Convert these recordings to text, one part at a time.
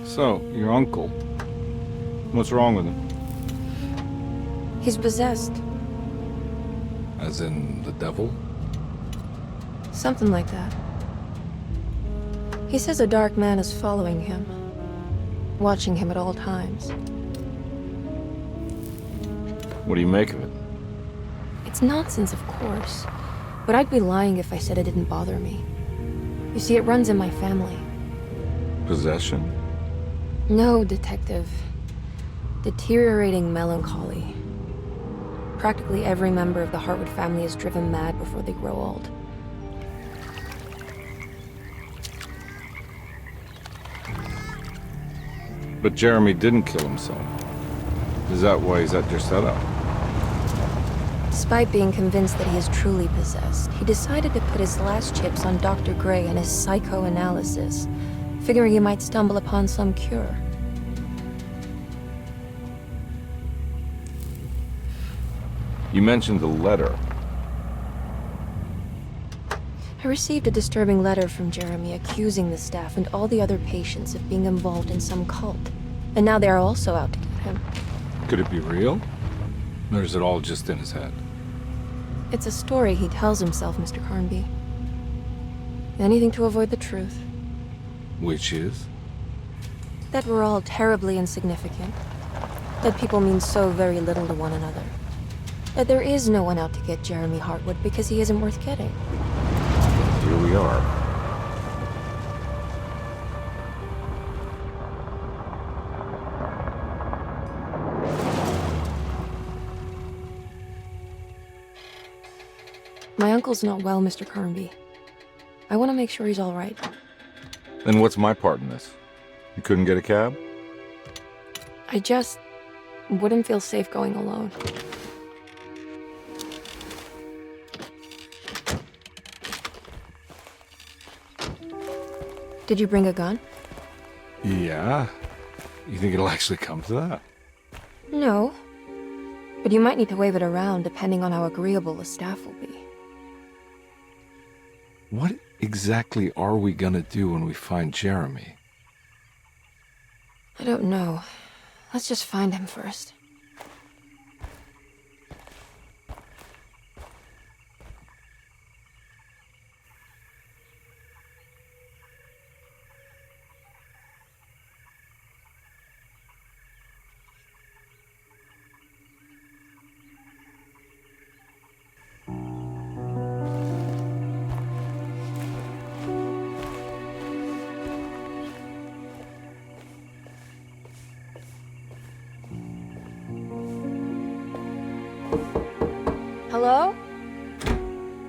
So, your uncle. What's wrong with him? He's possessed. As in the devil? Something like that. He says a dark man is following him, watching him at all times. What do you make of it? It's nonsense, of course, but I'd be lying if I said it didn't bother me. You see, it runs in my family. Possession? No, Detective. Deteriorating melancholy. Practically every member of the Hartwood family is driven mad before they grow old. But Jeremy didn't kill himself. Is that why he's at Derceto? Despite being convinced that he is truly possessed, he decided to put his last chips on Dr. Gray and his psychoanalysis, figuring he might stumble upon some cure. You mentioned the letter. I received a disturbing letter from Jeremy accusing the staff and all the other patients of being involved in some cult. And now they are also out to get him. Could it be real? Or is it all just in his head? It's a story he tells himself, Mr. Carnby. Anything to avoid the truth. Which is? That we're all terribly insignificant. That people mean so very little to one another. That there is no one out to get Jeremy Hartwood because he isn't worth getting. Here we are. My uncle's not well, Mr. Carnby. I want to make sure he's all right. Then what's my part in this? You couldn't get a cab? I just wouldn't feel safe going alone. Did you bring a gun? Yeah. You think it'll actually come to that? No. But you might need to wave it around depending on how agreeable the staff will be. What exactly are we gonna do when we find Jeremy? I don't know. Let's just find him first. Hello?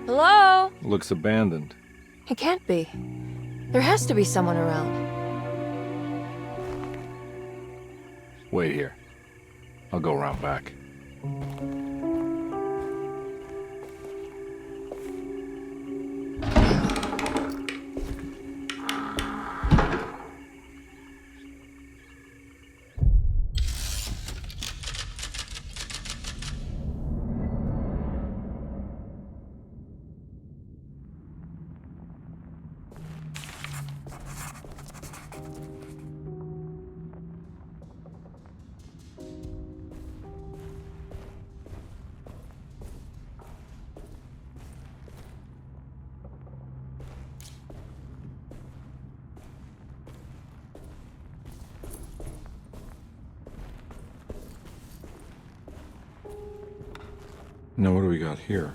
Hello? Looks abandoned. It can't be. There has to be someone around. Wait here. I'll go around back. Now what do we got here?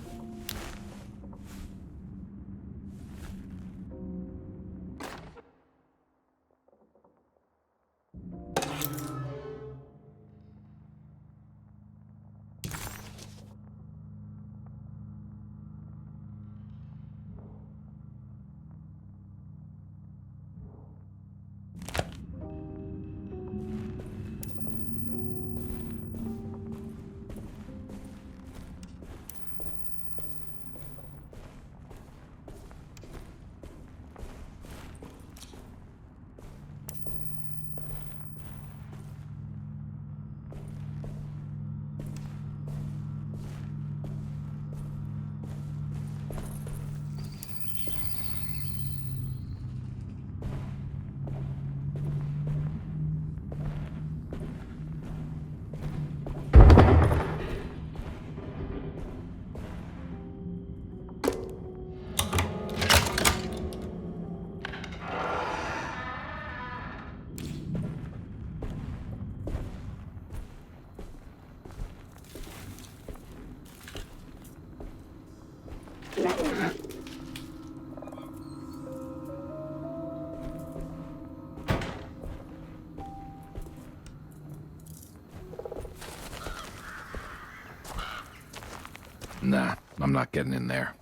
Nah, I'm not getting in there.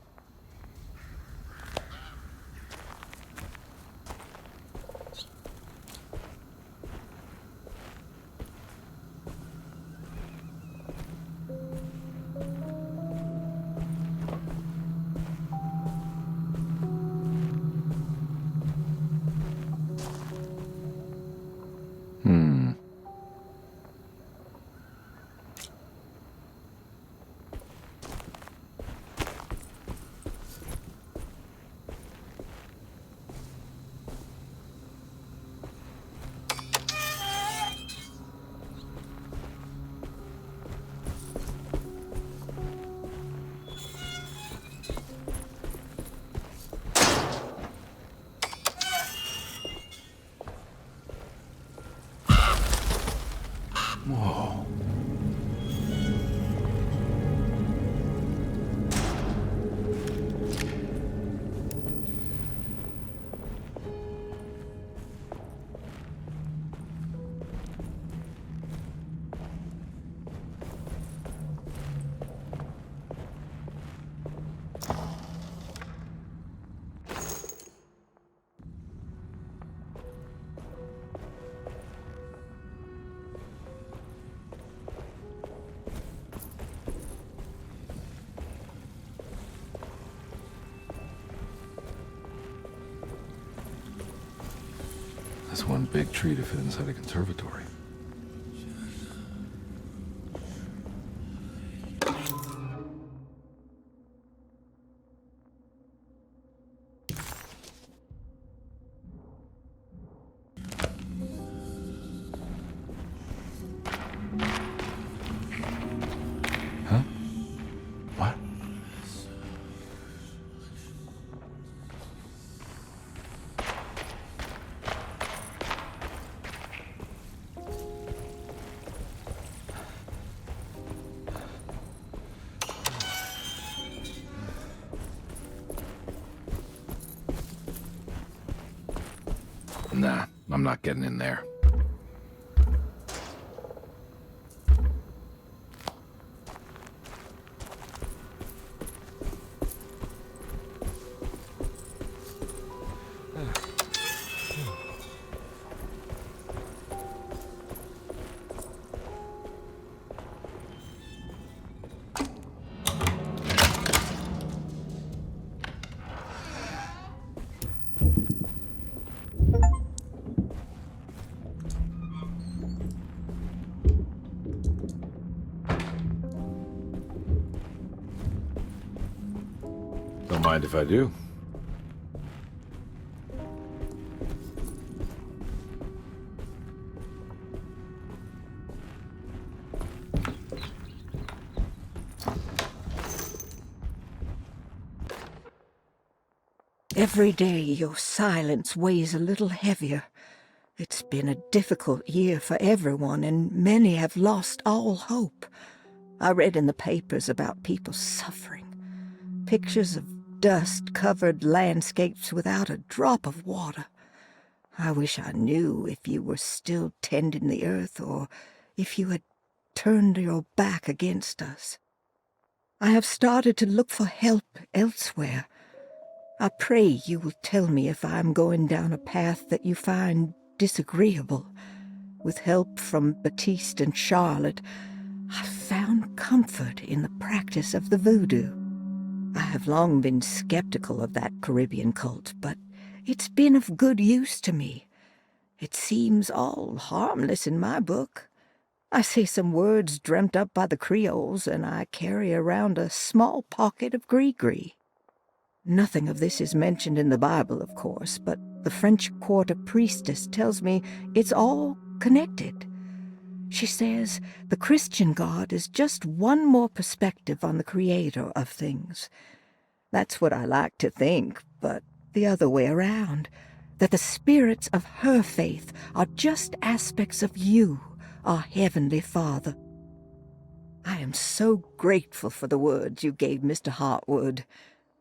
Whoa. That's one big tree to fit inside a conservatory. Huh? What? Nah, I'm not getting in there. Don't mind if I do. Every day your silence weighs a little heavier. It's been a difficult year for everyone, and many have lost all hope. I read in the papers about people suffering. Pictures of dust-covered landscapes without a drop of water. I wish I knew if you were still tending the earth, or if you had turned your back against us. I have started to look for help elsewhere. I pray you will tell me if I am going down a path that you find disagreeable. With help from Baptiste and Charlotte, I found comfort in the practice of the voodoo. I have long been skeptical of that Caribbean cult, but it's been of good use to me. It seems all harmless in my book. I say some words dreamt up by the Creoles, and I carry around a small pocket of gris-gris. Nothing of this is mentioned in the Bible, of course, but the French Quarter priestess tells me it's all connected. She says the Christian God is just one more perspective on the creator of things. That's what I like to think, but the other way around, that the spirits of her faith are just aspects of you, our Heavenly Father. I am so grateful for the words you gave Mr. Hartwood.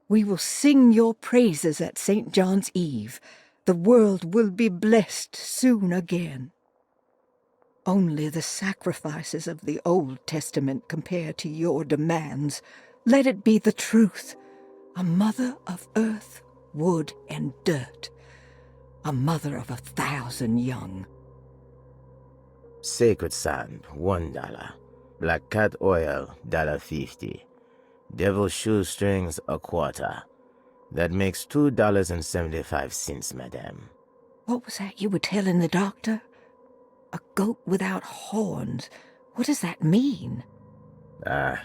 We will sing your praises at St. John's Eve. The world will be blessed soon again. Only the sacrifices of the Old Testament compare to your demands. Let it be the truth. A mother of earth, wood, and dirt. A mother of 1,000 young. Sacred sand, $1. Black cat oil, $1.50. Devil shoestrings, a quarter. That makes $2.75, madame. What was that you were telling the doctor? A goat without horns. What does that mean? Ah,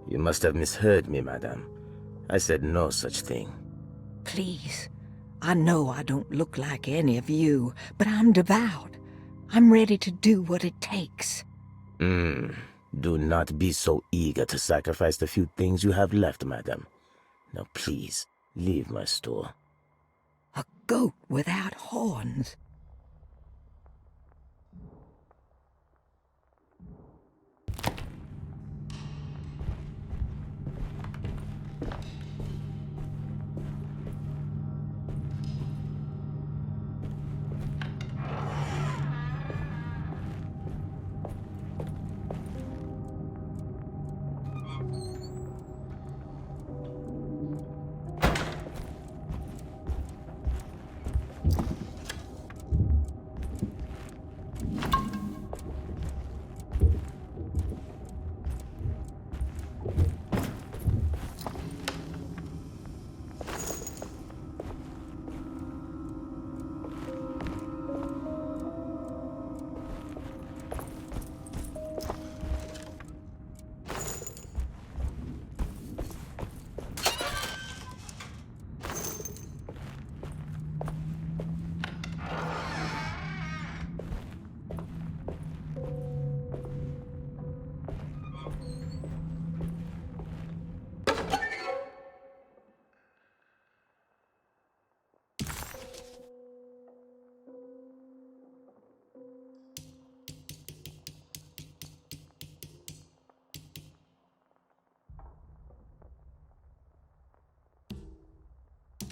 you must have misheard me, madame. I said no such thing. Please. I know I don't look like any of you, but I'm devout. I'm ready to do what it takes. Do not be so eager to sacrifice the few things you have left, madame. Now please, leave my store. A goat without horns.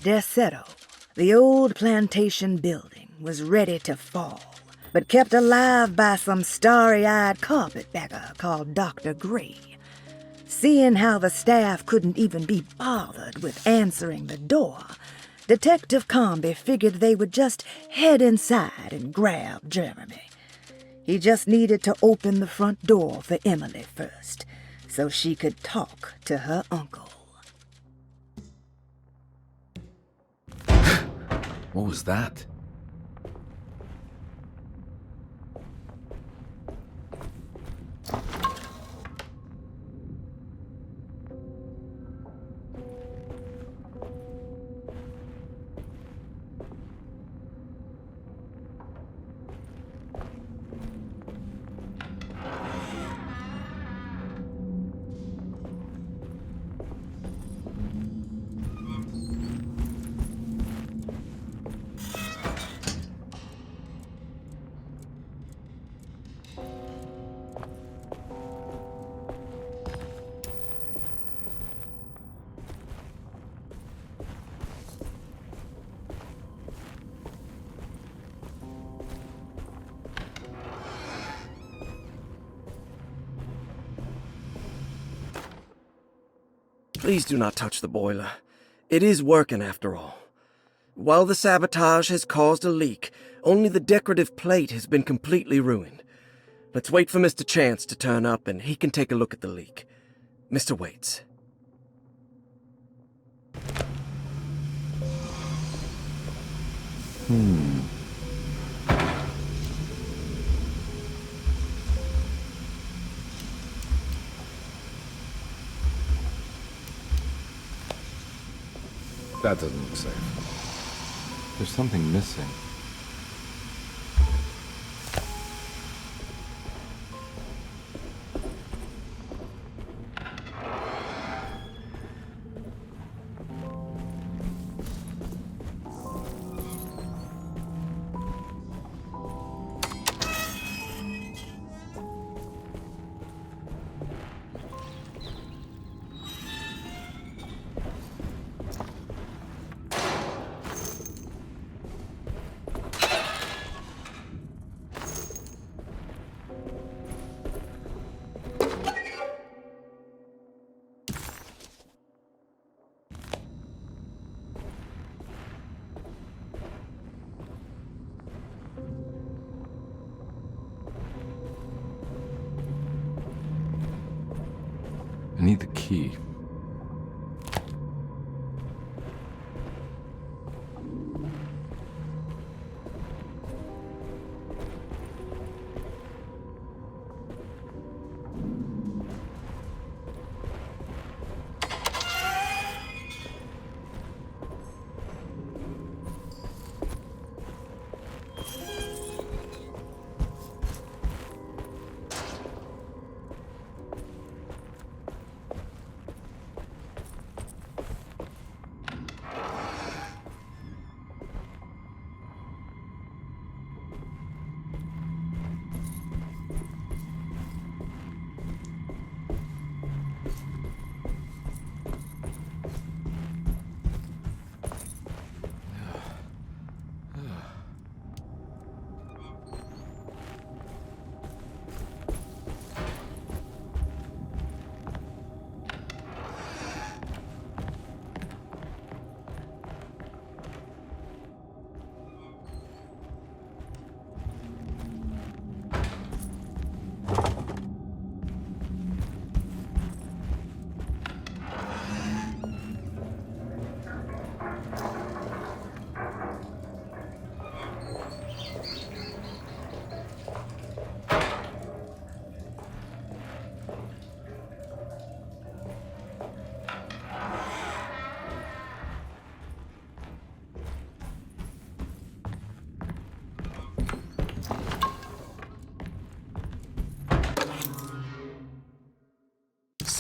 Derceto, the old plantation building, was ready to fall, but kept alive by some starry-eyed carpetbagger called Dr. Gray. Seeing how the staff couldn't even be bothered with answering the door, Detective Carnby figured they would just head inside and grab Jeremy. He just needed to open the front door for Emily first, so she could talk to her uncle. What was that? Please do not touch the boiler. It is working after all. While the sabotage has caused a leak, only the decorative plate has been completely ruined. Let's wait for Mr. Chance to turn up and he can take a look at the leak. Mr. Waits. That doesn't look safe. There's something missing. I need the key.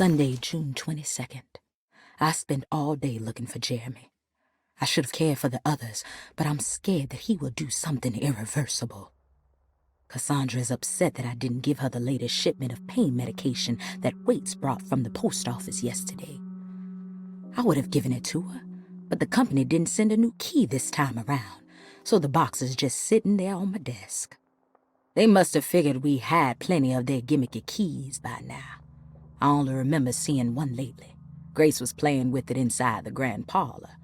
Sunday, June 22nd. I spent all day looking for Jeremy. I should have cared for the others, but I'm scared that he will do something irreversible. Cassandra is upset that I didn't give her the latest shipment of pain medication that Waits brought from the post office yesterday. I would have given it to her, but the company didn't send a new key this time around, so the box is just sitting there on my desk. They must have figured we had plenty of their gimmicky keys by now. I only remember seeing one lately. Grace was playing with it inside the grand parlor.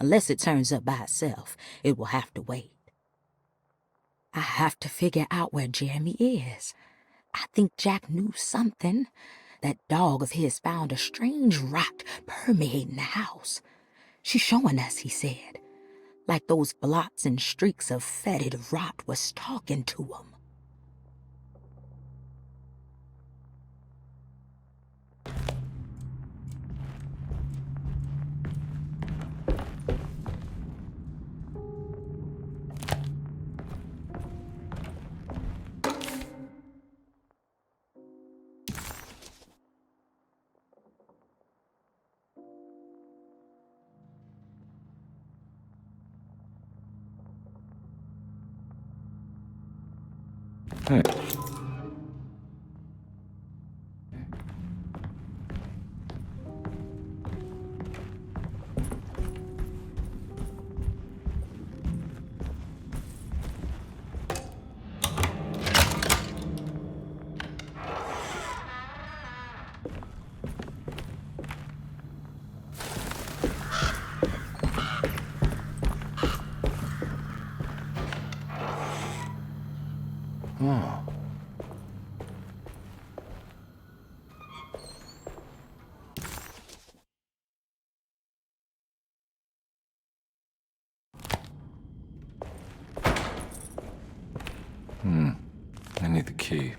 Unless it turns up by itself, it will have to wait. I have to figure out where Jeremy is. I think Jack knew something. That dog of his found a strange rot permeating the house. She's showing us, he said. Like those blots and streaks of fetid rot was talking to him. Hey. Oh. I need the key.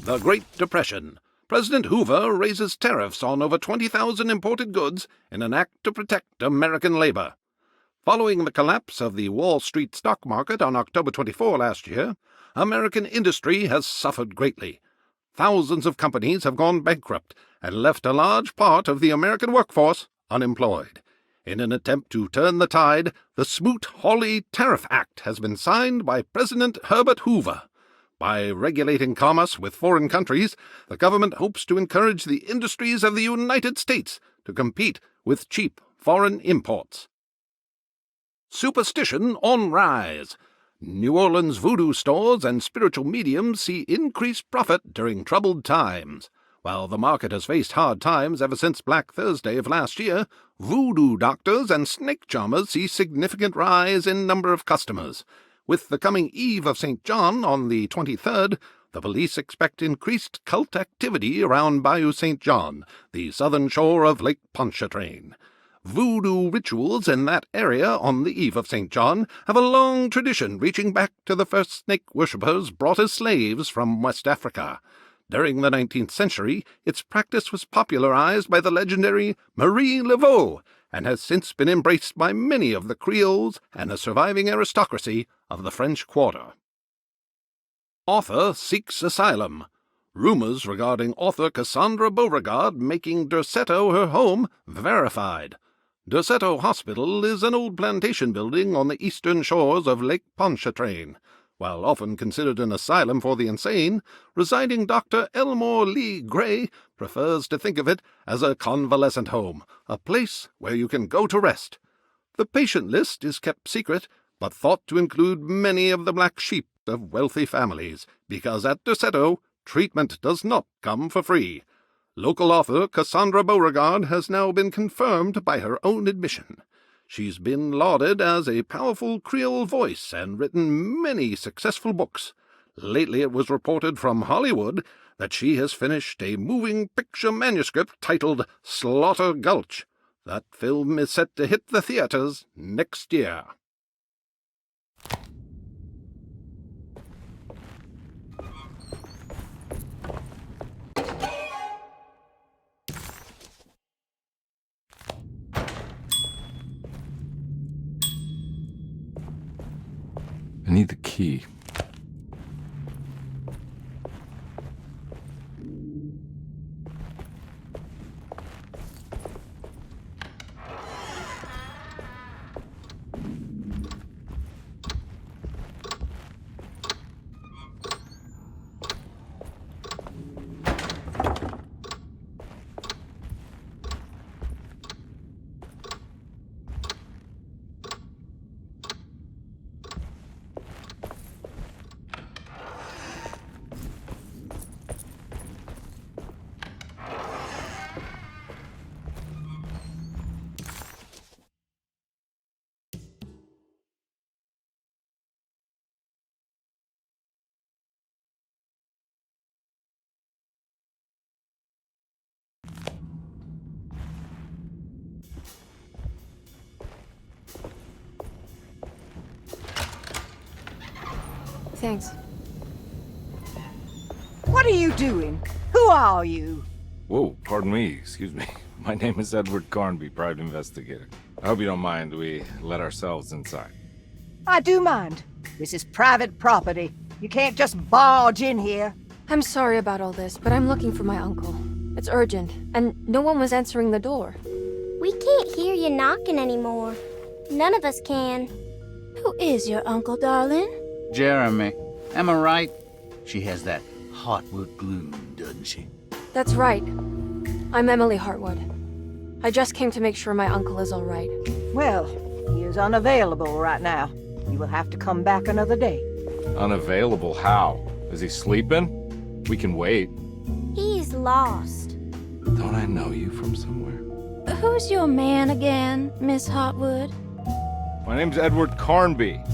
The Great Depression. President Hoover raises tariffs on over 20,000 imported goods in an act to protect American labor. Following the collapse of the Wall Street stock market on October 24 last year, American industry has suffered greatly. Thousands of companies have gone bankrupt and left a large part of the American workforce unemployed. In an attempt to turn the tide, the Smoot-Hawley Tariff Act has been signed by President Herbert Hoover. By regulating commerce with foreign countries, the government hopes to encourage the industries of the United States to compete with cheap foreign imports. Superstition on rise. New Orleans voodoo stores and spiritual mediums see increased profit during troubled times. While the market has faced hard times ever since Black Thursday of last year, voodoo doctors and snake charmers see significant rise in number of customers. With the coming Eve of St. John on the 23rd, the police expect increased cult activity around Bayou St. John, the southern shore of Lake Pontchartrain. Voodoo rituals in that area on the Eve of St. John have a long tradition reaching back to the first snake worshippers brought as slaves from West Africa. During the 19th century, its practice was popularized by the legendary Marie Laveau and has since been embraced by many of the Creoles and the surviving aristocracy of the French Quarter. Author seeks asylum. Rumors regarding author Cassandra Beauregard making Derceto her home verified. Derceto Hospital is an old plantation building on the eastern shores of Lake Pontchartrain. While often considered an asylum for the insane, residing Dr. Elmore Lee Gray prefers to think of it as a convalescent home, a place where you can go to rest. The patient list is kept secret, but thought to include many of the black sheep of wealthy families, because at Derceto, treatment does not come for free. Local author Cassandra Beauregard has now been confirmed by her own admission. She's been lauded as a powerful Creole voice and written many successful books. Lately it was reported from Hollywood that she has finished a moving picture manuscript titled Slaughter Gulch. That film is set to hit the theaters next year. I need the key. Thanks. What are you doing? Who are you? Whoa, pardon me, excuse me. My name is Edward Carnby, private investigator. I hope you don't mind we let ourselves inside. I do mind. This is private property. You can't just barge in here. I'm sorry about all this, but I'm looking for my uncle. It's urgent, and no one was answering the door. We can't hear you knocking anymore. None of us can. Who is your uncle, darling? Jeremy. Am I right? She has that Hartwood gloom, doesn't she? That's right. I'm Emily Hartwood. I just came to make sure my uncle is all right. Well, he is unavailable right now. You will have to come back another day. Unavailable how? Is he sleeping? We can wait. He's lost. Don't I know you from somewhere? Who's your man again, Miss Hartwood? My name's Edward Carnby,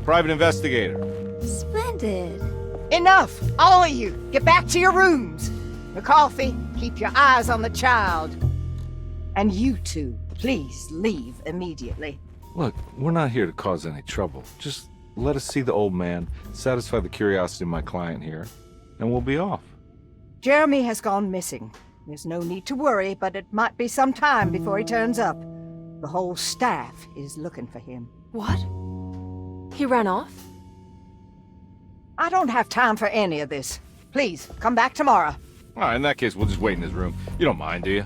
private investigator. Splendid. Enough! All of you! Get back to your rooms! McCarthy, keep your eyes on the child. And you two, please leave immediately. Look, we're not here to cause any trouble. Just let us see the old man, satisfy the curiosity of my client here, and we'll be off. Jeremy has gone missing. There's no need to worry, but it might be some time before he turns up. The whole staff is looking for him. What? He ran off? I don't have time for any of this. Please, come back tomorrow. All right, in that case, we'll just wait in his room. You don't mind, do you?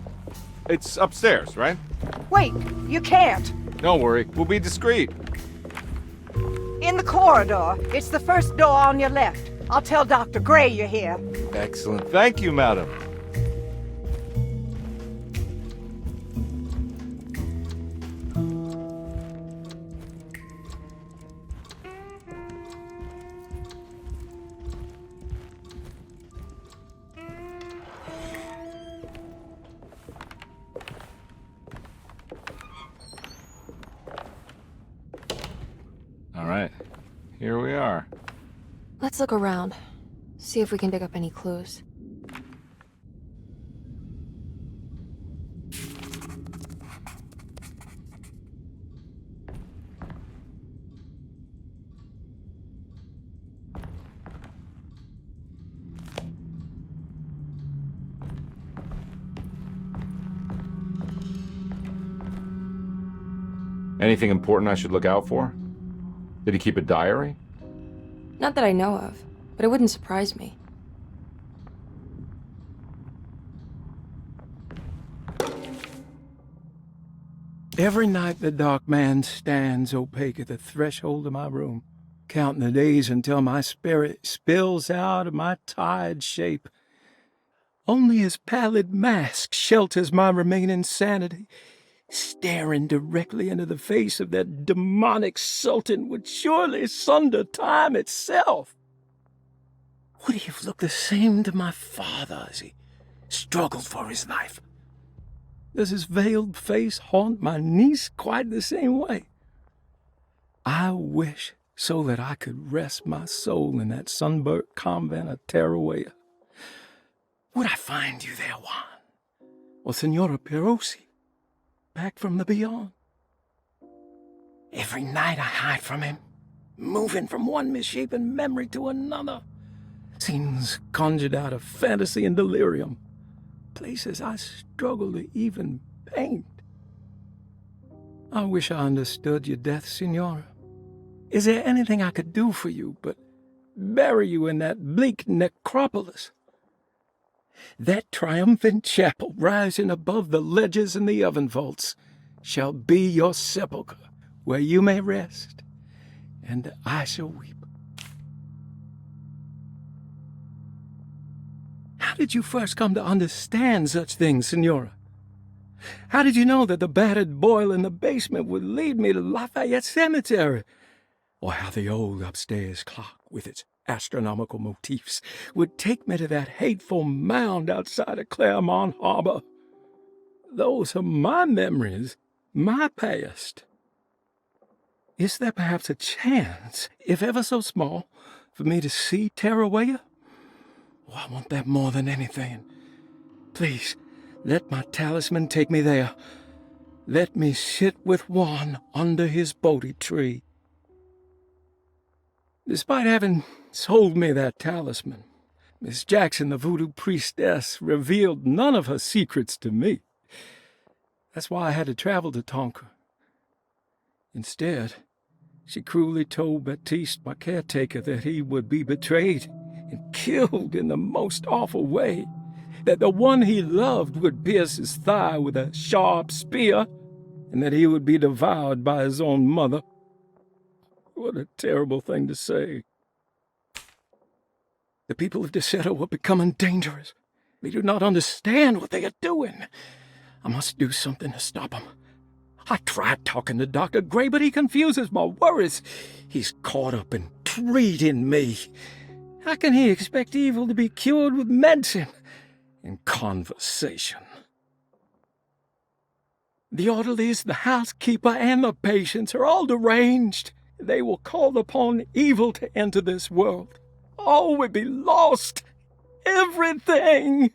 It's upstairs, right? Wait, you can't. Don't worry, we'll be discreet. In the corridor. It's the first door on your left. I'll tell Dr. Gray you're here. Excellent. Thank you, madam. here we are. Let's look around. See if we can dig up any clues. Anything important I should look out for? Did he keep a diary? Not that I know of, but it wouldn't surprise me. Every night the dark man stands opaque at the threshold of my room, counting the days until my spirit spills out of my tired shape. Only his pallid mask shelters my remaining sanity. Staring directly into the face of that demonic sultan would surely sunder time itself. Would he have looked the same to my father as he struggled for his life? Does his veiled face haunt my niece quite the same way? I wish so that I could rest my soul in that sunburnt convent of Tarawea. Would I find you there, Juan? Or Senora Perosi? Back from the beyond. Every night I hide from him, moving from one misshapen memory to another. Scenes conjured out of fantasy and delirium. Places I struggle to even paint. I wish I understood your death, Senora. Is there anything I could do for you but bury you in that bleak necropolis? That triumphant chapel rising above the ledges and the oven vaults shall be your sepulchre, where you may rest, and I shall weep. How did you first come to understand such things, Senora? How did you know that the battered boil in the basement would lead me to Lafayette Cemetery? Or how the old upstairs clock, with its astronomical motifs, would take me to that hateful mound outside of Claremont Harbour? Those are my memories, my past. Is there perhaps a chance, if ever so small, for me to see Tarawea? Oh, I want that more than anything. Please, let my talisman take me there. Let me sit with Juan under his Bodhi tree. Despite having sold me that talisman, Miss Jackson, the voodoo priestess, revealed none of her secrets to me. That's why I had to travel to Tonka. Instead, she cruelly told Baptiste, my caretaker, that he would be betrayed and killed in the most awful way, that the one he loved would pierce his thigh with a sharp spear, and that he would be devoured by his own mother. What a terrible thing to say. The people of Derceto are becoming dangerous. They do not understand what they are doing. I must do something to stop them. I tried talking to Dr. Gray, but he confuses my worries. He's caught up in treating me. How can he expect evil to be cured with medicine and conversation? The orderlies, the housekeeper, and the patients are all deranged. They will call upon evil to enter this world. All will be lost. Everything.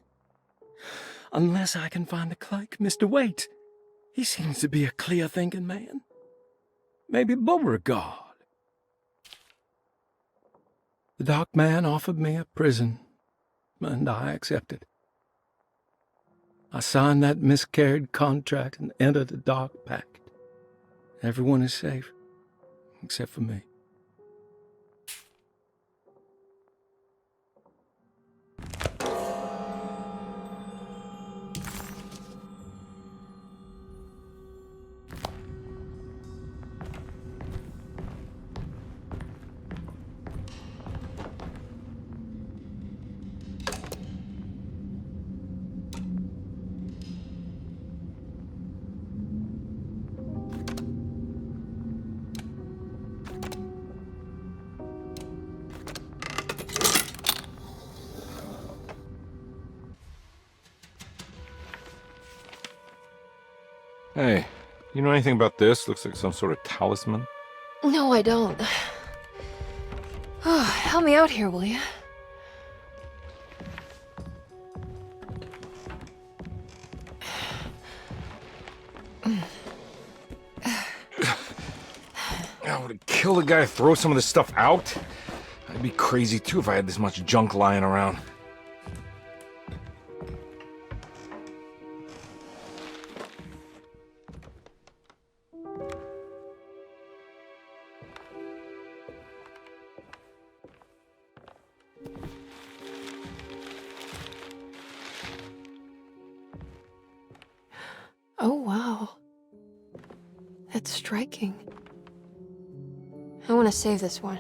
Unless I can find the clerk, Mr. Waite. He seems to be a clear-thinking man. Maybe Beauregard. The dark man offered me a prison, and I accepted. I signed that miscarried contract and entered the dark pact. Everyone is safe, except for me. Hey, you know anything about this? Looks like some sort of talisman. No, I don't. help me out here, will you? I would kill the guy to throw some of this stuff out. I'd be crazy too if I had this much junk lying around. Oh, wow. That's striking. I want to save this one.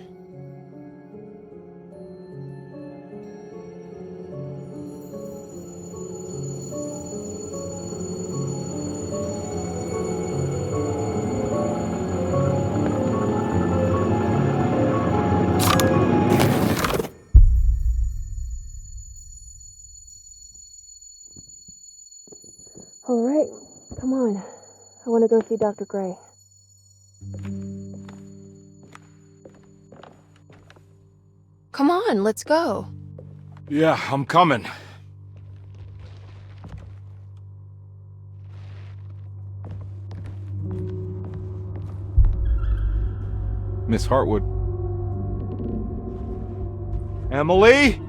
All right, come on. I want to go see Dr. Gray. Come on, let's go. Yeah, I'm coming. Miss Hartwood. Emily?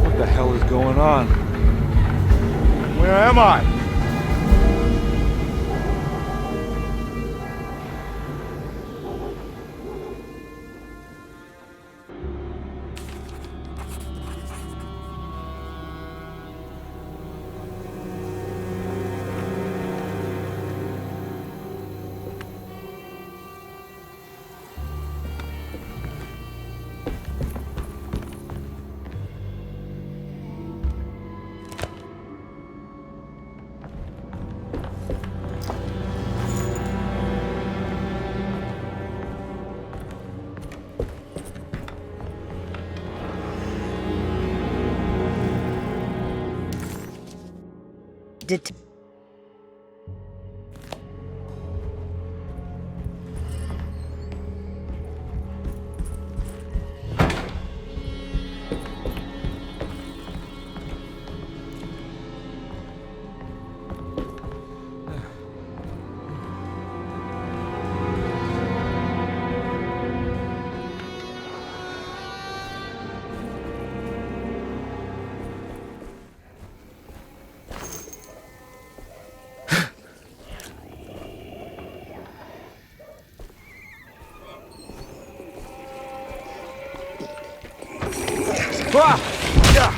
What the hell is going on? Where am I? Ah! Yeah.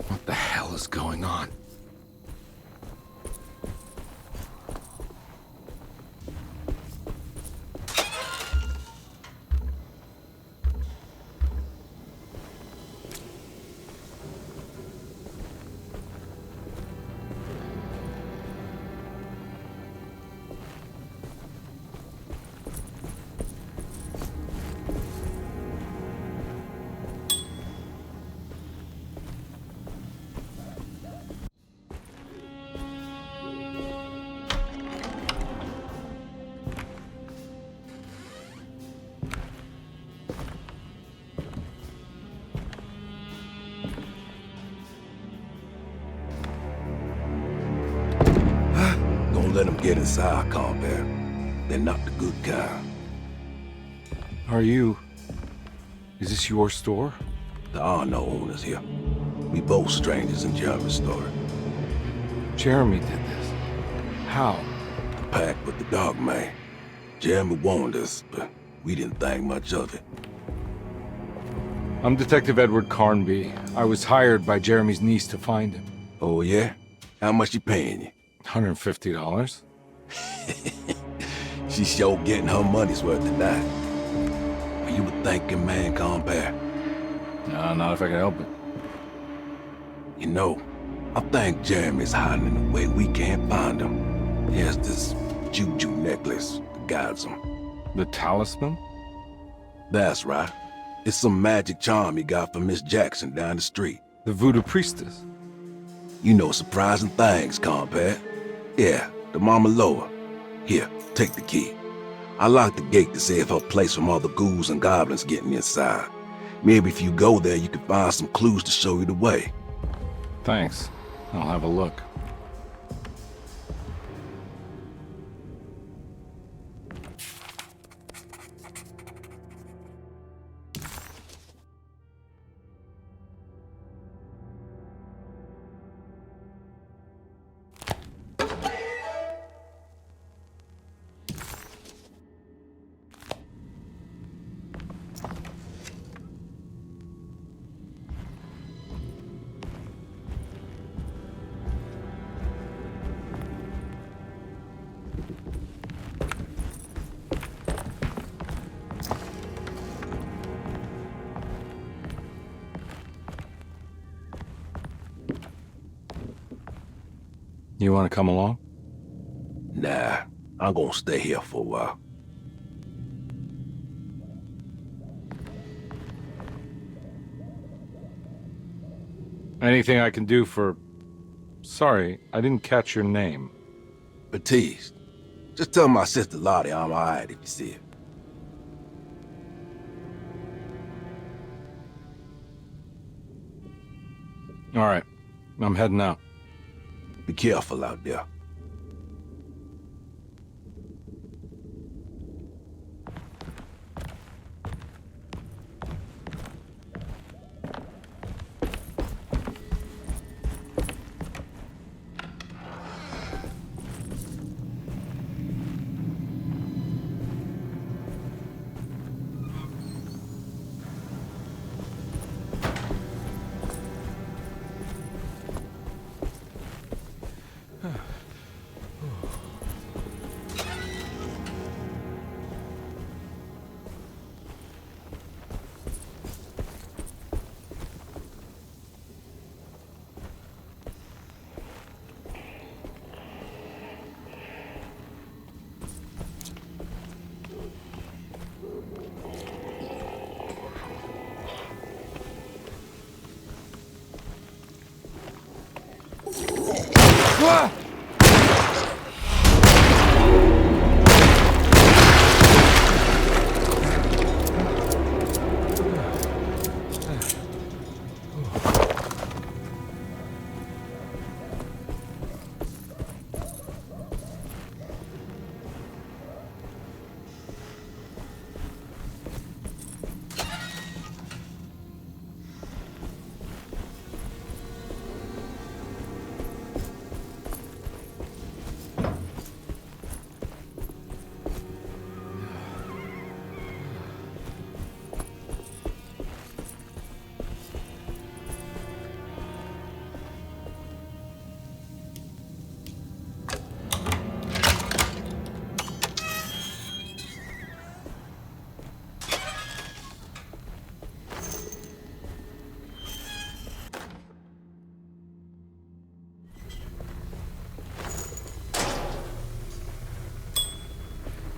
What the hell is going on? Don't let them get inside, Carver. They're not the good kind. Are you... Is this your store? There are no owners here. We both strangers in Jeremy's story. Jeremy did this. How? The pact with the dog man. Jeremy warned us, but we didn't think much of it. I'm Detective Edward Carnby. I was hired by Jeremy's niece to find him. Oh, yeah? How much she paying you? $150. She's sure getting her money's worth tonight. Are you a thinking man, compare? No, not if I can help it. You know, I think Jeremy's hiding in a way we can't find him. He has this juju necklace that guides him. The talisman? That's right. It's some magic charm he got from Miss Jackson down the street. The voodoo priestess? You know surprising things, compare. Yeah, the Mama Loa. Here, take the key. I locked the gate to save her place from all the ghouls and goblins getting inside. Maybe if you go there, you can find some clues to show you the way. Thanks. I'll have a look. You want to come along? Nah, I'm gonna stay here for a while. Anything I can do for... Sorry, I didn't catch your name. Baptiste. Just tell my sister Lottie I'm alright if you see her. All right, I'm heading out. Be careful out there.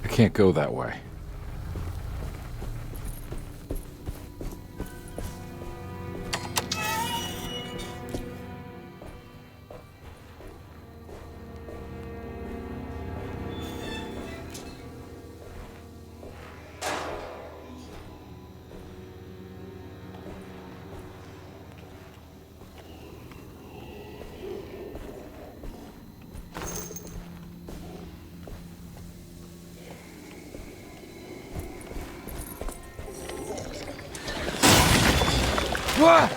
I can't go that way. My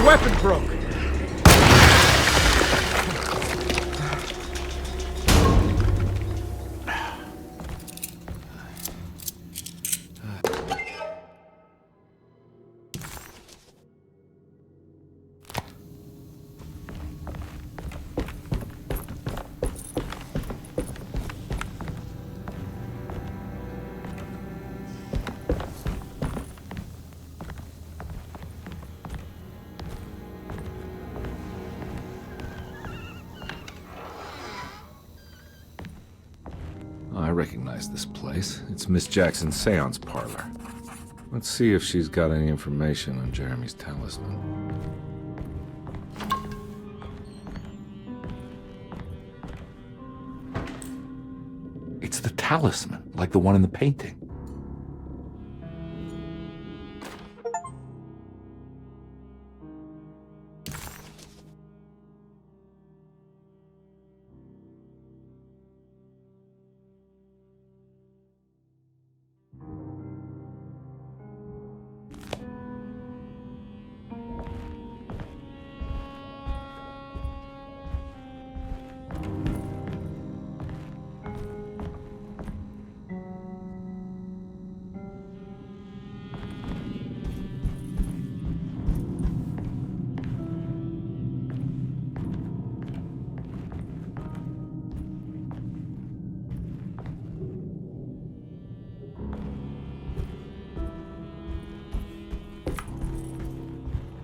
weapon broke. I recognize this place. It's Miss Jackson's seance parlor. Let's see if she's got any information on Jeremy's talisman. It's the talisman, like the one in the painting.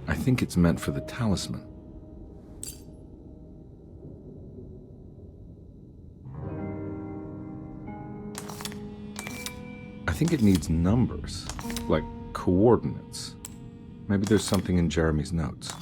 I think it's meant for the talisman. I think it needs numbers, like coordinates. Maybe there's something in Jeremy's notes.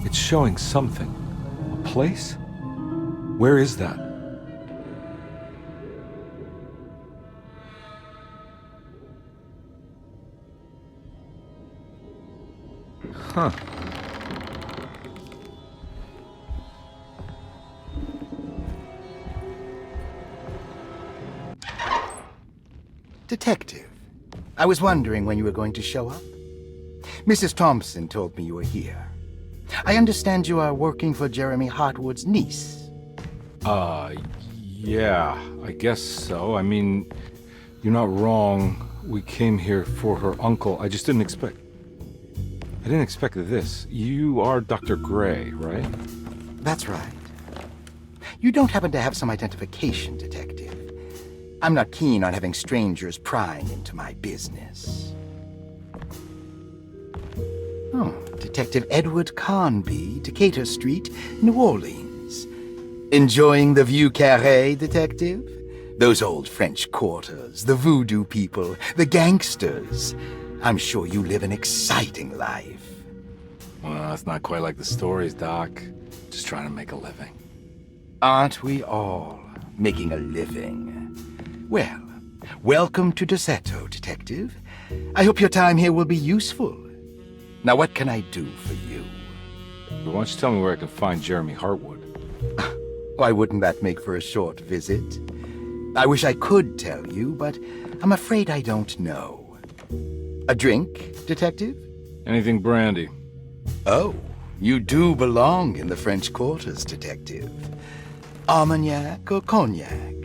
It's showing something. A place? Where is that? Huh. Detective, I was wondering when you were going to show up. Mrs. Thompson told me you were here. I understand you are working for Jeremy Hartwood's niece. Yeah, I guess so. I mean, you're not wrong. We came here for her uncle. I just didn't expect... I didn't expect this. You are Dr. Gray, right? That's right. You don't happen to have some identification, Detective. I'm not keen on having strangers prying into my business. Oh, Detective Edward Carnby, Decatur Street, New Orleans. Enjoying the Vieux Carré, Detective? Those old French quarters, the voodoo people, the gangsters. I'm sure you live an exciting life. Well, it's not quite like the stories, Doc. Just trying to make a living. Aren't we all making a living? Well, welcome to Derceto, Detective. I hope your time here will be useful. Now, what can I do for you? Why don't you tell me where I can find Jeremy Hartwood? Why wouldn't that make for a short visit? I wish I could tell you, but I'm afraid I don't know. A drink, Detective? Anything brandy. Oh, you do belong in the French quarters, Detective. Armagnac or cognac?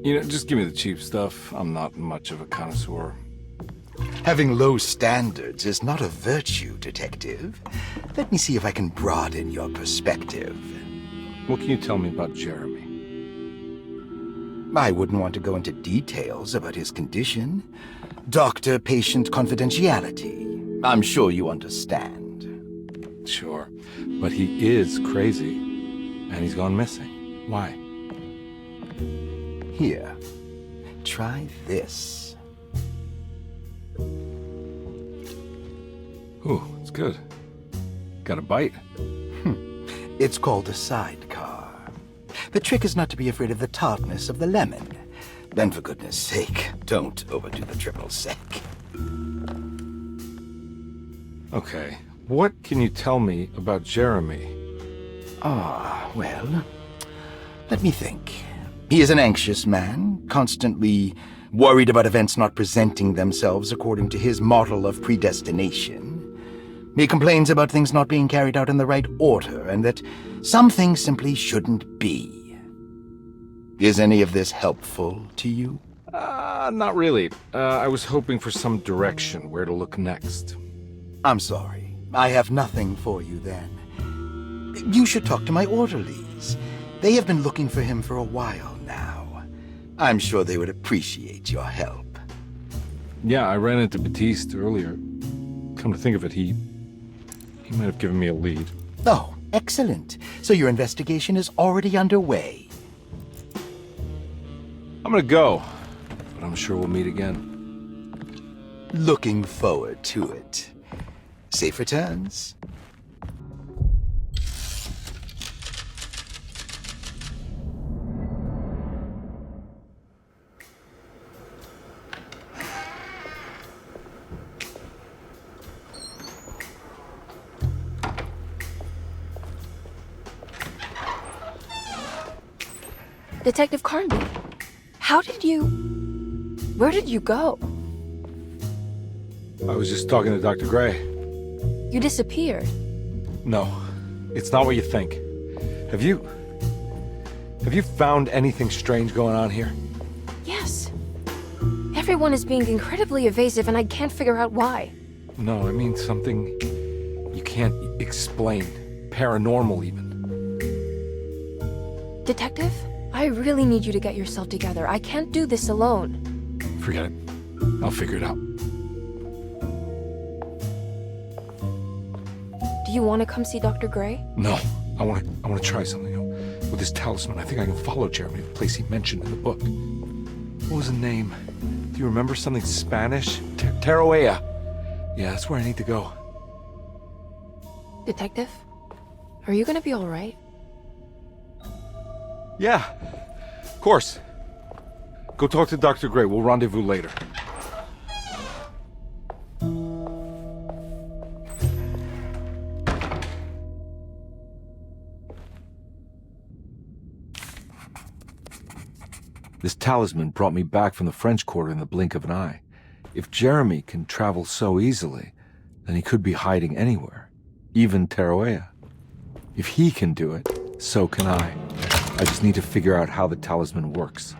You know, just give me the cheap stuff. I'm not much of a connoisseur. Having low standards is not a virtue, Detective. Let me see if I can broaden your perspective. What can you tell me about Jeremy? I wouldn't want to go into details about his condition. Doctor-patient confidentiality. I'm sure you understand. Sure, but he is crazy, and he's gone missing. Why? Here, try this. Ooh, it's good. Got a bite? It's called a sidecar. The trick is not to be afraid of the tartness of the lemon. Then, for goodness sake, don't overdo the triple sec. Okay, what can you tell me about Jeremy? Well, let me think. He is an anxious man, constantly worried about events not presenting themselves according to his model of predestination. He complains about things not being carried out in the right order, and that some things simply shouldn't be. Is any of this helpful to you? Not really. I was hoping for some direction where to look next. I'm sorry. I have nothing for you then. You should talk to my orderlies. They have been looking for him for a while now. I'm sure they would appreciate your help. Yeah, I ran into Batiste earlier. Come to think of it, he might have given me a lead. Oh, excellent. So your investigation is already underway. I'm gonna go, but I'm sure we'll meet again. Looking forward to it. Safe returns. Detective Carnby, where did you go? I was just talking to Dr. Gray. You disappeared. No, it's not what you think. Have you found anything strange going on here? Yes. Everyone is being incredibly evasive and I can't figure out why. No, I mean something you can't explain. Paranormal, even. Detective, I really need you to get yourself together. I can't do this alone. Forget it. I'll figure it out. Do you want to come see Dr. Gray? No, I want to try something. With this talisman, I think I can follow Jeremy to the place he mentioned in the book. What was the name? Do you remember something Spanish? Tarawea. Yeah, that's where I need to go. Detective, are you gonna be all right? Yeah, of course. Go talk to Dr. Gray. We'll rendezvous later. This talisman brought me back from the French Quarter in the blink of an eye. If Jeremy can travel so easily, then he could be hiding anywhere, even Tarawea. If he can do it, so can I. I just need to figure out how the talisman works.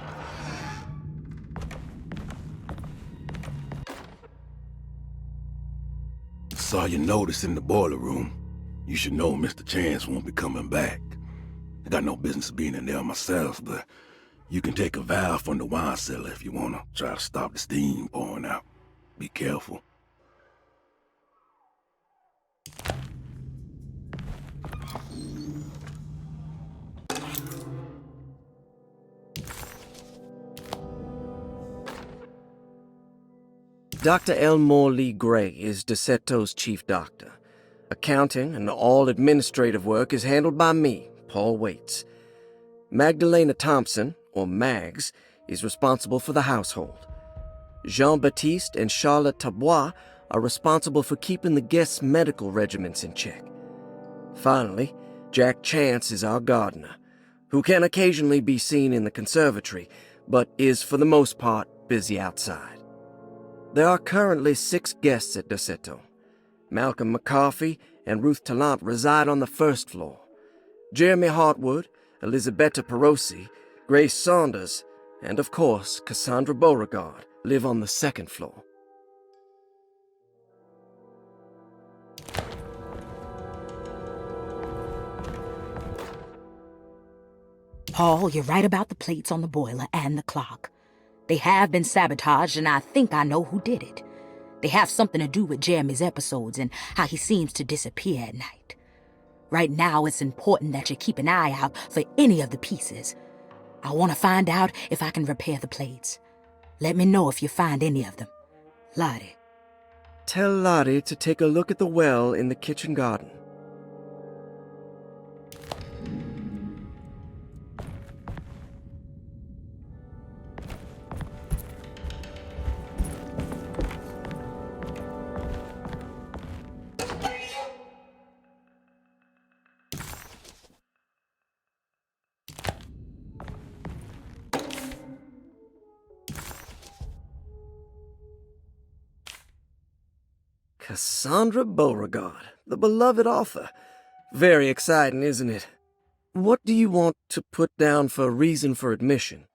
saw your notice in the boiler room. You should know Mr. Chance won't be coming back. I got no business being in there myself, but you can take a valve from the wine cellar if you want to try to stop the steam pouring out. Be careful. Dr. Elmore Lee Gray is Derceto's chief doctor. Accounting and all administrative work is handled by me, Paul Waits. Magdalena Thompson, or Mags, is responsible for the household. Jean-Baptiste and Charlotte Tabois are responsible for keeping the guests' medical regimens in check. Finally, Jack Chance is our gardener, who can occasionally be seen in the conservatory, but is for the most part busy outside. There are currently 6 guests at Derceto. Malcolm McCarthy and Ruth Tallant reside on the first floor. Jeremy Hartwood, Elisabetta Perosi, Grace Saunders, and of course Cassandra Beauregard live on the second floor. Paul, you're right about the plates on the boiler and the clock. They have been sabotaged, and I think I know who did it. They have something to do with Jeremy's episodes and how he seems to disappear at night. Right now, it's important that you keep an eye out for any of the pieces. I want to find out if I can repair the plates. Let me know if you find any of them. Lottie. Tell Lottie to take a look at the well in the kitchen garden. Cassandra Beauregard, the beloved author. Very exciting, isn't it? What do you want to put down for reason for admission?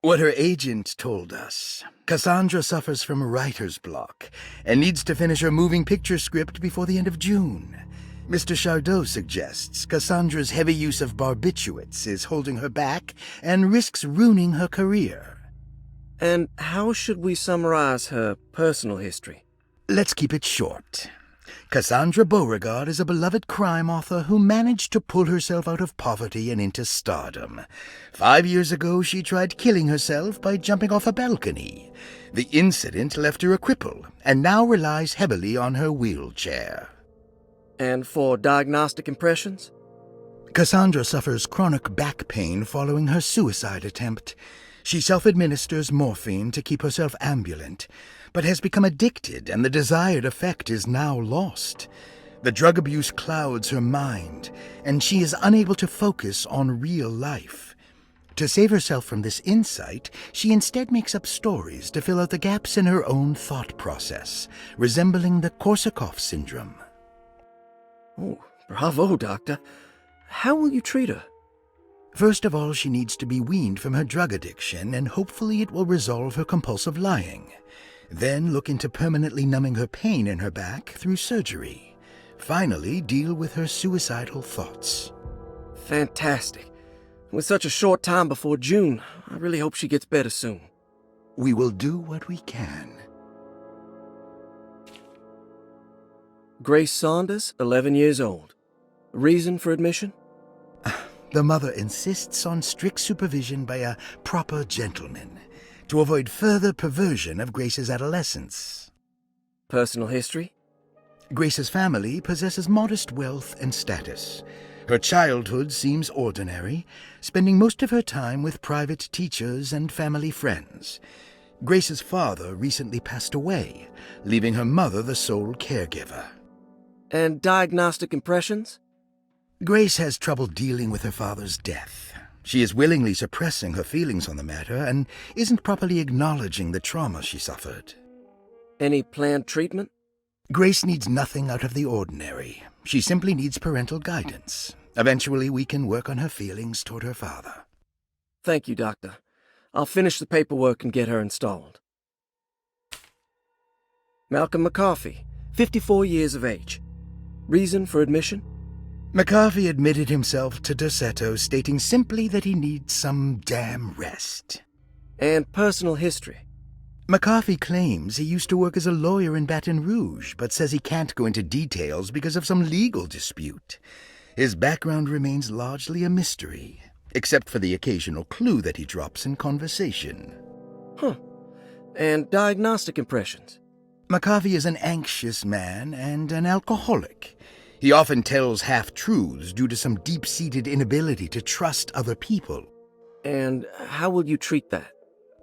What her agent told us. Cassandra suffers from writer's block and needs to finish her moving picture script before the end of June. Mr. Chardot suggests Cassandra's heavy use of barbiturates is holding her back and risks ruining her career. And how should we summarize her personal history? Let's keep it short. Cassandra Beauregard is a beloved crime author who managed to pull herself out of poverty and into stardom. 5 years ago, she tried killing herself by jumping off a balcony. The incident left her a cripple, and now relies heavily on her wheelchair. And for diagnostic impressions? Cassandra suffers chronic back pain following her suicide attempt. She self-administers morphine to keep herself ambulant, but has become addicted, and the desired effect is now lost. The drug abuse clouds her mind, and she is unable to focus on real life. To save herself from this insight, she instead makes up stories to fill out the gaps in her own thought process, resembling the Korsakoff syndrome. Oh, bravo, Doctor. How will you treat her? First of all, she needs to be weaned from her drug addiction, and hopefully it will resolve her compulsive lying. Then look into permanently numbing her pain in her back through surgery. Finally, deal with her suicidal thoughts. Fantastic. With such a short time before June, I really hope she gets better soon. We will do what we can. Grace Saunders, 11 years old. Reason for admission? The mother insists on strict supervision by a proper gentleman to avoid further perversion of Grace's adolescence. Personal history? Grace's family possesses modest wealth and status. Her childhood seems ordinary, spending most of her time with private teachers and family friends. Grace's father recently passed away, leaving her mother the sole caregiver. And diagnostic impressions? Grace has trouble dealing with her father's death. She is willingly suppressing her feelings on the matter and isn't properly acknowledging the trauma she suffered. Any planned treatment? Grace needs nothing out of the ordinary. She simply needs parental guidance. Eventually, we can work on her feelings toward her father. Thank you, Doctor. I'll finish the paperwork and get her installed. Malcolm McCarthy, 54 years of age. Reason for admission? McCarthy admitted himself to Derceto, stating simply that he needs some damn rest. And personal history? McCarthy claims he used to work as a lawyer in Baton Rouge, but says he can't go into details because of some legal dispute. His background remains largely a mystery, except for the occasional clue that he drops in conversation. Huh. And diagnostic impressions? McCarthy is an anxious man and an alcoholic. He often tells half-truths due to some deep-seated inability to trust other people. And how will you treat that?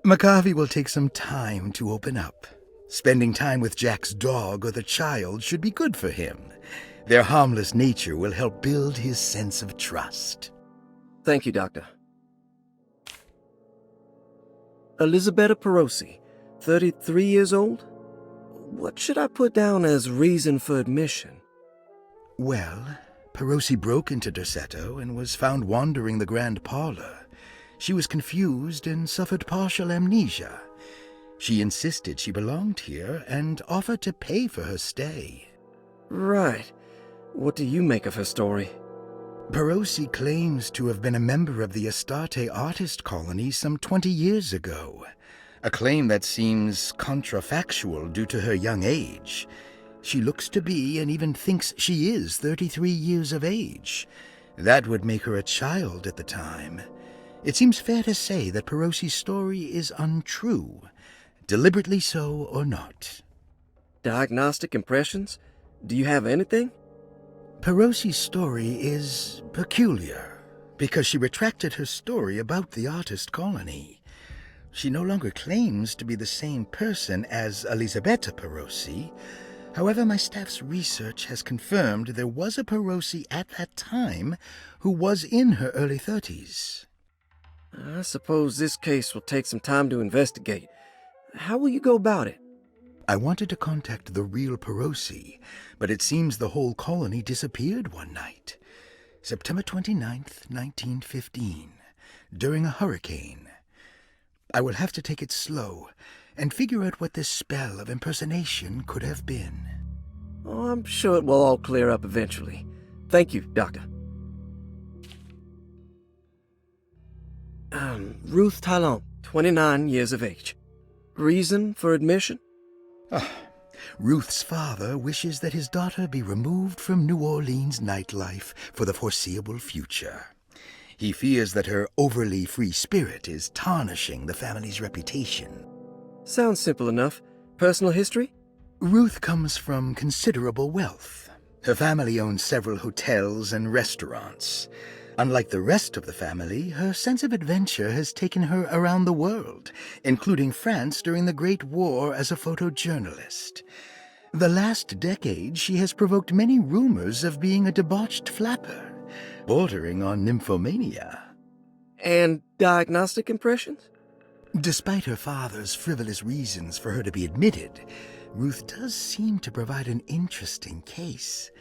McCarthy will take some time to open up. Spending time with Jack's dog or the child should be good for him. Their harmless nature will help build his sense of trust. Thank you, Doctor. Elisabetta Perosi, 33 years old? What should I put down as reason for admission? Well, Perosi broke into Derceto and was found wandering the grand parlor. She was confused and suffered partial amnesia. She insisted she belonged here and offered to pay for her stay. Right. What do you make of her story? Perosi claims to have been a member of the Astarte artist colony some 20 years ago. A claim that seems contrafactual due to her young age. She looks to be and even thinks she is 33 years of age. That would make her a child at the time. It seems fair to say that Perosi's story is untrue, deliberately so or not. Diagnostic impressions? Do you have anything? Perosi's story is peculiar, because she retracted her story about the artist colony. She no longer claims to be the same person as Elisabetta Perosi. However, my staff's research has confirmed there was a Perosi at that time who was in her early 30s. I suppose this case will take some time to investigate. How will you go about it? I wanted to contact the real Perosi, but it seems the whole colony disappeared one night. September 29th, 1915, during a hurricane. I will have to take it slow and figure out what this spell of impersonation could have been. Oh, I'm sure it will all clear up eventually. Thank you, Doctor. Ruth Talon, 29 years of age. Reason for admission? Ruth's father wishes that his daughter be removed from New Orleans nightlife for the foreseeable future. He fears that her overly free spirit is tarnishing the family's reputation. Sounds simple enough. Personal history? Ruth comes from considerable wealth. Her family owns several hotels and restaurants. Unlike the rest of the family, her sense of adventure has taken her around the world, including France during the Great War as a photojournalist. The last decade, she has provoked many rumors of being a debauched flapper, bordering on nymphomania. And diagnostic impressions? Despite her father's frivolous reasons for her to be admitted, Ruth does seem to provide an interesting case.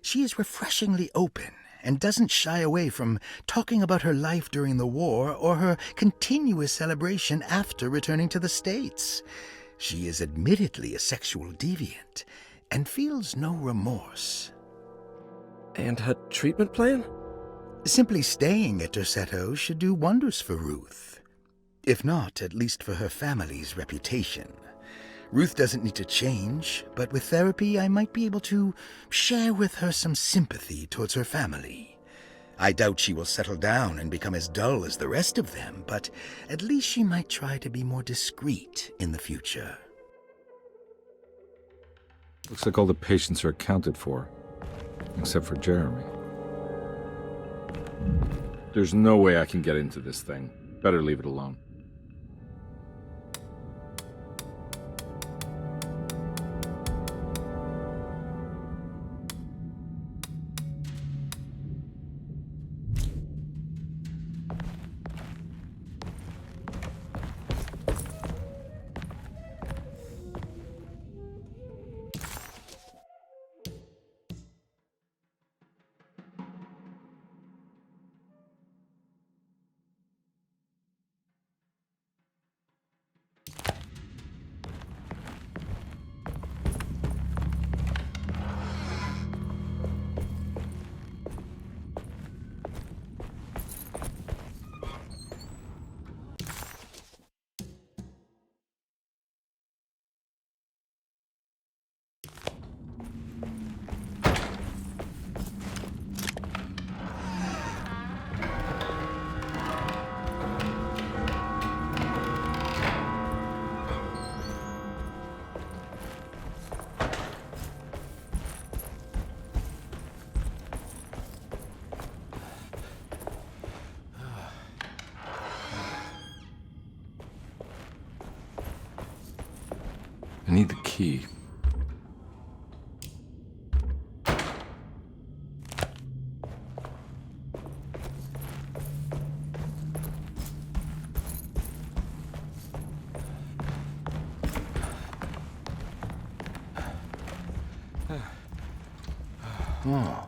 She is refreshingly open and doesn't shy away from talking about her life during the war or her continuous celebration after returning to the States. She is admittedly a sexual deviant and feels no remorse. And her treatment plan? Simply staying at Derceto should do wonders for Ruth. If not, at least for her family's reputation. Ruth doesn't need to change, but with therapy I might be able to share with her some sympathy towards her family. I doubt she will settle down and become as dull as the rest of them, but at least she might try to be more discreet in the future. Looks like all the patients are accounted for, except for Jeremy. There's no way I can get into this thing. Better leave it alone. need the key. Oh.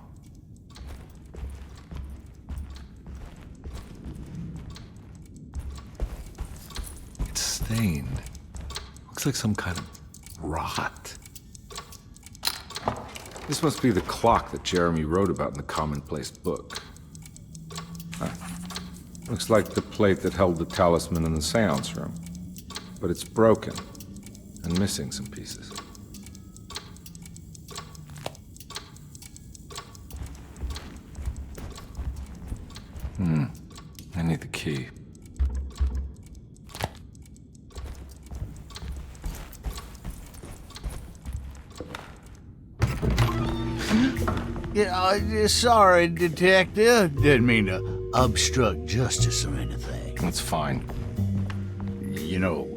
It's stained. Looks like some kind of rot. This must be the clock that Jeremy wrote about in the commonplace book. Huh. Looks like the plate that held the talisman in the seance room. But it's broken and missing some pieces. I need the key. Yeah, sorry, Detective. Didn't mean to obstruct justice or anything. That's fine. You know,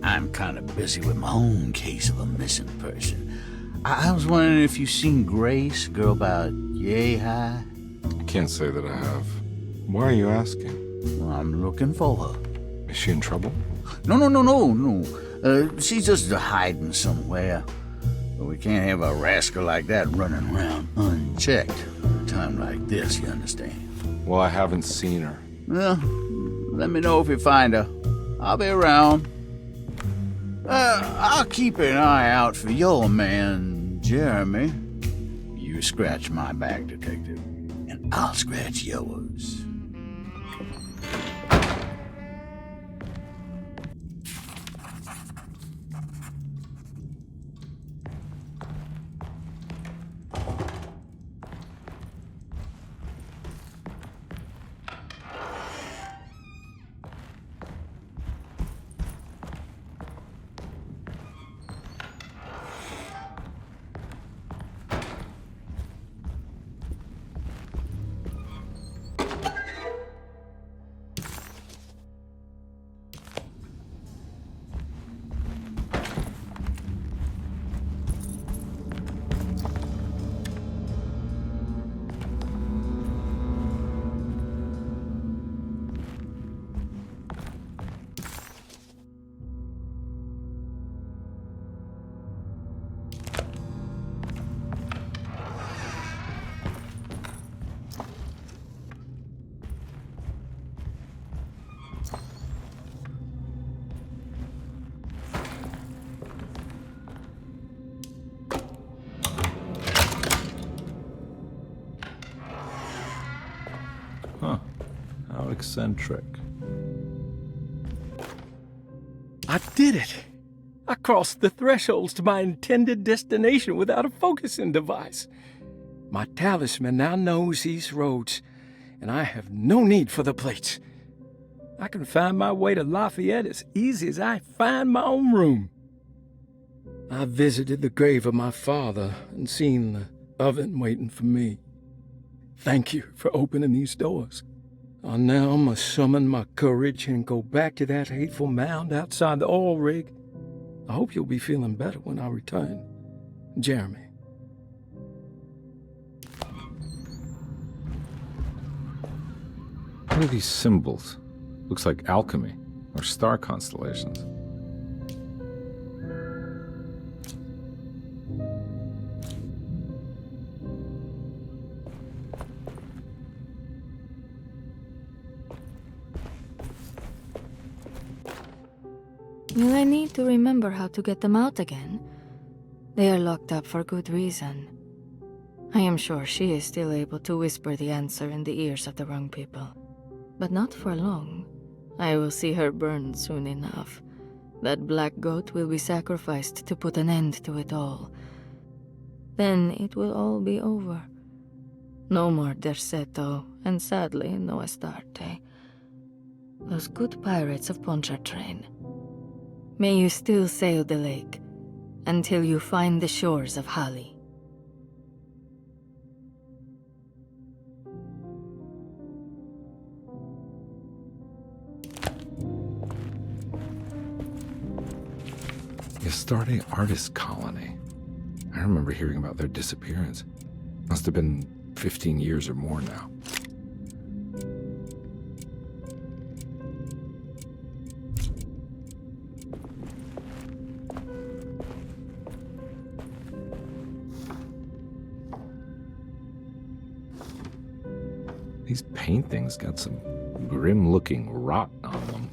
I'm kind of busy with my own case of a missing person. I was wondering if you've seen Grace, girl about yay high? I can't say that I have. Why are you asking? Well, I'm looking for her. Is she in trouble? No. She's just hiding somewhere. But we can't have a rascal like that running around unchecked. At a time like this, you understand? Well, I haven't seen her. Well, let me know if you find her. I'll be around. I'll keep an eye out for your man, Jeremy. You scratch my back, Detective, and I'll scratch yours. How eccentric. I did it! I crossed the thresholds to my intended destination without a focusing device. My talisman now knows these roads, and I have no need for the plates. I can find my way to Lafayette as easy as I find my own room. I visited the grave of my father and seen the oven waiting for me. Thank you for opening these doors. I now must summon my courage and go back to that hateful mound outside the oil rig. I hope you'll be feeling better when I return. Jeremy. What are these symbols? Looks like alchemy or star constellations. Will I need to remember how to get them out again? They are locked up for good reason. I am sure she is still able to whisper the answer in the ears of the wrong people. But not for long. I will see her burned soon enough. That black goat will be sacrificed to put an end to it all. Then it will all be over. No more Derceto, and sadly, no Astarte. Those good pirates of Pontchartrain. May you still sail the lake, until you find the shores of Hali. Guess Astarte Artist Colony. I remember hearing about their disappearance. Must have been 15 years or more now. These paintings got some grim-looking rot on them.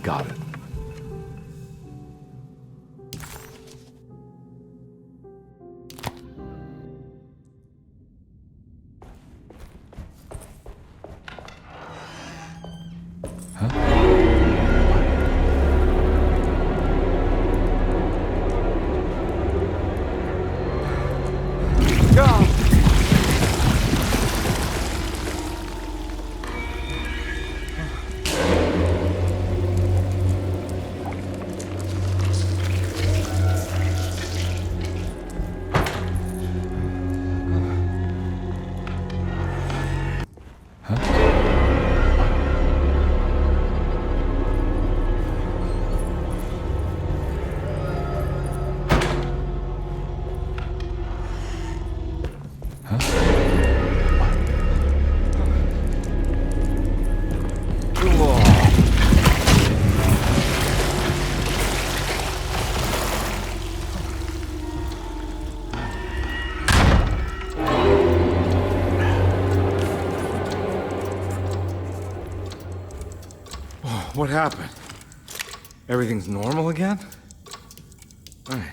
Got it. What happened? Everything's normal again? Hey,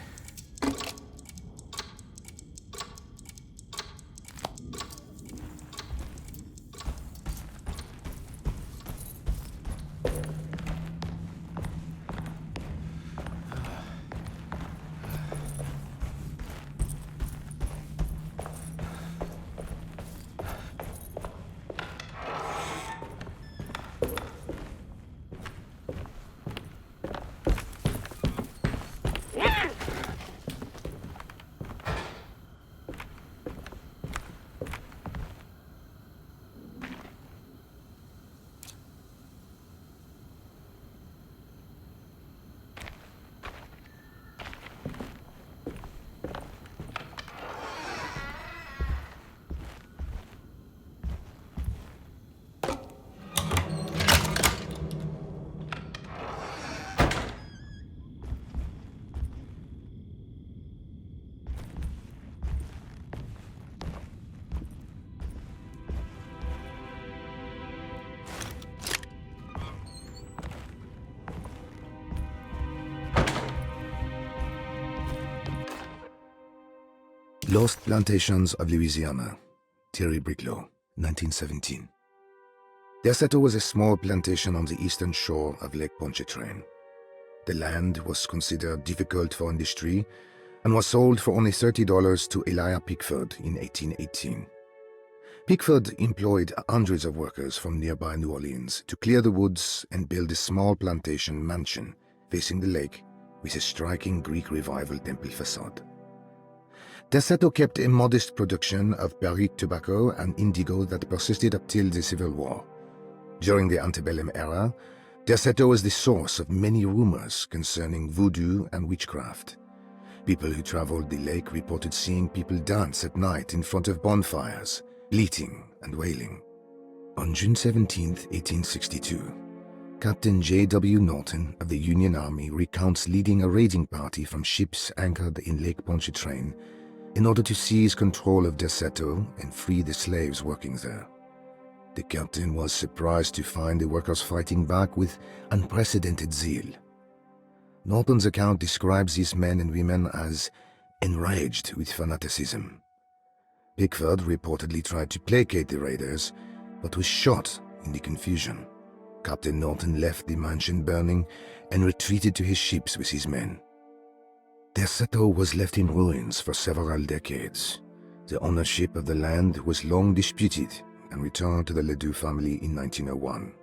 Lost Plantations of Louisiana, Thierry Briclot, 1917. Derceto was a small plantation on the eastern shore of Lake Pontchartrain. The land was considered difficult for industry and was sold for only $30 to Elijah Pickford in 1818. Pickford employed hundreds of workers from nearby New Orleans to clear the woods and build a small plantation mansion facing the lake with a striking Greek Revival temple facade. Derceto kept a modest production of Perique tobacco and indigo that persisted up till the Civil War. During the antebellum era, Derceto was the source of many rumors concerning voodoo and witchcraft. People who traveled the lake reported seeing people dance at night in front of bonfires, bleating and wailing. On June 17, 1862, Captain J.W. Norton of the Union Army recounts leading a raiding party from ships anchored in Lake Pontchartrain in order to seize control of Derceto and free the slaves working there. The captain was surprised to find the workers fighting back with unprecedented zeal. Norton's account describes these men and women as enraged with fanaticism. Pickford reportedly tried to placate the raiders, but was shot in the confusion. Captain Norton left the mansion burning and retreated to his ships with his men. Derceto was left in ruins for several decades. The ownership of the land was long disputed and returned to the Ledoux family in 1901.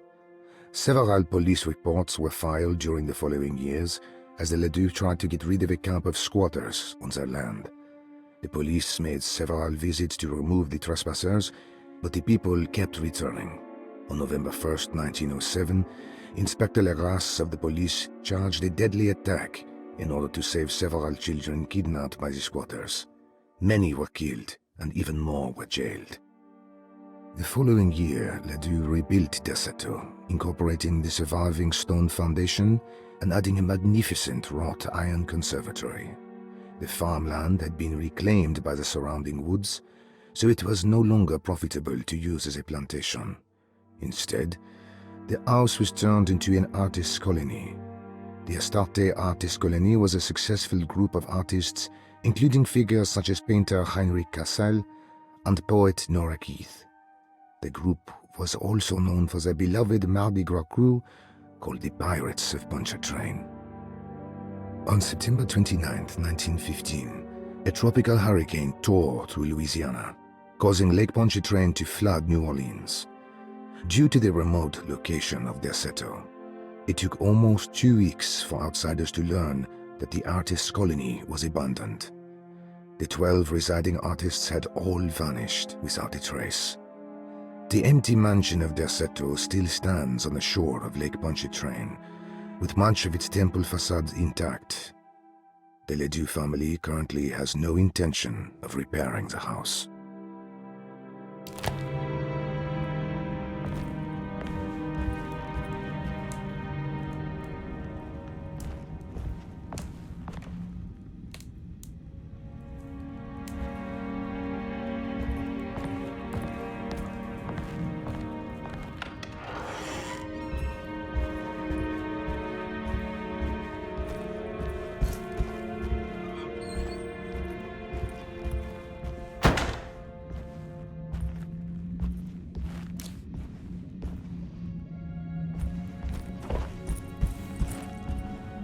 Several police reports were filed during the following years as the Ledoux tried to get rid of a camp of squatters on their land. The police made several visits to remove the trespassers, but the people kept returning. On November 1, 1907, Inspector Legrasse of the police charged a deadly attack in order to save several children kidnapped by the squatters. Many were killed, and even more were jailed. The following year, Ledoux rebuilt Derceto, incorporating the surviving stone foundation and adding a magnificent wrought iron conservatory. The farmland had been reclaimed by the surrounding woods, so it was no longer profitable to use as a plantation. Instead, the house was turned into an artist's colony. The Astarte Artist Colony was a successful group of artists, including figures such as painter Heinrich Cassel and poet Nora Keith. The group was also known for their beloved Mardi Gras crew called the Pirates of Pontchartrain. On September 29, 1915, a tropical hurricane tore through Louisiana, causing Lake Pontchartrain to flood New Orleans. Due to the remote location of Derceto, it took almost 2 weeks for outsiders to learn that the artist's colony was abandoned. The 12 residing artists had all vanished without a trace. The empty mansion of Derceto still stands on the shore of Lake Pontchartrain, with much of its temple facade intact. The Ledoux family currently has no intention of repairing the house.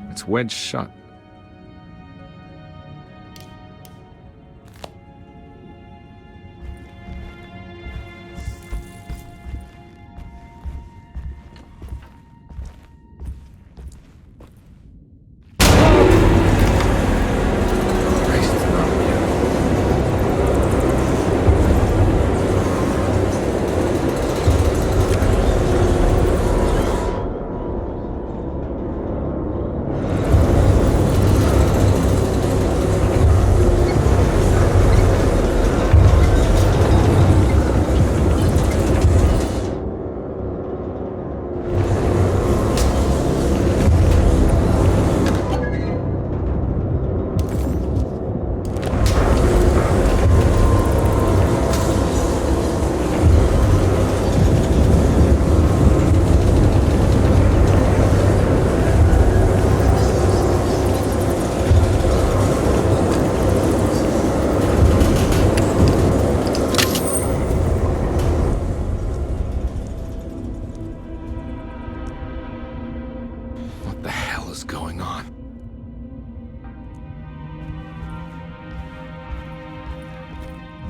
It's wedged shut.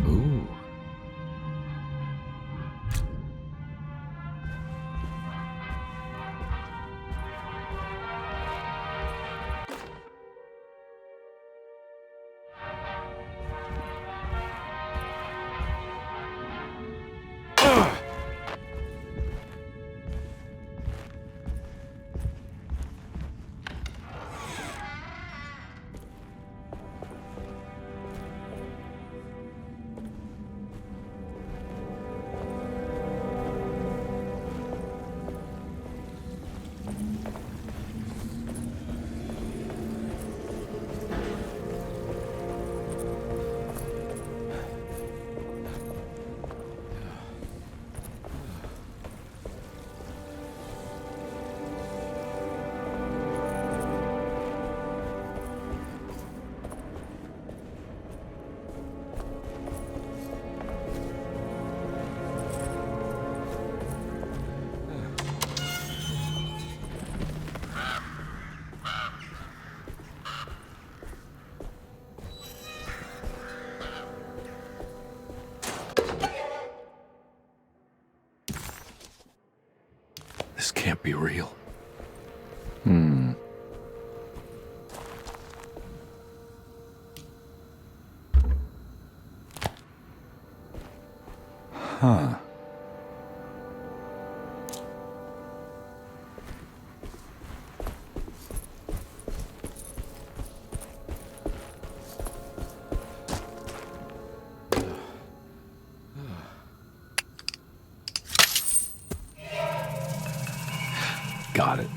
Ooh. This can't be real. Huh. Got it.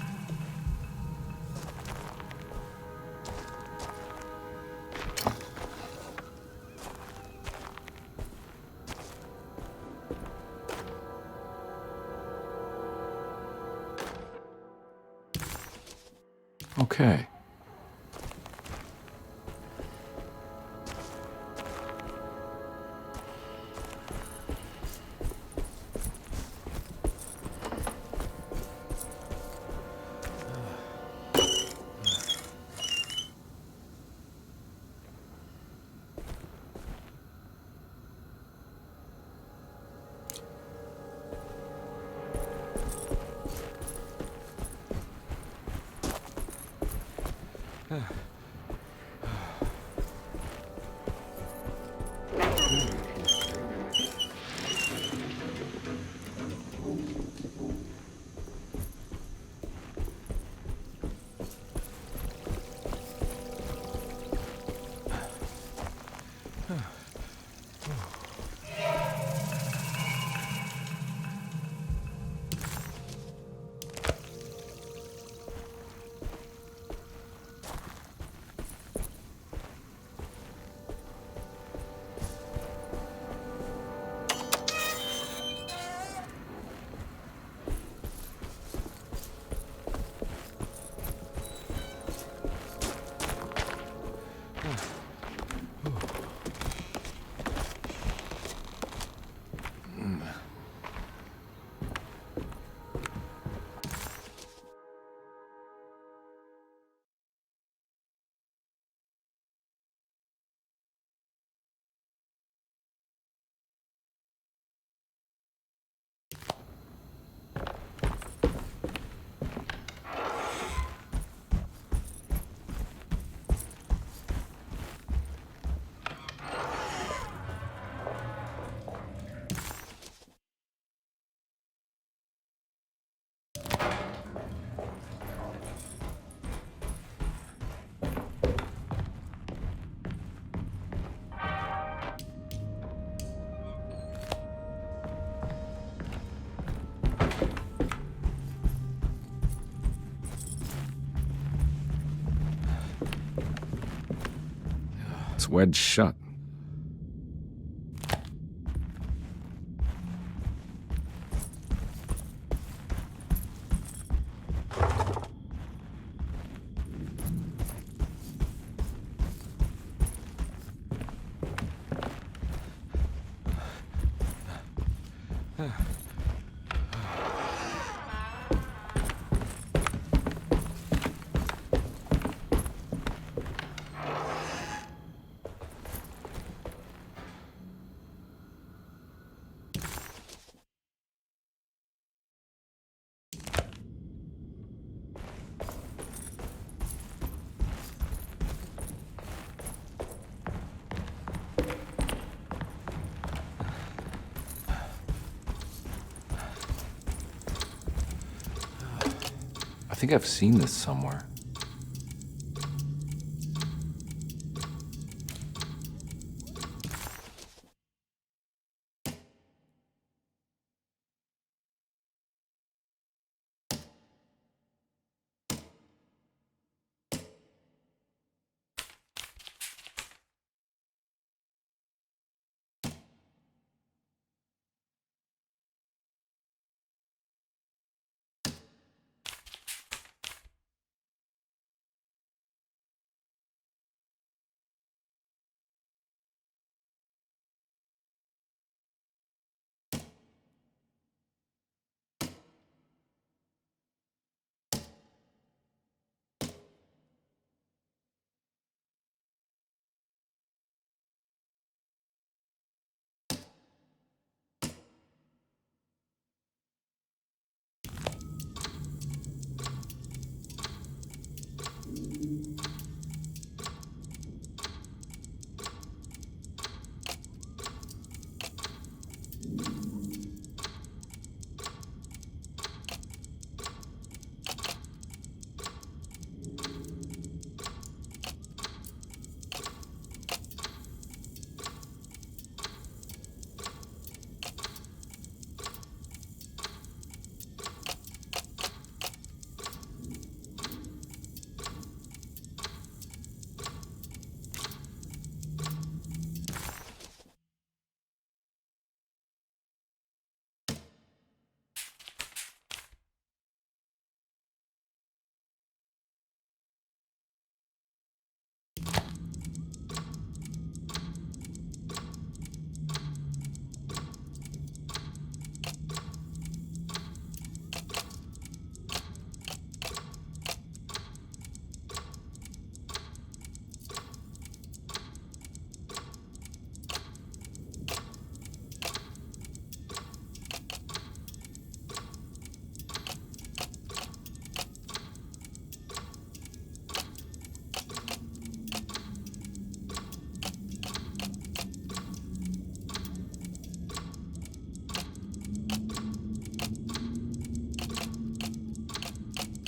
Okay. It's wedged shut. think I've seen this somewhere.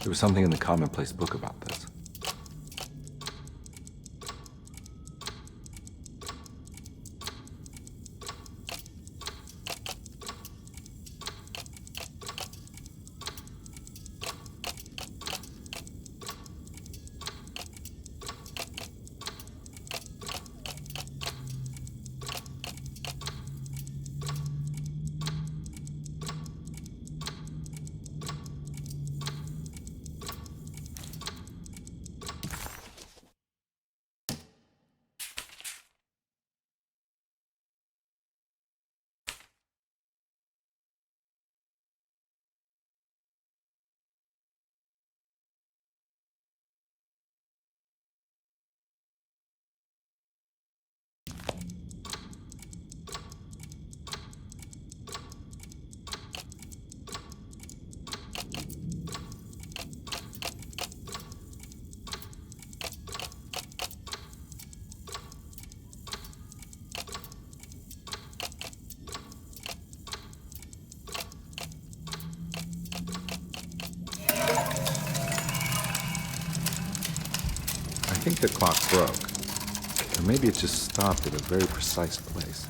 There was something in the commonplace book about this. I think the clock broke. Or maybe it just stopped at a very precise place.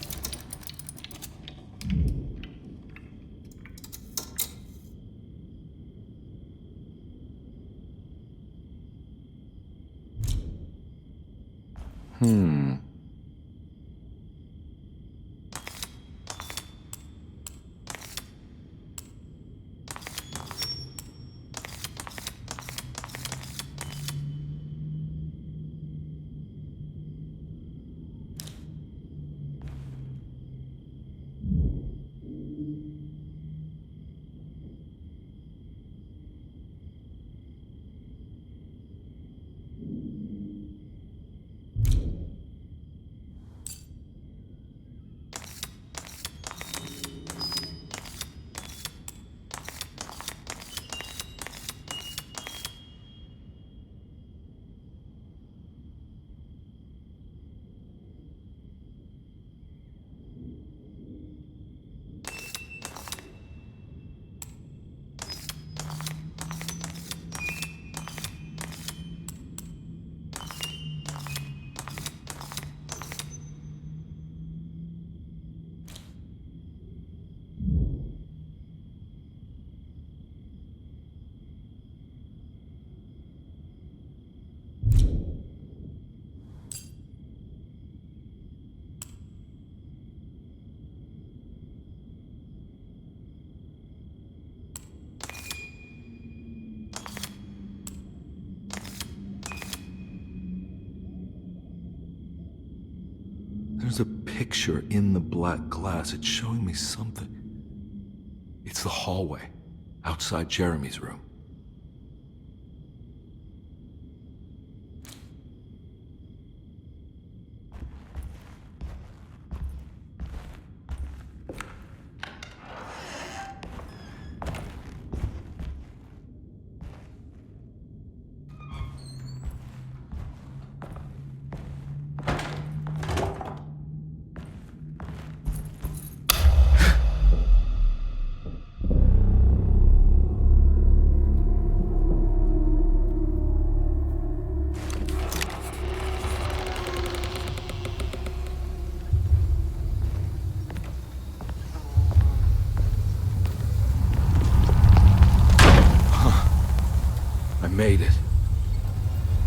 There's a picture in the black glass. It's showing me something. It's the hallway, outside Jeremy's room. Made it.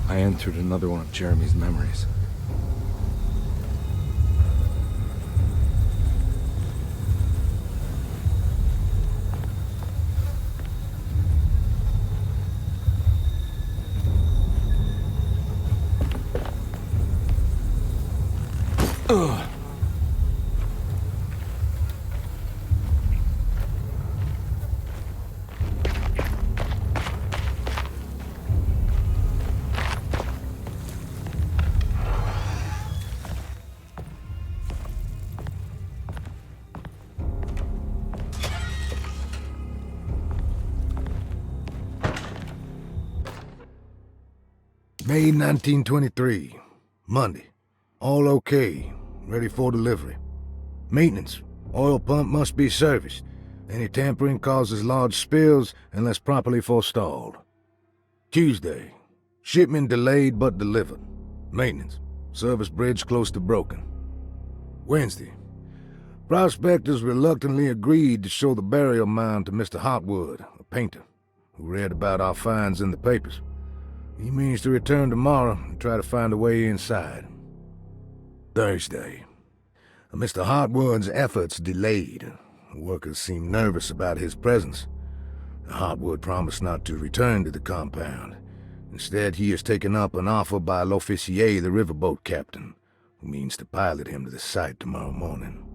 I entered another one of Jeremy's memories. Ugh. May 1923, Monday. All okay, ready for delivery. Maintenance, oil pump must be serviced. Any tampering causes large spills unless properly forestalled. Tuesday, shipment delayed but delivered. Maintenance, service bridge close to broken. Wednesday, prospectors reluctantly agreed to show the burial mound to Mr. Hartwood, a painter, who read about our finds in the papers. He means to return tomorrow and try to find a way inside. Thursday. Mr. Hartwood's efforts delayed. The workers seemed nervous about his presence. Hartwood promised not to return to the compound. Instead, he has taken up an offer by L'Officier, the riverboat captain, who means to pilot him to the site tomorrow morning.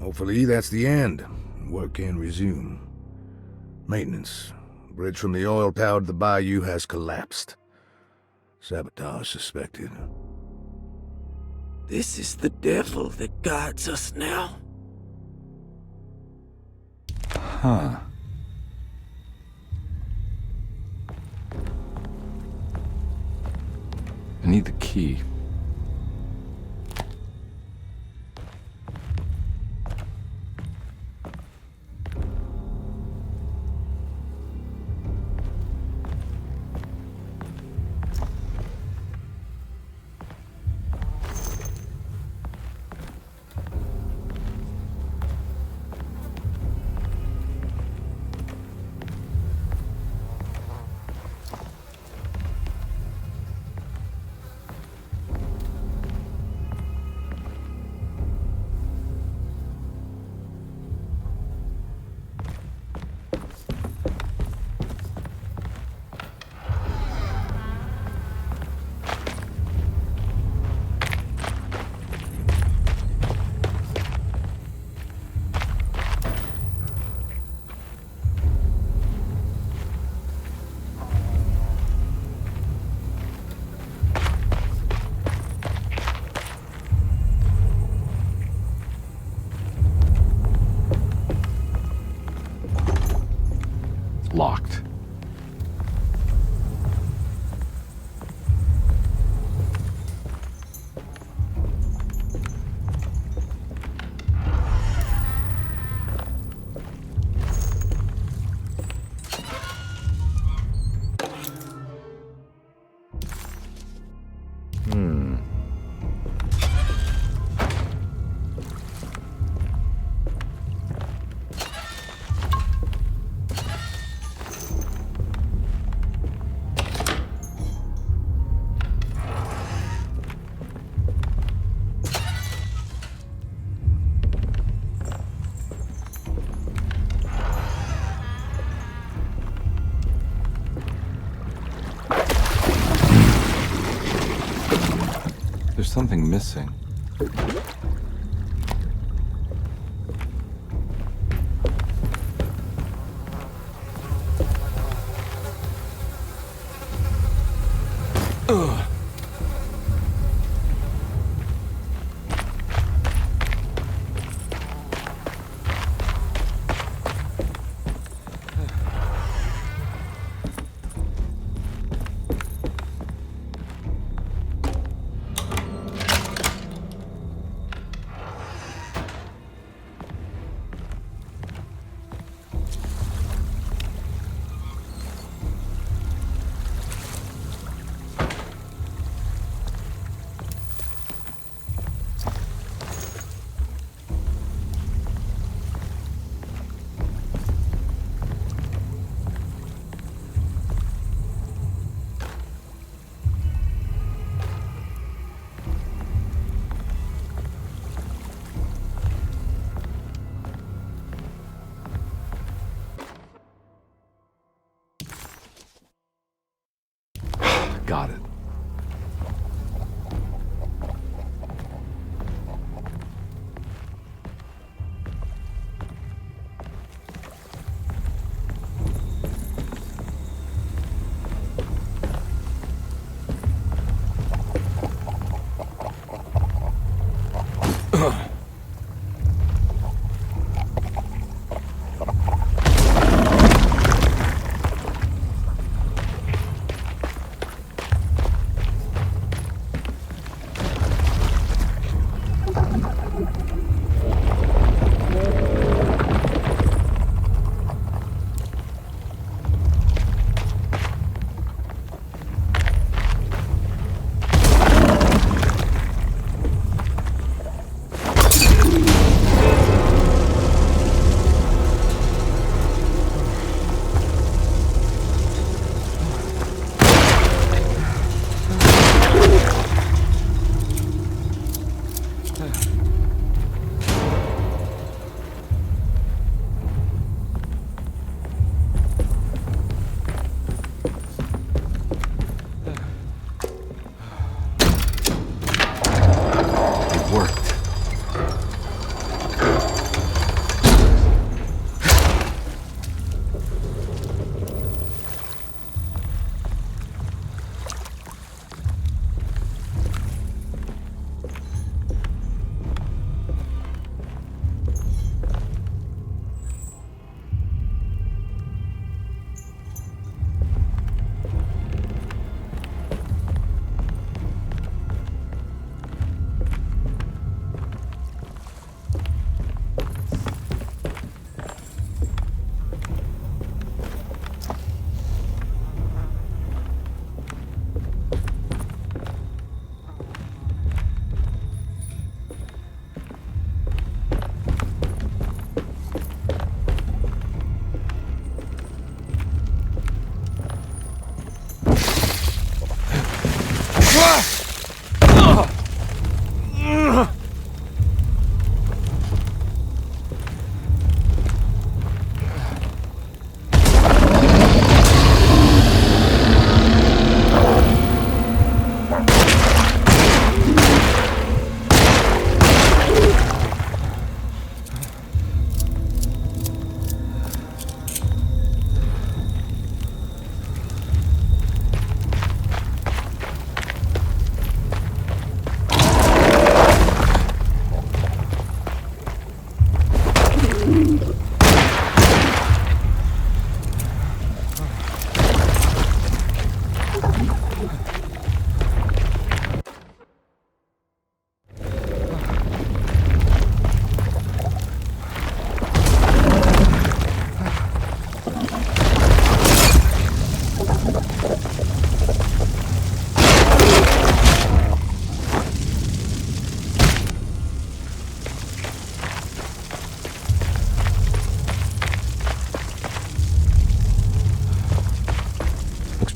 Hopefully that's the end. Work can resume. Maintenance. Bridge from the oil tower to the bayou has collapsed. Sabotage suspected. This is the devil that guides us now. Huh. I need the key. Locked. There's something missing. Got it.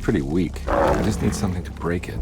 Pretty weak. I just need something to break it.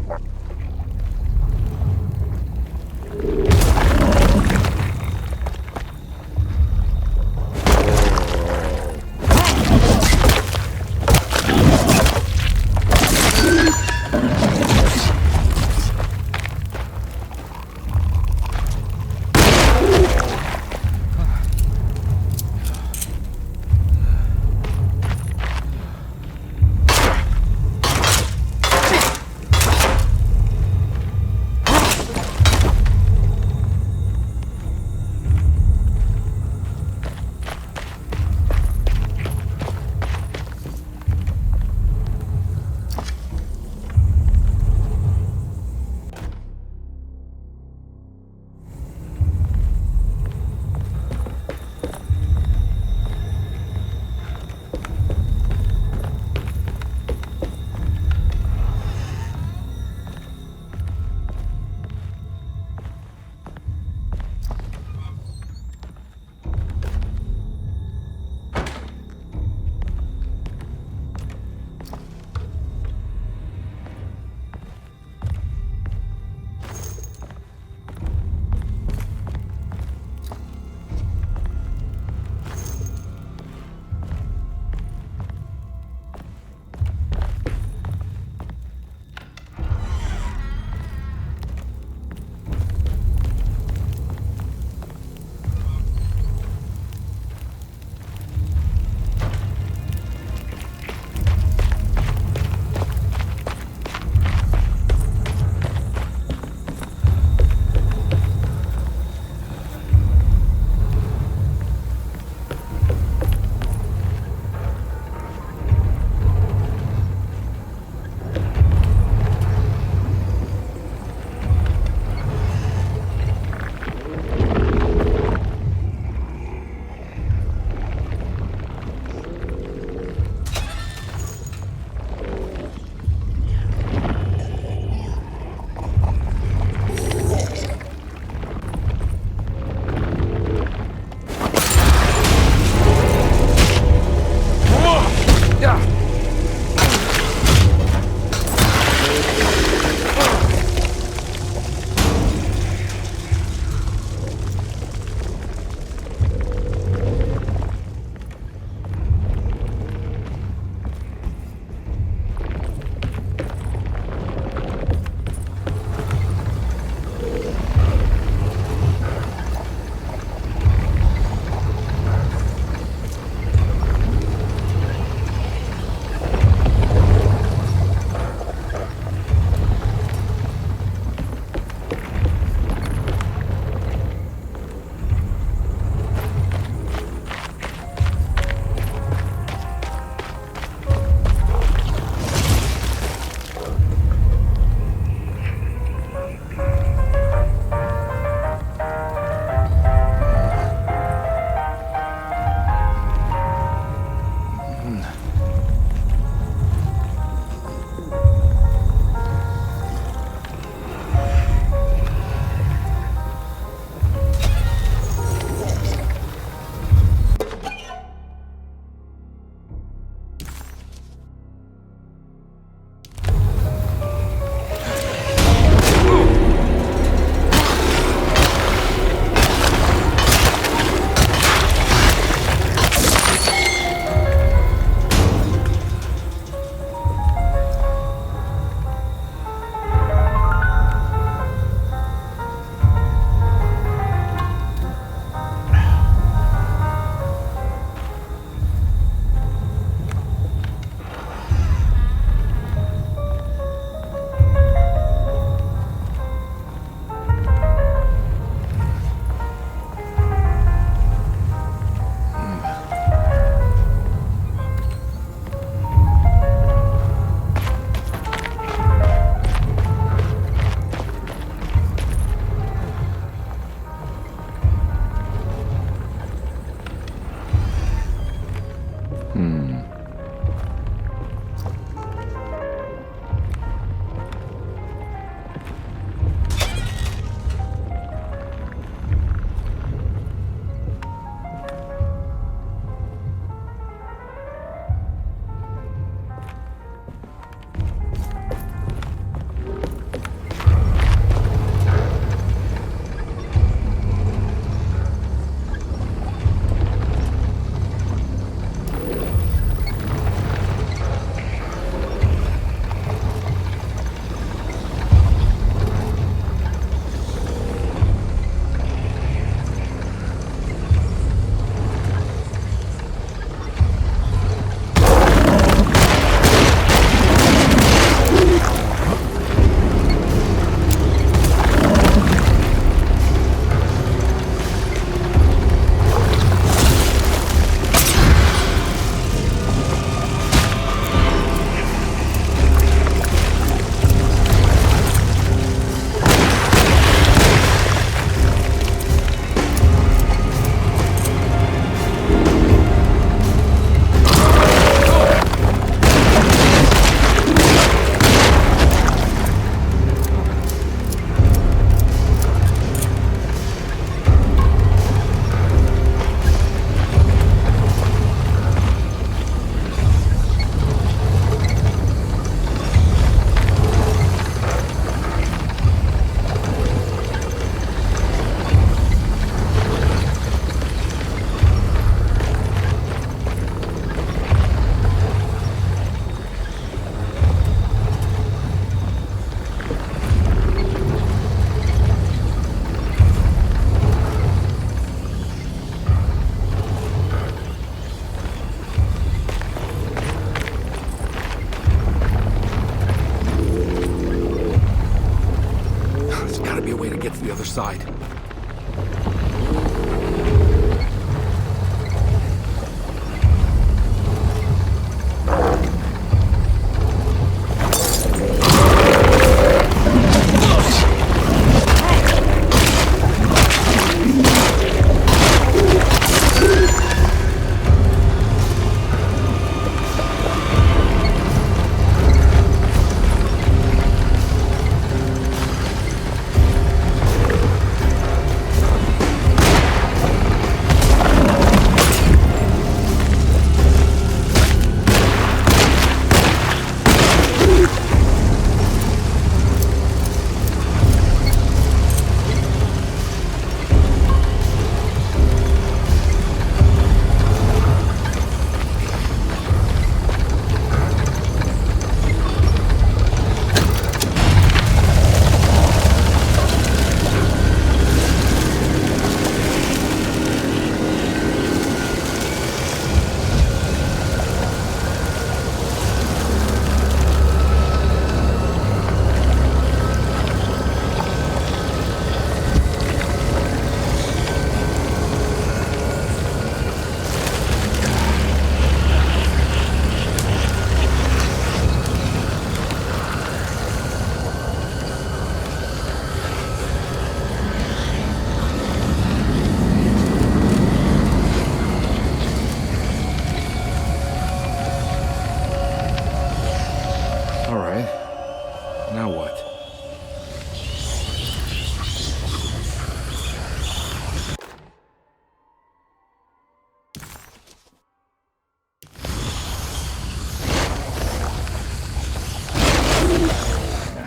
side.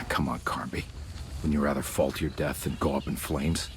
Come on, Carnby. Wouldn't you rather fall to your death than go up in flames?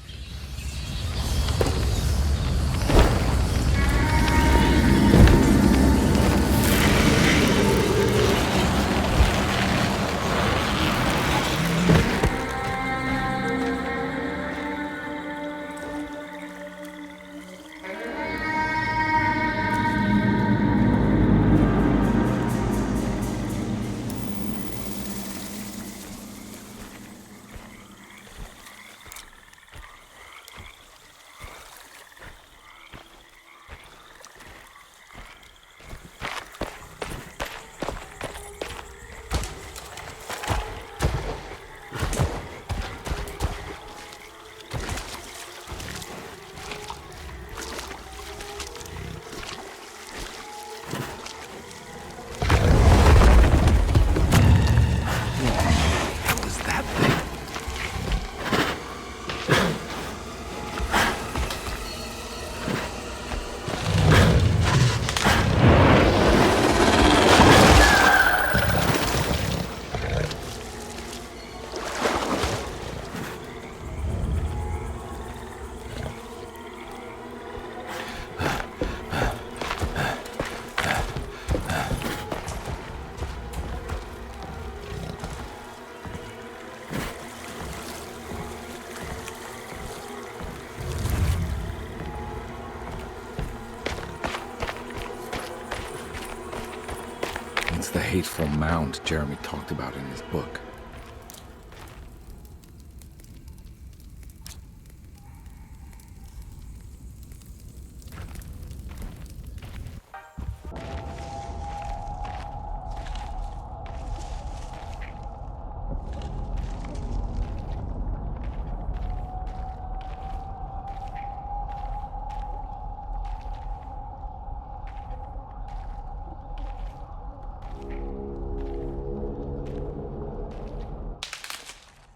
It's the hateful mound Jeremy talked about in his book.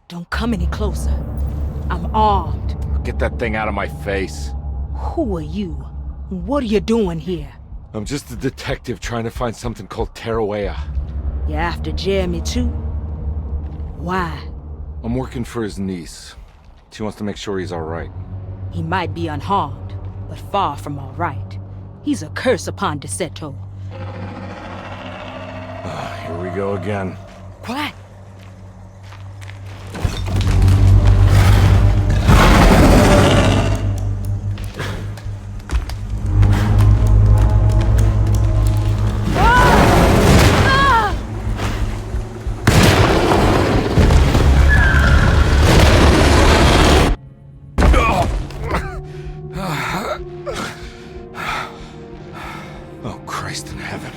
Don't come any closer. I'm armed. Get that thing out of my face. Who are you? What are you doing here? I'm just a detective trying to find something called Terawea. You're after Jeremy too? Why? I'm working for his niece. She wants to make sure he's alright. He might be unharmed, but far from alright. He's a curse upon Derceto. Here we go again. Quiet! Oh, Christ in heaven.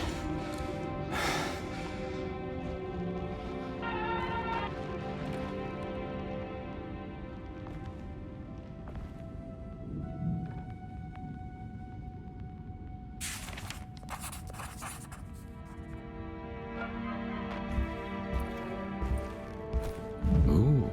Ooh.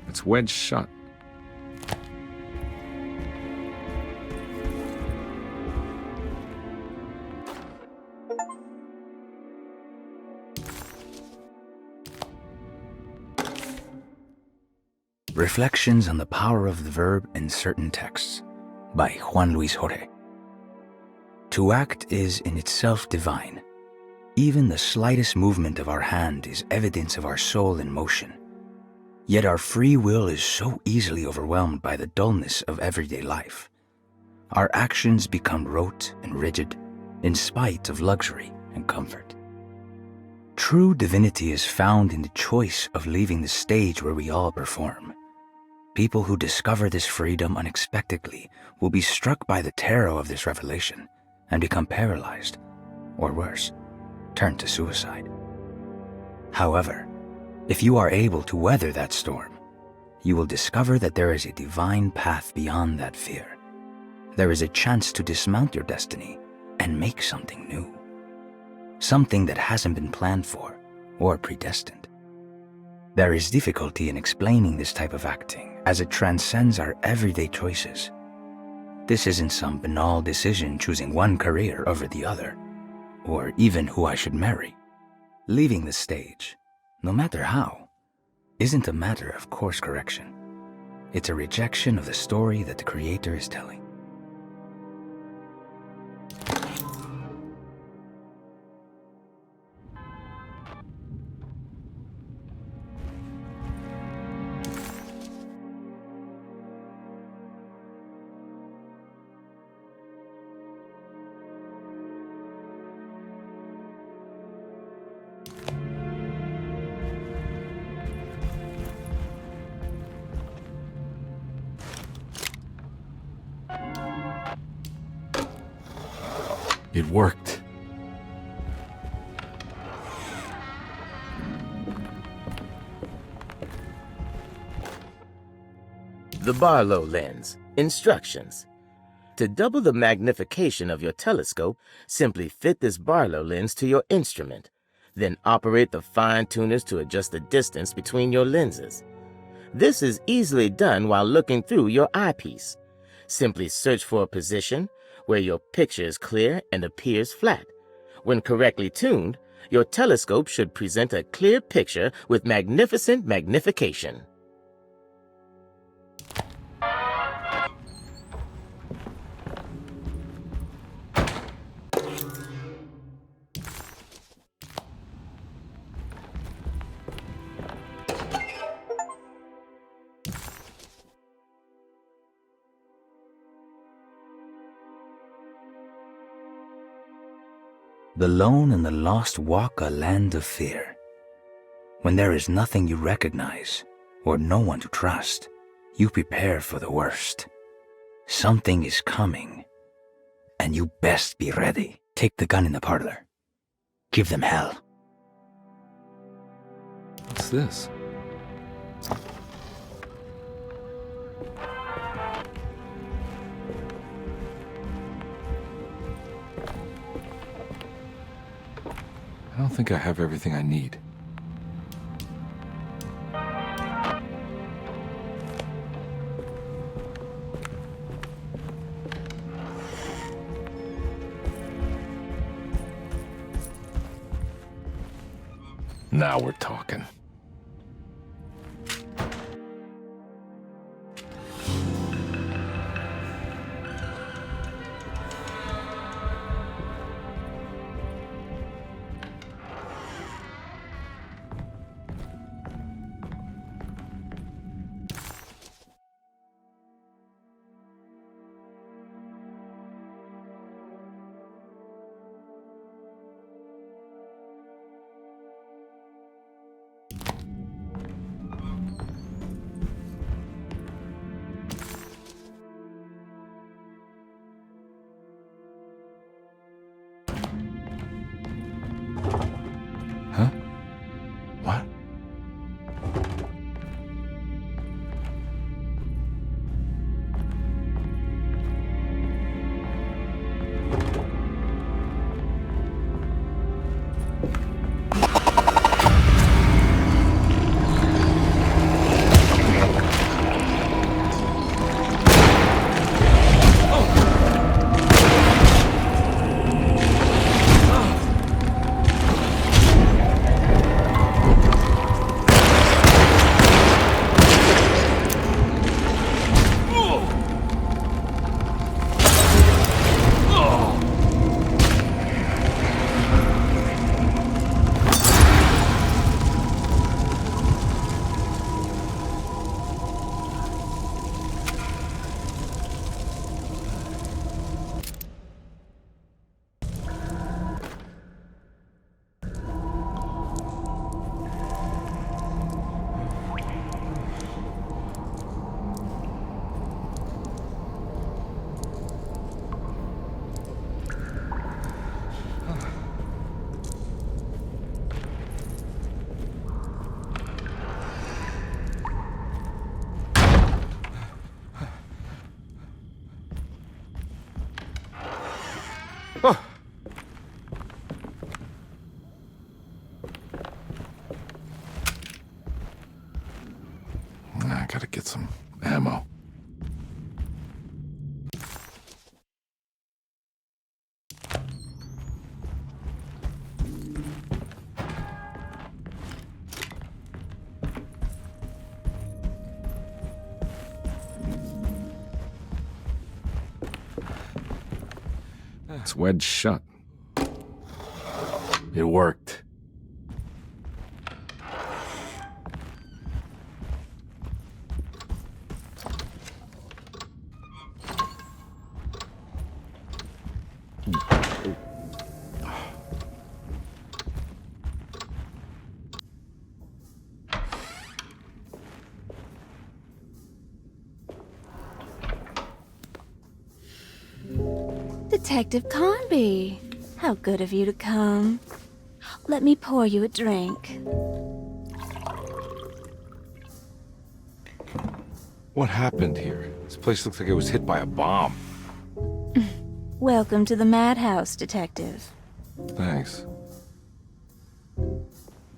It's wedged shut. Reflections on the Power of the Verb in Certain Texts by Juan Luis Jorge. To act is in itself divine. Even the slightest movement of our hand is evidence of our soul in motion. Yet our free will is so easily overwhelmed by the dullness of everyday life. Our actions become rote and rigid in spite of luxury and comfort. True divinity is found in the choice of leaving the stage where we all perform. People who discover this freedom unexpectedly will be struck by the terror of this revelation and become paralyzed, or worse, turn to suicide. However, if you are able to weather that storm, you will discover that there is a divine path beyond that fear. There is a chance to dismount your destiny and make something new. Something that hasn't been planned for or predestined. There is difficulty in explaining this type of acting as it transcends our everyday choices. This isn't some banal decision choosing one career over the other, or even who I should marry. Leaving the stage, no matter how, isn't a matter of course correction. It's a rejection of the story that the Creator is telling. It worked. The Barlow lens. Instructions. To double the magnification of your telescope, simply fit this Barlow lens to your instrument. Then operate the fine-tuners to adjust the distance between your lenses. This is easily done while looking through your eyepiece. Simply search for a position where your picture is clear and appears flat. When correctly tuned, your telescope should present a clear picture with magnificent magnification. The lone and the lost walk a land of fear. When there is nothing you recognize or no one to trust, you prepare for the worst. Something is coming, and you best be ready. Take the gun in the parlor. Give them hell. What's this? I don't think I have everything I need. Now we're talking. I gotta get some ammo. It's wedged shut. It worked. Detective Carnby, how good of you to come. Let me pour you a drink. What happened here? This place looks like it was hit by a bomb. Welcome to the madhouse, Detective. Thanks.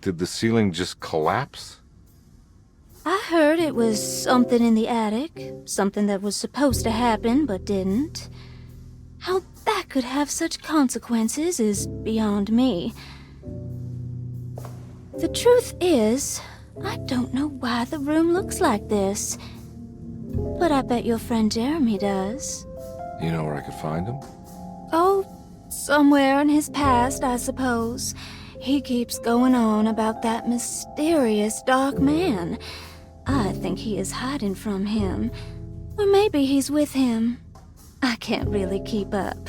Did the ceiling just collapse? I heard it was something in the attic, something that was supposed to happen but didn't. How that could have such consequences is beyond me. The truth is, I don't know why the room looks like this. But I bet your friend Jeremy does. You know where I could find him? Oh, somewhere in his past, I suppose. He keeps going on about that mysterious dark man. I think he is hiding from him. Or maybe he's with him. I can't really keep up.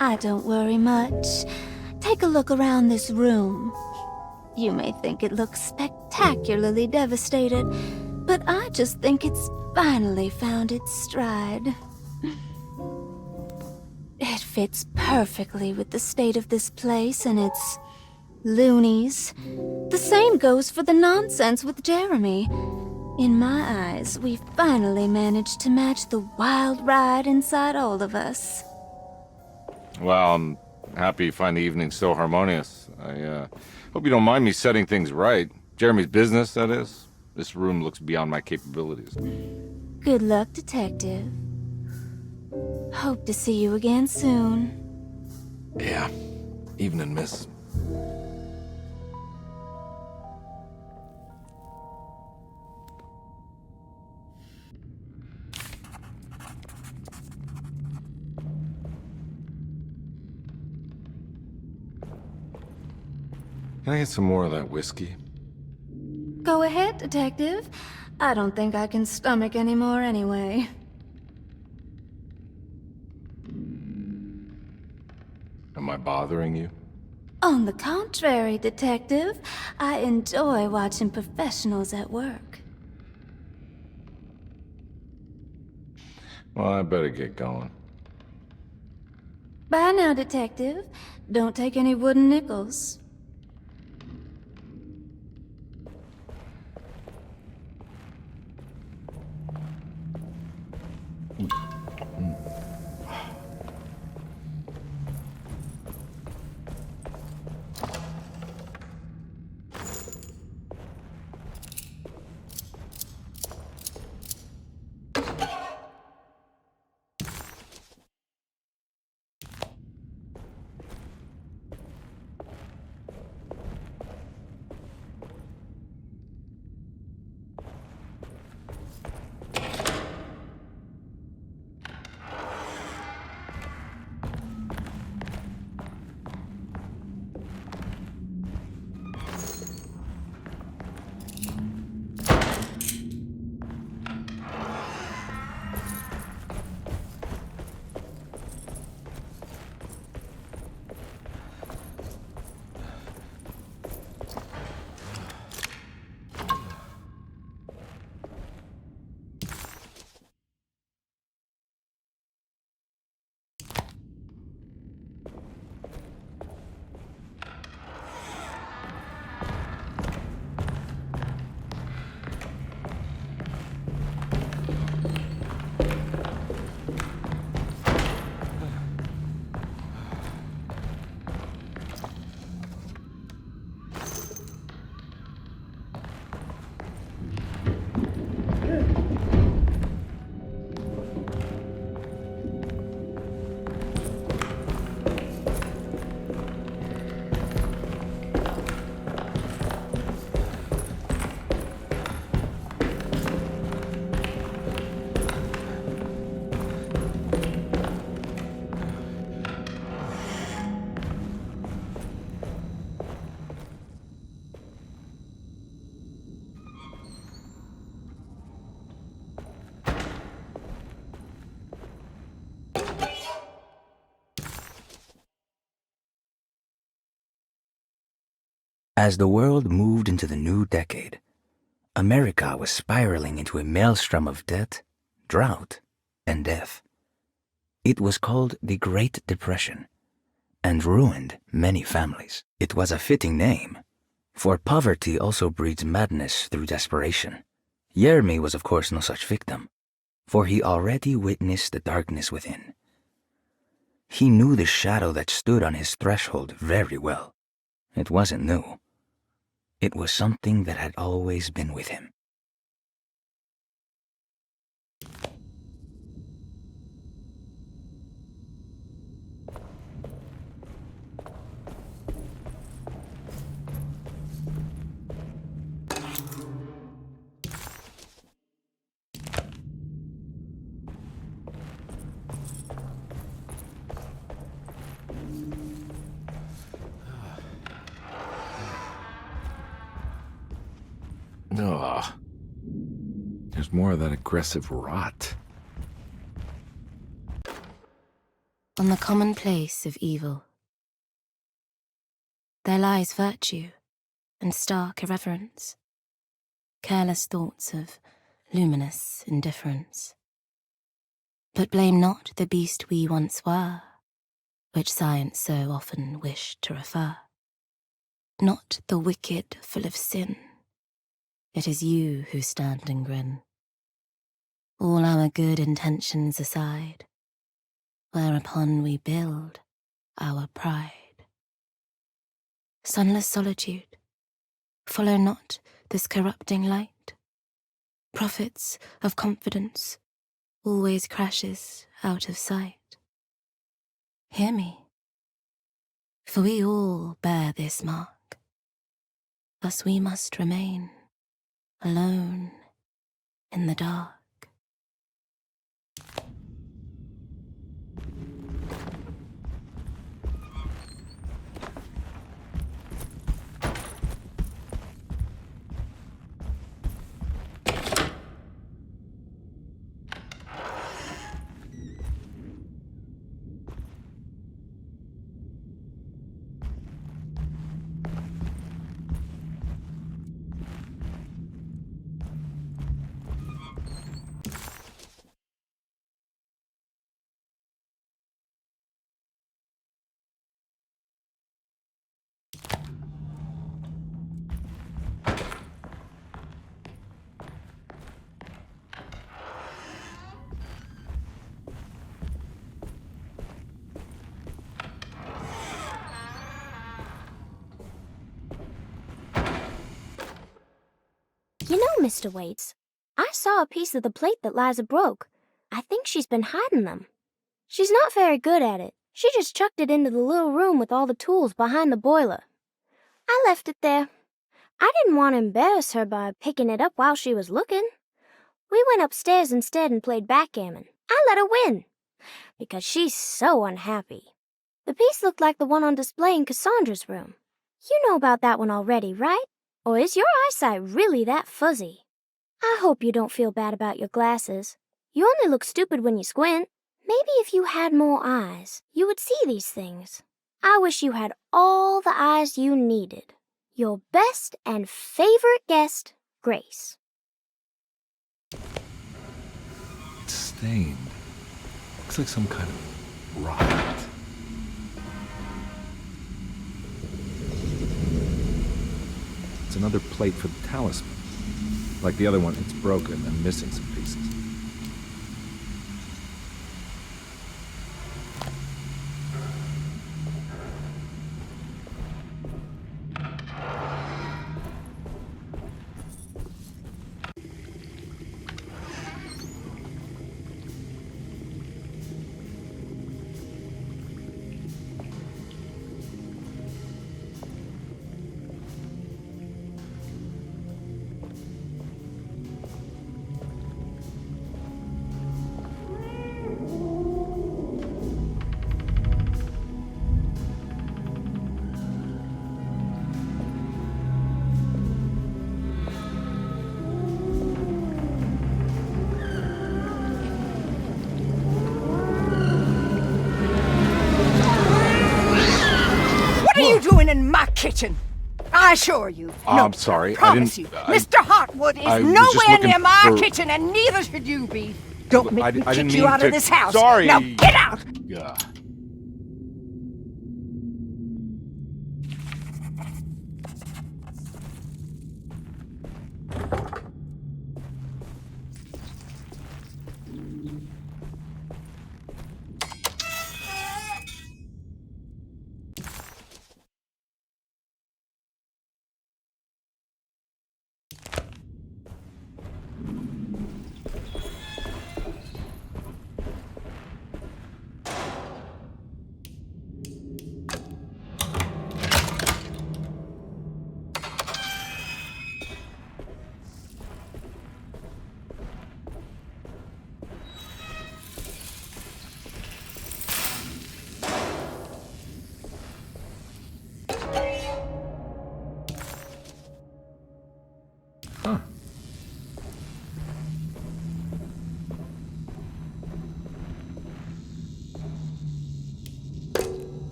I don't worry much. Take a look around this room. You may think it looks spectacularly devastated, but I just think it's finally found its stride. It fits perfectly with the state of this place and its loonies. The same goes for the nonsense with Jeremy. In my eyes, we finally managed to match the wild ride inside all of us. Well, I'm happy you find the evening so harmonious. I hope you don't mind me setting things right. Jeremy's business, that is. This room looks beyond my capabilities. Good luck, Detective. Hope to see you again soon. Yeah. Evening, miss. Can I get some more of that whiskey? Go ahead, Detective. I don't think I can stomach any more anyway. Am I bothering you? On the contrary, Detective. I enjoy watching professionals at work. Well, I better get going. Bye now, Detective. Don't take any wooden nickels. As the world moved into the new decade, America was spiraling into a maelstrom of debt, drought, and death. It was called the Great Depression, and ruined many families. It was a fitting name, for poverty also breeds madness through desperation. Jeremy was of course no such victim, for he already witnessed the darkness within. He knew the shadow that stood on his threshold very well. It wasn't new. It was something that had always been with him. Ugh. There's more of that aggressive rot. On the commonplace of evil, there lies virtue and stark irreverence, careless thoughts of luminous indifference. But blame not the beast we once were, which science so often wished to refer. Not the wicked full of sin, it is you who stand and grin. All our good intentions aside, whereupon we build our pride. Sunless solitude, follow not this corrupting light. Prophets of confidence always crashes out of sight. Hear me, for we all bear this mark. Thus we must remain alone in the dark. You know, Mr. Waits, I saw a piece of the plate that Liza broke. I think she's been hiding them. She's not very good at it. She just chucked it into the little room with all the tools behind the boiler. I left it there. I didn't want to embarrass her by picking it up while she was looking. We went upstairs instead and played backgammon. I let her win, because she's so unhappy. The piece looked like the one on display in Cassandra's room. You know about that one already, right? Or is your eyesight really that fuzzy? I hope you don't feel bad about your glasses. You only look stupid when you squint. Maybe if you had more eyes, you would see these things. I wish you had all the eyes you needed. Your best and favorite guest, Grace. It's stained. Looks like some kind of rot. It's another plate for the talisman. Like the other one, it's broken and missing some pieces. What are you doing in my kitchen? I assure you. I'm sorry. Promise you. Mr. Hartwood I is was just nowhere looking near my for- kitchen, and neither should you be. Don't make me I didn't kick you mean out to- of this house. Sorry. Now get out! Yeah.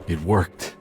It worked.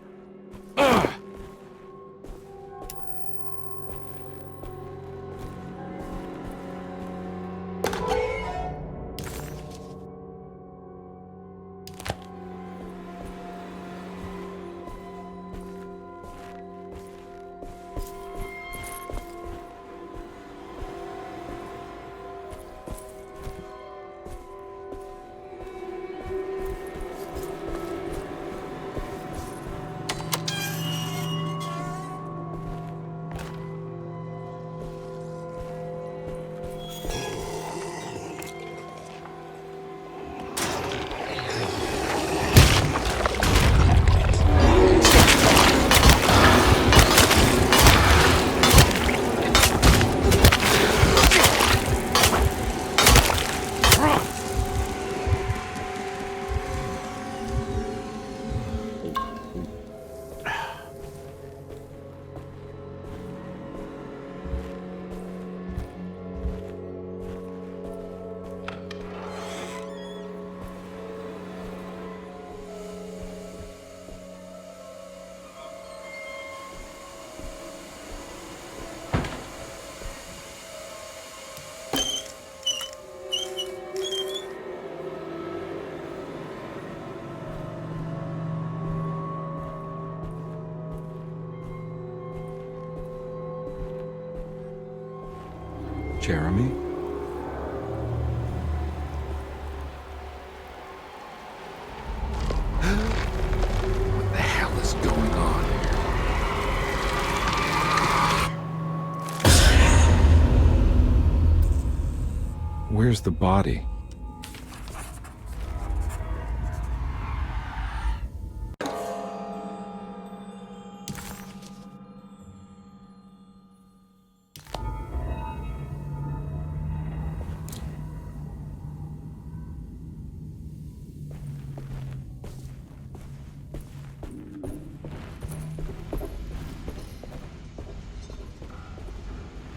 Jeremy? What the hell is going on here? Where's the body?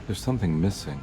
There's something missing.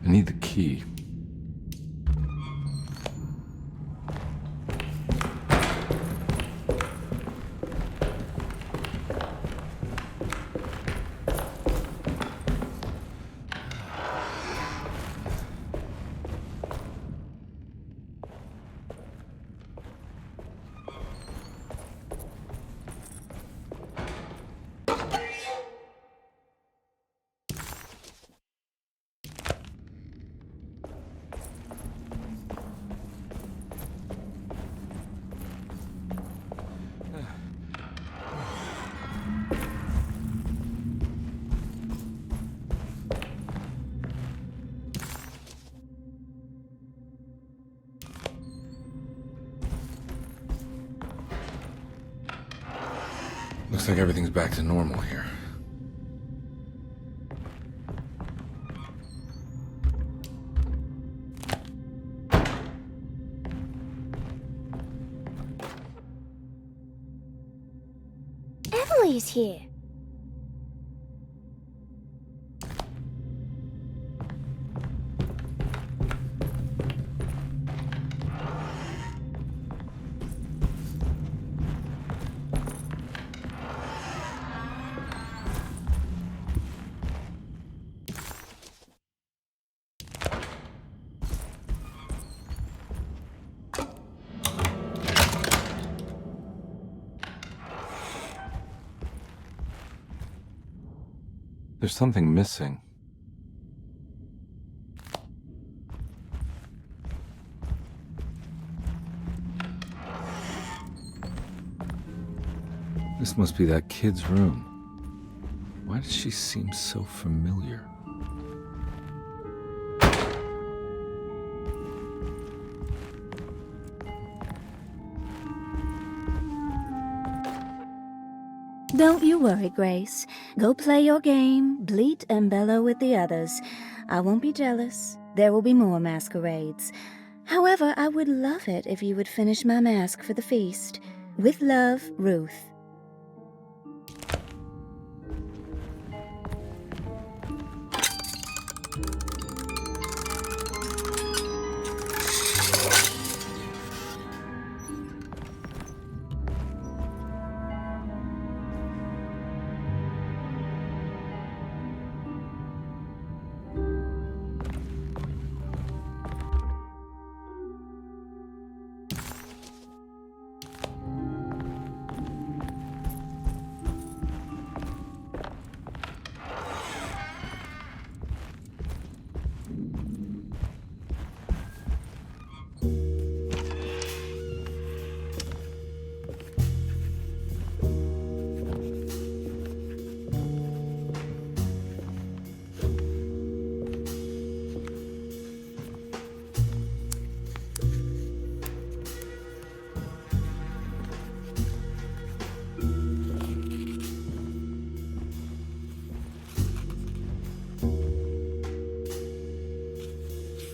I need the key. Looks like everything's back to normal here. Emily's here. There's something missing. This must be that kid's room. Why does she seem so familiar? Don't you worry, Grace. Go play your game, bleat and bellow with the others. I won't be jealous. There will be more masquerades. However, I would love it if you would finish my mask for the feast. With love, Ruth.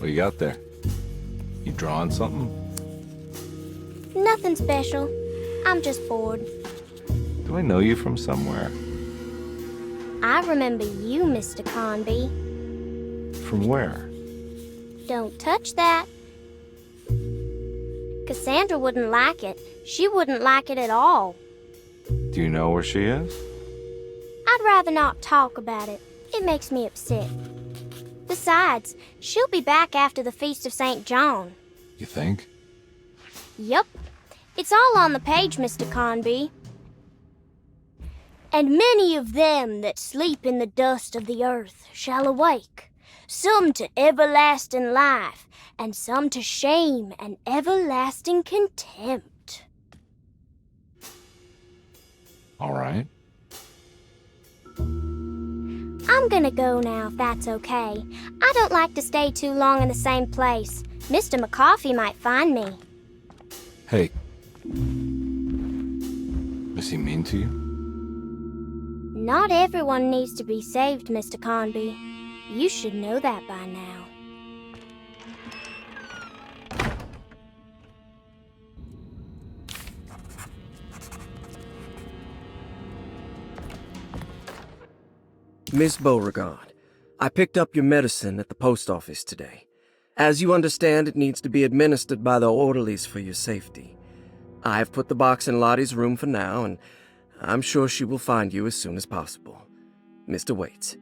What you got there? You drawing something? Nothing special. I'm just bored. Do I know you from somewhere? I remember you, Mr. Carnby. From where? Don't touch that. Cassandra wouldn't like it. She wouldn't like it at all. Do you know where she is? I'd rather not talk about it. It makes me upset. Besides, she'll be back after the Feast of St. John. You think? Yup. It's all on the page, Mr. Carnby. And many of them that sleep in the dust of the earth shall awake, some to everlasting life, and some to shame and everlasting contempt. All right. I'm gonna go now, if that's okay. I don't like to stay too long in the same place. Mr. McCoffey might find me. Hey. Is he mean to you? Not everyone needs to be saved, Mr. Carnby. You should know that by now. Miss Beauregard, I picked up your medicine at the post office today. As you understand, it needs to be administered by the orderlies for your safety. I've put the box in Lottie's room for now, and I'm sure she will find you as soon as possible. Mr. Waits.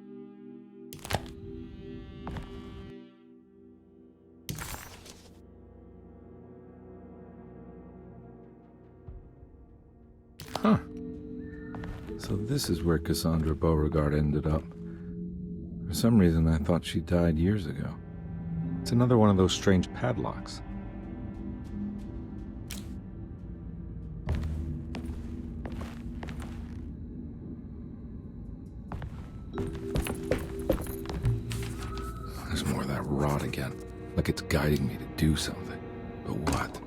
Huh. So this is where Cassandra Beauregard ended up. For some reason, I thought she died years ago. It's another one of those strange padlocks. There's more of that rot again. Like it's guiding me to do something. But what?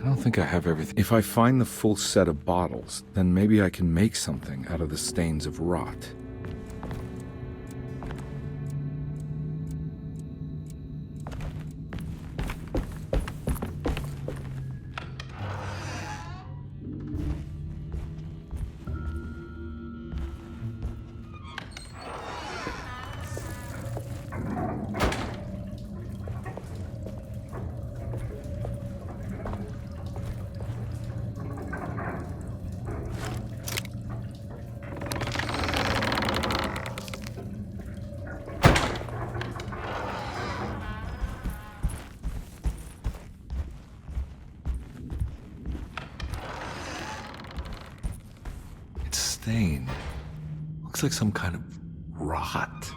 I don't think I have everything. If I find the full set of bottles, then maybe I can make something out of the stains of rot. Stain. Looks like some kind of rot.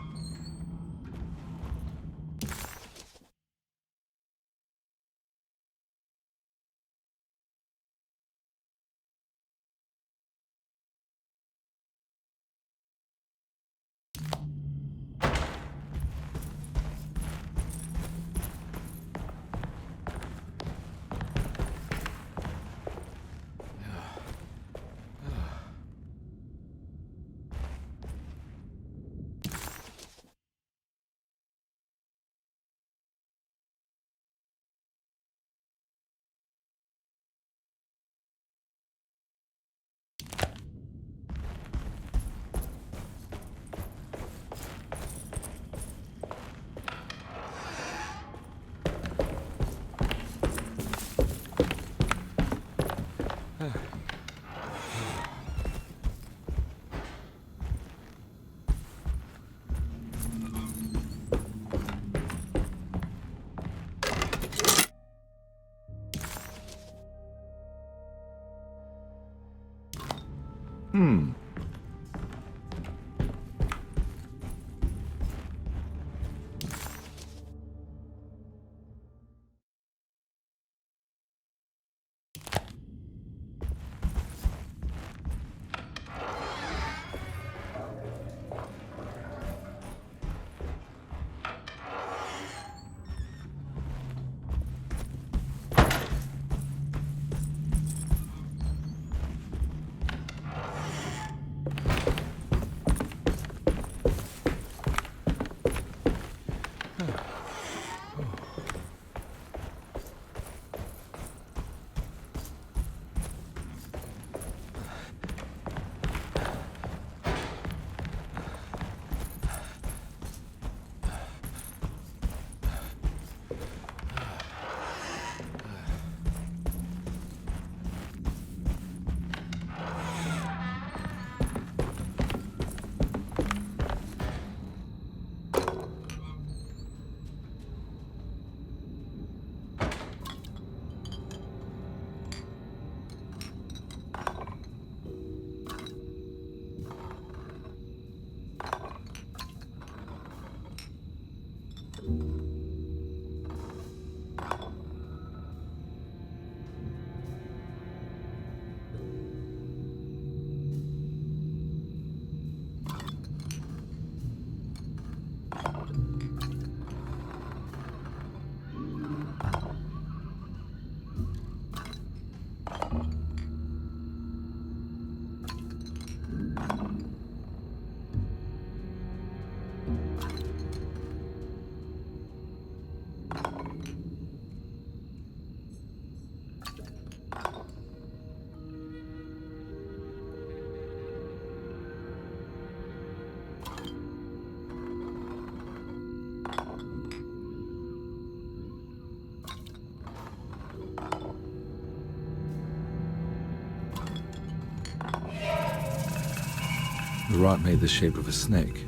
The rot made the shape of a snake.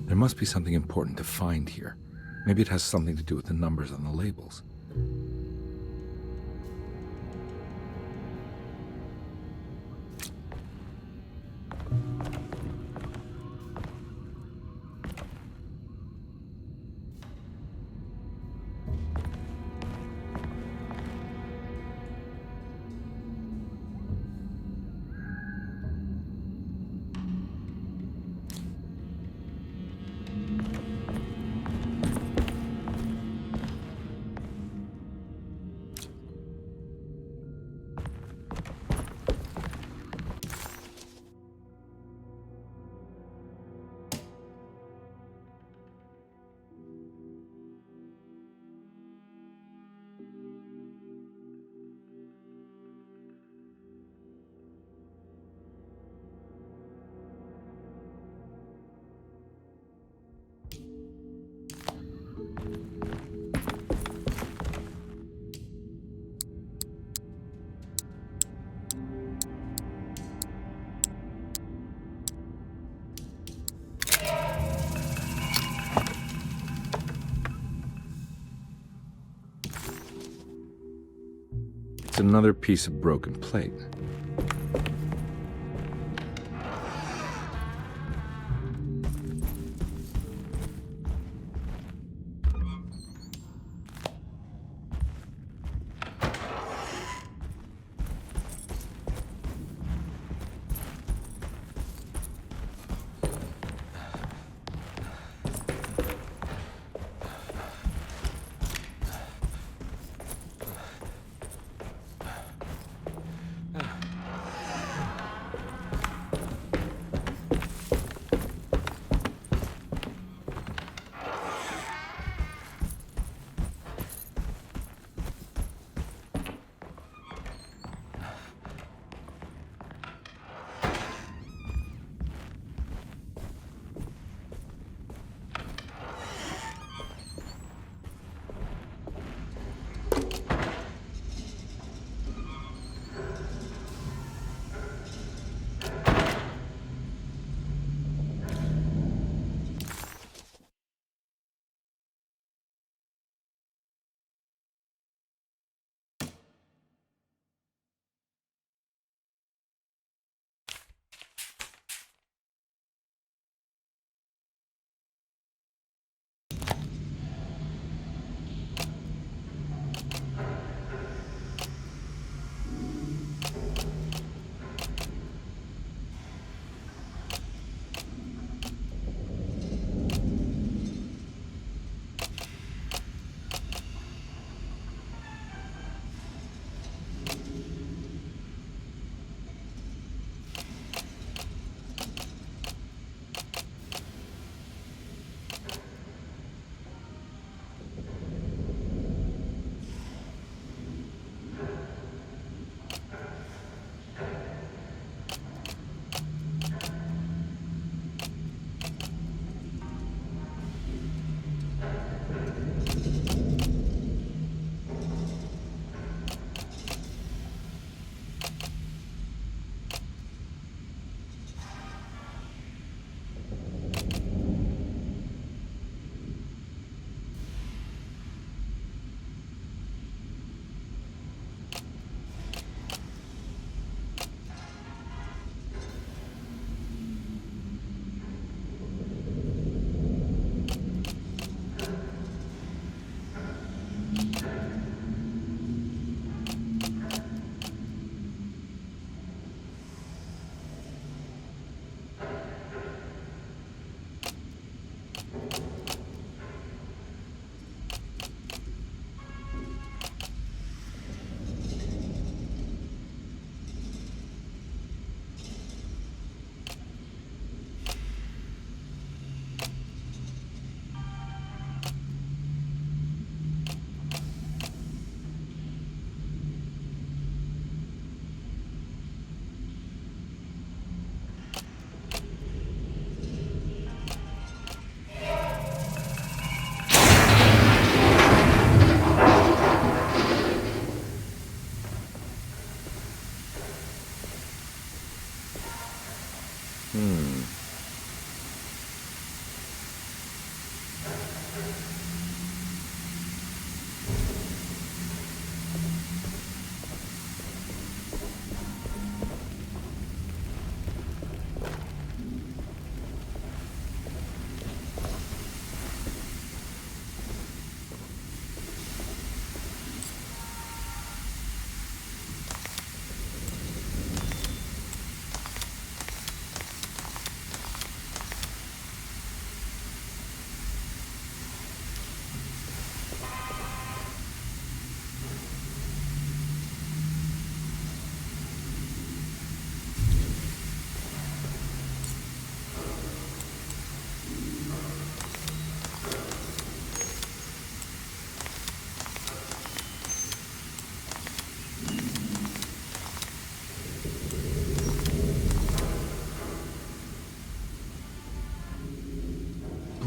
There must be something important to find here. Maybe it has something to do with the numbers on the labels. It's another piece of broken plate.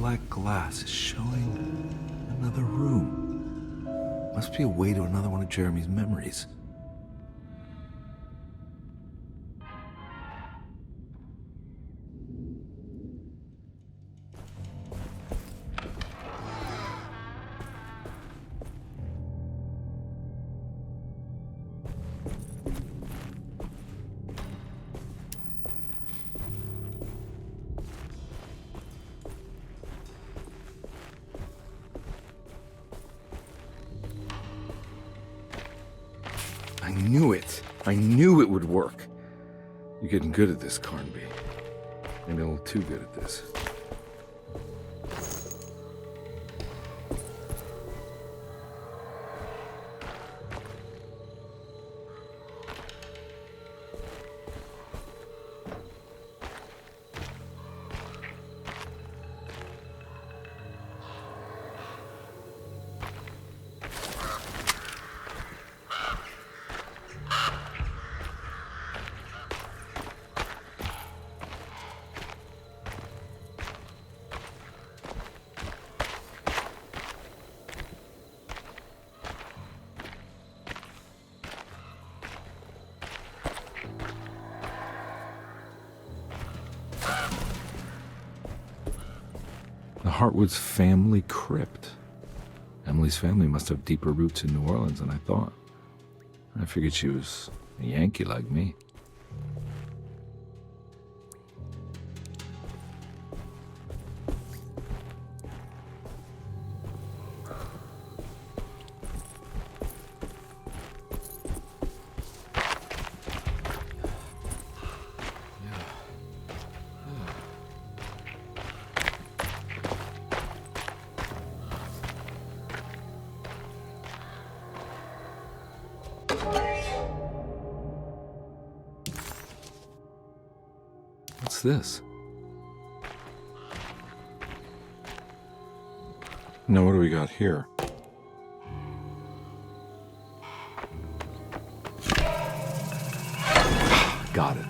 black glass is showing another room. Must be a way to another one of Jeremy's memories. I knew it would work. You're getting good at this, Carnby. Maybe a little too good at this. The Hartwood's family crypt. Emily's family must have deeper roots in New Orleans than I thought. I figured she was a Yankee like me. What's this? Now what do we got here? Got it.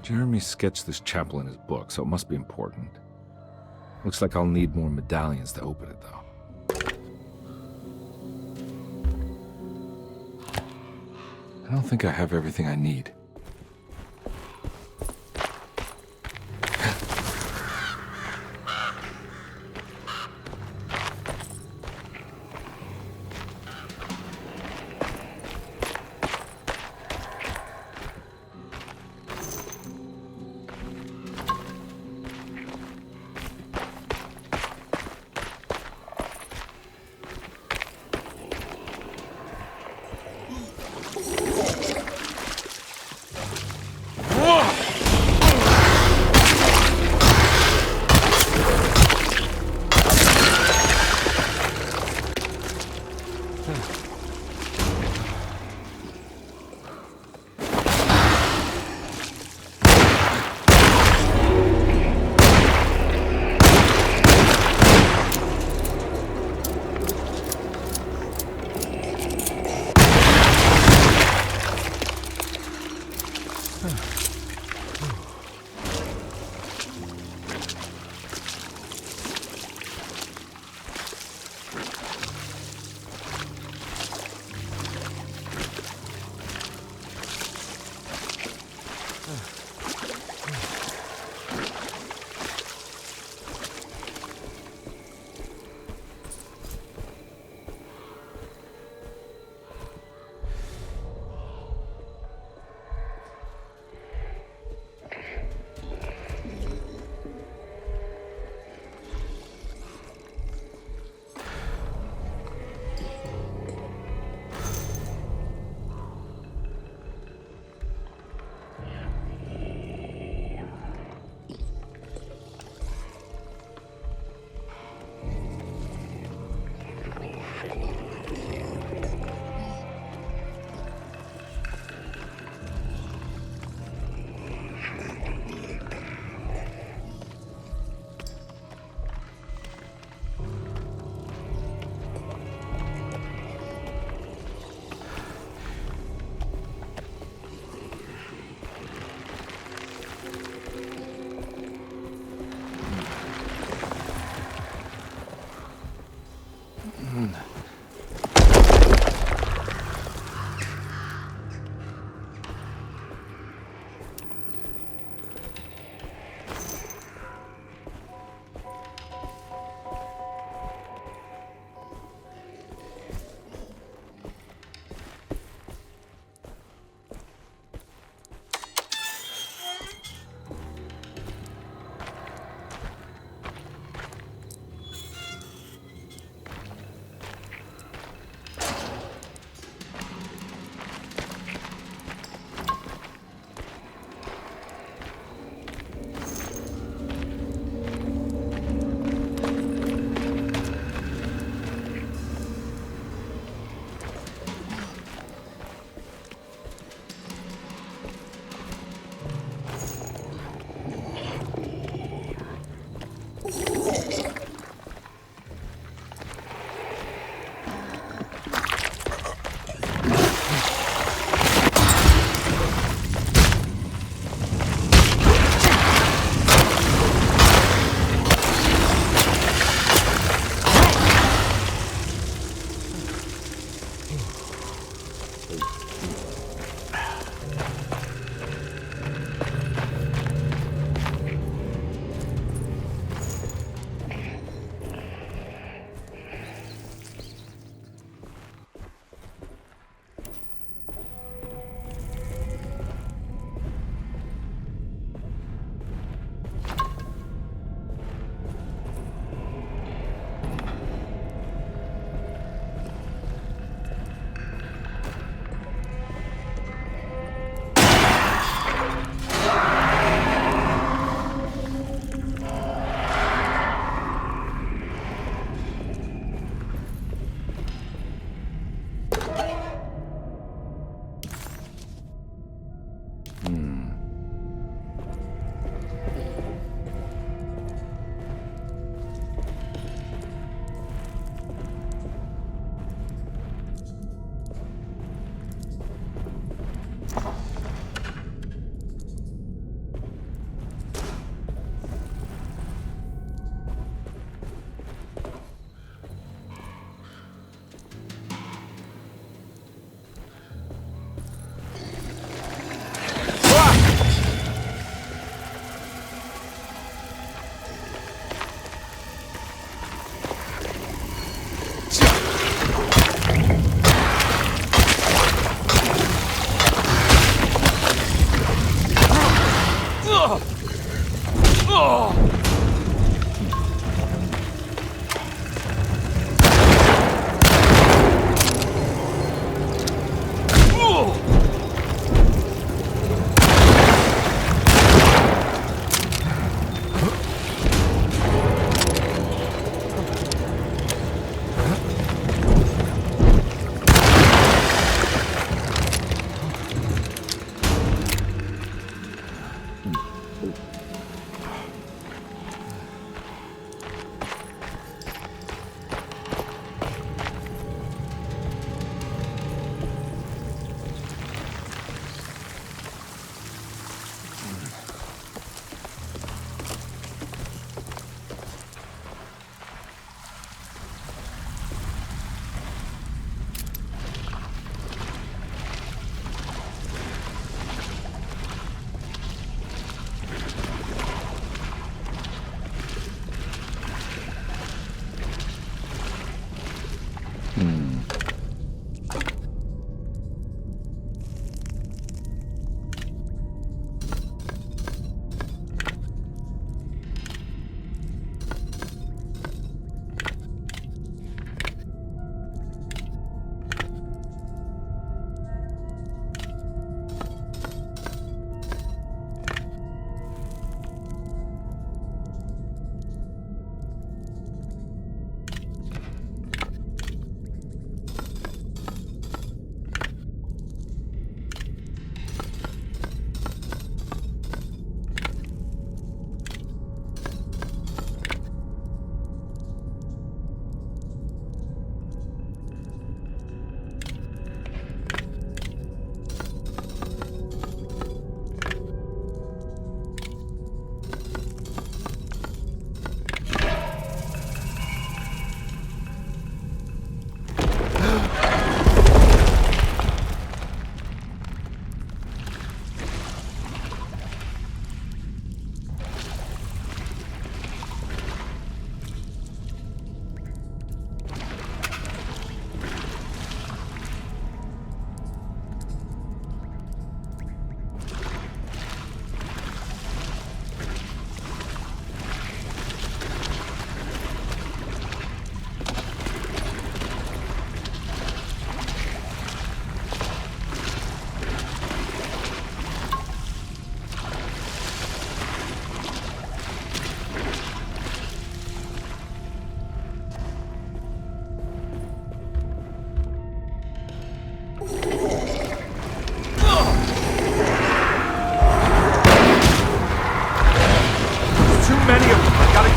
Jeremy sketched this chapel in his book, so it must be important. Looks like I'll need more medallions to open it, though. I don't think I have everything I need.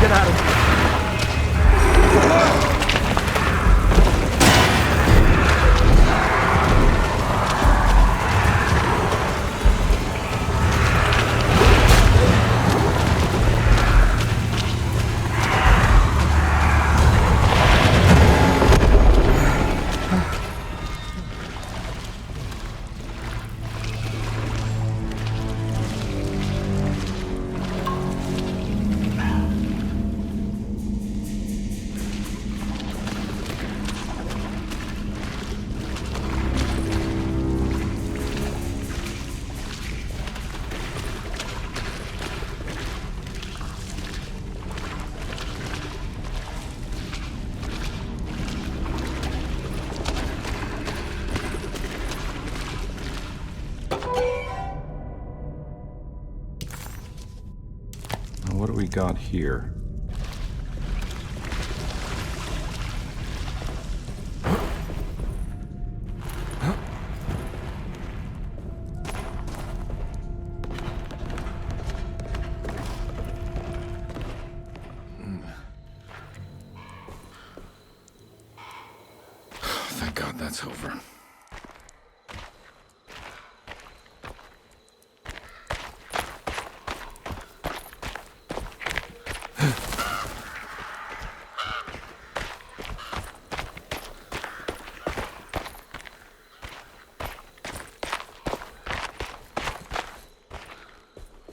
get out of here. What do we got here? Thank God that's over.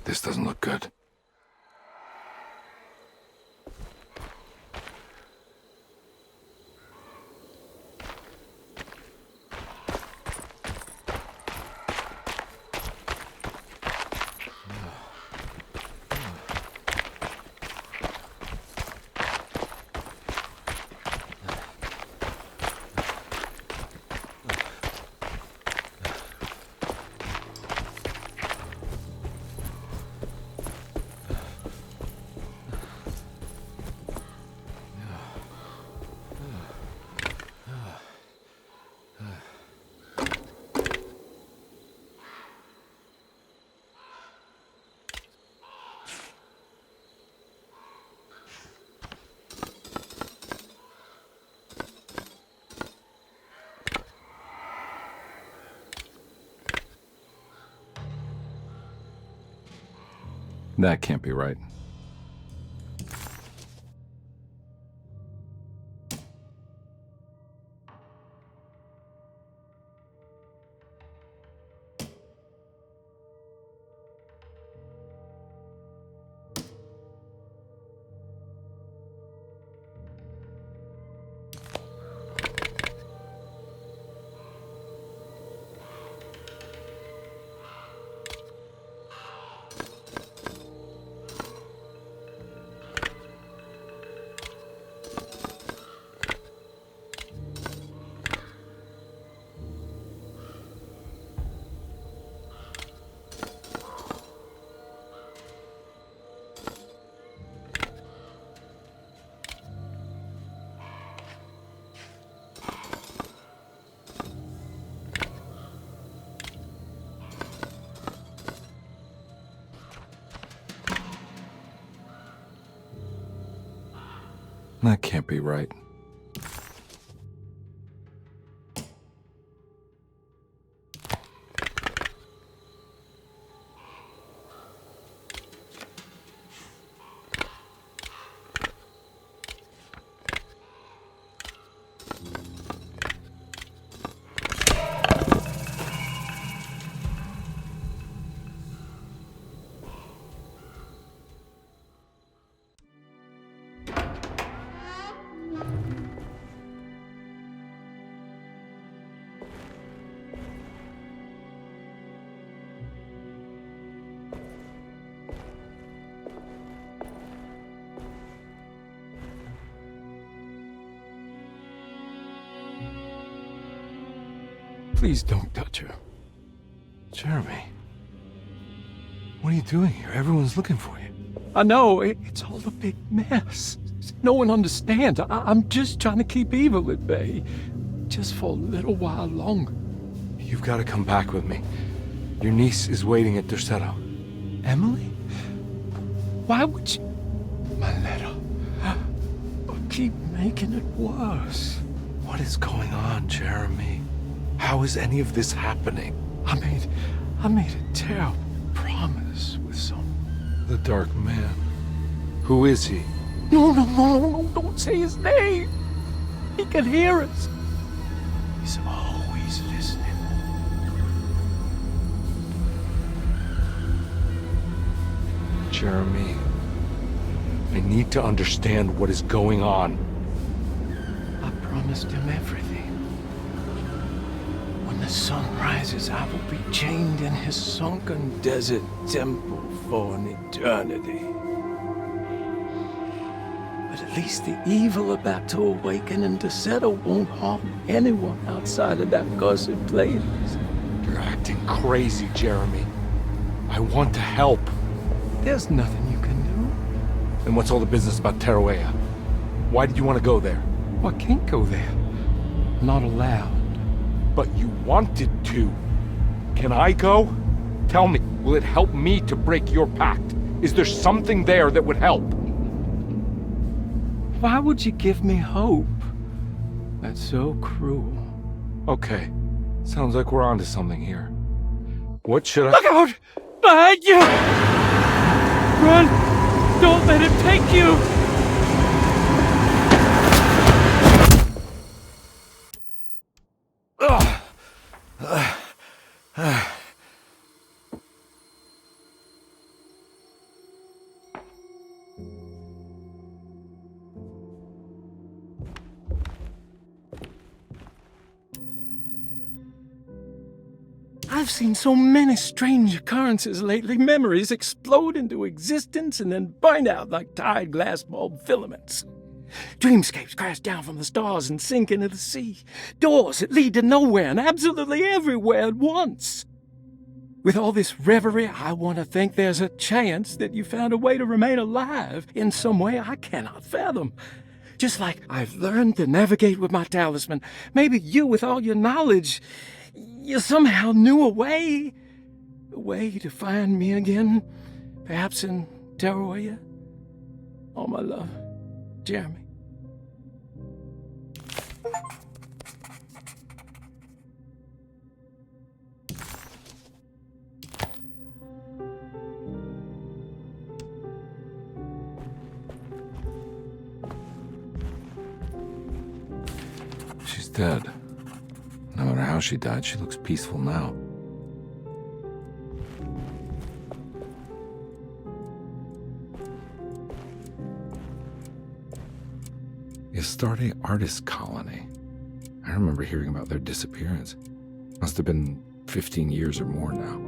This doesn't look good. That can't be right. That can't be right. Please don't touch her. Jeremy, what are you doing here? Everyone's looking for you. I know, it's all a big mess. No one understands. I'm just trying to keep evil at bay. Just for a little while longer. You've got to come back with me. Your niece is waiting at Derceto. Emily? Why would she... My letter. keep making it worse. What is going on, Jeremy? How is any of this happening? I made a terrible promise with someone. The Dark Man. Who is he? No, don't say his name. He can hear us. He's always listening. Jeremy, I need to understand what is going on. I promised him everything. When the sun rises, I will be chained in his sunken desert temple for an eternity. But at least the evil about to awaken in Derceto won't harm anyone outside of that cursed place. You're acting crazy, Jeremy. I want to help. There's nothing you can do. Then what's all the business about Tarawea? Why did you want to go there? Well, I can't go there. I'm not allowed. But you wanted to. Can I go? Tell me, will it help me to break your pact? Is there something there that would help? Why would you give me hope? That's so cruel. Okay, sounds like we're onto something here. What should I— Look out! Behind you! Run! Don't let him take you! I've seen so many strange occurrences lately. Memories explode into existence and then burn out like tired glass bulb filaments. Dreamscapes crash down from the stars and sink into the sea. Doors that lead to nowhere and absolutely everywhere at once. With all this reverie, I want to think there's a chance that you found a way to remain alive in some way I cannot fathom. Just like I've learned to navigate with my talisman. Maybe you, with all your knowledge, you somehow knew a way to find me again, perhaps in Tarawea. All my love, Jeremy. She's dead. No matter how she died, she looks peaceful now. The Astarte Artist Colony. I remember hearing about their disappearance. Must have been 15 years or more now.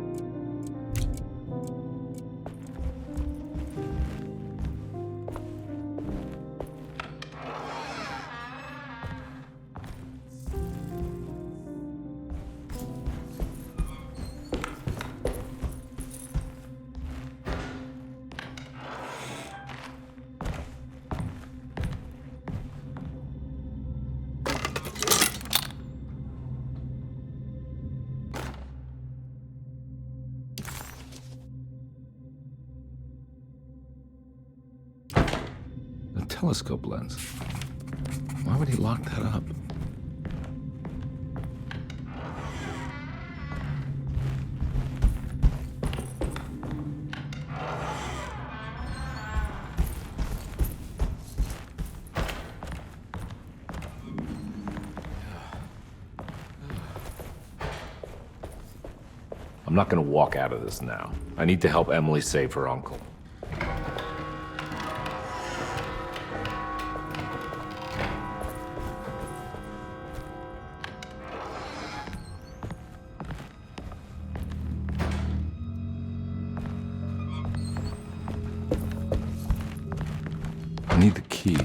Telescope lens. Why would he lock that up? I'm not gonna walk out of this now. I need to help Emily save her uncle. I need the key.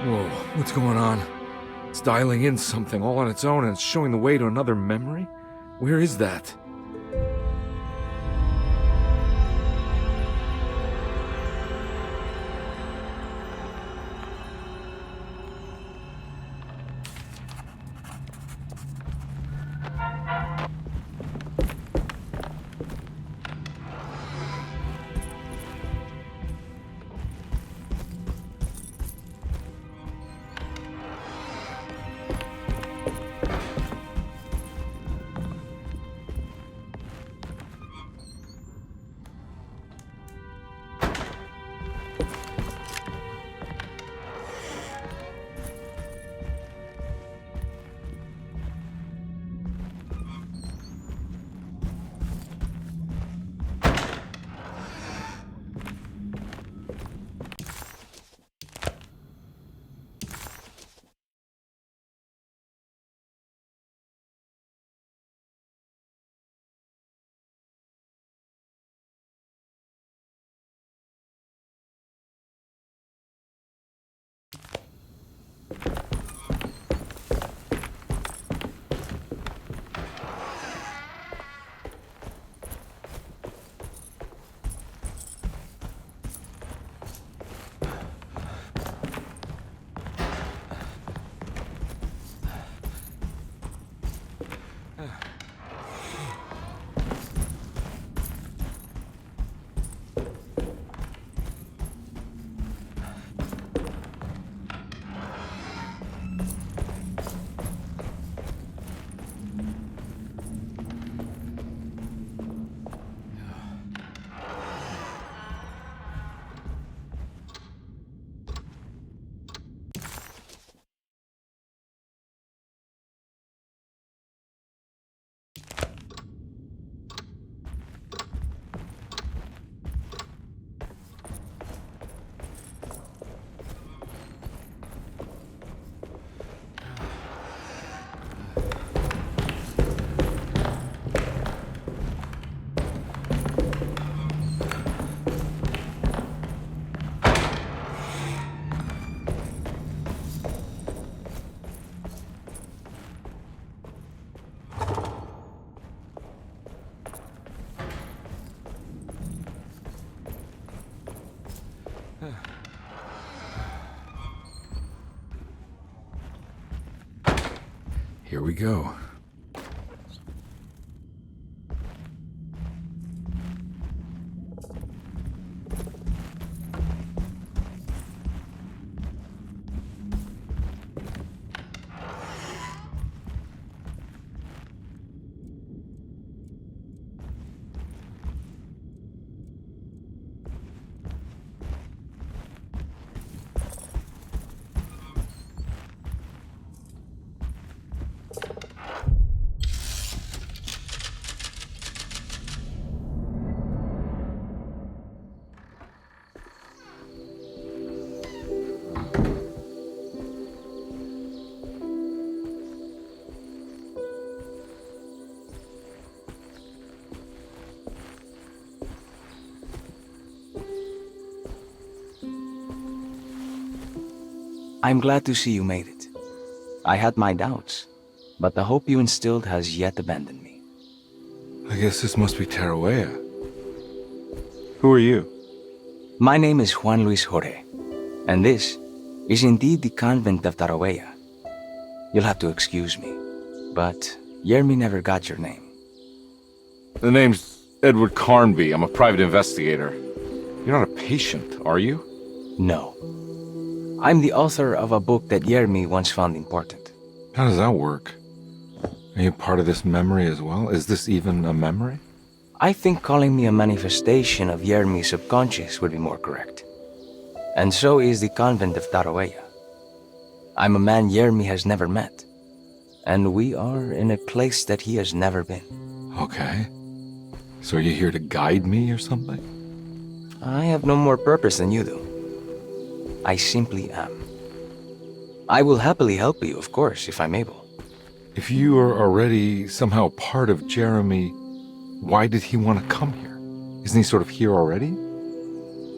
Whoa, what's going on? It's dialing in something all on its own and it's showing the way to another memory? Where is that? Here we go. I'm glad to see you made it. I had my doubts, but the hope you instilled has yet abandoned me. I guess this must be Tarawea. Who are you? My name is Juan Luis Jorge, and this is indeed the convent of Tarawea. You'll have to excuse me, but Yermi never got your name. The name's Edward Carnby. I'm a private investigator. You're not a patient, are you? No. I'm the author of a book that Yermi once found important. How does that work? Are you part of this memory as well? Is this even a memory? I think calling me a manifestation of Yermi's subconscious would be more correct. And so is the convent of Tarawea. I'm a man Yermi has never met, and we are in a place that he has never been. Okay. So are you here to guide me or something? I have no more purpose than you do. I simply am. I will happily help you, of course, if I'm able. If you are already somehow part of Jeremy, why did he want to come here? Isn't he sort of here already?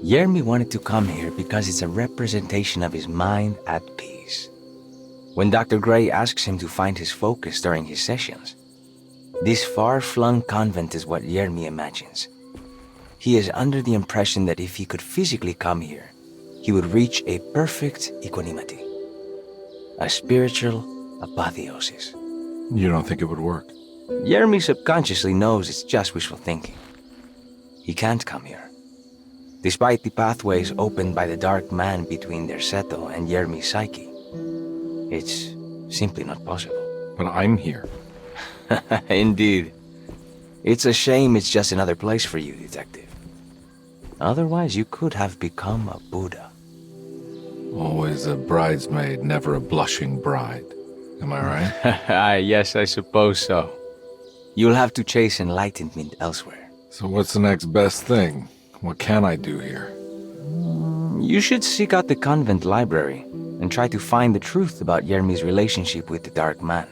Jeremy wanted to come here because it's a representation of his mind at peace. When Dr. Gray asks him to find his focus during his sessions, this far-flung convent is what Jeremy imagines. He is under the impression that if he could physically come here, he would reach a perfect equanimity, a spiritual apotheosis. You don't think it would work? Jeremy subconsciously knows it's just wishful thinking. He can't come here. Despite the pathways opened by the dark man between Derceto and Jeremy's psyche, it's simply not possible. But I'm here. Indeed. It's a shame it's just another place for you, Detective. Otherwise, you could have become a Buddha. Always a bridesmaid, never a blushing bride. Am I right? Yes, I suppose so. You'll have to chase enlightenment elsewhere. So what's the next best thing? What can I do here? You should seek out the convent library and try to find the truth about Jeremy's relationship with the Dark Man.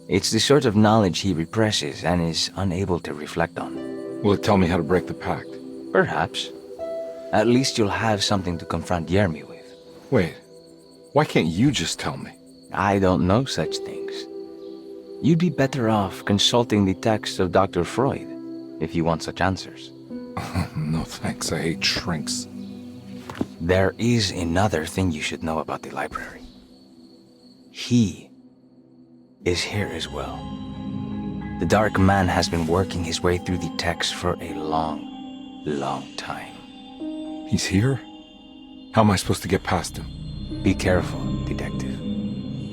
It's the sort of knowledge he represses and is unable to reflect on. Will it tell me how to break the pact? Perhaps. At least you'll have something to confront Jeremy with. Wait, why can't you just tell me? I don't know such things. You'd be better off consulting the texts of Dr. Freud if you want such answers. No thanks, I hate shrinks. There is another thing you should know about the library. He is here as well. The Dark Man has been working his way through the text for a long time. He's here? How am I supposed to get past him? Be careful, Detective.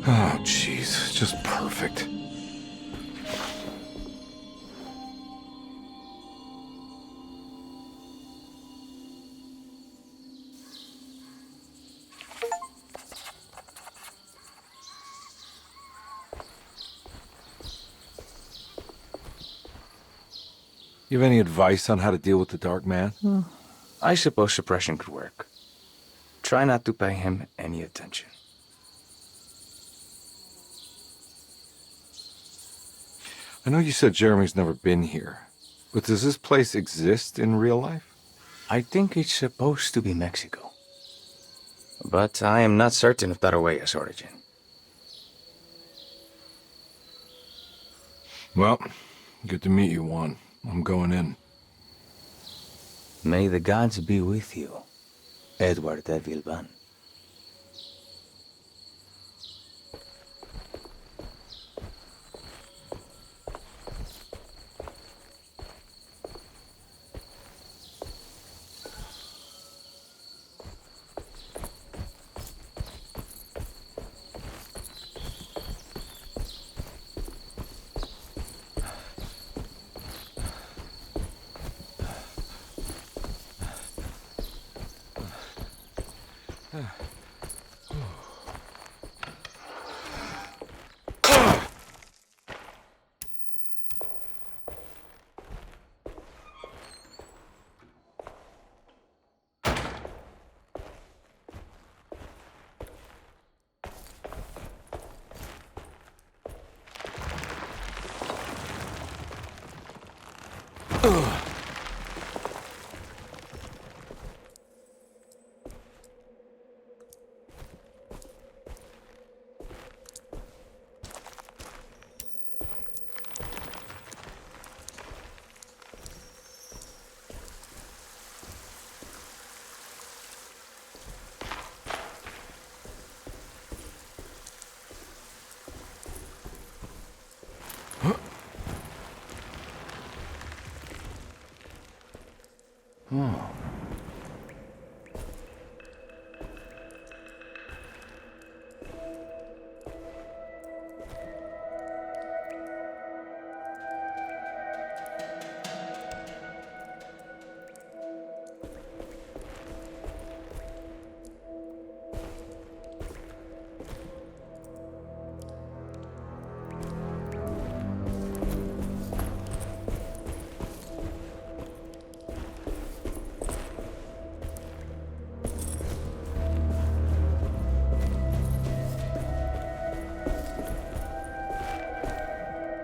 Oh, jeez, just perfect. You have any advice on how to deal with the Dark Man? I suppose suppression could work. Try not to pay him any attention. I know you said Jeremy's never been here, but does this place exist in real life? I think it's supposed to be Mexico. But I am not certain of Tarahuella's origin. Well, good to meet you, Juan. I'm going in. May the gods be with you, Edward de Vilban.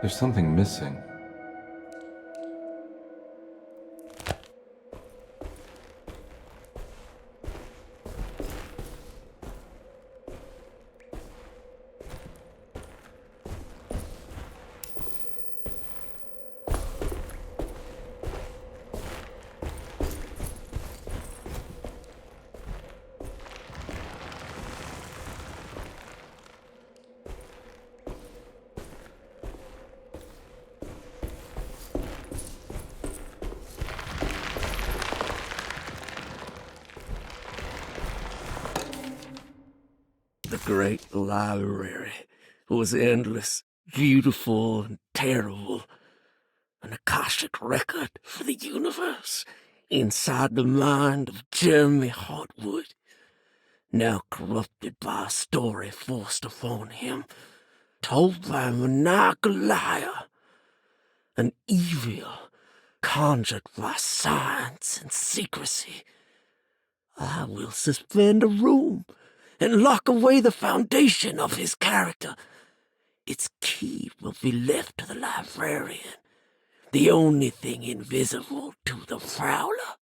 There's something missing. The great library was endless, beautiful, and terrible. An Akashic record for the universe inside the mind of Jeremy Hartwood, now corrupted by a story forced upon him, told by a maniacal liar, an evil conjured by science and secrecy. I will suspend a room and lock away the foundation of his character. Its key will be left to the librarian, the only thing invisible to the prowler.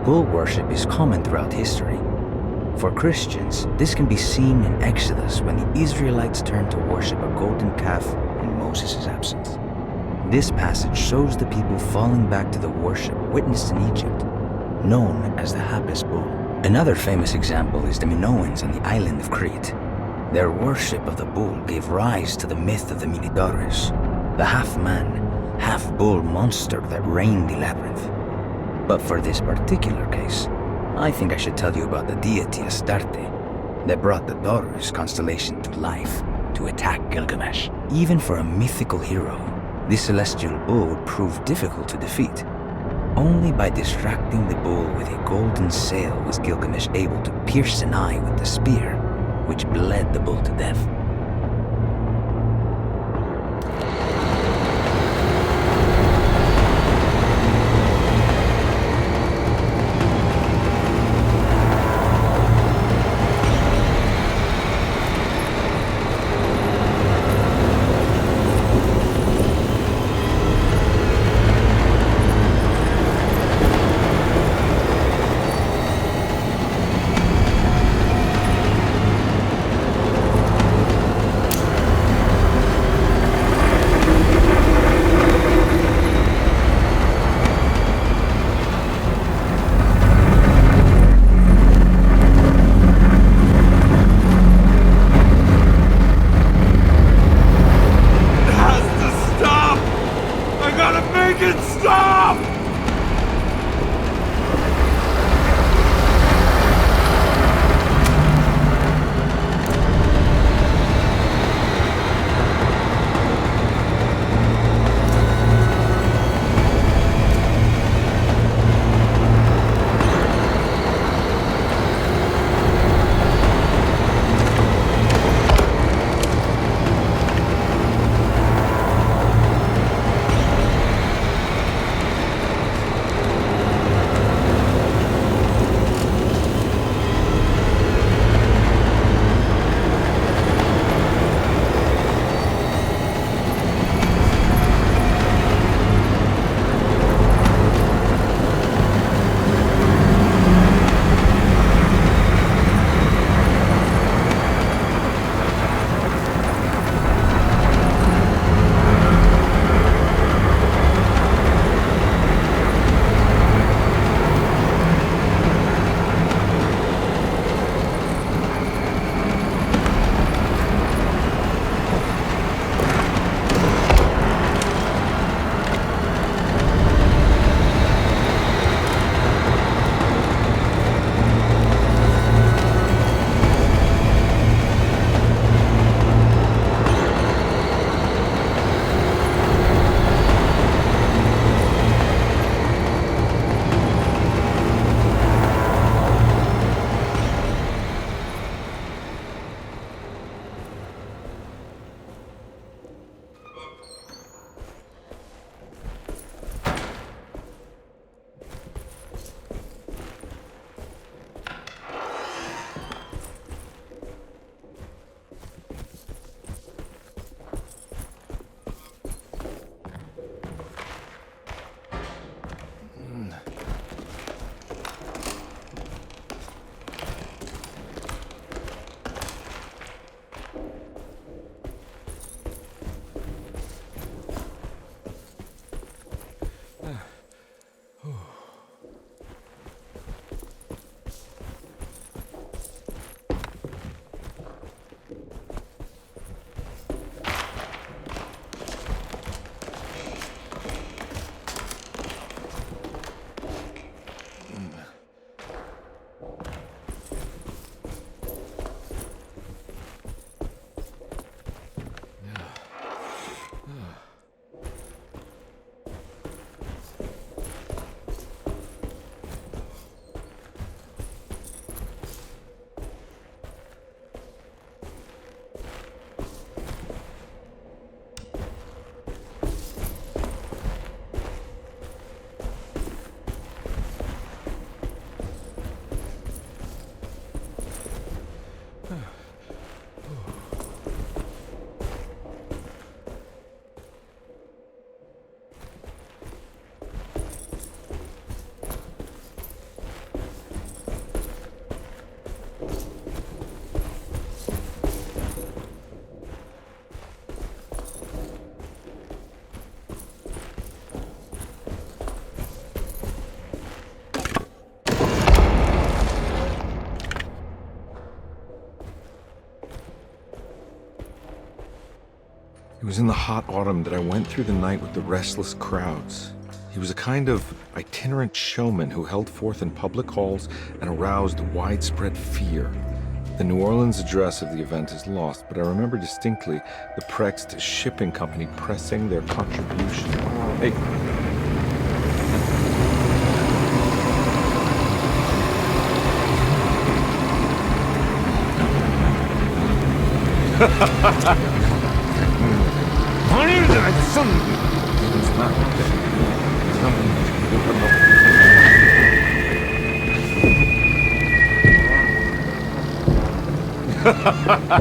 Bull worship is common throughout history. For Christians, this can be seen in Exodus when the Israelites turned to worship a golden calf in Moses' absence. This passage shows the people falling back to the worship witnessed in Egypt, known as the Habes bull. Another famous example is the Minoans on the island of Crete. Their worship of the bull gave rise to the myth of the Minotaurus, the half-man, half-bull monster that reigned the labyrinth. But for this particular case, I think I should tell you about the deity Astarte that brought the Taurus constellation to life to attack Gilgamesh. Even for a mythical hero, this celestial bull would prove difficult to defeat. Only by distracting the bull with a golden sail was Gilgamesh able to pierce an eye with the spear, which bled the bull to death. It was in the hot autumn that I went through the night with the restless crowds. He was a kind of itinerant showman who held forth in public halls and aroused widespread fear. The New Orleans address of the event is lost, but I remember distinctly the Prext Shipping Company pressing their contribution. Hey.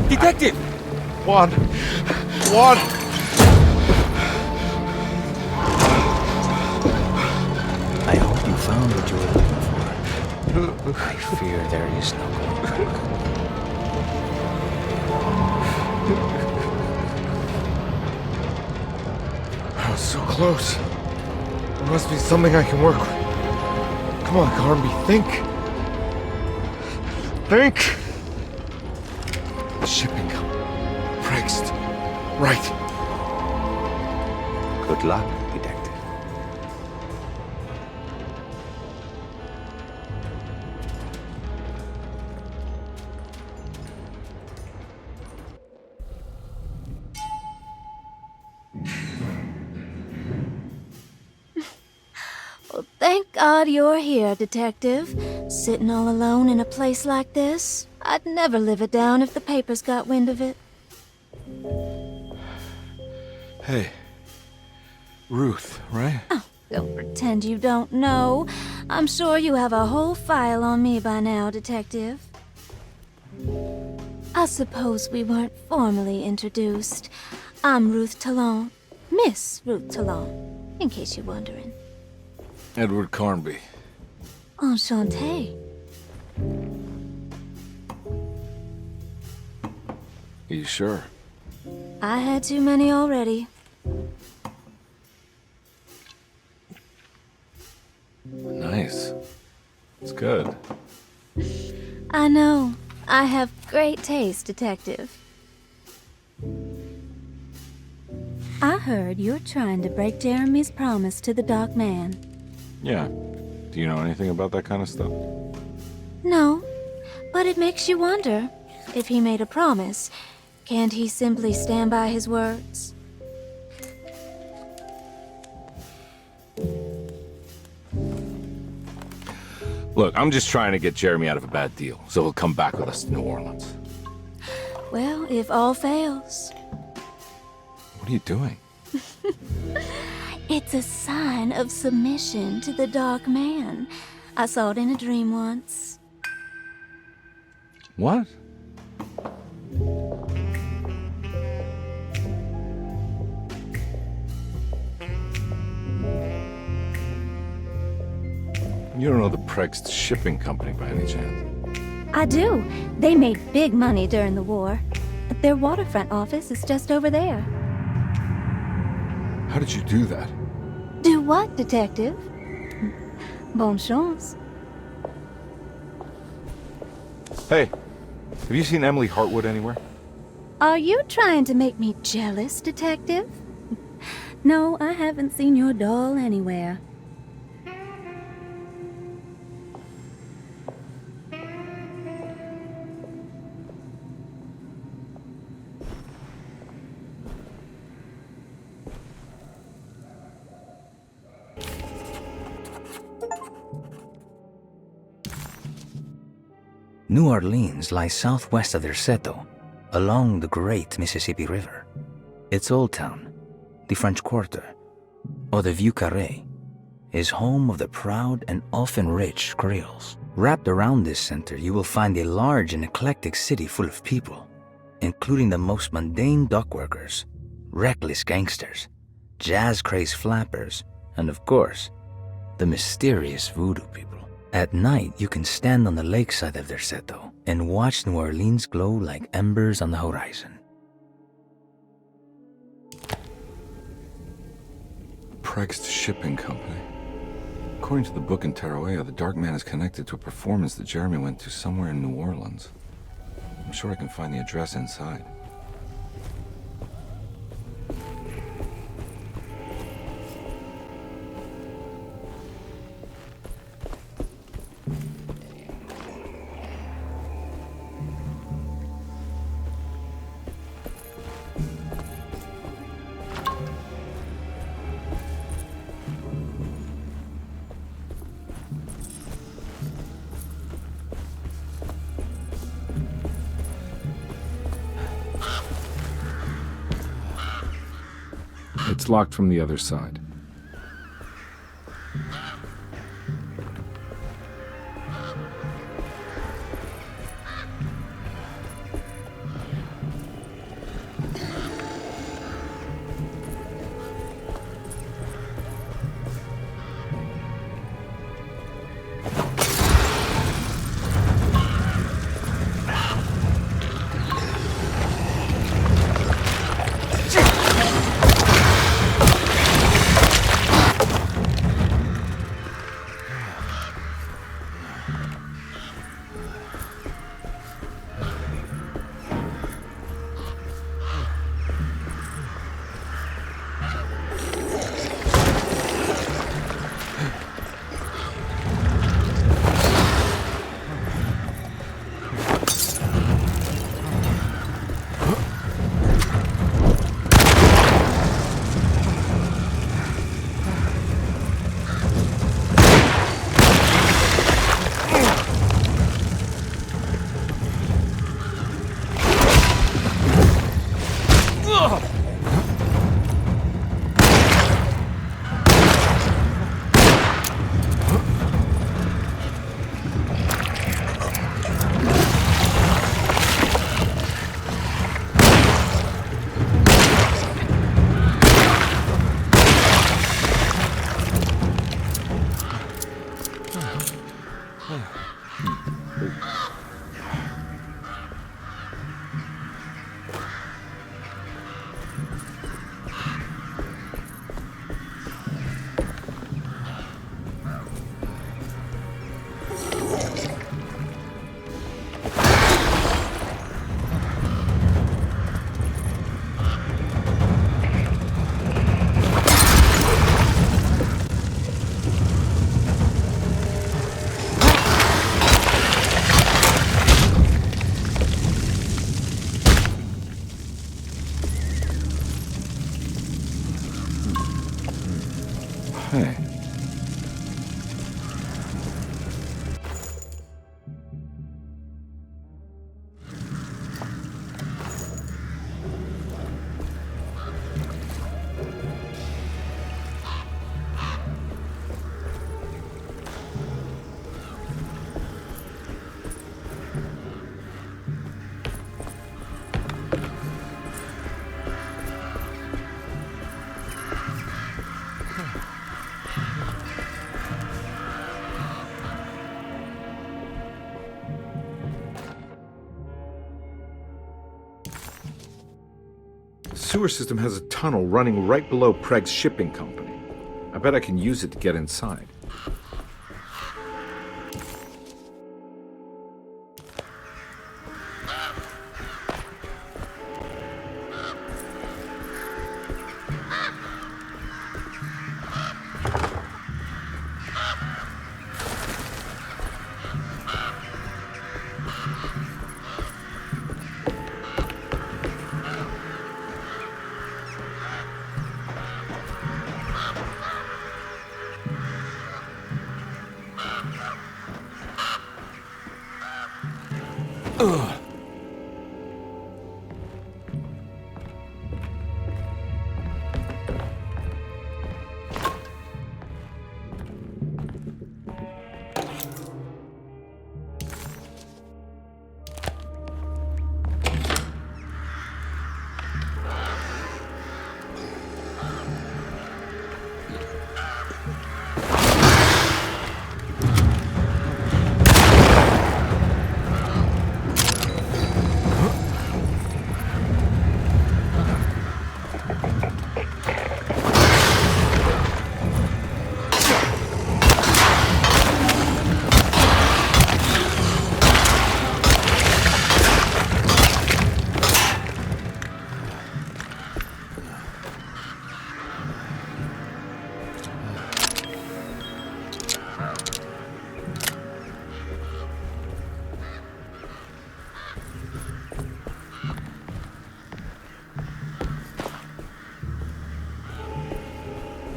Detective! Juan! I hope you found what you were looking for. I fear there is no going back. I was so close. There must be something I can work with. Come on, Carnby, think. Think! Shipping company. Prext. Right. Good luck, detective. Well, thank God you're here, Detective. Sitting all alone in a place like this? I'd never live it down if the papers got wind of it. Hey. Ruth, right? Oh, don't pretend you don't know. I'm sure you have a whole file on me by now, Detective. I suppose we weren't formally introduced. I'm Ruth Talon. Miss Ruth Talon, in case you're wondering. Edward Carnby. Enchanté. Are you sure? I had too many already. Nice. It's good. I know. I have great taste, Detective. I heard you're trying to break Jeremy's promise to the Dark Man. Yeah. Do you know anything about that kind of stuff? No, but it makes you wonder. If he made a promise, can't he simply stand by his words? Look, I'm just trying to get Jeremy out of a bad deal, so he'll come back with us to New Orleans. Well, if all fails. What are you doing? It's a sign of submission to the Dark Man. I saw it in a dream once. What? You don't know the Prext Shipping Company by any chance? I do. They made big money during the war. Their waterfront office is just over there. How did you do that? Do what, Detective? Bonne chance. Hey, have you seen Emily Hartwood anywhere? Are you trying to make me jealous, Detective? No, I haven't seen your doll anywhere. New Orleans lies southwest of Derceto, along the great Mississippi River. Its old town, the French Quarter, or the Vieux Carré, is home of the proud and often rich Creoles. Wrapped around this center, you will find a large and eclectic city full of people, including the most mundane dock workers, reckless gangsters, jazz-crazed flappers, and of course, the mysterious voodoo people. At night, you can stand on the lakeside of Derceto and watch New Orleans glow like embers on the horizon. Prext Shipping Company. According to the book in Tarawea, the Dark Man is connected to a performance that Jeremy went to somewhere in New Orleans. I'm sure I can find the address inside. locked from the other side. Hey. Sewer system has a tunnel running right below Preg's shipping company. I bet I can use it to get inside.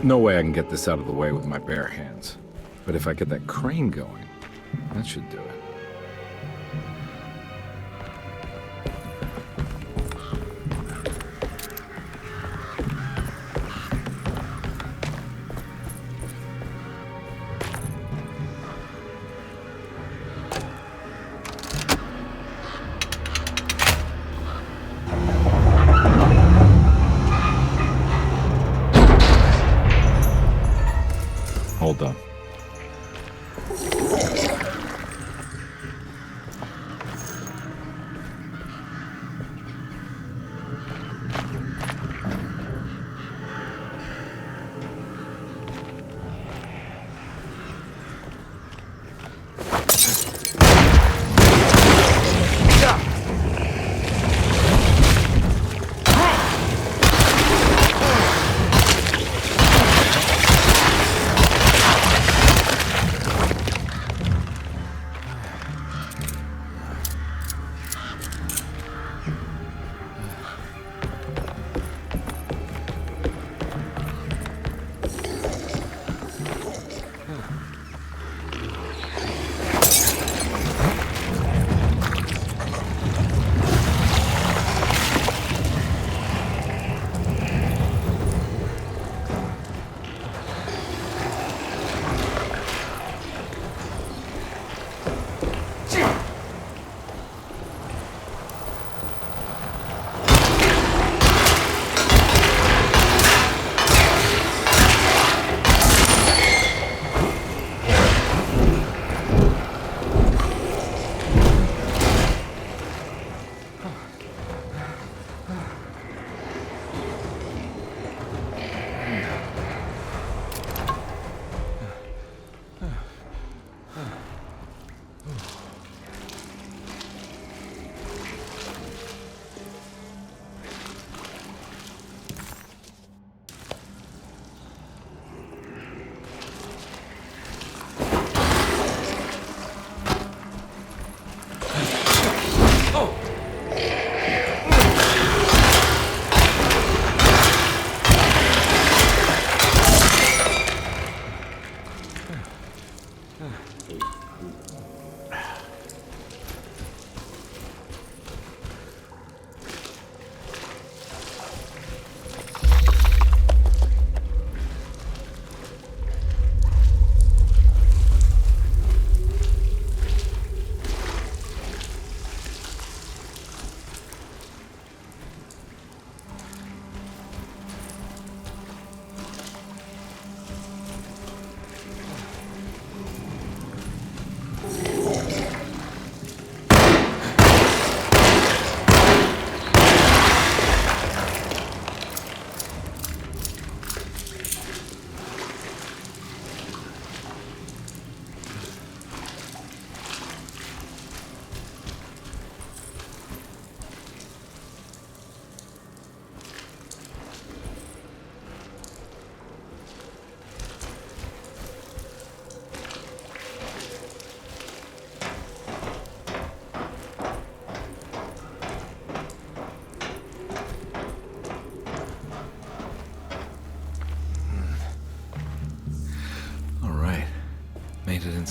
No way I can get this out of the way with my bare hands. But if I get that crane going, that should do it.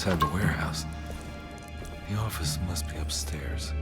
inside the warehouse. The office must be upstairs.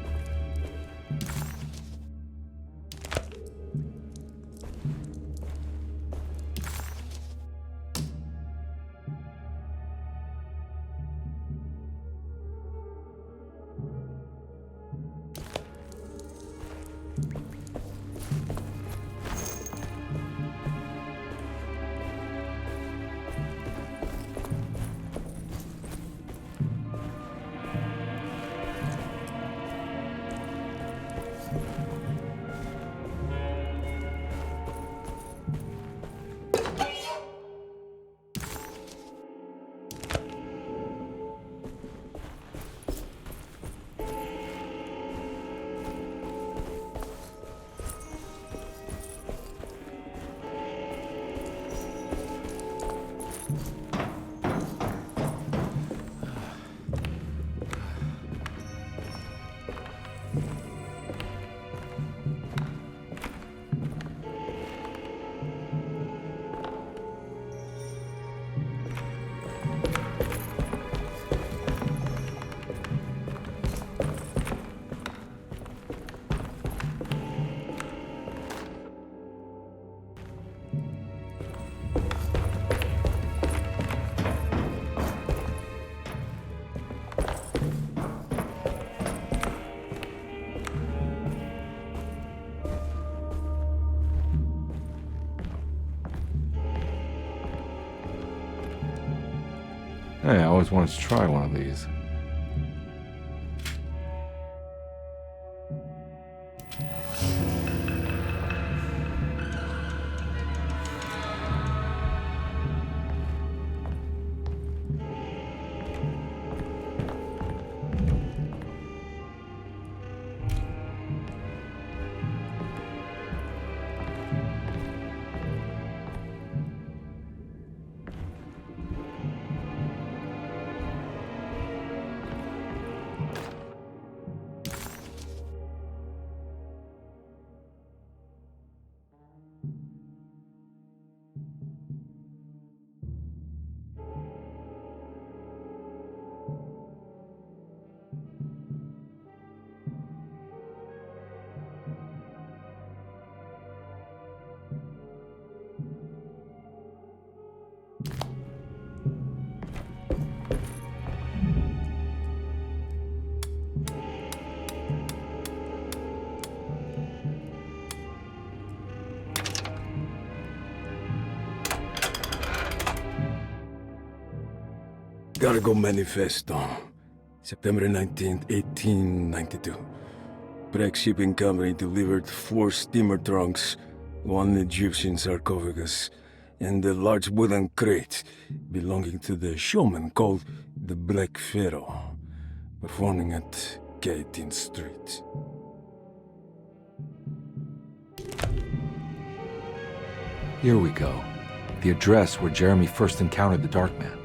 Hey, I always wanted to try one of these. Cargo Manifesto, September 19th, 1892. Breck Shipping Company delivered 4 steamer trunks, 1 Egyptian sarcophagus, and a large wooden crate belonging to the showman called the Black Pharaoh, performing at 18th Street. Here we go. The address where Jeremy first encountered the Dark Man.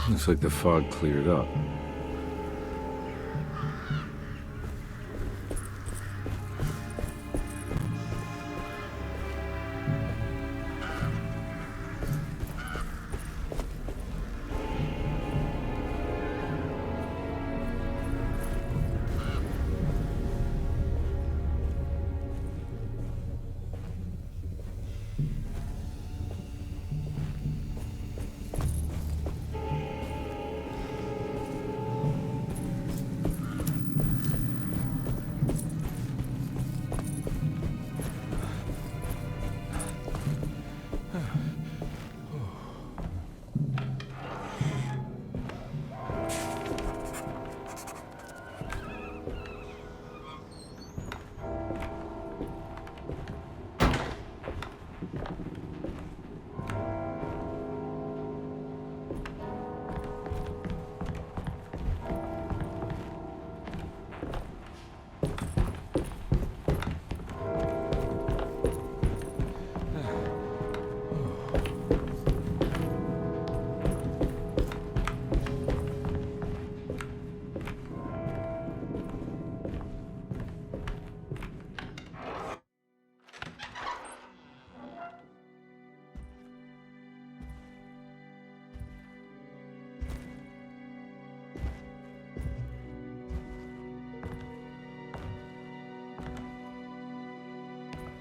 Looks like the fog cleared up.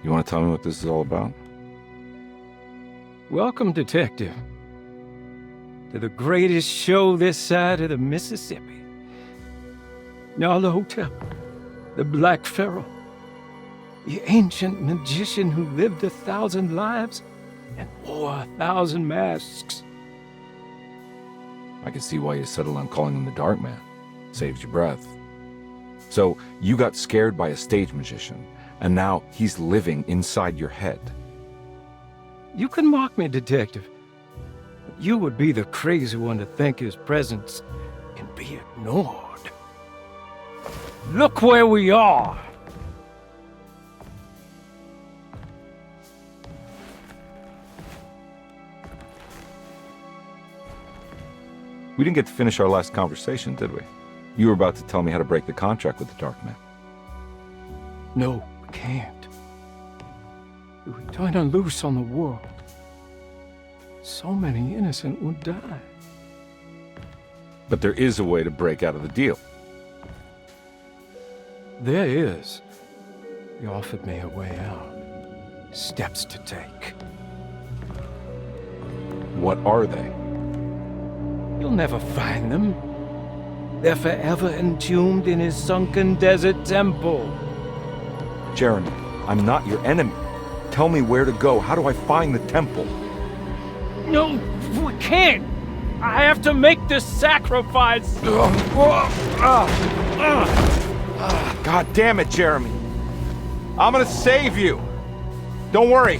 You want to tell me what this is all about? Welcome, Detective, to the greatest show this side of the Mississippi. Now the hotel, the Black Pharaoh, the ancient magician who lived 1,000 lives and wore 1,000 masks. I can see why you settled on calling him the Dark Man. Saves your breath. So, you got scared by a stage magician, and now he's living inside your head. You can mock me, Detective, but you would be the crazy one to think his presence can be ignored. Look where we are! We didn't get to finish our last conversation, did we? You were about to tell me how to break the contract with the Dark Man. No, we can't. If we turn her loose on the world, so many innocent would die. But there is a way to break out of the deal. There is. He offered me a way out. Steps to take. What are they? You'll never find them. They're forever entombed in his sunken desert temple. Jeremy, I'm not your enemy. Tell me where to go. How do I find the temple? No, we can't. I have to make this sacrifice. God damn it, Jeremy. I'm gonna save you. Don't worry.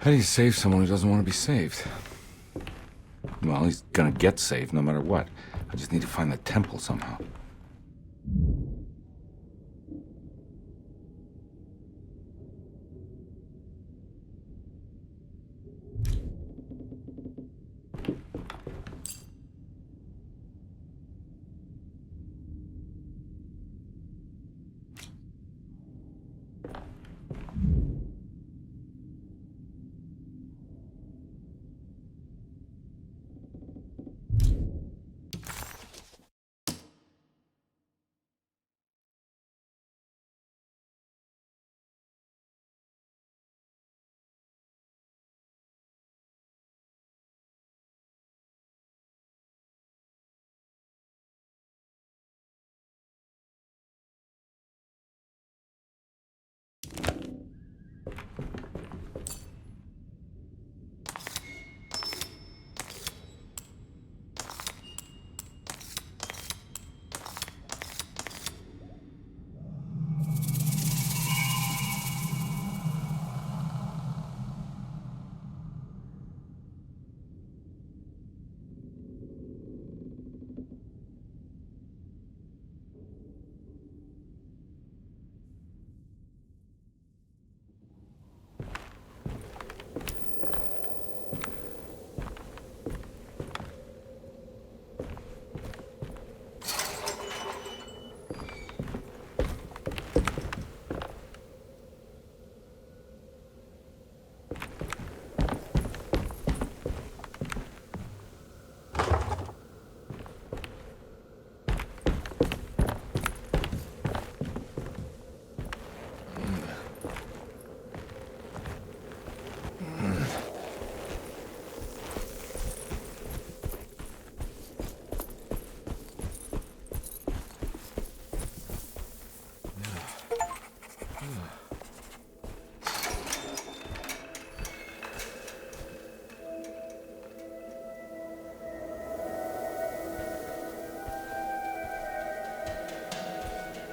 How do you save someone who doesn't want to be saved? Well, he's gonna get saved no matter what. I just need to find the temple somehow.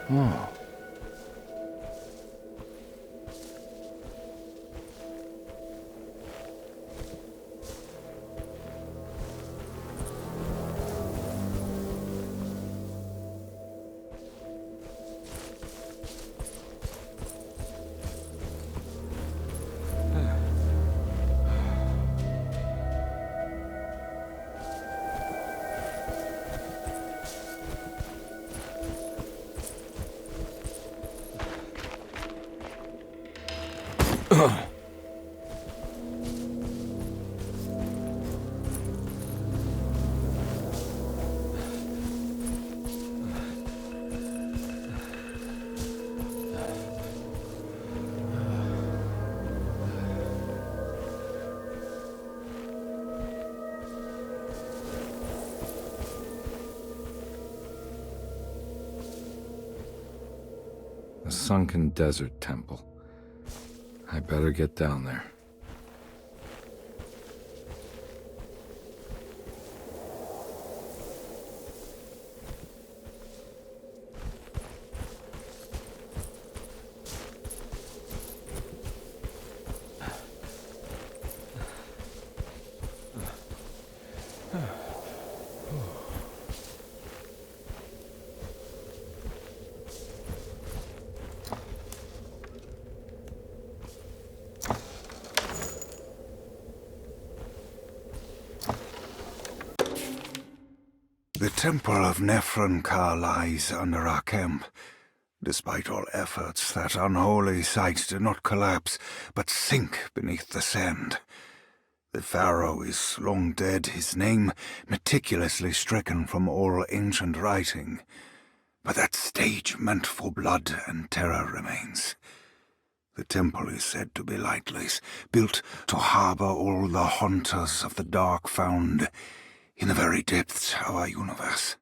Oh. sunken desert temple. I better get down there. The Temple of Nephron-Ka lies under our camp. Despite all efforts, that unholy site did not collapse, but sink beneath the sand. The pharaoh is long dead, his name meticulously stricken from all ancient writing. But that stage meant for blood and terror remains. The temple is said to be lightless, built to harbor all the haunters of the dark found in the very depths of our universe.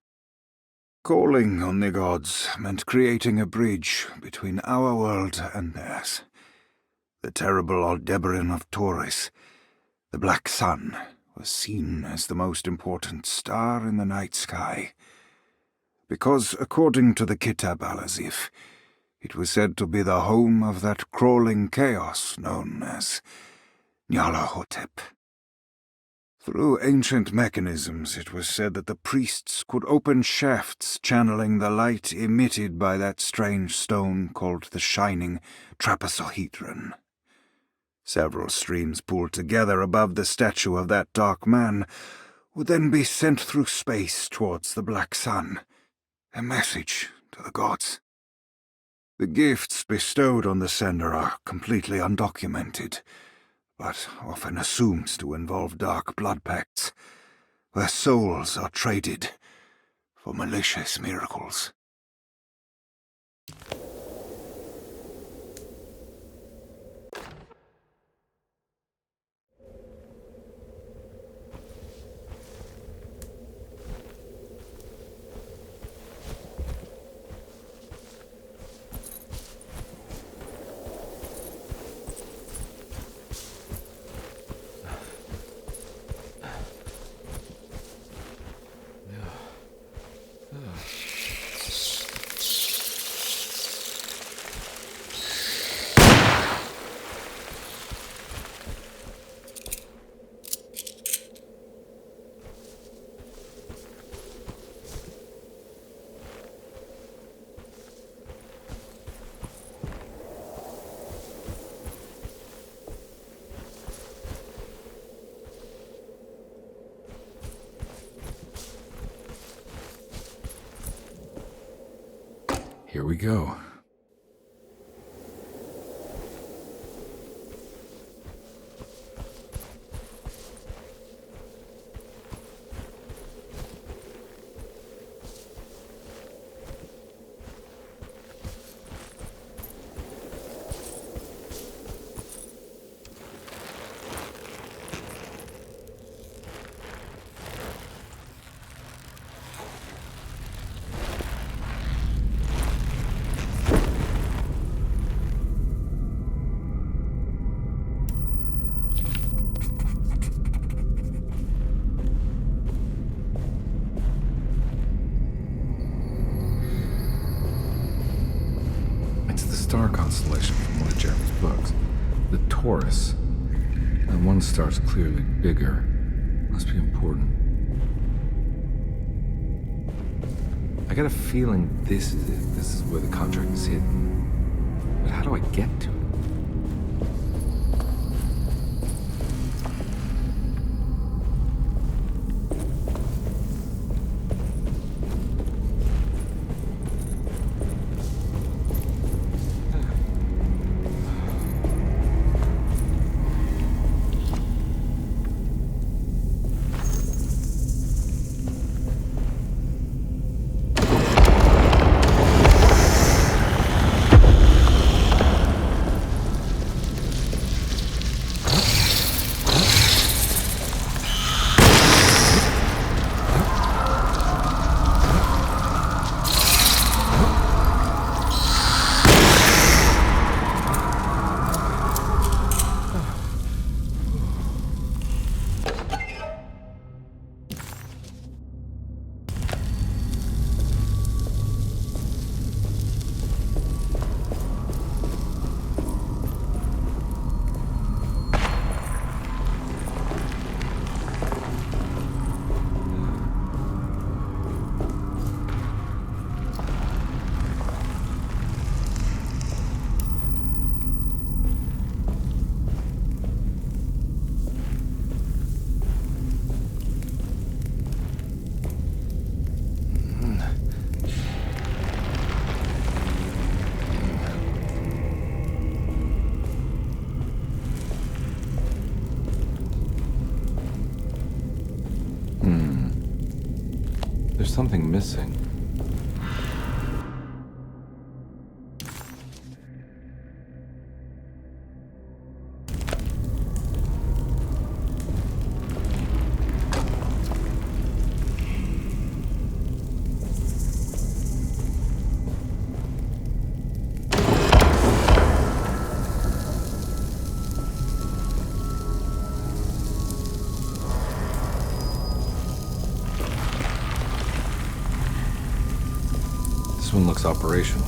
Calling on the gods meant creating a bridge between our world and theirs. The terrible Aldebaran of Taurus, the Black Sun, was seen as the most important star in the night sky, because, according to the Kitab al-Azif, it was said to be the home of that crawling chaos known as Nyarlathotep. Through ancient mechanisms, it was said that the priests could open shafts channeling the light emitted by that strange stone called the Shining Trapezohedron. Several streams pooled together above the statue of that dark man would then be sent through space towards the Black Sun, a message to the gods. The gifts bestowed on the sender are completely undocumented, but often assumed to involve dark blood pacts, where souls are traded for malicious miracles. Here we go. Star constellation from one of Jeremy's books. The Taurus. And one star's clearly bigger. Must be important. I got a feeling this is it. This is where the contract is hidden. But how do I get to it? There's something missing. This one looks operational.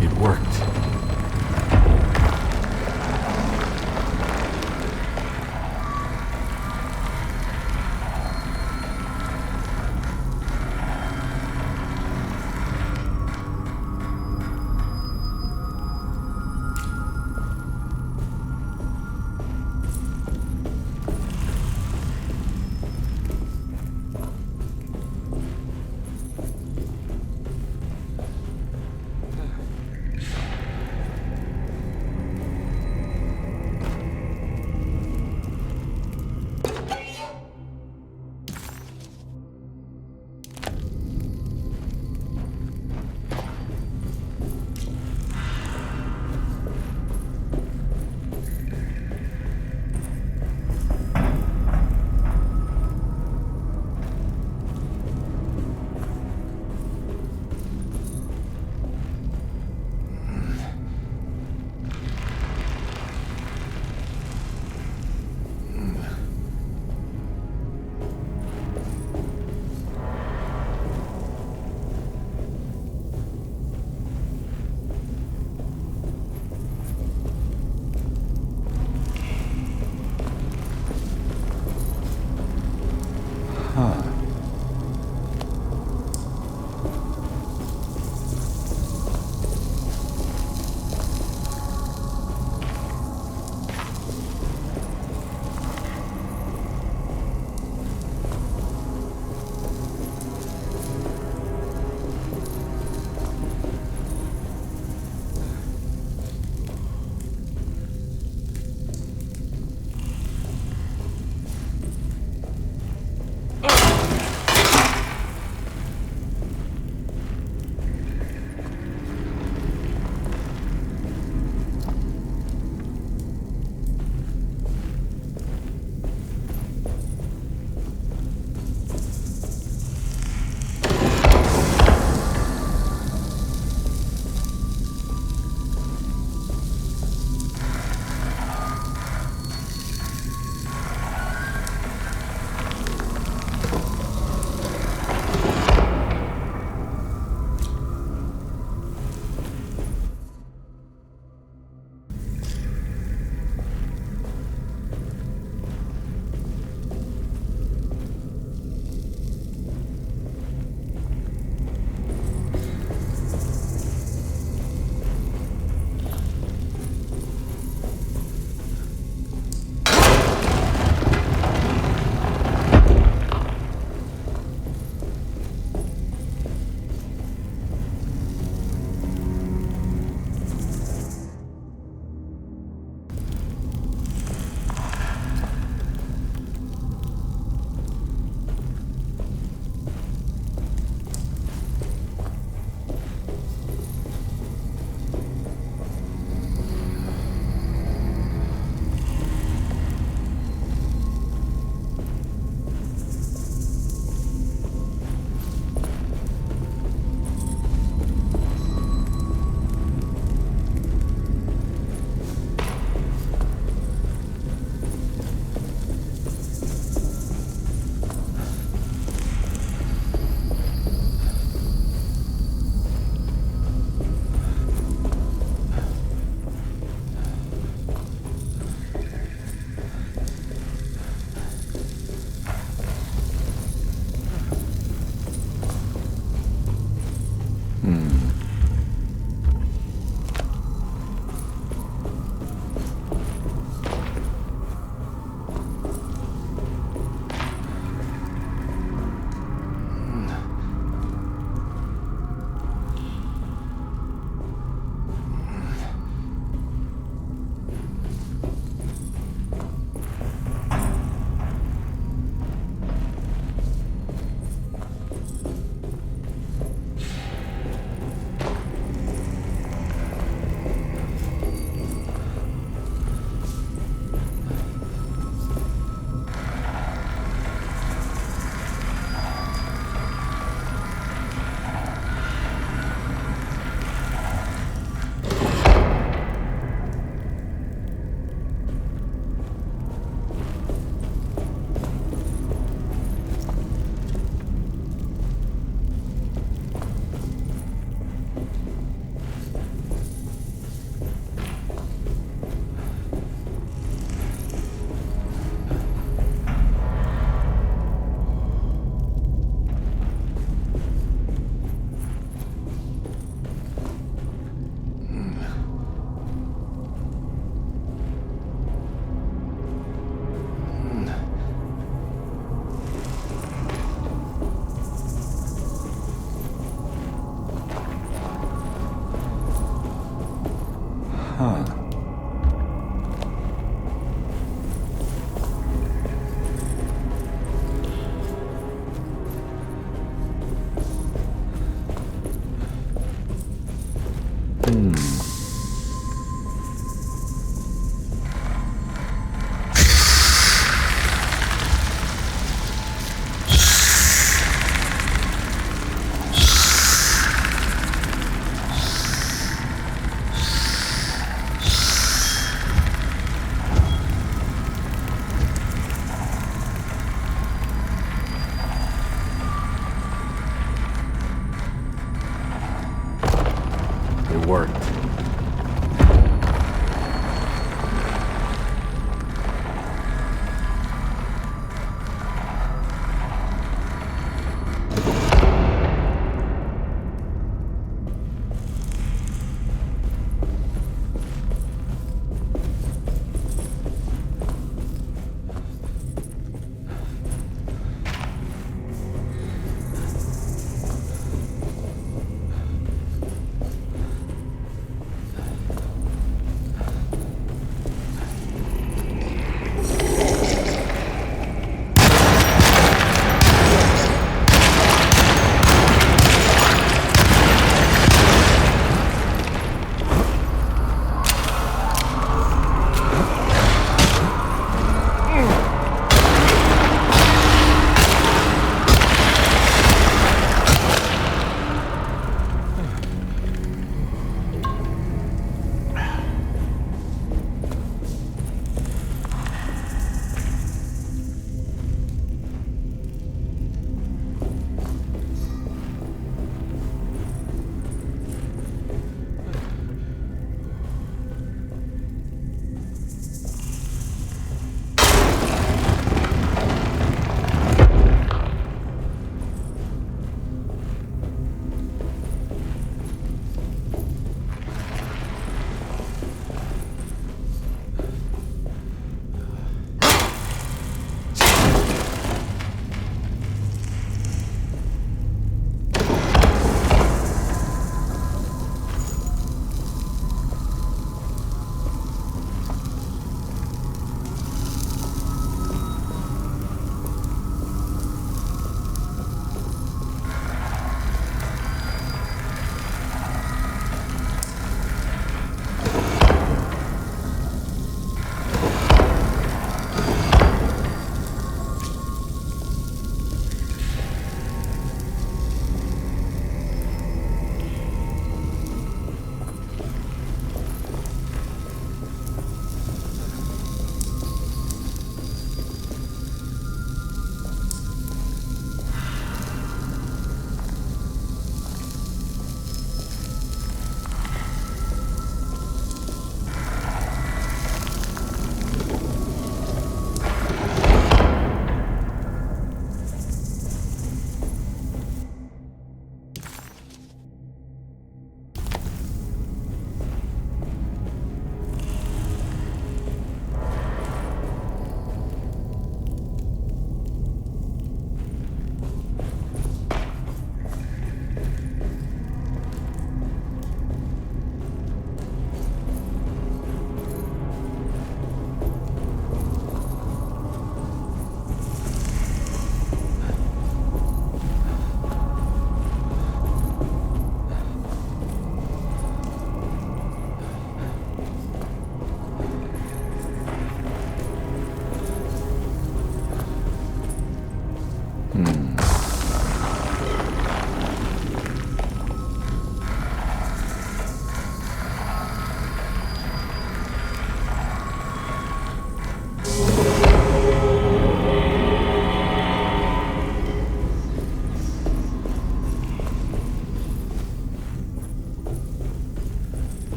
It worked. Worked.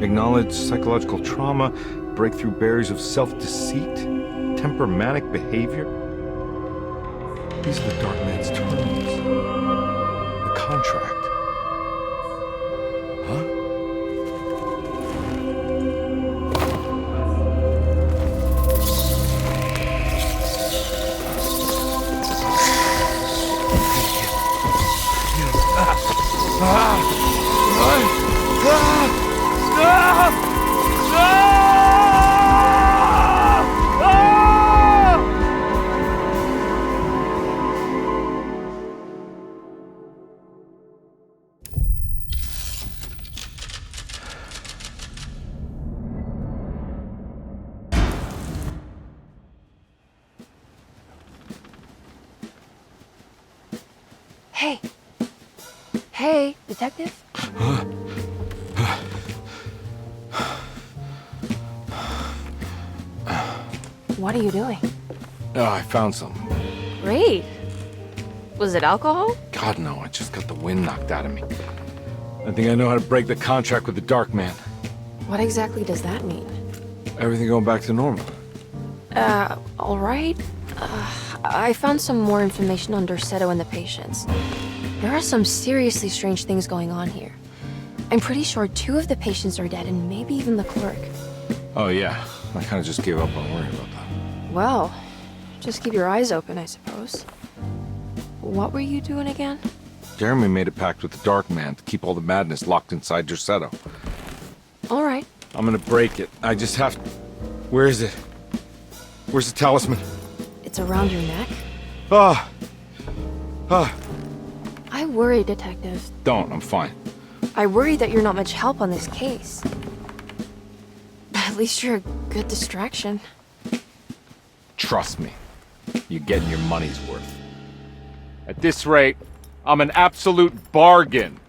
Acknowledge psychological trauma, break through barriers of self-deceit, temper manic behavior. These are the Dark Man's terms. The contract. Huh? Hey. Hey, detective? What are you doing? Oh, I found something. Great. Was it alcohol? God, no, I just got the wind knocked out of me. I think I know how to break the contract with the Dark Man. What exactly does that mean? Everything going back to normal. All right. I found some more information on Derceto and the patients. There are some seriously strange things going on here. I'm pretty sure 2 of the patients are dead, and maybe even the clerk. Oh, yeah. I kind of just gave up on worrying about that. Well, just keep your eyes open, I suppose. What were you doing again? Jeremy made a pact with the Dark Man to keep all the madness locked inside Derceto. All right. I'm gonna break it. I just have to... Where is it? Where's the talisman? It's around your neck? Ah! I worry, Detective. Don't, I'm fine. I worry that you're not much help on this case. At least you're a good distraction. Trust me. You're getting your money's worth. At this rate, I'm an absolute bargain.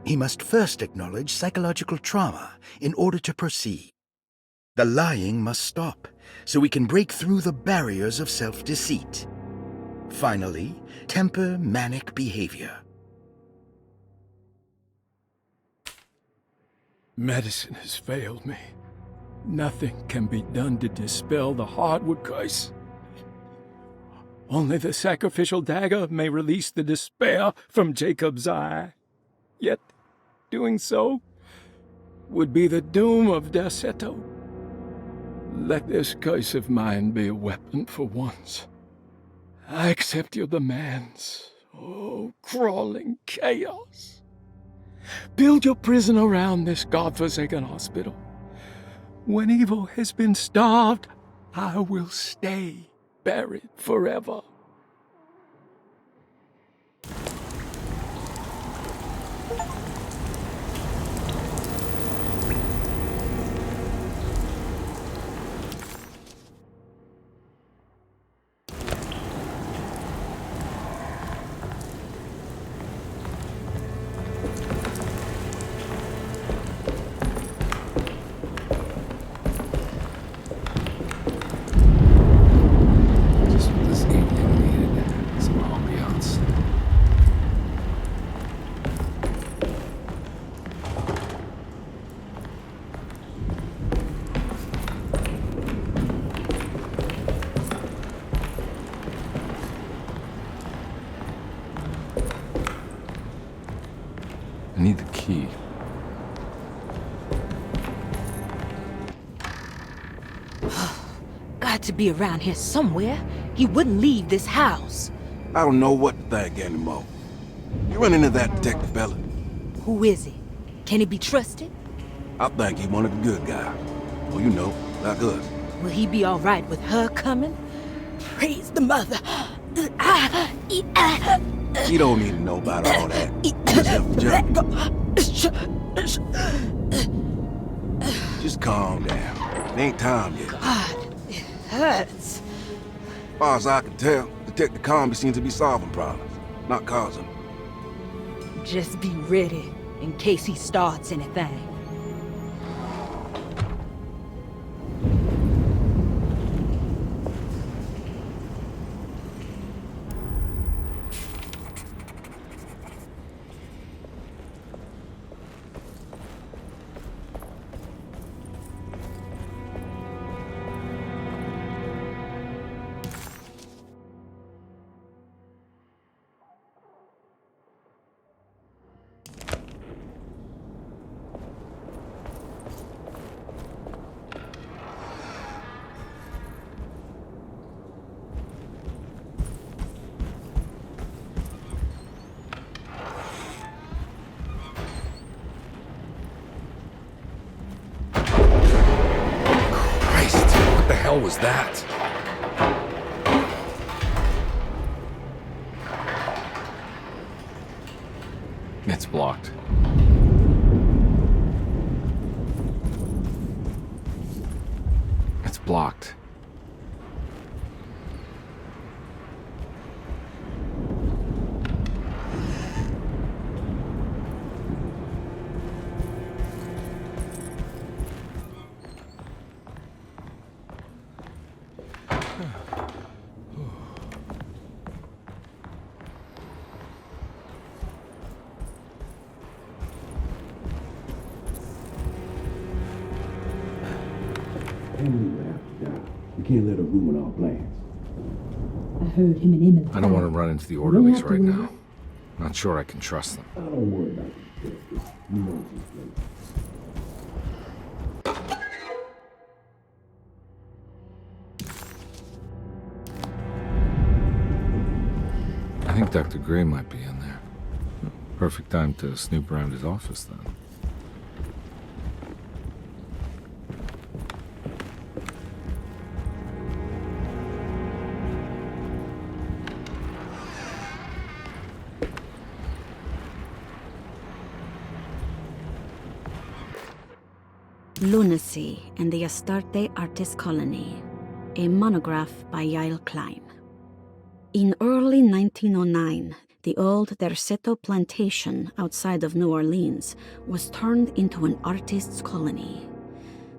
He must first acknowledge psychological trauma in order to proceed. The lying must stop, so we can break through the barriers of self-deceit. Finally, temper manic behavior. Medicine has failed me. Nothing can be done to dispel the Hartwood curse. Only the sacrificial dagger may release the despair from Jacob's eye. Yet, doing so would be the doom of Derceto. Let this curse of mine be a weapon for once. I accept your demands, oh, crawling chaos. Build your prison around this godforsaken hospital. When evil has been starved, I will stay buried forever. I need the key. Got to be around here somewhere. He wouldn't leave this house. I don't know what to think anymore. You run into that detective fella? Who is he? Can he be trusted? I think he one of the good guys. Well, you know, like us. Will he be all right with her coming? Praise the mother. You don't need to know about all that. Just help Jeremy. Just calm down. It ain't time yet. God, it hurts. As far as I can tell, Detective Carnby seems to be solving problems, not causing them. Just be ready in case he starts anything. was that? It's blocked. It's blocked. You can't let her ruin our plans. I heard him and Emily. I don't want to run into the orderlies right now. Not sure I can trust them. Don't worry about it. You know I think Dr. Gray might be in there. Perfect time to snoop around his office, then. Lunacy and the Astarte Artist Colony, a monograph by Yael Klein. In early 1909, the old Derceto plantation outside of New Orleans was turned into an artist's colony.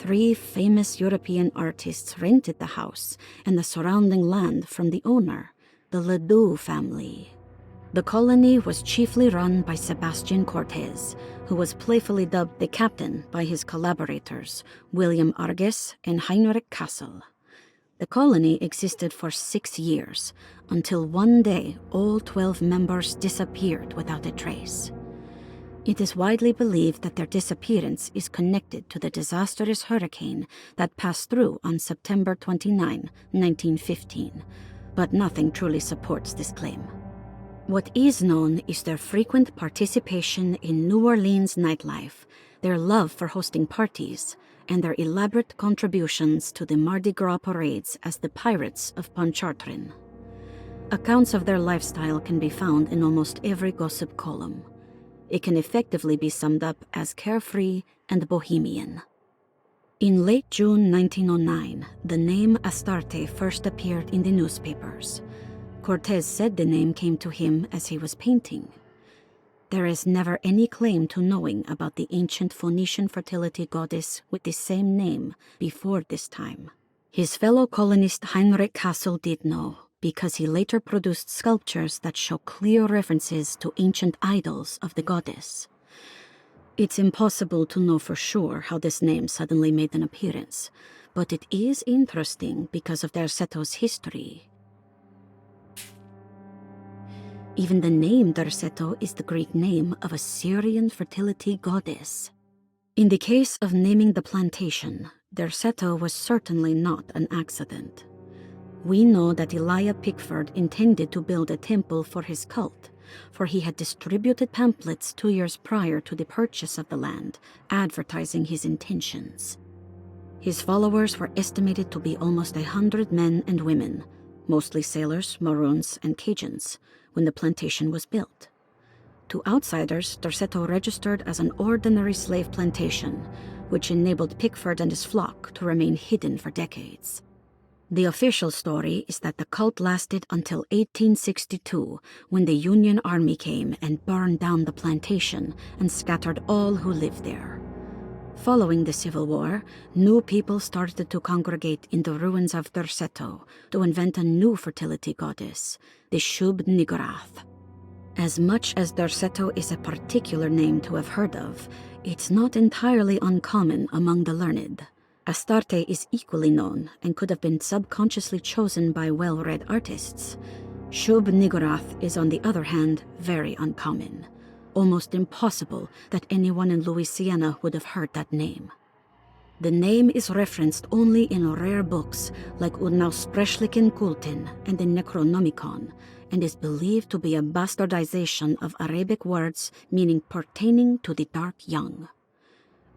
3 famous European artists rented the house and the surrounding land from the owner, the Ledoux family. The colony was chiefly run by Sebastian Cortez, who was playfully dubbed the captain by his collaborators, William Arges and Heinrich Kassel. The colony existed for 6 years, until one day all 12 members disappeared without a trace. It is widely believed that their disappearance is connected to the disastrous hurricane that passed through on September 29, 1915, but nothing truly supports this claim. What is known is their frequent participation in New Orleans nightlife, their love for hosting parties, and their elaborate contributions to the Mardi Gras parades as the Pirates of Pontchartrain. Accounts of their lifestyle can be found in almost every gossip column. It can effectively be summed up as carefree and bohemian. In late June 1909, the name Astarte first appeared in the newspapers. Cortez said the name came to him as he was painting. There is never any claim to knowing about the ancient Phoenician fertility goddess with the same name before this time. His fellow colonist Heinrich Kassel did know, because he later produced sculptures that show clear references to ancient idols of the goddess. It's impossible to know for sure how this name suddenly made an appearance, but it is interesting because of Derceto's history. Even the name Derceto is the Greek name of a Syrian fertility goddess. In the case of naming the plantation, Derceto was certainly not an accident. We know that Elijah Pickford intended to build a temple for his cult, for he had distributed pamphlets 2 years prior to the purchase of the land, advertising his intentions. His followers were estimated to be almost 100 men and women, mostly sailors, Maroons, and Cajuns, when the plantation was built. To outsiders, Derceto registered as an ordinary slave plantation, which enabled Pickford and his flock to remain hidden for decades. The official story is that the cult lasted until 1862, when the Union Army came and burned down the plantation and scattered all who lived there. Following the Civil War, new people started to congregate in the ruins of Derceto to invent a new fertility goddess, the Shub-Niggurath. As much as Derceto is a particular name to have heard of, it's not entirely uncommon among the learned. Astarte is equally known and could have been subconsciously chosen by well-read artists. Shub-Niggurath is, on the other hand, very uncommon. Almost impossible that anyone in Louisiana would have heard that name. The name is referenced only in rare books like Unaussprechlichen Kulten and the Necronomicon, and is believed to be a bastardization of Arabic words meaning pertaining to the dark young.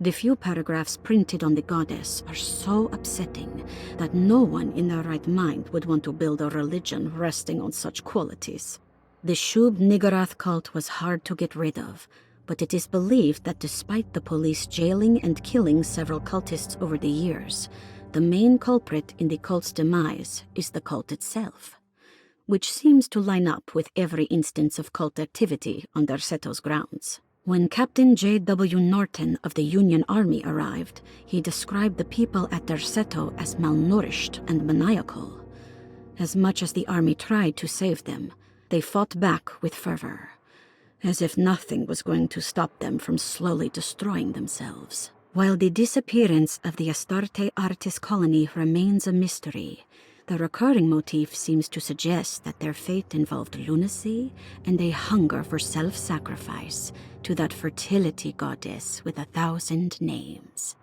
The few paragraphs printed on the goddess are so upsetting that no one in their right mind would want to build a religion resting on such qualities. The Shub Niggurath cult was hard to get rid of, but it is believed that despite the police jailing and killing several cultists over the years, the main culprit in the cult's demise is the cult itself, which seems to line up with every instance of cult activity on Derceto's grounds. When Captain J.W. Norton of the Union Army arrived, he described the people at Derceto as malnourished and maniacal. As much as the army tried to save them, they fought back with fervor, as if nothing was going to stop them from slowly destroying themselves. While the disappearance of the Astarte Artis colony remains a mystery, the recurring motif seems to suggest that their fate involved lunacy and a hunger for self-sacrifice to that fertility goddess with 1,000 names.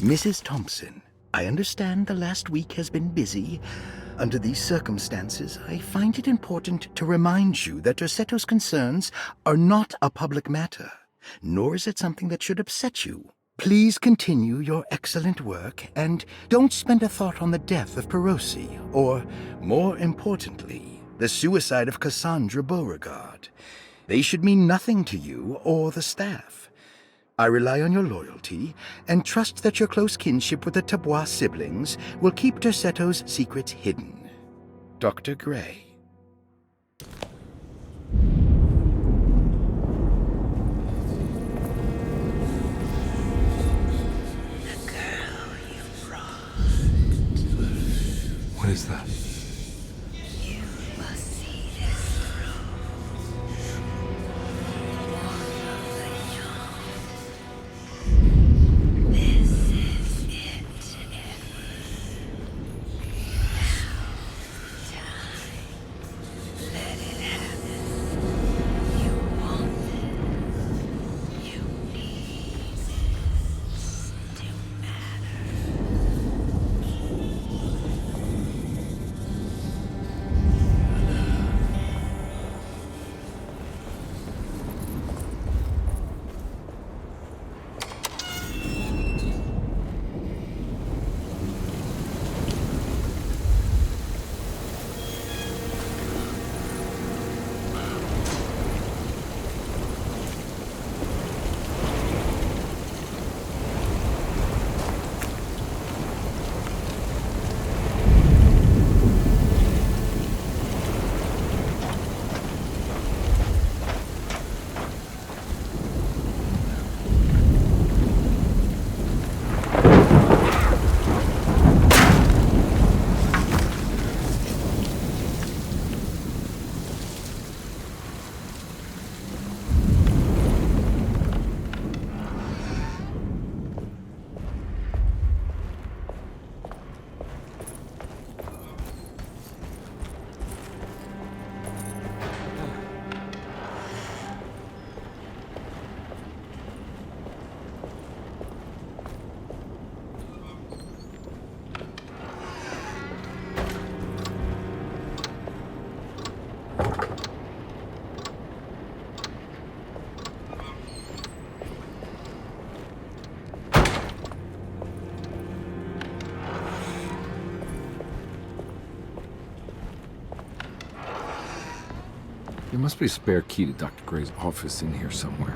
Mrs. Thompson, I understand the last week has been busy. Under these circumstances, I find it important to remind you that Derceto's concerns are not a public matter, nor is it something that should upset you. Please continue your excellent work, and don't spend a thought on the death of Perosi, or, more importantly, the suicide of Cassandra Beauregard. They should mean nothing to you or the staff. I rely on your loyalty, and trust that your close kinship with the Tabois siblings will keep Derceto's secrets hidden. Dr. Gray. What is that? There must be a spare key to Dr. Gray's office in here somewhere.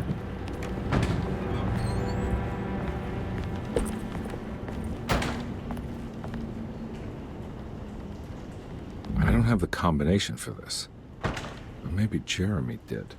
I don't have the combination for this. But maybe Jeremy did.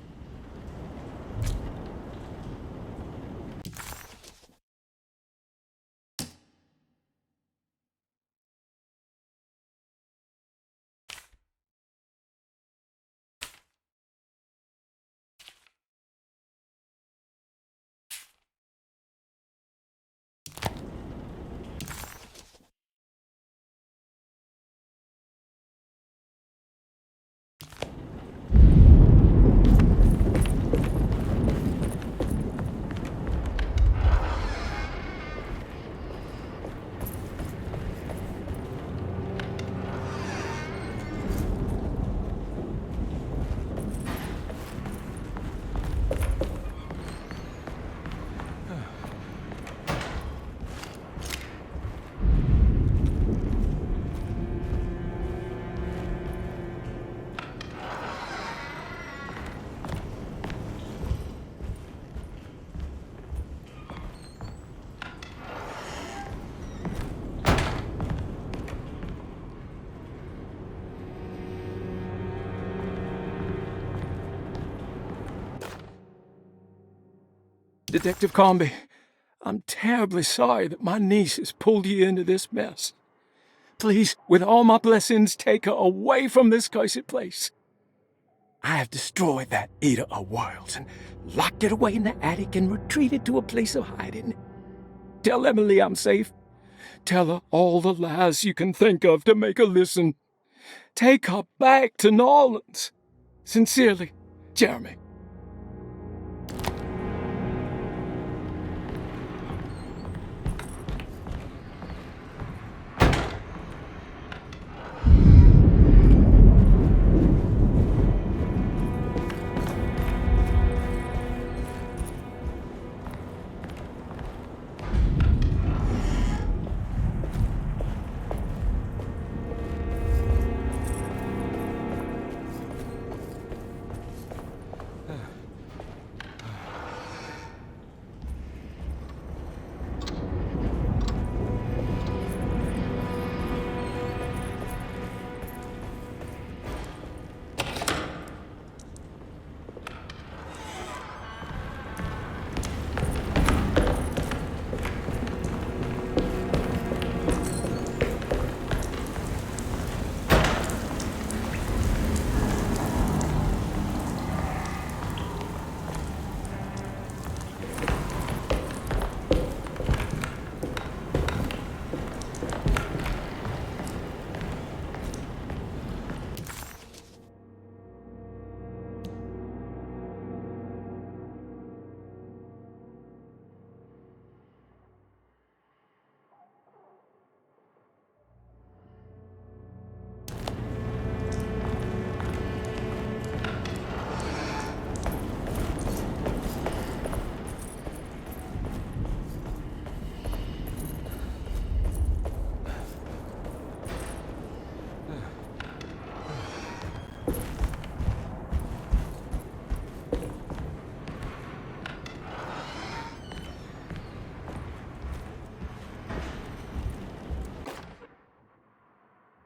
Detective Carnby, I'm terribly sorry that my niece has pulled you into this mess. Please, with all my blessings, take her away from this cursed place. I have destroyed that eater of worlds and locked it away in the attic and retreated to a place of hiding. Tell Emily I'm safe. Tell her all the lies you can think of to make her listen. Take her back to New Orleans. Sincerely, Jeremy.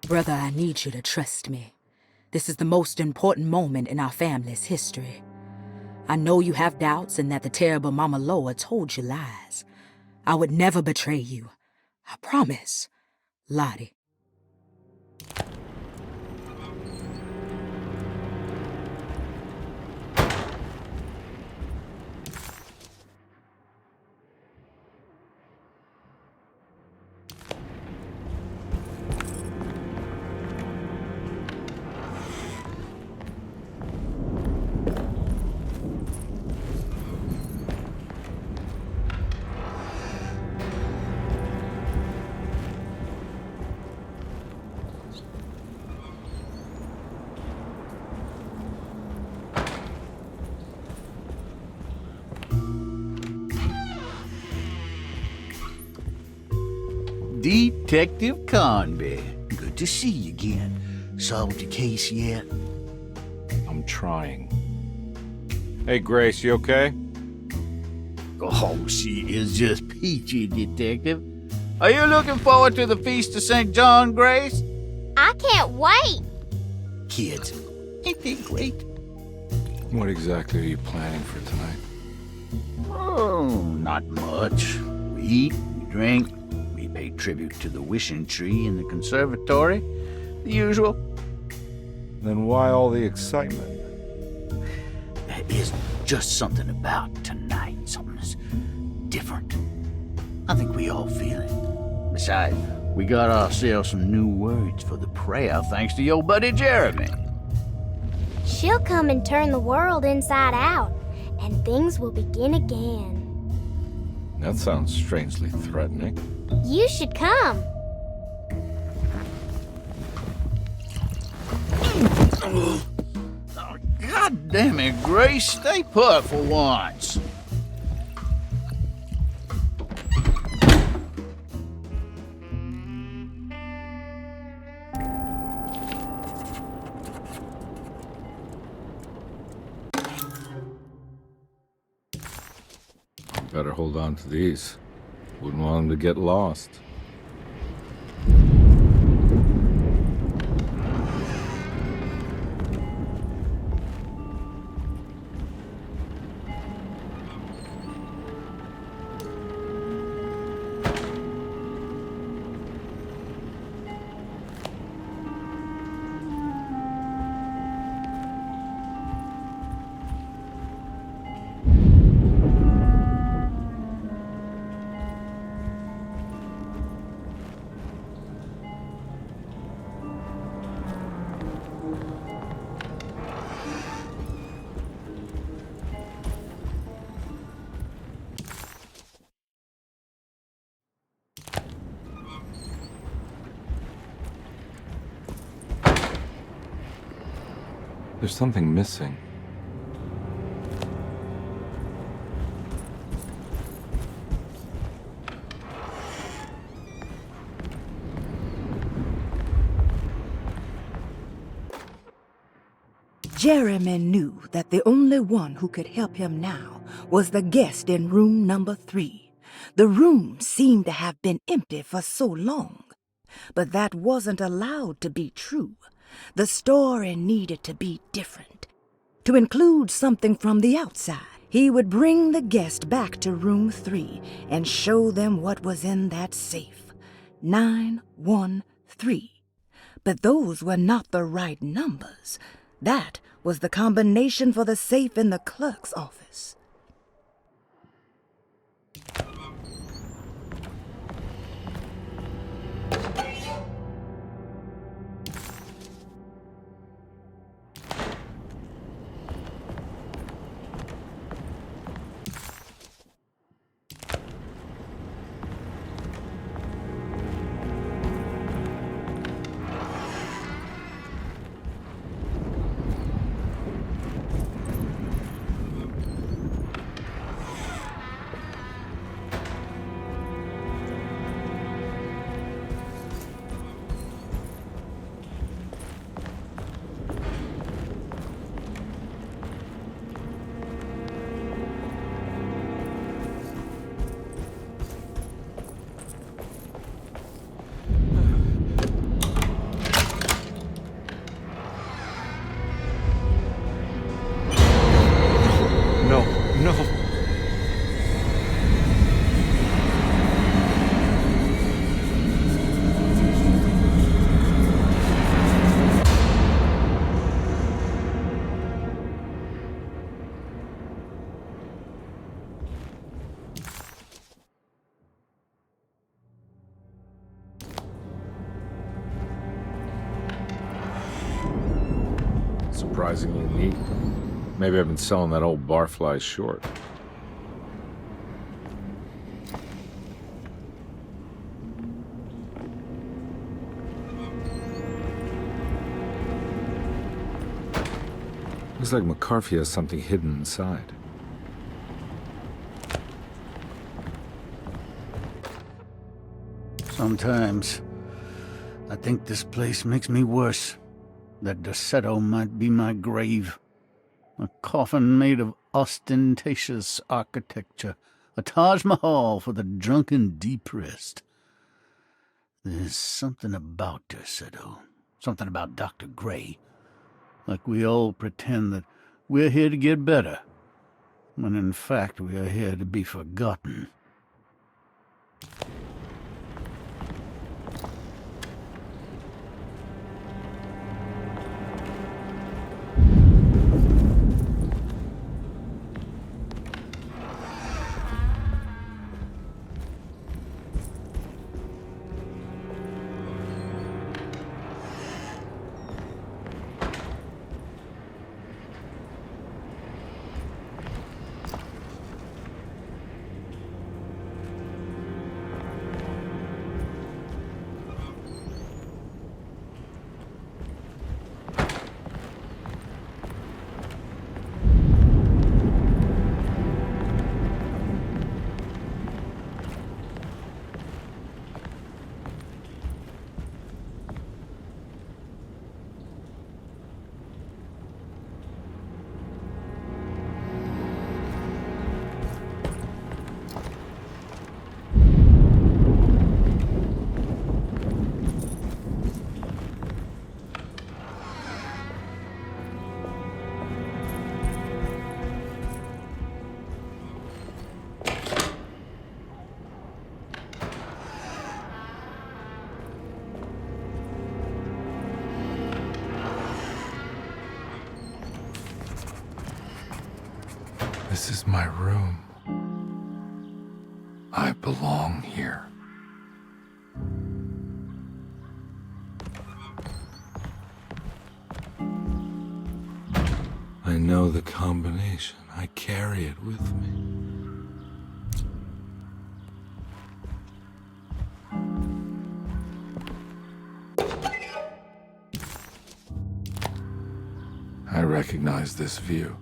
Brother, I need you to trust me. This is the most important moment in our family's history. I know you have doubts and that the terrible Mama Loa told you lies. I would never betray you. I promise. Lottie. Detective Carnby. Good to see you again. Solved your case yet? I'm trying. Hey, Grace, you okay? Oh, she is just peachy, Detective. Are you looking forward to the Feast of St. John, Grace? I can't wait. Kids, ain't they great? What exactly are you planning for tonight? Oh, not much. We eat, we drink, we pay tribute to the wishing tree in the conservatory. The usual. Then why all the excitement? There is just something about tonight. Something's different. I think we all feel it. Besides, we got ourselves some new words for the prayer thanks to your buddy Jeremy. She'll come and turn the world inside out, and things will begin again. That sounds strangely threatening. You should come. Oh, God damn it, Grace. Stay put for once. Better hold on to these. Wouldn't want them to get lost. There's something missing. Jeremy knew that the only one who could help him now was the guest in room number 3. The room seemed to have been empty for so long. But that wasn't allowed to be true. The story needed to be different. To include something from the outside, he would bring the guest back to room 3 and show them what was in that safe. 913. But those were not the right numbers. That was the combination for the safe in the clerk's office. Surprisingly neat. Maybe I've been selling that old barfly short. Looks like McCarthy has something hidden inside. Sometimes, I think this place makes me worse. That Derceto might be my grave. A coffin made of ostentatious architecture. A Taj Mahal for the drunken depressed. There's something about Derceto. Something about Dr. Gray. Like we all pretend that we're here to get better, when in fact we are here to be forgotten. This is my room. I belong here. I know the combination. I carry it with me. I recognize this view.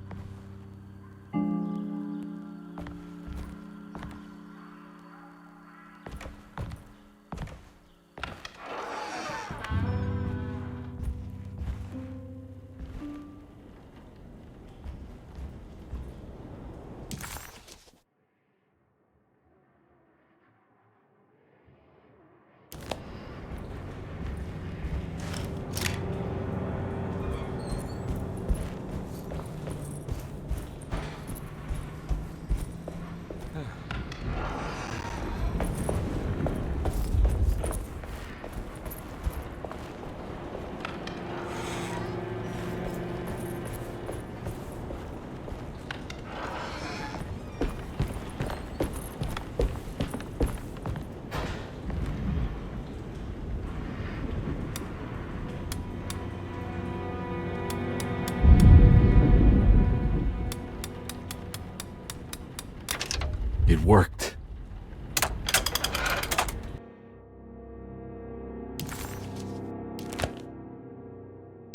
It worked.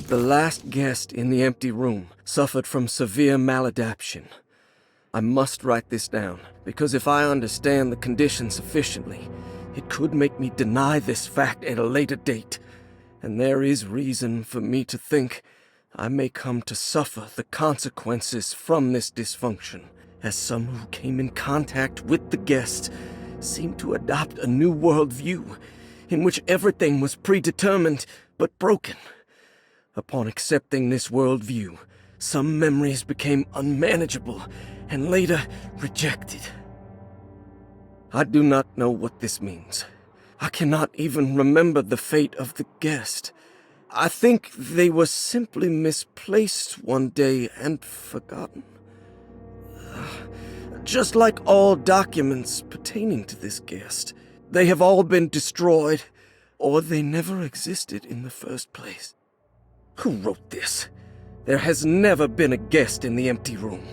The last guest in the empty room suffered from severe maladaptation. I must write this down, because if I understand the condition sufficiently, it could make me deny this fact at a later date, and there is reason for me to think I may come to suffer the consequences from this dysfunction, as some who came in contact with the guest seemed to adopt a new worldview in which everything was predetermined but broken. Upon accepting this worldview, some memories became unmanageable and later rejected. I do not know what this means. I cannot even remember the fate of the guest. I think they were simply misplaced one day and forgotten. Just like all documents pertaining to this guest, they have all been destroyed, or they never existed in the first place. Who wrote this? There has never been a guest in the empty room.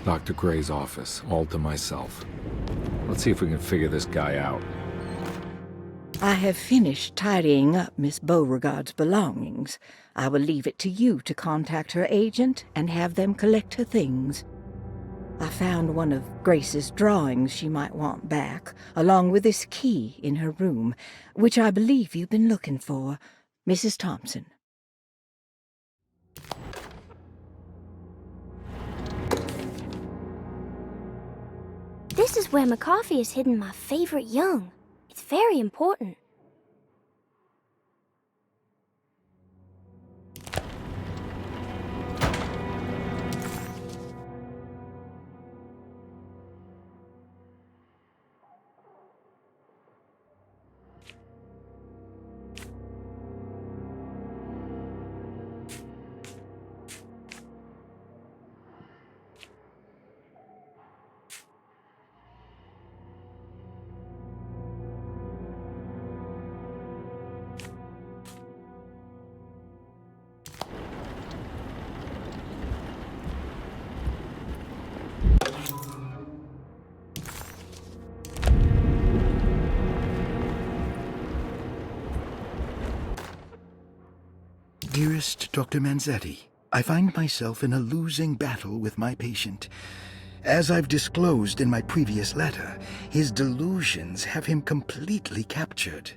Dr. Gray's office, all to myself. Let's see if we can figure this guy out. I have finished tidying up Miss Beauregard's belongings. I will leave it to you to contact her agent and have them collect her things. I found one of Grace's drawings she might want back, along with this key in her room, which I believe you've been looking for. Mrs. Thompson. This is where McCarthy has hidden my favorite young. It's very important. Dearest Dr. Manzetti, I find myself in a losing battle with my patient. As I've disclosed in my previous letter, his delusions have him completely captured.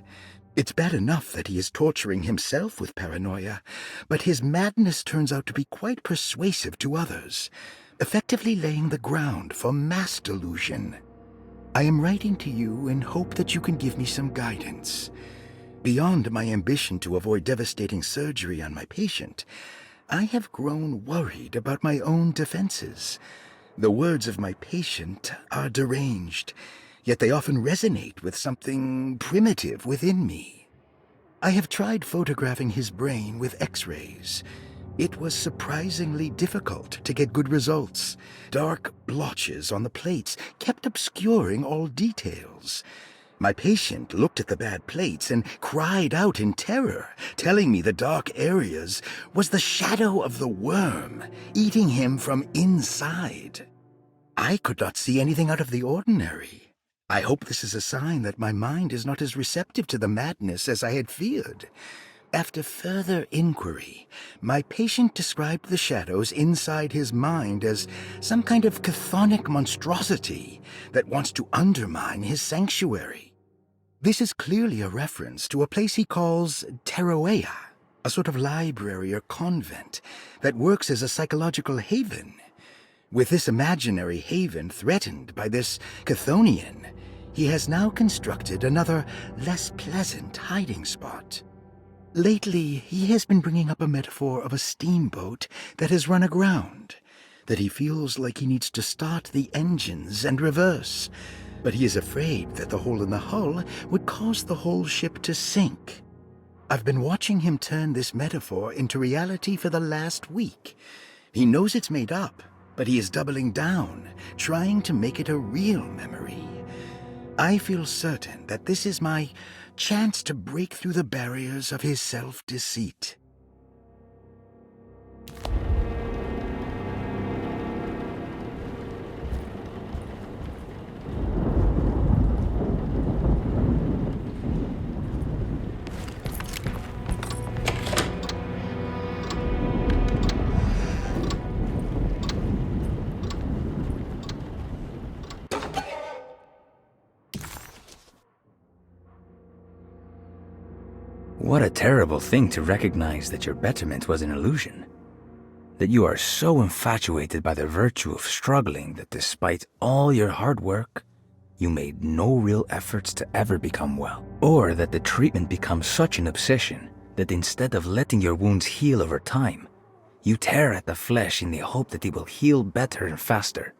It's bad enough that he is torturing himself with paranoia, but his madness turns out to be quite persuasive to others, effectively laying the ground for mass delusion. I am writing to you in hope that you can give me some guidance. Beyond my ambition to avoid devastating surgery on my patient, I have grown worried about my own defenses. The words of my patient are deranged, yet they often resonate with something primitive within me. I have tried photographing his brain with X-rays. It was surprisingly difficult to get good results. Dark blotches on the plates kept obscuring all details. My patient looked at the bad plates and cried out in terror, telling me the dark areas was the shadow of the worm eating him from inside. I could not see anything out of the ordinary. I hope this is a sign that my mind is not as receptive to the madness as I had feared. After further inquiry, my patient described the shadows inside his mind as some kind of chthonic monstrosity that wants to undermine his sanctuary. This is clearly a reference to a place he calls Teroea, a sort of library or convent that works as a psychological haven. With this imaginary haven threatened by this Chthonian, he has now constructed another, less pleasant hiding spot. Lately, he has been bringing up a metaphor of a steamboat that has run aground, that he feels like he needs to start the engines and reverse, but he is afraid that the hole in the hull would cause the whole ship to sink. I've been watching him turn this metaphor into reality for the last week. He knows it's made up, but he is doubling down, trying to make it a real memory. I feel certain that this is my chance to break through the barriers of his self-deceit. What a terrible thing to recognize that your betterment was an illusion. That you are so infatuated by the virtue of struggling that despite all your hard work, you made no real efforts to ever become well. Or that the treatment becomes such an obsession that instead of letting your wounds heal over time, you tear at the flesh in the hope that it will heal better and faster.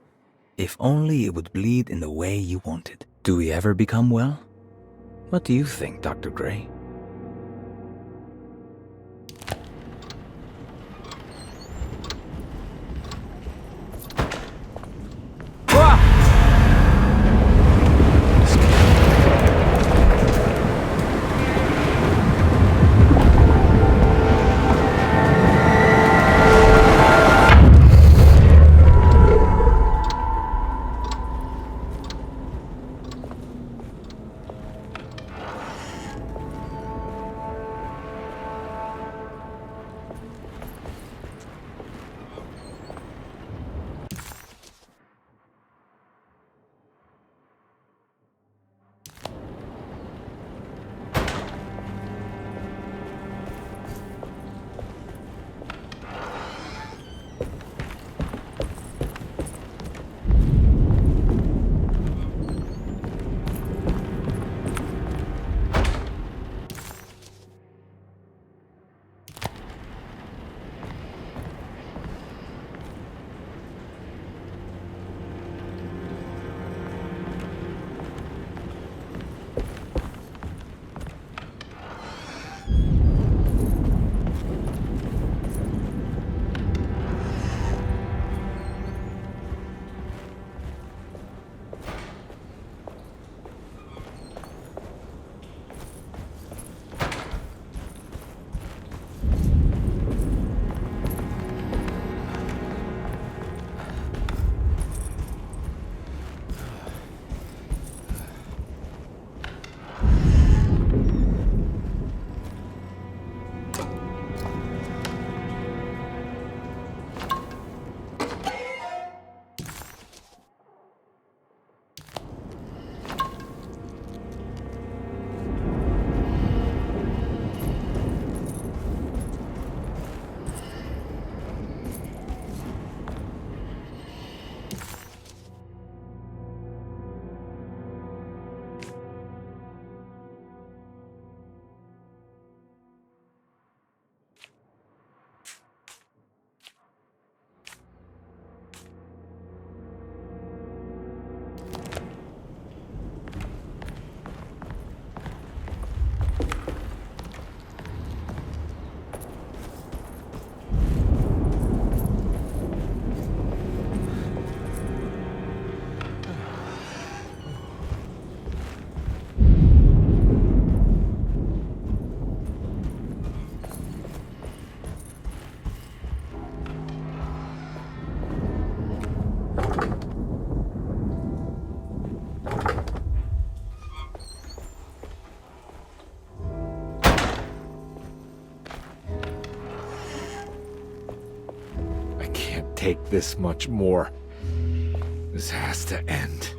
If only it would bleed in the way you wanted. Do we ever become well? What do you think, Dr. Gray? take this much more. This has to end.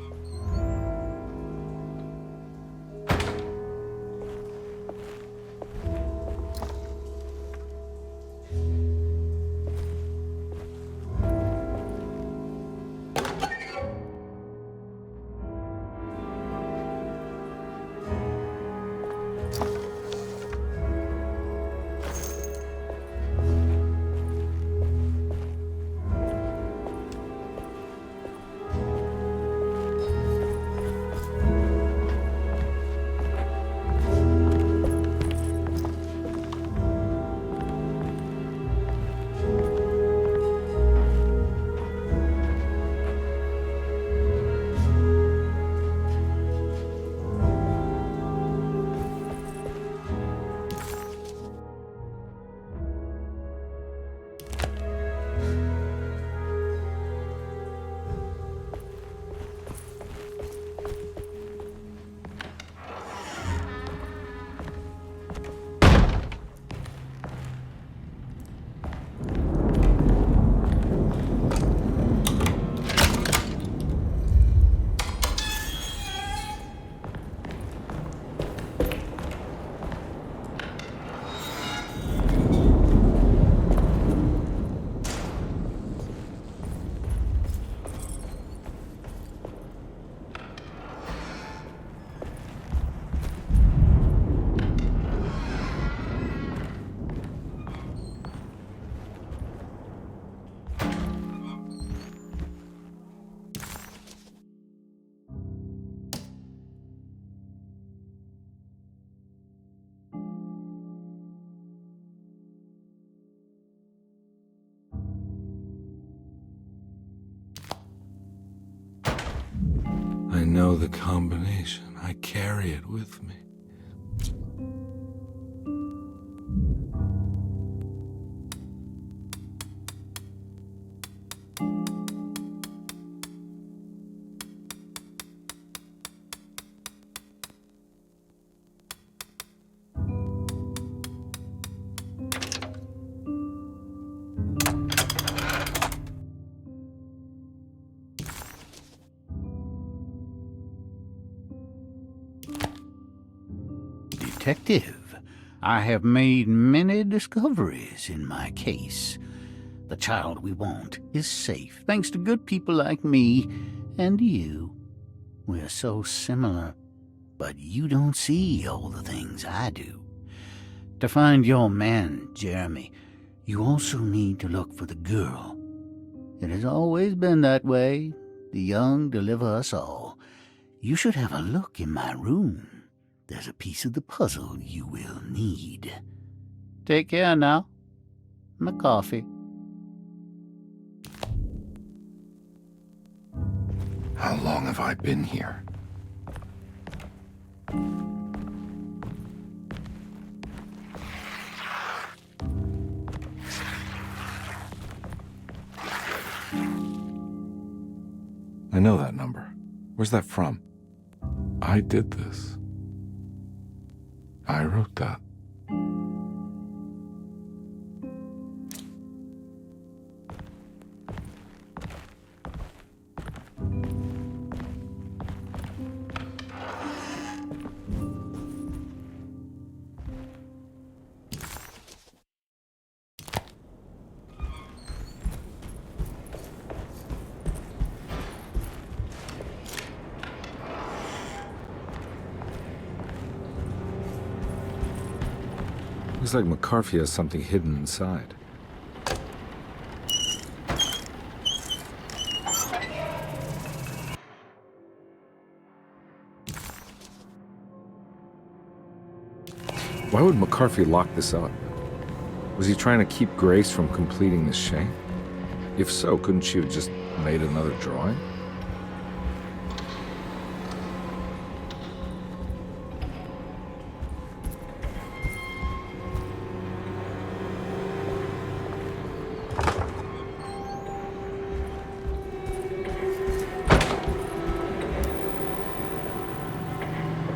I know the combination. I carry it with me. Detective, I have made many discoveries in my case. The child we want is safe, thanks to good people like me and you. We're so similar, but you don't see all the things I do. To find your man, Jeremy, you also need to look for the girl. It has always been that way. The young deliver us all. You should have a look in my room. There's a piece of the puzzle you will need. Take care now. My coffee. How long have I been here? I know that number. Where's that from? I did this. I wrote that. Looks like McCarthy has something hidden inside. Why would McCarthy lock this up? Was he trying to keep Grace from completing the shape? If so, couldn't she have just made another drawing?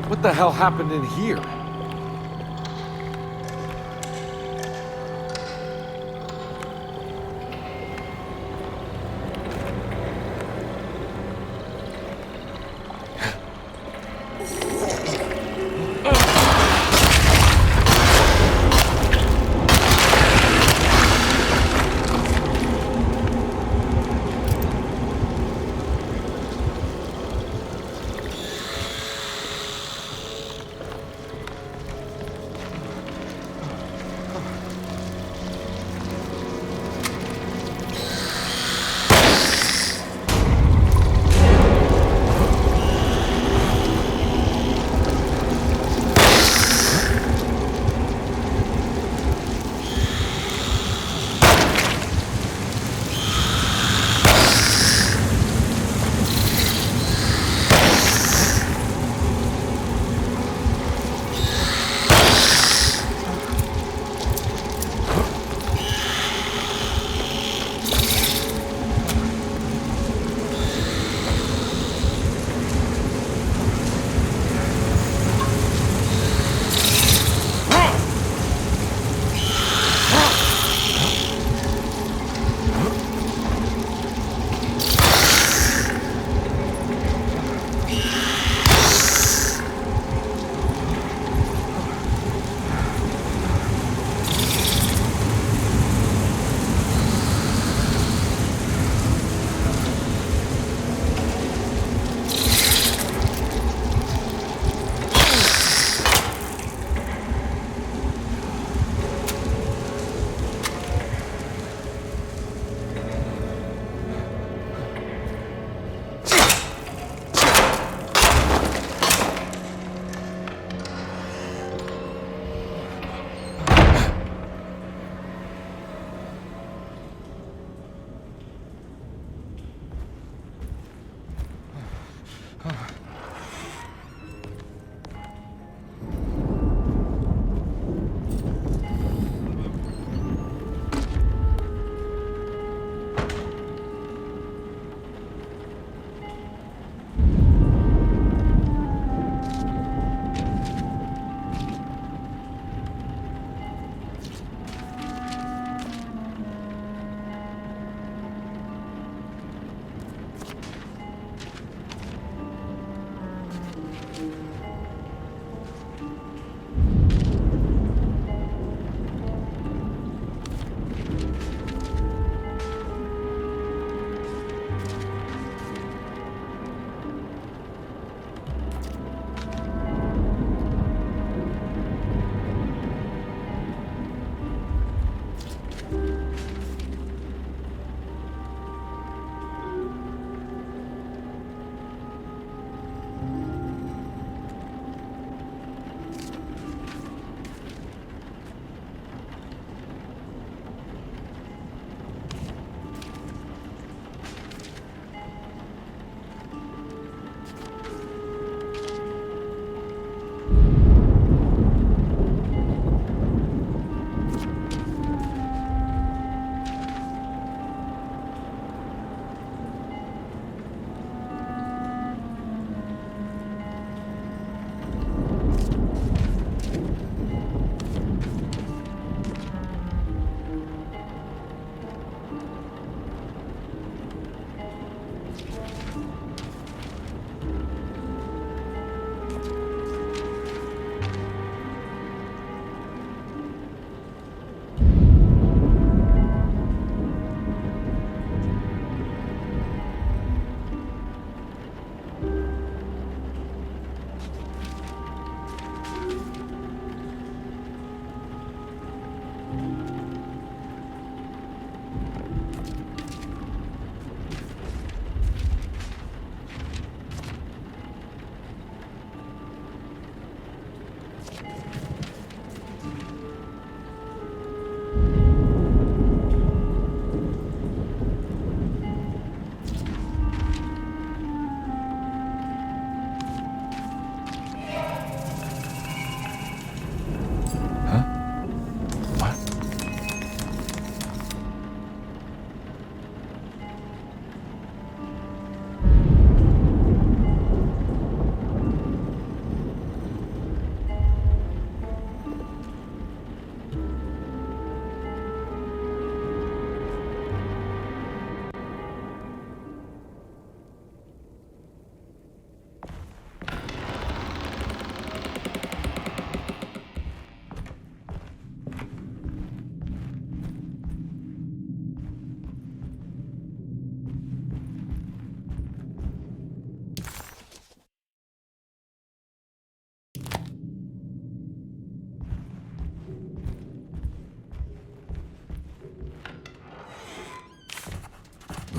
What the hell happened in here?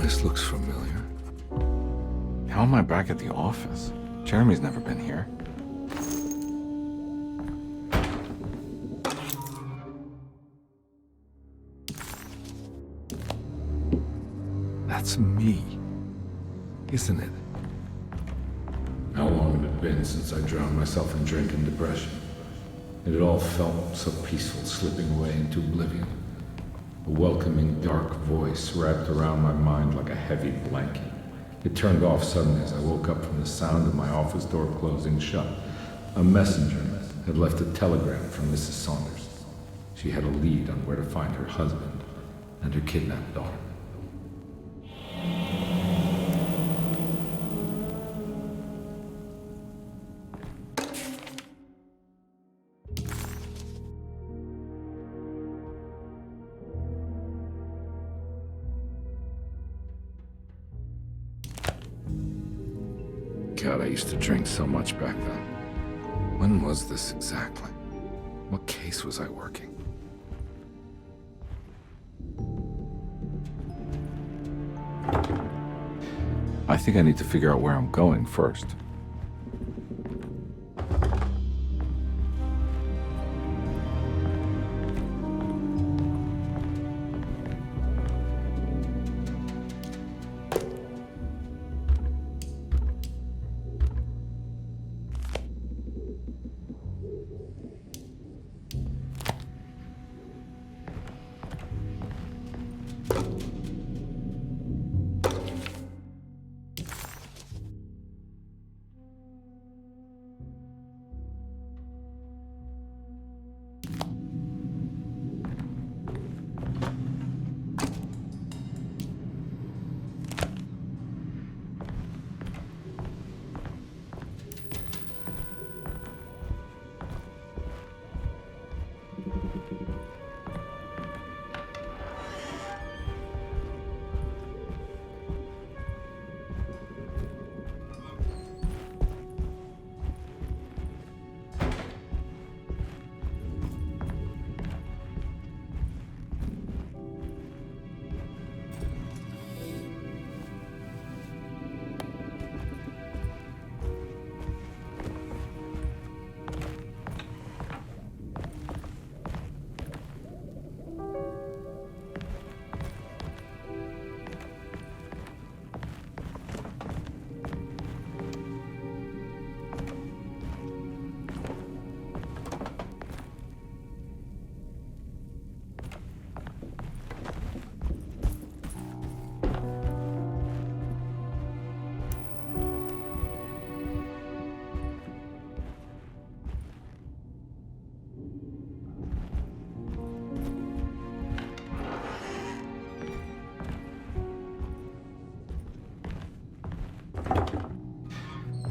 This looks familiar. How am I back at the office? Jeremy's never been here. That's me, isn't it? How long had it been since I drowned myself in drink and depression? It had all felt so peaceful, slipping away into oblivion. A welcoming, dark voice wrapped around my mind like a heavy blanket. It turned off suddenly as I woke up from the sound of my office door closing shut. A messenger had left a telegram from Mrs. Saunders. She had a lead on where to find her husband and her kidnapped daughter. God, I used to drink so much back then. When was this exactly? What case was I working? I think I need to figure out where I'm going first.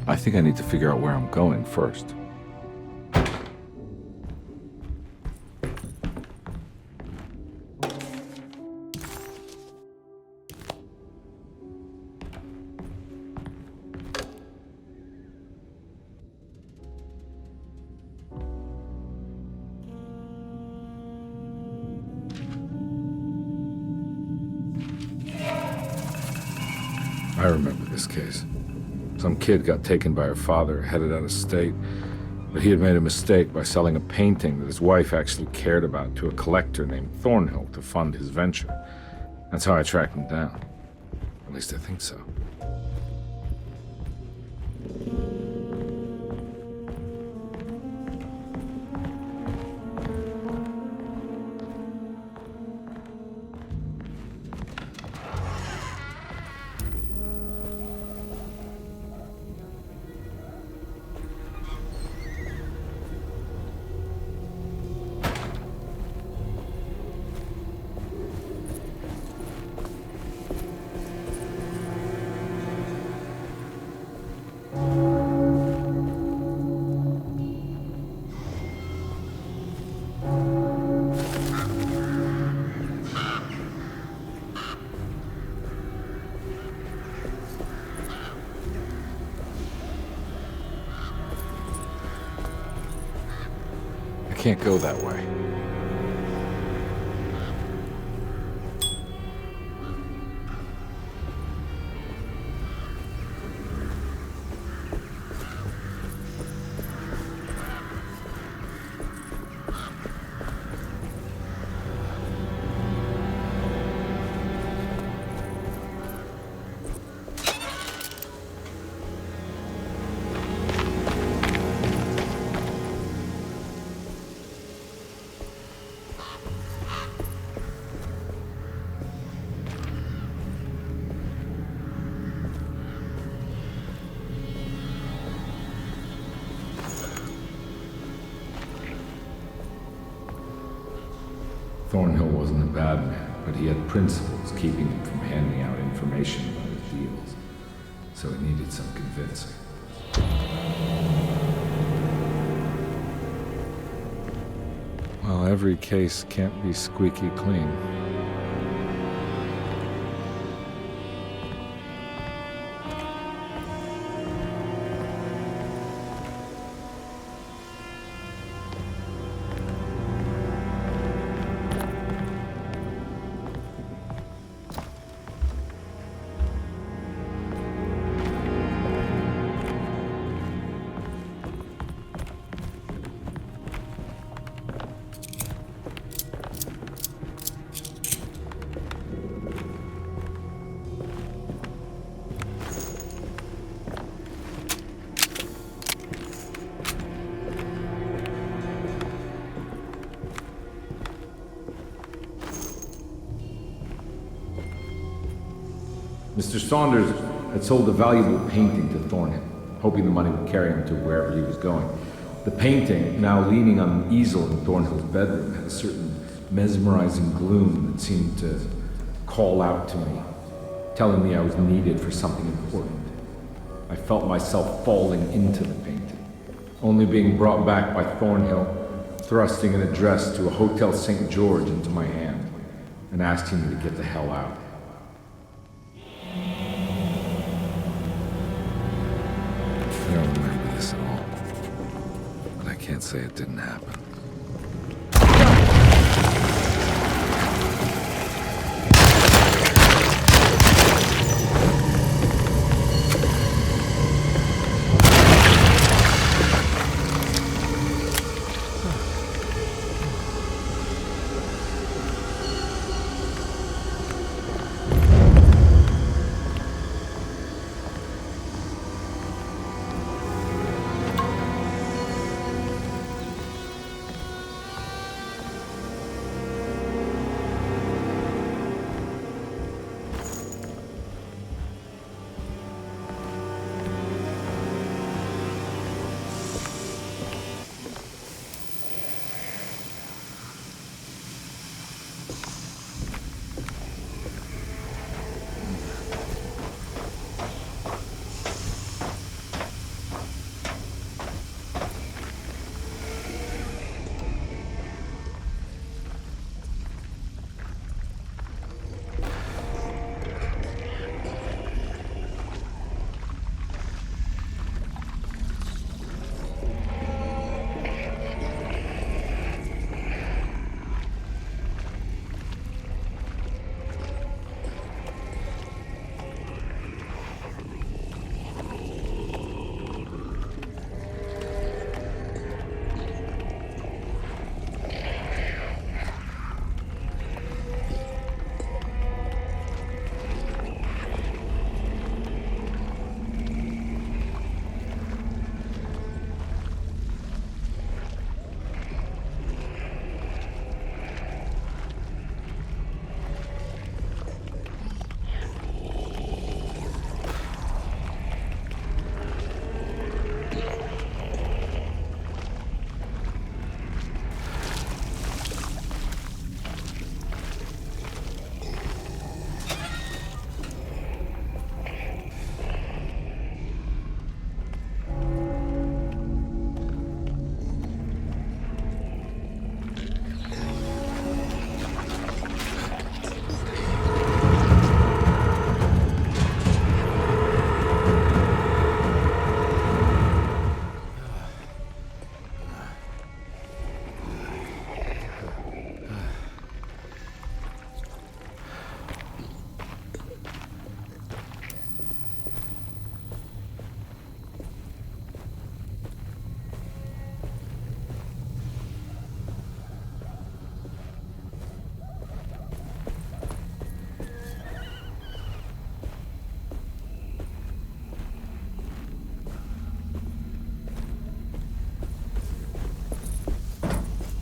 I think I need to figure out where I'm going first. I remember this case. Some kid got taken by her father, headed out of state, but he had made a mistake by selling a painting that his wife actually cared about to a collector named Thornhill to fund his venture. That's how I tracked him down. At least I think so. Can't go that way. Thornhill wasn't a bad man, but he had principles keeping him from handing out information about his deals. So it needed some convincing. Well, every case can't be squeaky clean. Mr. Saunders had sold a valuable painting to Thornhill, hoping the money would carry him to wherever he was going. The painting, now leaning on an easel in Thornhill's bedroom, had a certain mesmerizing gloom that seemed to call out to me, telling me I was needed for something important. I felt myself falling into the painting, only being brought back by Thornhill, thrusting an address to a Hotel St. George into my hand, and asking me to get the hell out. I don't remember this at all, but I can't say it didn't happen.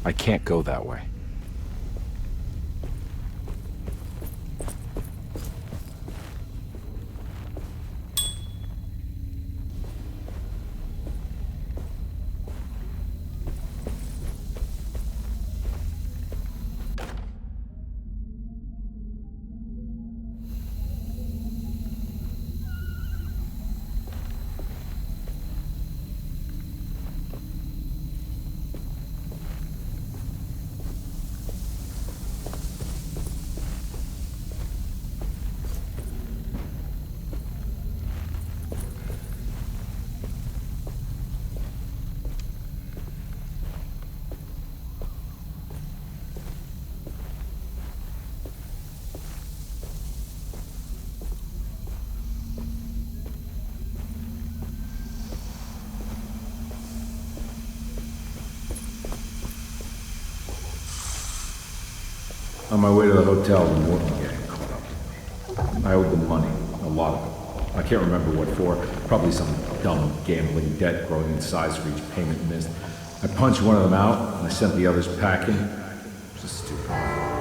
I can't go that way. On my way to the hotel, the Morton gang caught up with me. I owed them money, a lot of it. I can't remember what for, probably some dumb gambling debt growing in size for each payment missed. I punched one of them out, and I sent the others packing. It was stupid.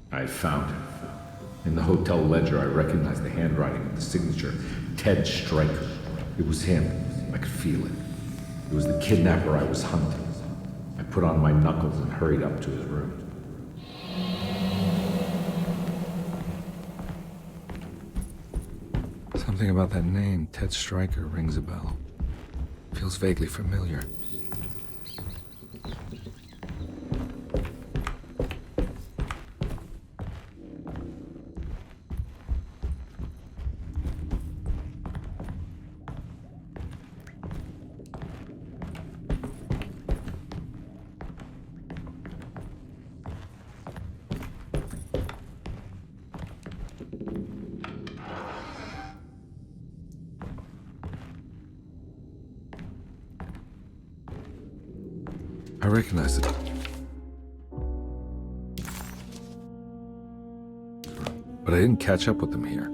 I found it. In the hotel ledger, I recognized the handwriting of the signature, Ted Stryker. It was him. I could feel it. It was the kidnapper I was hunting. I put on my knuckles and hurried up to his room. Something about that name, Ted Stryker, rings a bell. Feels vaguely familiar. I recognize it. But I didn't catch up with them here.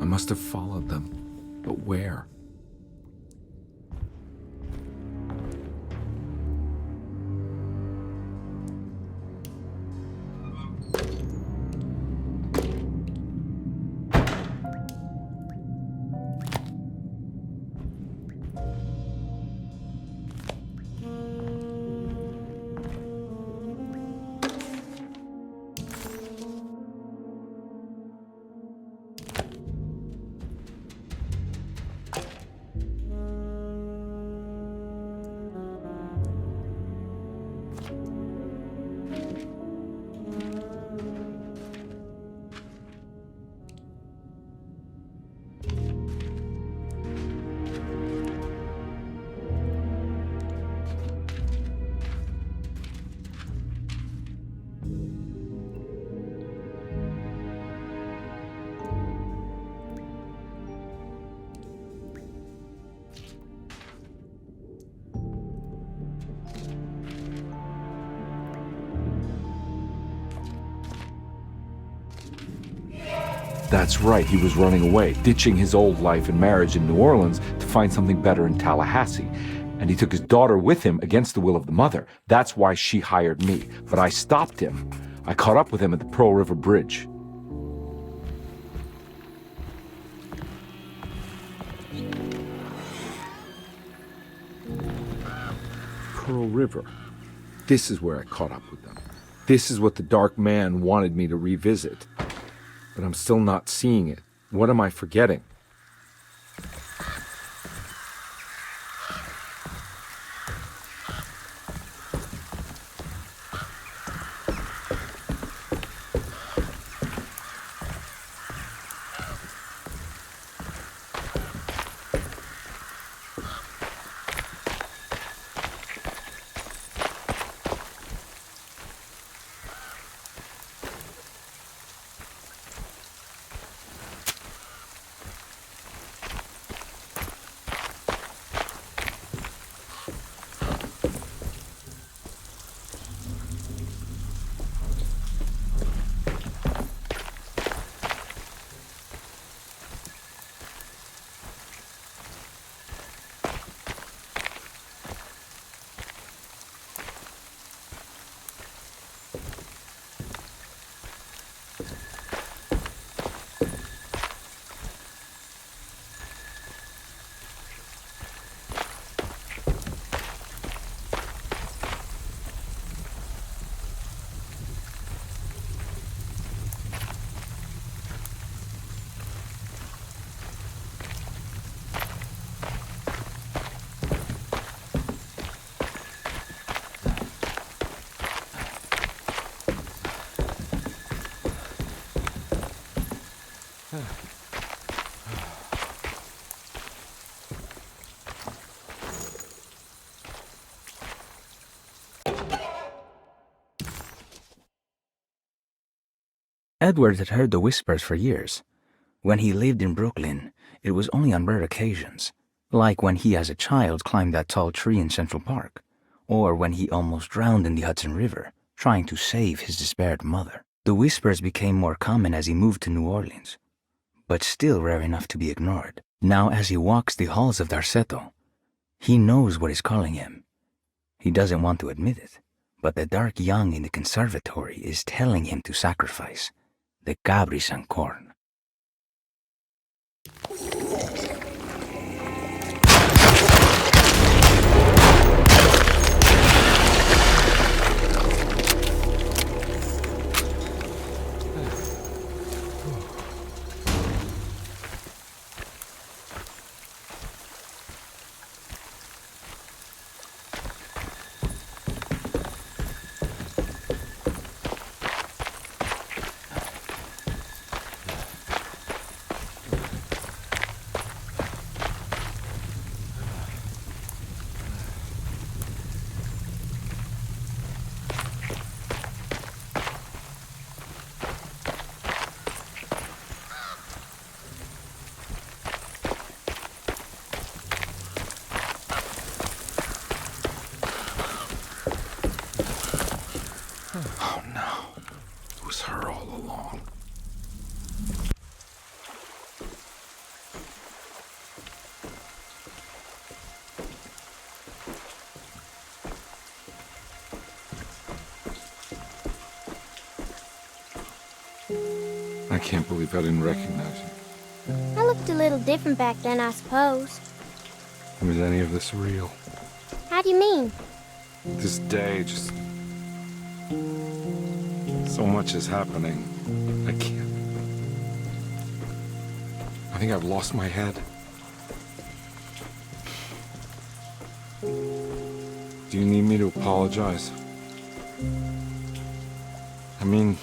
I must have followed them. But where? That's right, he was running away, ditching his old life and marriage in New Orleans to find something better in Tallahassee. And he took his daughter with him against the will of the mother. That's why she hired me. But I stopped him. I caught up with him at the Pearl River Bridge. Pearl River. This is where I caught up with them. This is what the Dark Man wanted me to revisit. But I'm still not seeing it. What am I forgetting? Edward had heard the whispers for years. When he lived in Brooklyn, it was only on rare occasions, like when he as a child climbed that tall tree in Central Park, or when he almost drowned in the Hudson River, trying to save his despaired mother. The whispers became more common as he moved to New Orleans, but still rare enough to be ignored. Now as he walks the halls of Derceto, he knows what is calling him. He doesn't want to admit it, but the dark young in the conservatory is telling him to sacrifice the cabris and corn. Oh no, it was her all along. I can't believe I didn't recognize you. I looked a little different back then, I suppose. Was any of this real? How do you mean? This day, just... so much is happening. I can't... I think I've lost my head. Do you need me to apologize? I mean...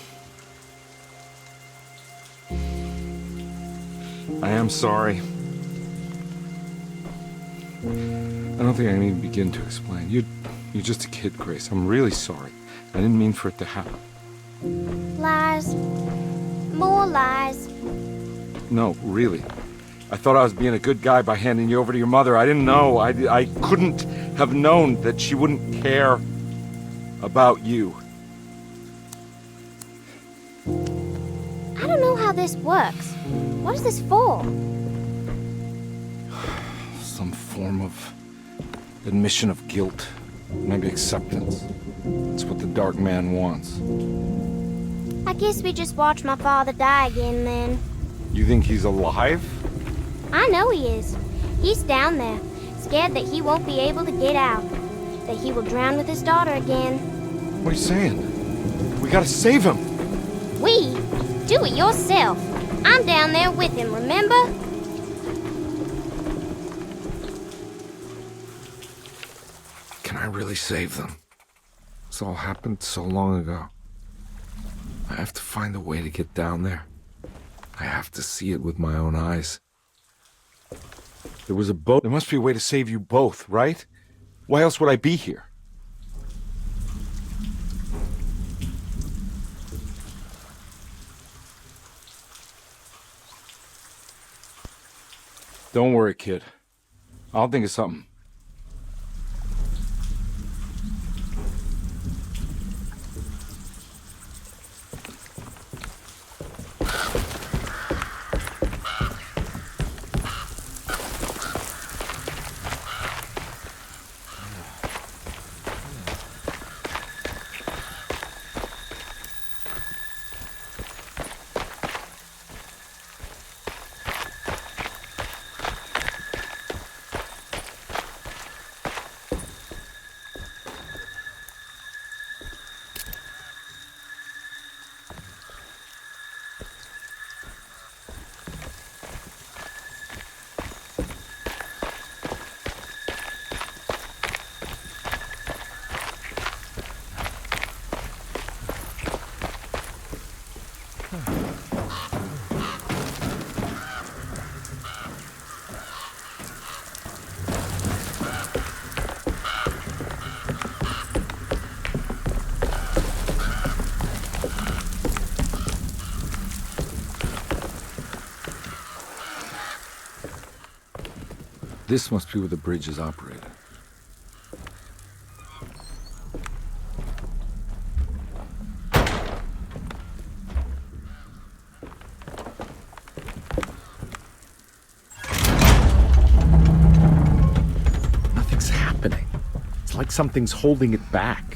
I am sorry. I don't think I need to begin to explain. You're just a kid, Grace. I'm really sorry. I didn't mean for it to happen. Lies. More lies. No, really. I thought I was being a good guy by handing you over to your mother. I didn't know. I couldn't have known that she wouldn't care about you. I don't know how this works. What is this for? Some form of admission of guilt. Maybe acceptance. It's what the Dark Man wants. I guess we just watch my father die again then. You think he's alive? I know he is. He's down there, scared that he won't be able to get out. That he will drown with his daughter again. What are you saying? We gotta save him! We? Do it yourself. I'm down there with him, remember? Can I really save them? This all happened so long ago. I have to find a way to get down there. I have to see it with my own eyes. There was a boat. There must be a way to save you both, right? Why else would I be here? Don't worry, kid. I'll think of something. This must be where the bridge is operated. Nothing's happening. It's like something's holding it back.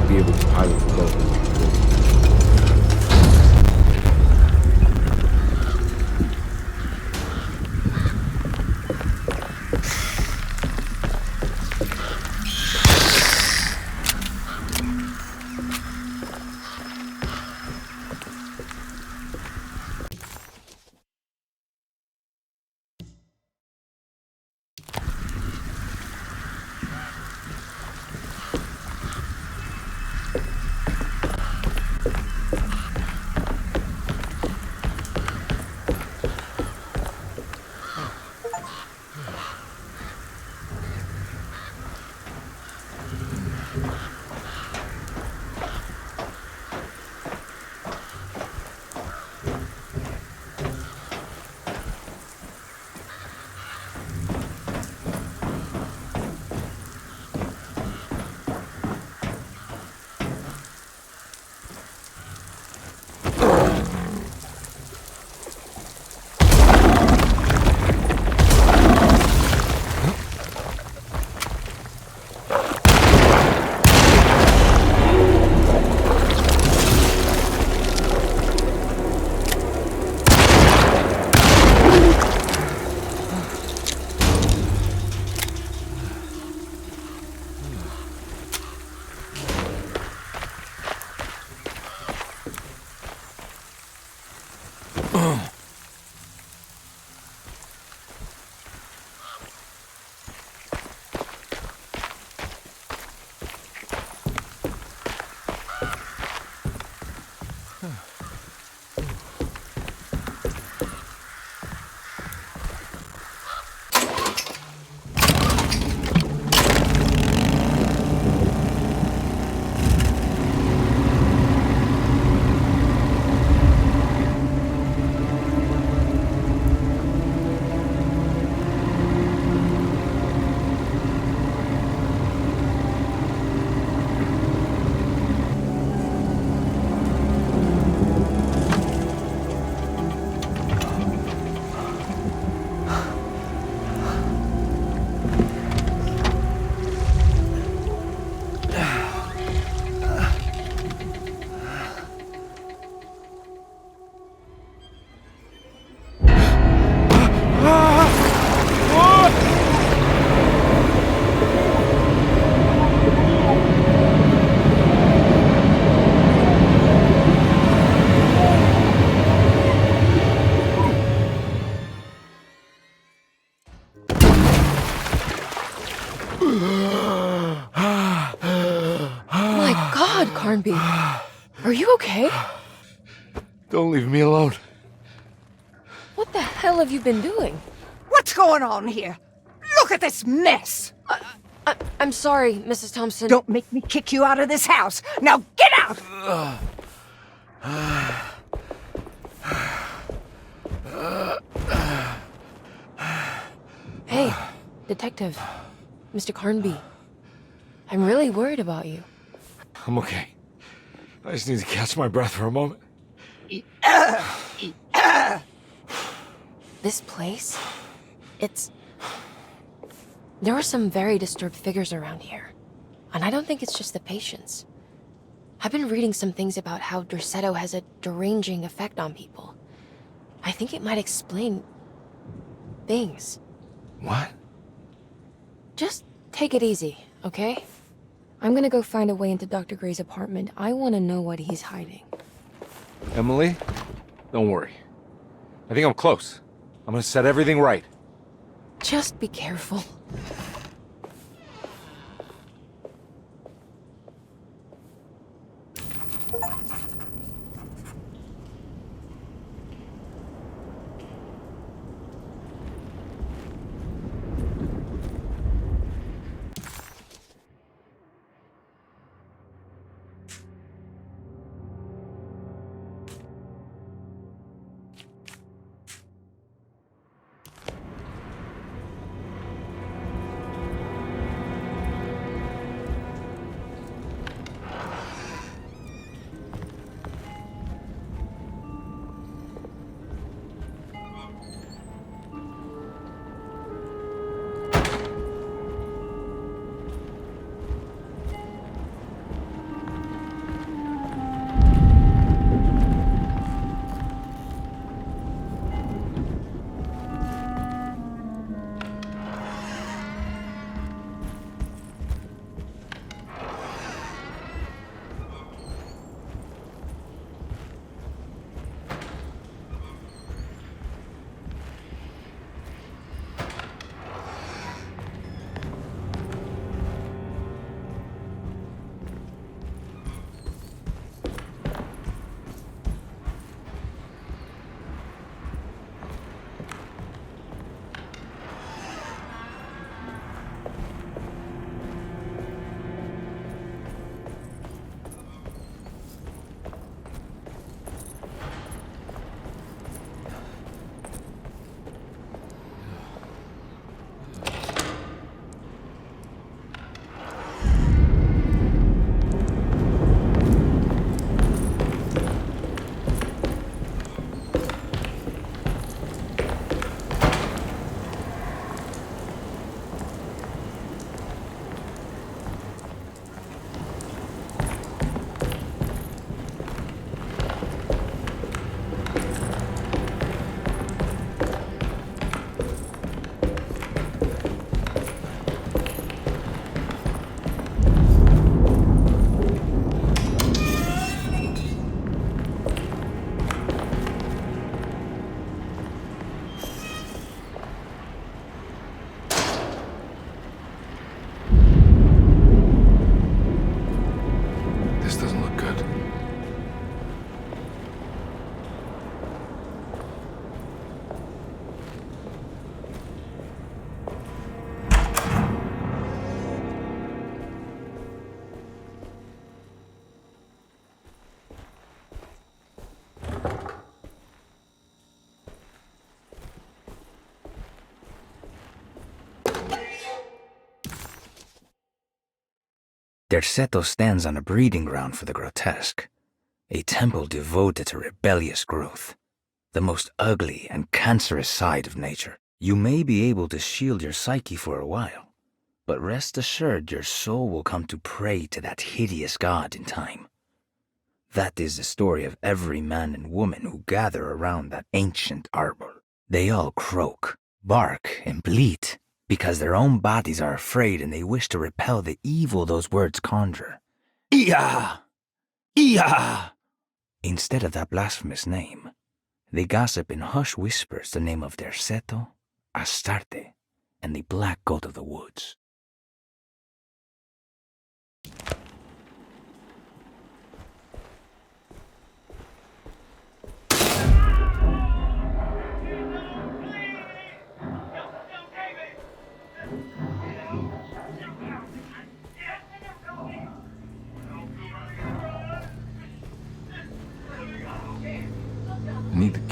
Be able to pilot the boat. Carnby, are you okay? Don't leave me alone. What the hell have you been doing? What's going on here? Look at this mess! I'm sorry, Mrs. Thompson. Don't make me kick you out of this house. Now get out! Hey, Detective. Mr. Carnby. I'm really worried about you. I'm okay. I just need to catch my breath for a moment. This place? There are some very disturbed figures around here. And I don't think it's just the patients. I've been reading some things about how Derceto has a deranging effect on people. I think it might explain... things. What? Just take it easy, okay? I'm gonna go find a way into Dr. Gray's apartment. I want to know what he's hiding. Emily, don't worry. I think I'm close. I'm gonna set everything right. Just be careful. Derceto stands on a breeding ground for the grotesque, a temple devoted to rebellious growth, the most ugly and cancerous side of nature. You may be able to shield your psyche for a while, but rest assured your soul will come to pray to that hideous god in time. That is the story of every man and woman who gather around that ancient arbor. They all croak, bark, and bleat, because their own bodies are afraid and they wish to repel the evil those words conjure. Ia! Ia! Instead of that blasphemous name, they gossip in hushed whispers the name of Derceto, Astarte, and the Black Goat of the Woods.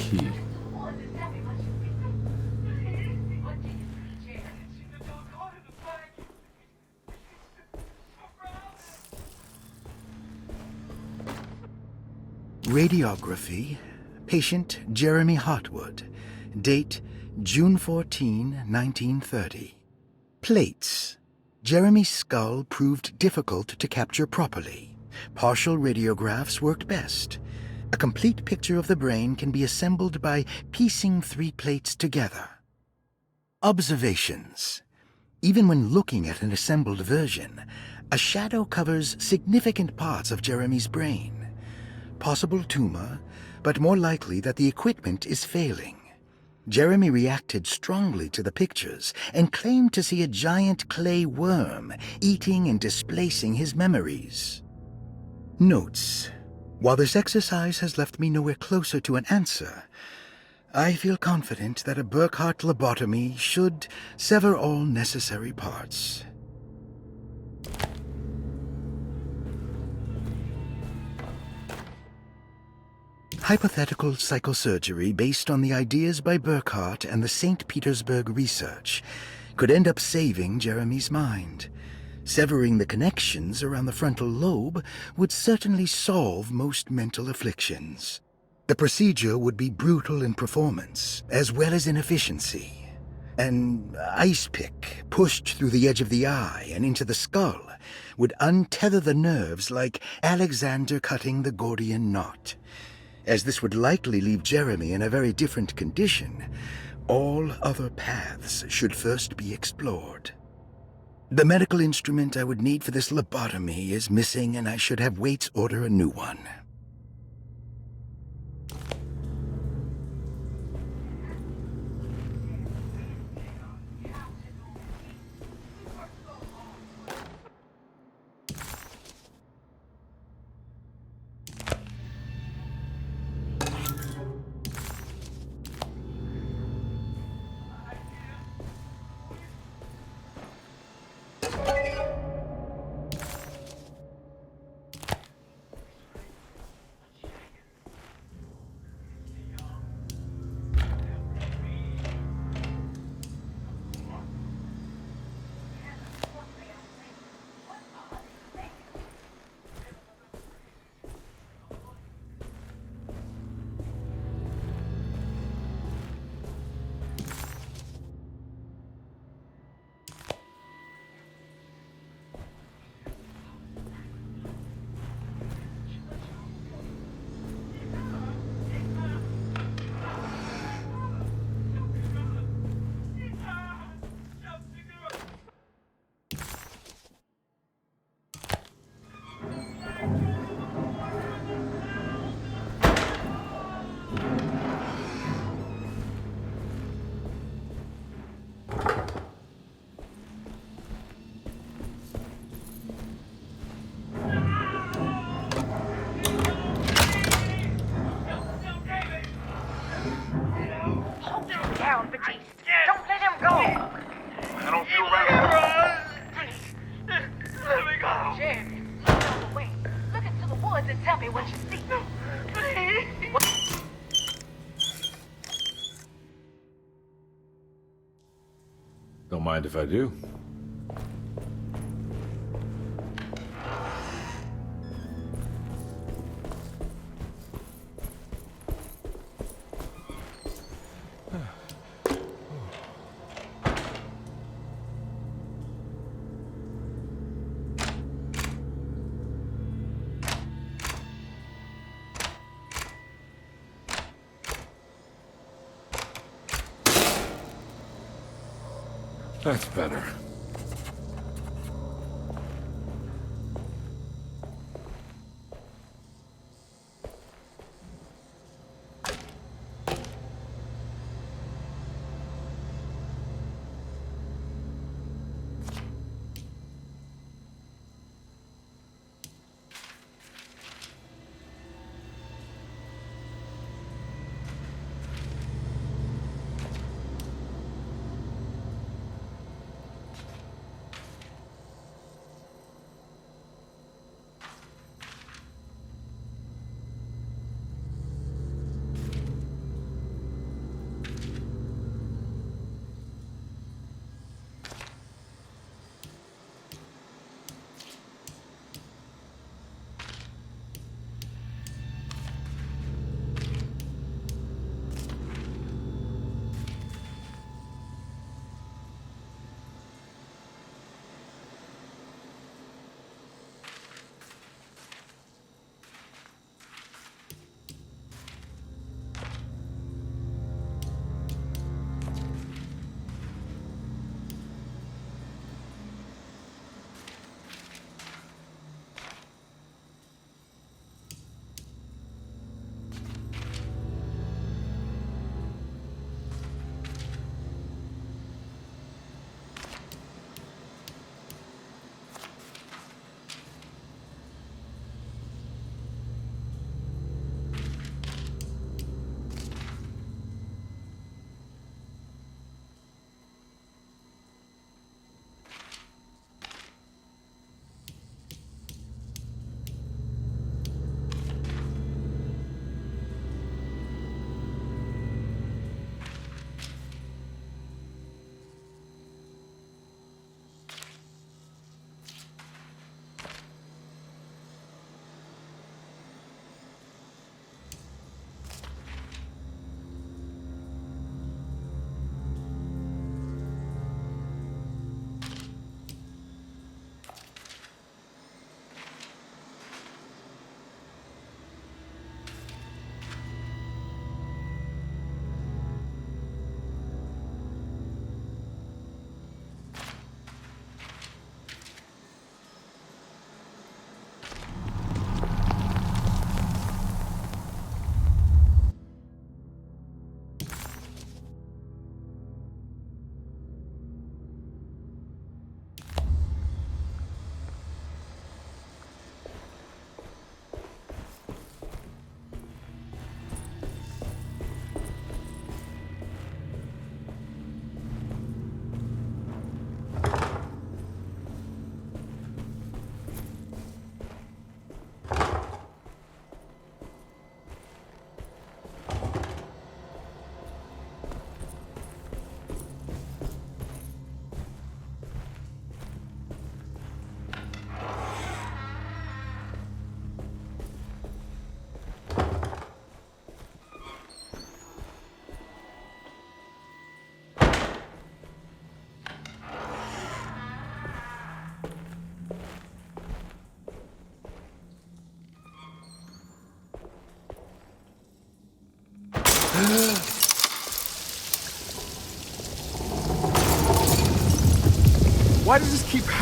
key. Radiography. Patient Jeremy Hartwood. Date June 14, 1930. Plates. Jeremy's skull proved difficult to capture properly. Partial radiographs worked best. A complete picture of the brain can be assembled by piecing 3 plates together. Observations. Even when looking at an assembled version, a shadow covers significant parts of Jeremy's brain. Possible tumor, but more likely that the equipment is failing. Jeremy reacted strongly to the pictures and claimed to see a giant clay worm eating and displacing his memories. Notes. While this exercise has left me nowhere closer to an answer, I feel confident that a Burkhardt lobotomy should sever all necessary parts. Hypothetical psychosurgery based on the ideas by Burkhardt and the St. Petersburg research could end up saving Jeremy's mind. Severing the connections around the frontal lobe would certainly solve most mental afflictions. The procedure would be brutal in performance, as well as in efficiency. An ice pick pushed through the edge of the eye and into the skull would untether the nerves like Alexander cutting the Gordian knot. As this would likely leave Jeremy in a very different condition, all other paths should first be explored. The medical instrument I would need for this lobotomy is missing, and I should have Waits order a new one. Don't mind if I do. That's better.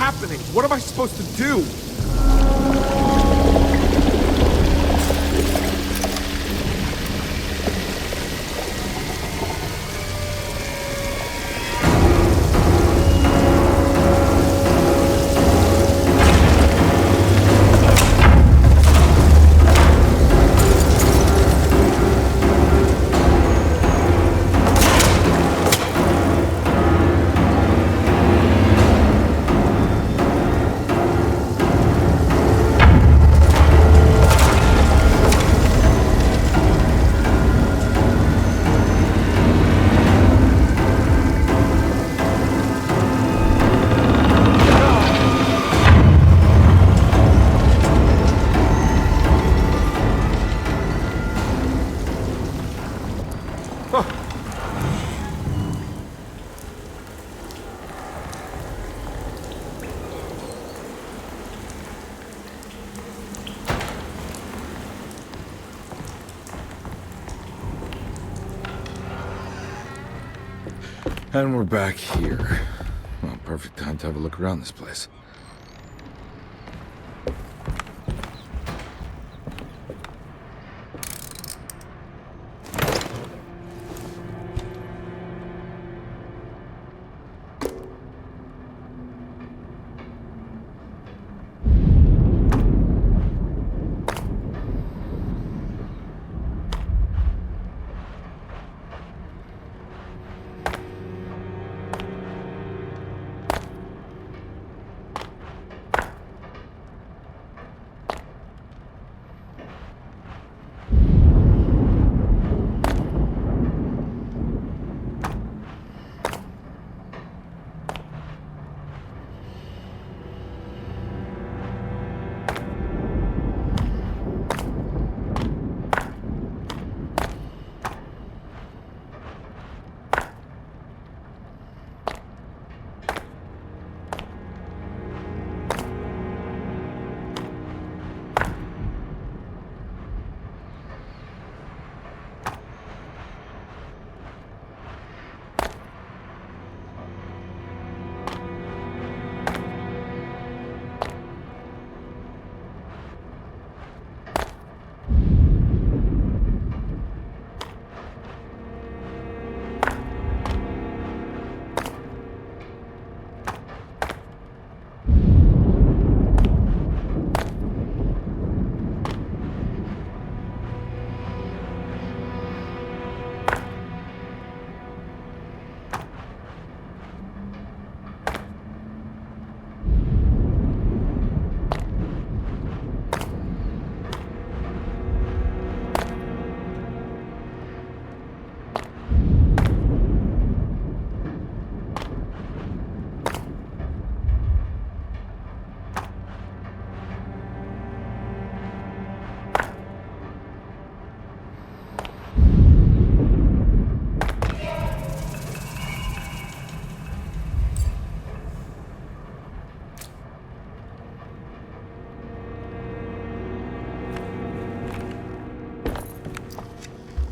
happening? What am I supposed to do? And we're back here. Well, perfect time to have a look around this place.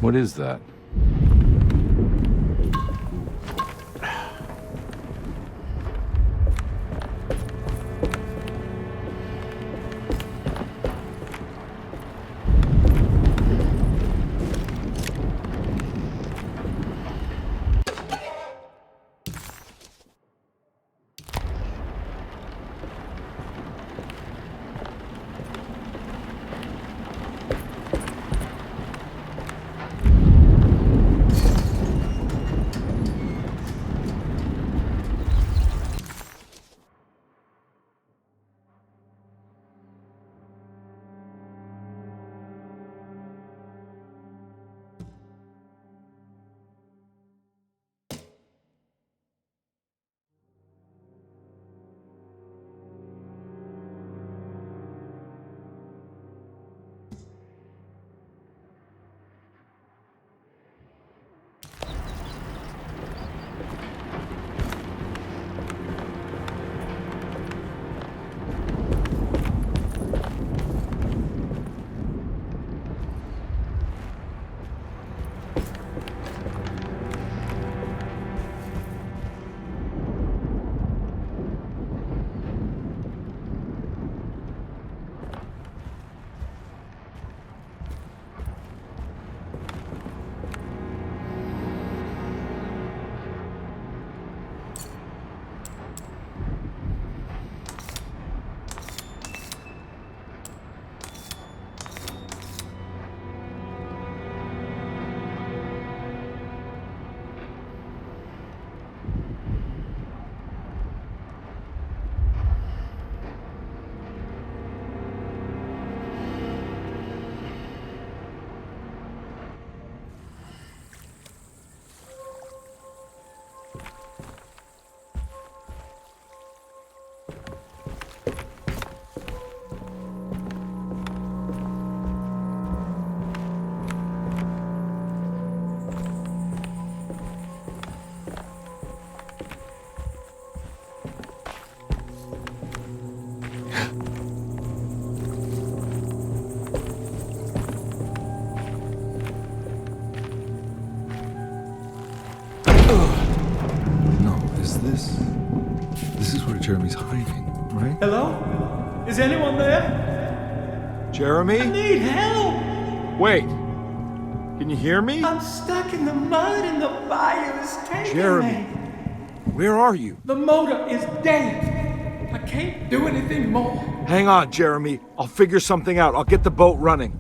What is that? Jeremy's hiding, right? Hello? Is anyone there? Jeremy? I need help! Wait. Can you hear me? I'm stuck in the mud and the bayou is taking Jeremy, me. where are you? The motor is dead. I can't do anything more. Hang on, Jeremy. I'll figure something out. I'll get the boat running.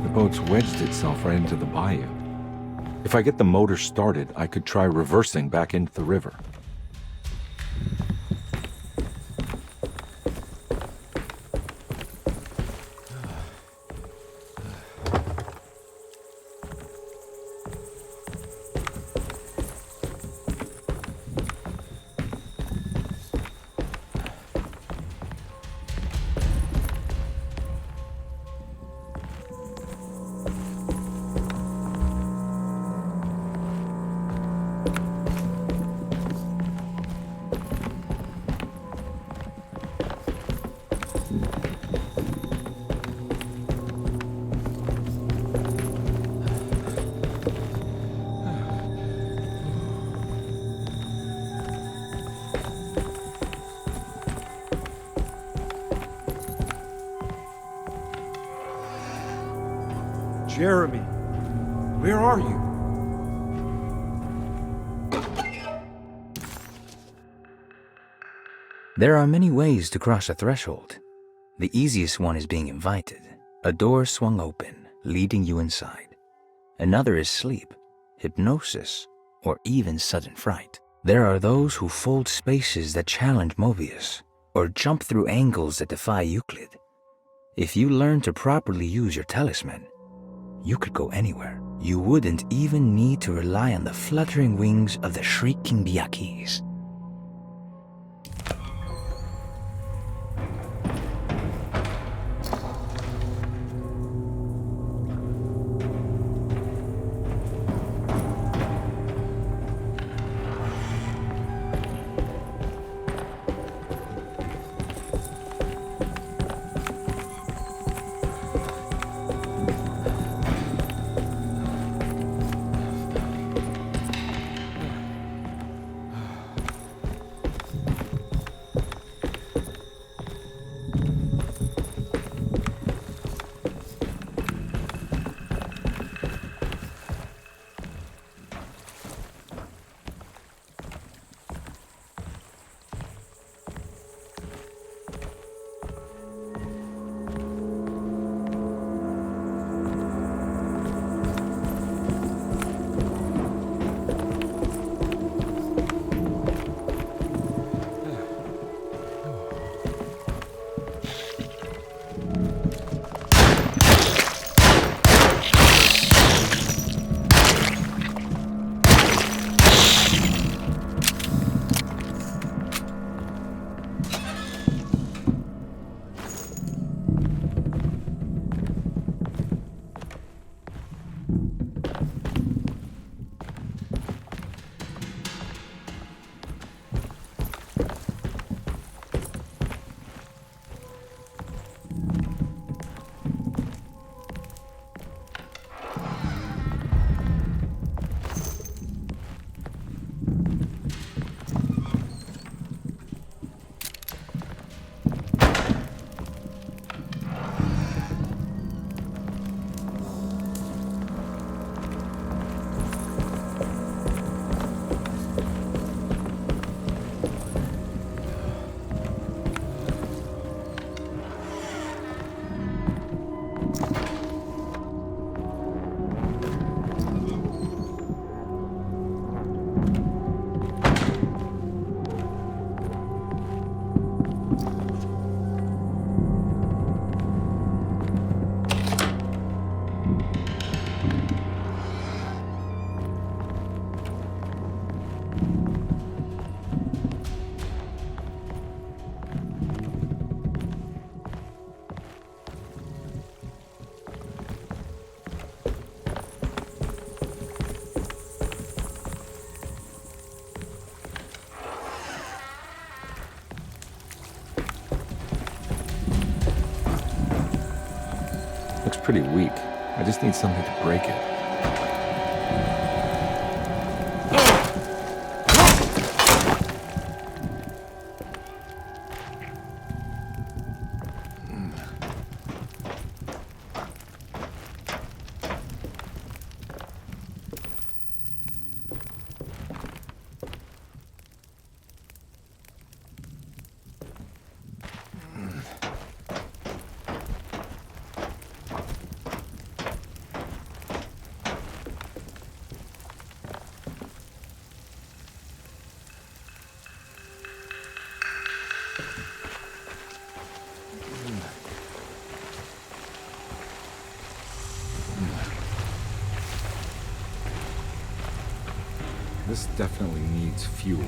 The boat's wedged itself right into the bayou. If I get the motor started, I could try reversing back into the river. Jeremy, where are you? There are many ways to cross a threshold. The easiest one is being invited. A door swung open, leading you inside. Another is sleep, hypnosis, or even sudden fright. There are those who fold spaces that challenge Mobius, or jump through angles that defy Euclid. If you learn to properly use your talisman, you could go anywhere. You wouldn't even need to rely on the fluttering wings of the shrieking Biakis. pretty weak. I just need something to break it. This definitely needs fuel.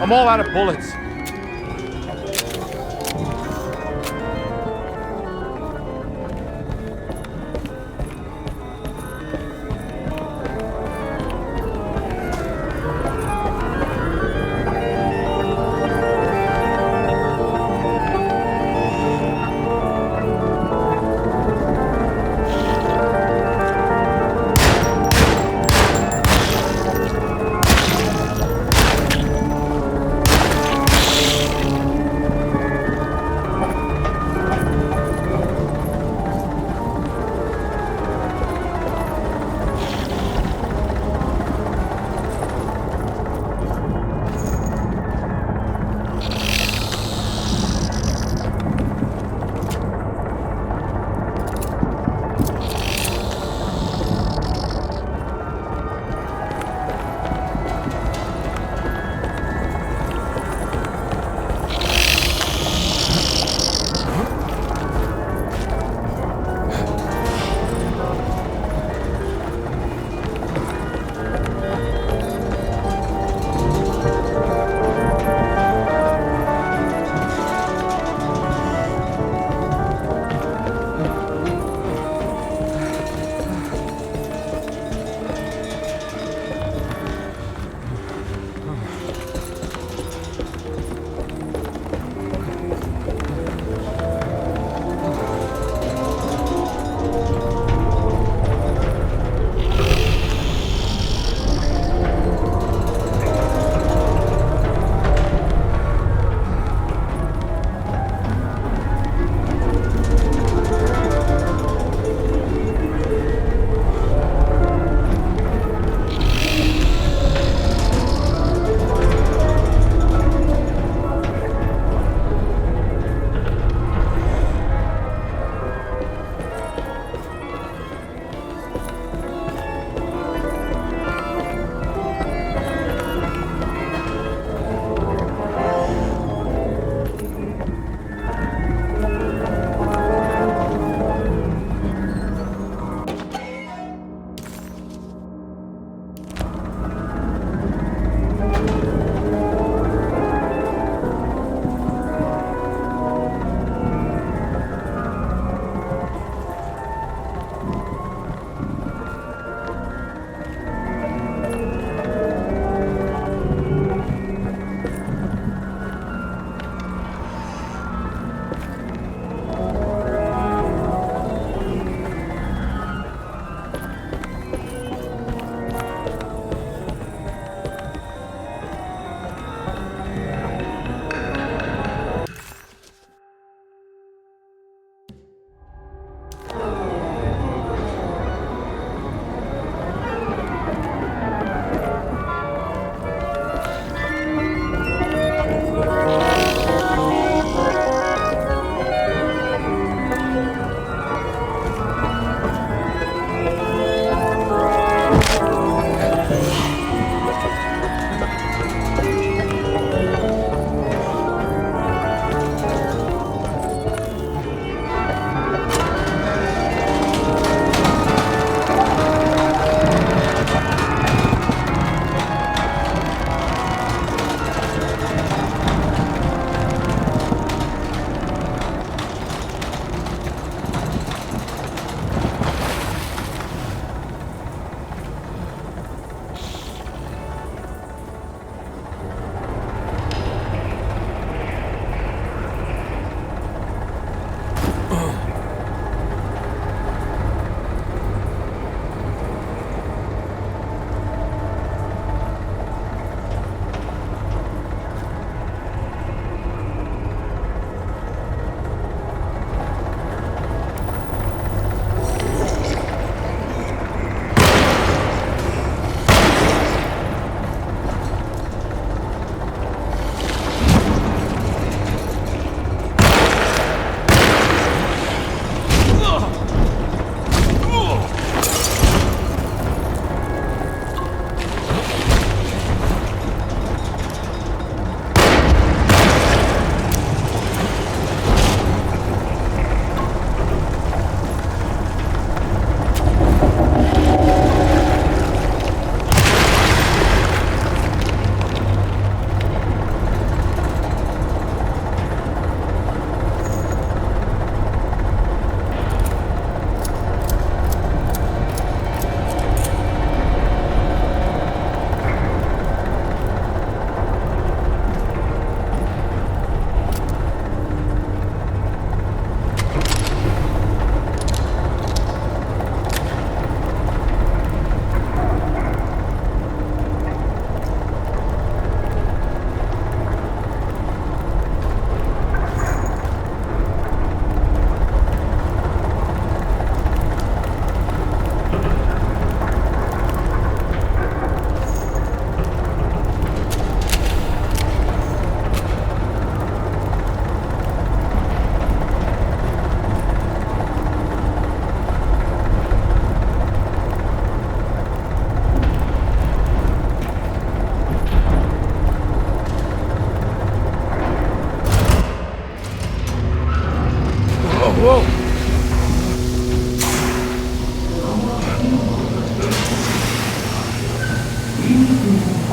I'm all out of bullets.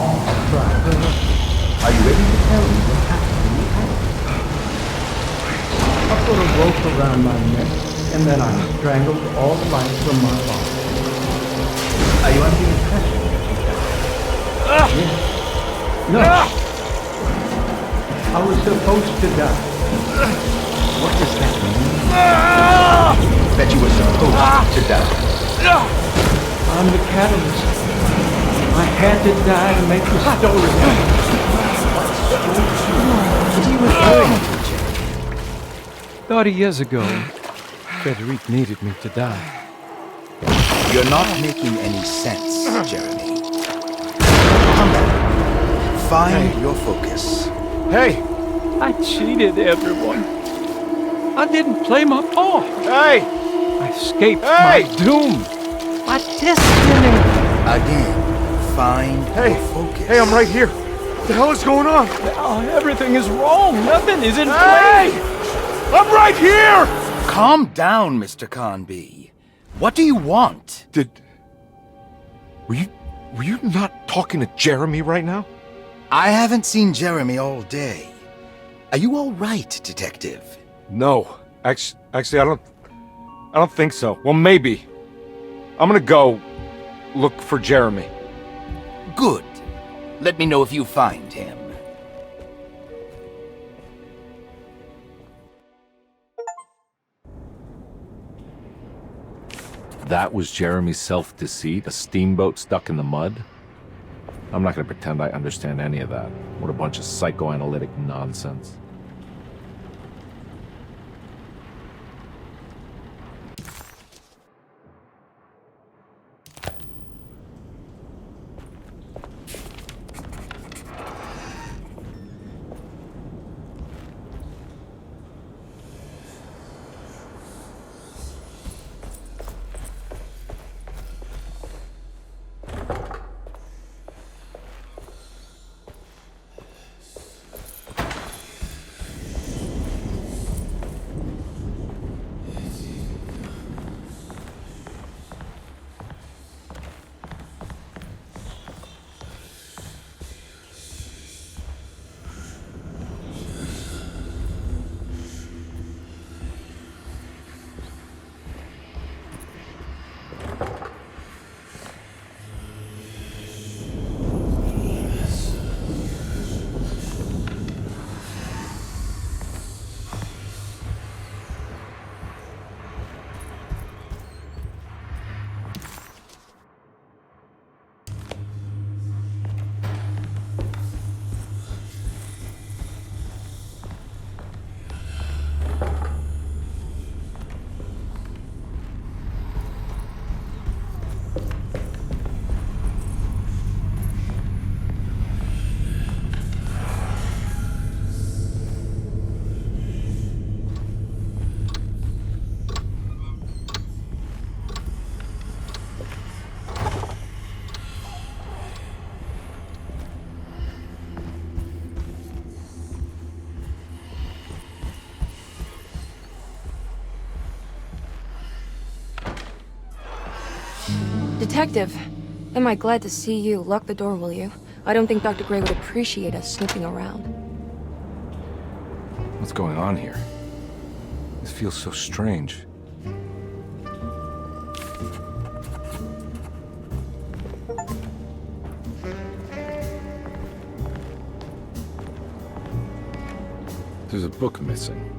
Are you ready to tell me what happened in the attic? I put a rope around my neck, and then I strangled all the life from my body. Are you under the impression that you died? Yes. No. I was supposed to die. What does that mean? That you were supposed to die? I'm the catalyst. I had to die to make the story happen. What are you referring to, 30 years ago, Frederic needed me to die. You're not making any sense, Jeremy. Come back. Find your focus. Hey! I cheated everyone. I didn't play my part. Hey! I escaped my doom. My destiny. Again, find your focus. Hey, I'm right here. What the hell is going on? Everything is wrong. Nothing is in Hey! place. I'm right here! Calm down, Mr. Carnby. What do you want? Were you not talking to Jeremy right now? I haven't seen Jeremy all day. Are you all right, Detective? No. Actually, I don't think so. Well, maybe. I'm gonna go look for Jeremy. Good. Let me know if you find him. That was Jeremy's self-deceit? A steamboat stuck in the mud? I'm not gonna pretend I understand any of that. What a bunch of psychoanalytic nonsense. Detective, am I glad to see you. Lock the door, will you? I don't think Dr. Gray would appreciate us snooping around. What's going on here? This feels so strange. There's a book missing.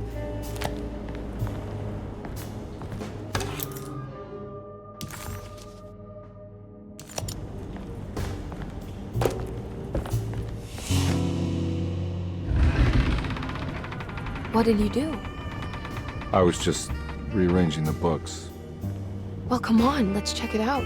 What did you do? I was just rearranging the books. Well, come on, let's check it out.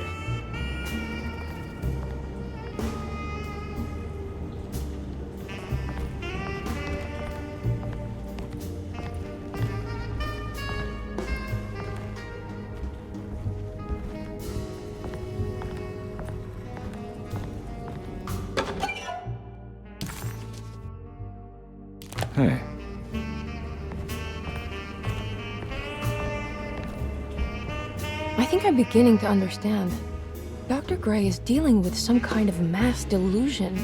Hey. I think I'm beginning to understand. Dr. Gray is dealing with some kind of mass delusion.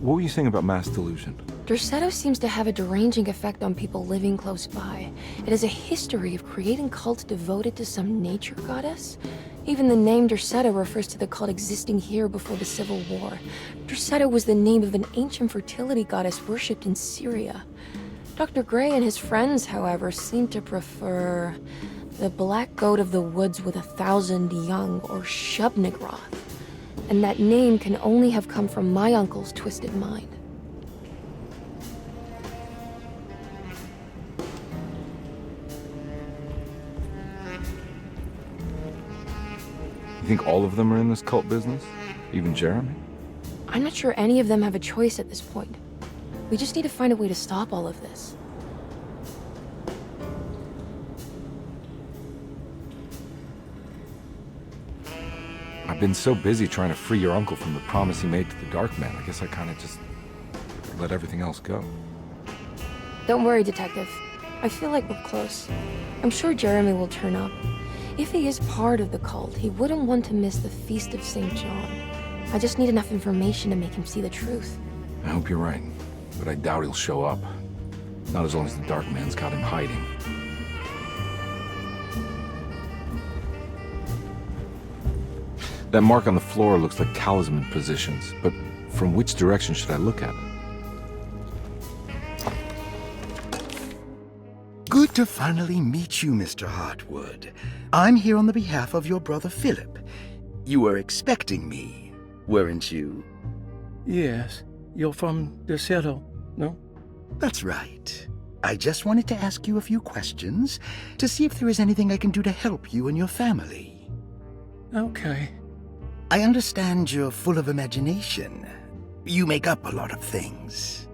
What were you saying about mass delusion? Derceto seems to have a deranging effect on people living close by. It has a history of creating cults devoted to some nature goddess. Even the name Derceto refers to the cult existing here before the Civil War. Derceto was the name of an ancient fertility goddess worshipped in Syria. Dr. Gray and his friends, however, seem to prefer the black goat of the woods with 1,000 young, or Shub-Nigroth. And that name can only have come from my uncle's twisted mind. You think all of them are in this cult business? Even Jeremy? I'm not sure any of them have a choice at this point. We just need to find a way to stop all of this. I've been so busy trying to free your uncle from the promise he made to the Dark Man. I guess I kind of just let everything else go. Don't worry, Detective. I feel like we're close. I'm sure Jeremy will turn up. If he is part of the cult, he wouldn't want to miss the Feast of St. John. I just need enough information to make him see the truth. I hope you're right, but I doubt he'll show up. Not as long as the Dark Man's got him hiding. That mark on the floor looks like talisman positions, but from which direction should I look at it? Good to finally meet you, Mr. Hartwood. I'm here on the behalf of your brother Philip. You were expecting me, weren't you? Yes. You're from Derceto, no? That's right. I just wanted to ask you a few questions to see if there is anything I can do to help you and your family. Okay. I understand you're full of imagination. You make up a lot of things.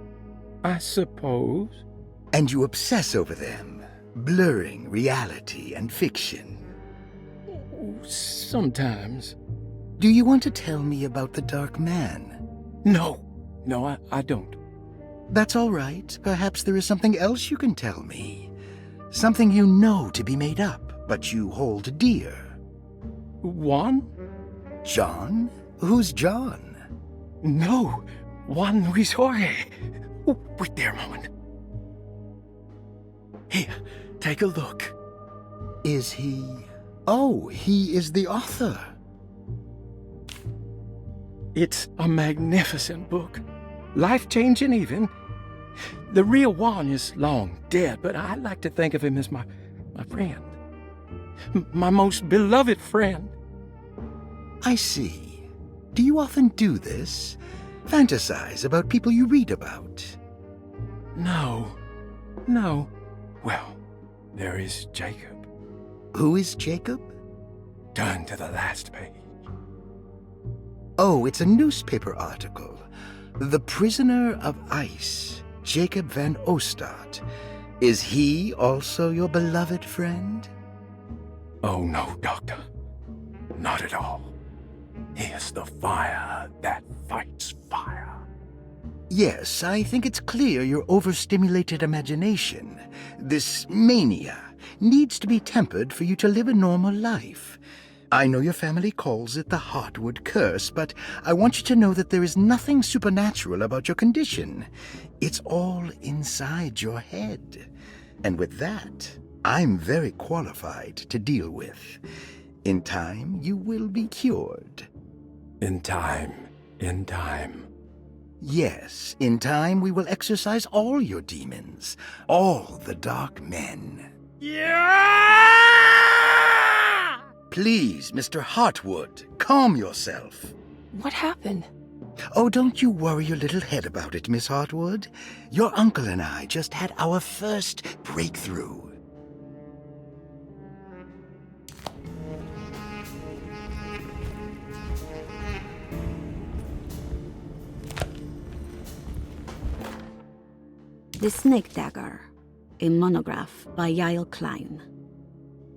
I suppose. And you obsess over them, blurring reality and fiction. Sometimes. Do you want to tell me about the Dark Man? No, I don't. That's all right. Perhaps there is something else you can tell me. Something you know to be made up, but you hold dear. Juan? John? Who's John? No, Juan Luis Jorge. Oh, wait there a moment. Here, take a look. Is he... Oh, he is the author. It's a magnificent book. Life-changing even. The real Juan is long dead, but I like to think of him as my friend. My most beloved friend. I see. Do you often do this? Fantasize about people you read about? No. Well, there is Jacob. Who is Jacob? Turn to the last page. Oh, it's a newspaper article. The Prisoner of Ice, Jacob van Ostad. Is he also your beloved friend? Oh, no, Doctor. Not at all. He is the fire that fights fire. Yes, I think it's clear your overstimulated imagination, this mania, needs to be tempered for you to live a normal life. I know your family calls it the Hartwood curse, but I want you to know that there is nothing supernatural about your condition. It's all inside your head. And with that, I'm very qualified to deal with. In time, you will be cured. In time. Yes, in time we will exorcise all your demons, all the dark men. Yeah! Please, Mr. Hartwood, calm yourself. What happened? Oh, don't you worry your little head about it, Miss Hartwood. Your uncle and I just had our first breakthrough. The Snake Dagger, a monograph by Yael Klein.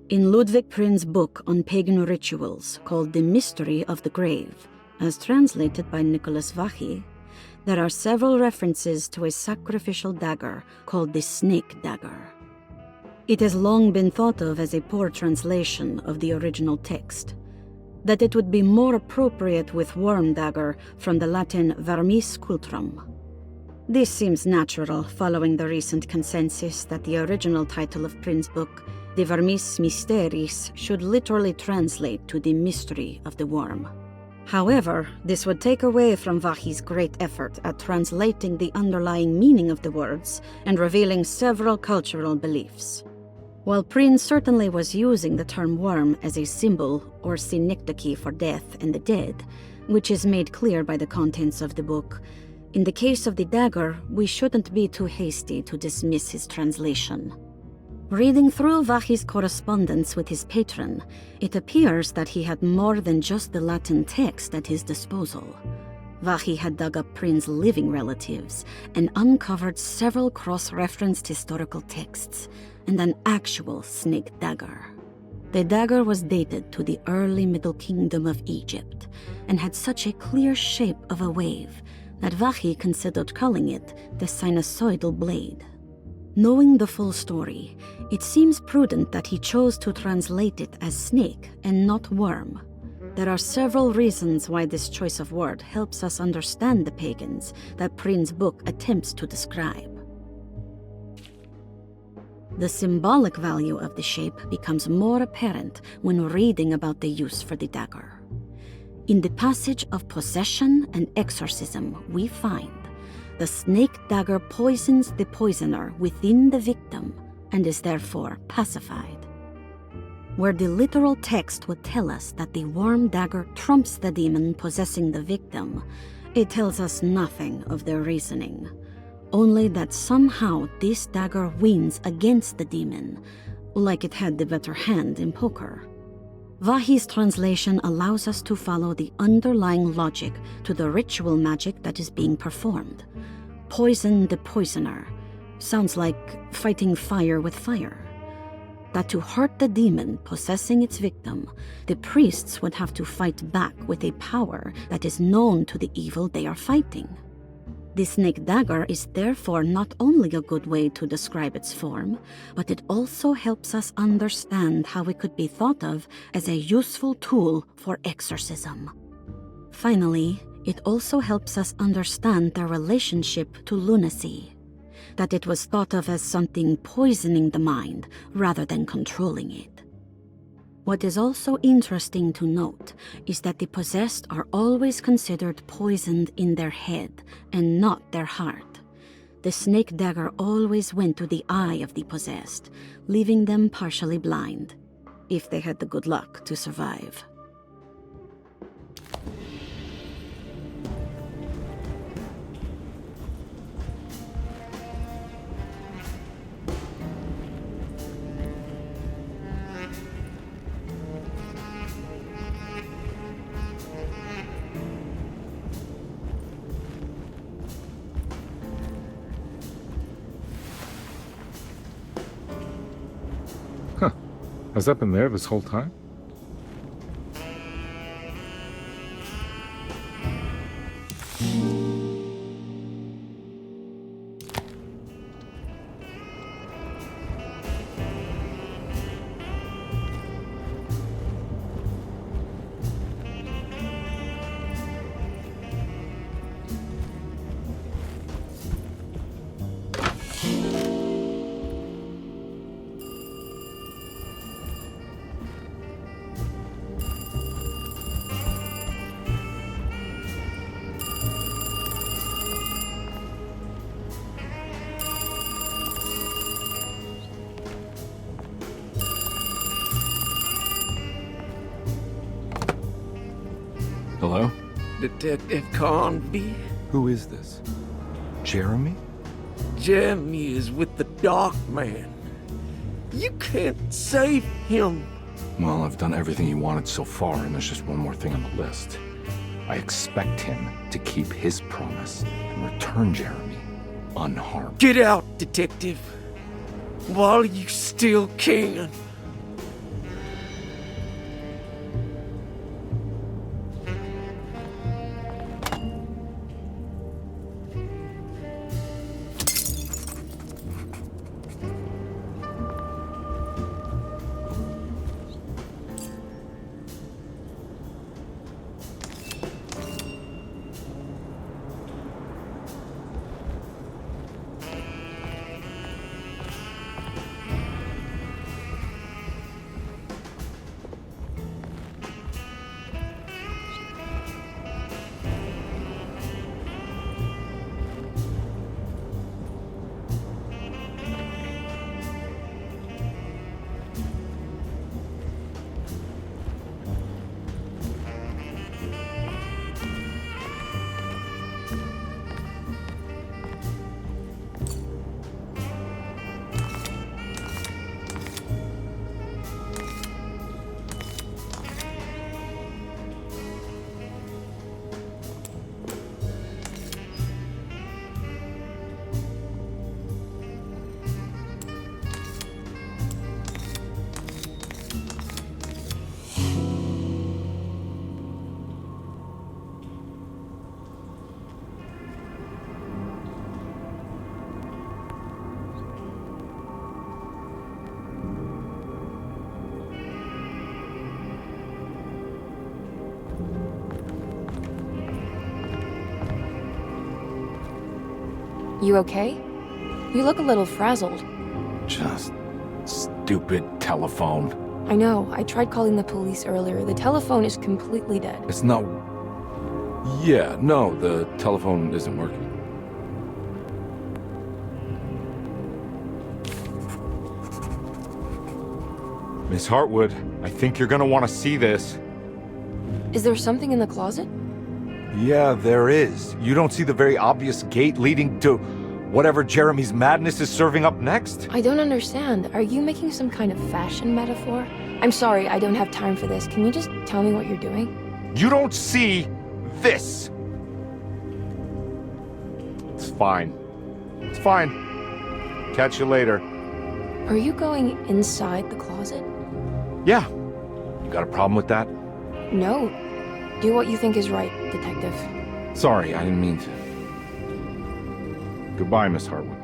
In Ludwig Prin's book on pagan rituals called The Mystery of the Grave, as translated by Nicholas Vachy, there are several references to a sacrificial dagger called the snake dagger. It has long been thought of as a poor translation of the original text, that it would be more appropriate with worm dagger from the Latin vermis cultrum. This seems natural following the recent consensus that the original title of Prin's book, De Vermis Mysteris, should literally translate to the mystery of the worm. However, this would take away from Vachy's great effort at translating the underlying meaning of the words and revealing several cultural beliefs. While Prin certainly was using the term worm as a symbol or synecdoche for death and the dead, which is made clear by the contents of the book, in the case of the dagger, we shouldn't be too hasty to dismiss his translation. Reading through Vachy's correspondence with his patron, it appears that he had more than just the Latin text at his disposal. Vachy had dug up Prin's living relatives and uncovered several cross-referenced historical texts and an actual snake dagger. The dagger was dated to the early Middle Kingdom of Egypt and had such a clear shape of a wave that Vachy considered calling it the sinusoidal blade. Knowing the full story, it seems prudent that he chose to translate it as snake and not worm. There are several reasons why this choice of word helps us understand the pagans that Prin's book attempts to describe. The symbolic value of the shape becomes more apparent when reading about the use for the dagger. In the passage of possession and exorcism, we find the snake dagger poisons the poisoner within the victim and is therefore pacified. Where the literal text would tell us that the worm dagger trumps the demon possessing the victim, it tells us nothing of their reasoning, only that somehow this dagger wins against the demon, like it had the better hand in poker. Vachy's translation allows us to follow the underlying logic to the ritual magic that is being performed. Poison the poisoner sounds like fighting fire with fire. That to hurt the demon possessing its victim, the priests would have to fight back with a power that is known to the evil they are fighting. The snake dagger is therefore not only a good way to describe its form, but it also helps us understand how it could be thought of as a useful tool for exorcism. Finally, it also helps us understand their relationship to lunacy, that it was thought of as something poisoning the mind rather than controlling it. What is also interesting to note is that the possessed are always considered poisoned in their head and not their heart. The snake dagger always went to the eye of the possessed, leaving them partially blind, if they had the good luck to survive. Has that been there this whole time? Hello? Detective Carnby? Who is this? Jeremy? Jeremy is with the Dark Man. You can't save him. Well, I've done everything he wanted so far, and there's just one more thing on the list. I expect him to keep his promise and return Jeremy unharmed. Get out, Detective, while you still can. You okay? You look a little frazzled. Just stupid telephone. I know. I tried calling the police earlier. The telephone is completely dead. It's not... Yeah, no, the telephone isn't working. Miss Hartwood, I think you're gonna want to see this. Is there something in the closet? Yeah, there is. You don't see the very obvious gate leading to whatever Jeremy's madness is serving up next? I don't understand. Are you making some kind of fashion metaphor? I'm sorry, I don't have time for this. Can you just tell me what you're doing? You don't see this. It's fine. It's fine. Catch you later. Are you going inside the closet? Yeah. You got a problem with that? No. Do what you think is right, Detective. Sorry, I didn't mean to. Goodbye, Miss Hartwood.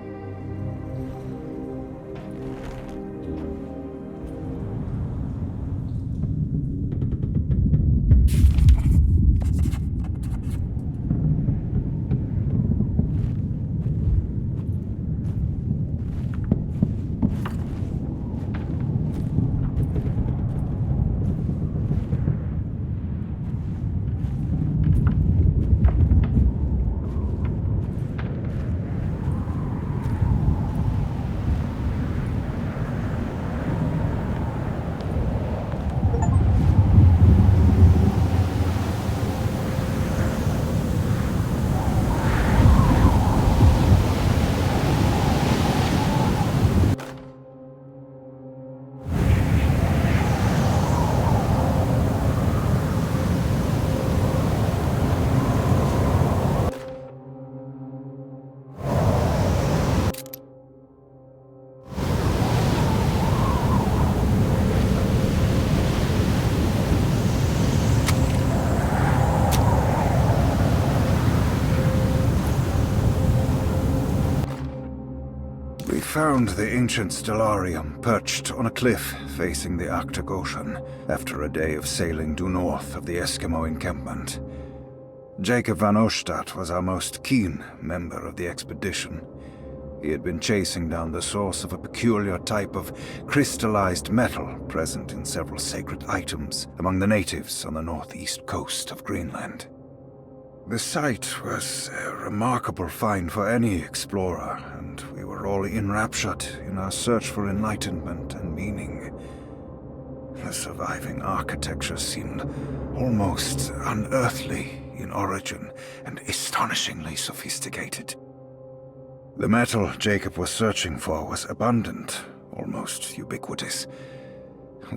Found the ancient stellarium perched on a cliff facing the Arctic Ocean after a day of sailing due north of the Eskimo encampment. Jacob van Oostad was our most keen member of the expedition. He had been chasing down the source of a peculiar type of crystallized metal present in several sacred items among the natives on the northeast coast of Greenland. The site was a remarkable find for any explorer, and we were all enraptured in our search for enlightenment and meaning. The surviving architecture seemed almost unearthly in origin and astonishingly sophisticated. The metal Jacob was searching for was abundant, almost ubiquitous.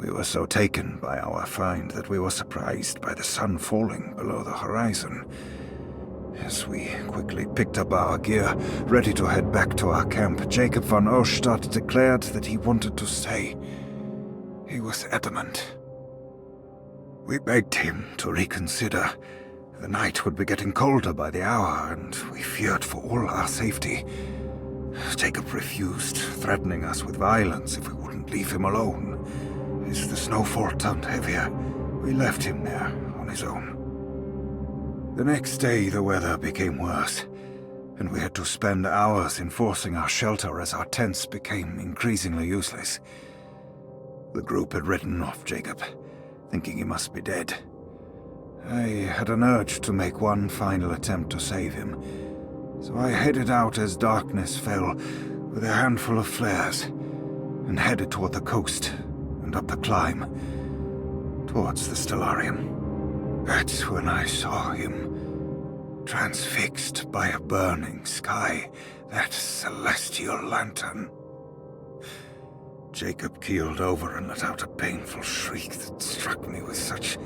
We were so taken by our find that we were surprised by the sun falling below the horizon. As we quickly picked up our gear, ready to head back to our camp, Jacob van Oostad declared that he wanted to stay. He was adamant. We begged him to reconsider. The night would be getting colder by the hour, and we feared for all our safety. Jacob refused, threatening us with violence if we wouldn't leave him alone. As the snowfall turned heavier, we left him there on his own. The next day, the weather became worse, and we had to spend hours enforcing our shelter as our tents became increasingly useless. The group had written off Jacob, thinking he must be dead. I had an urge to make one final attempt to save him, so I headed out as darkness fell with a handful of flares, and headed toward the coast and up the climb, towards the stellarium. That's when I saw him, transfixed by a burning sky, that celestial lantern. Jacob keeled over and let out a painful shriek that struck me with such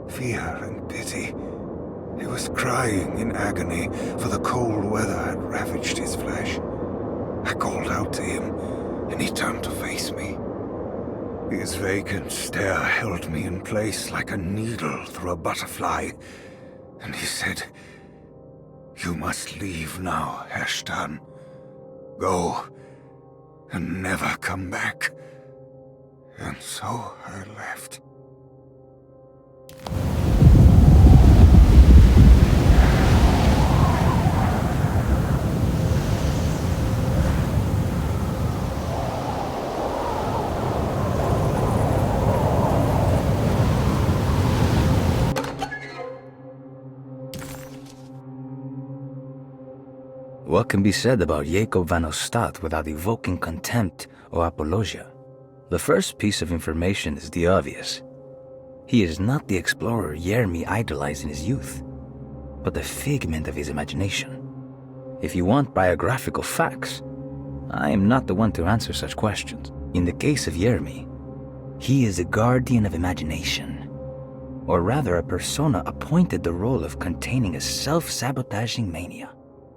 fear and pity. He was crying in agony, for the cold weather had ravaged his flesh. I called out to him, and he turned to face me. His vacant stare held me in place like a needle through a butterfly, and he said, "You must leave now, Ashtan. Go, and never come back." And so I left. What can be said about Jacob van Ostad without evoking contempt or apologia? The first piece of information is the obvious. He is not the explorer Jeremy idolized in his youth, but the figment of his imagination. If you want biographical facts, I am not the one to answer such questions. In the case of Jeremy, he is a guardian of imagination, or rather a persona appointed the role of containing a self-sabotaging mania.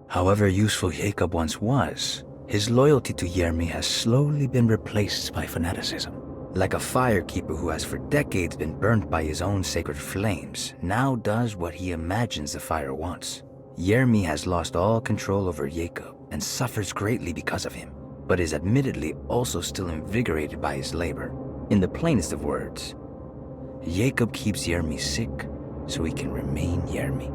However useful Jacob once was, his loyalty to Jeremy has slowly been replaced by fanaticism. Like a firekeeper who has for decades been burnt by his own sacred flames, now does what he imagines the fire wants. Jeremy has lost all control over Jacob and suffers greatly because of him, but is admittedly also still invigorated by his labor. In the plainest of words, Jacob keeps Jeremy sick so he can remain Jeremy.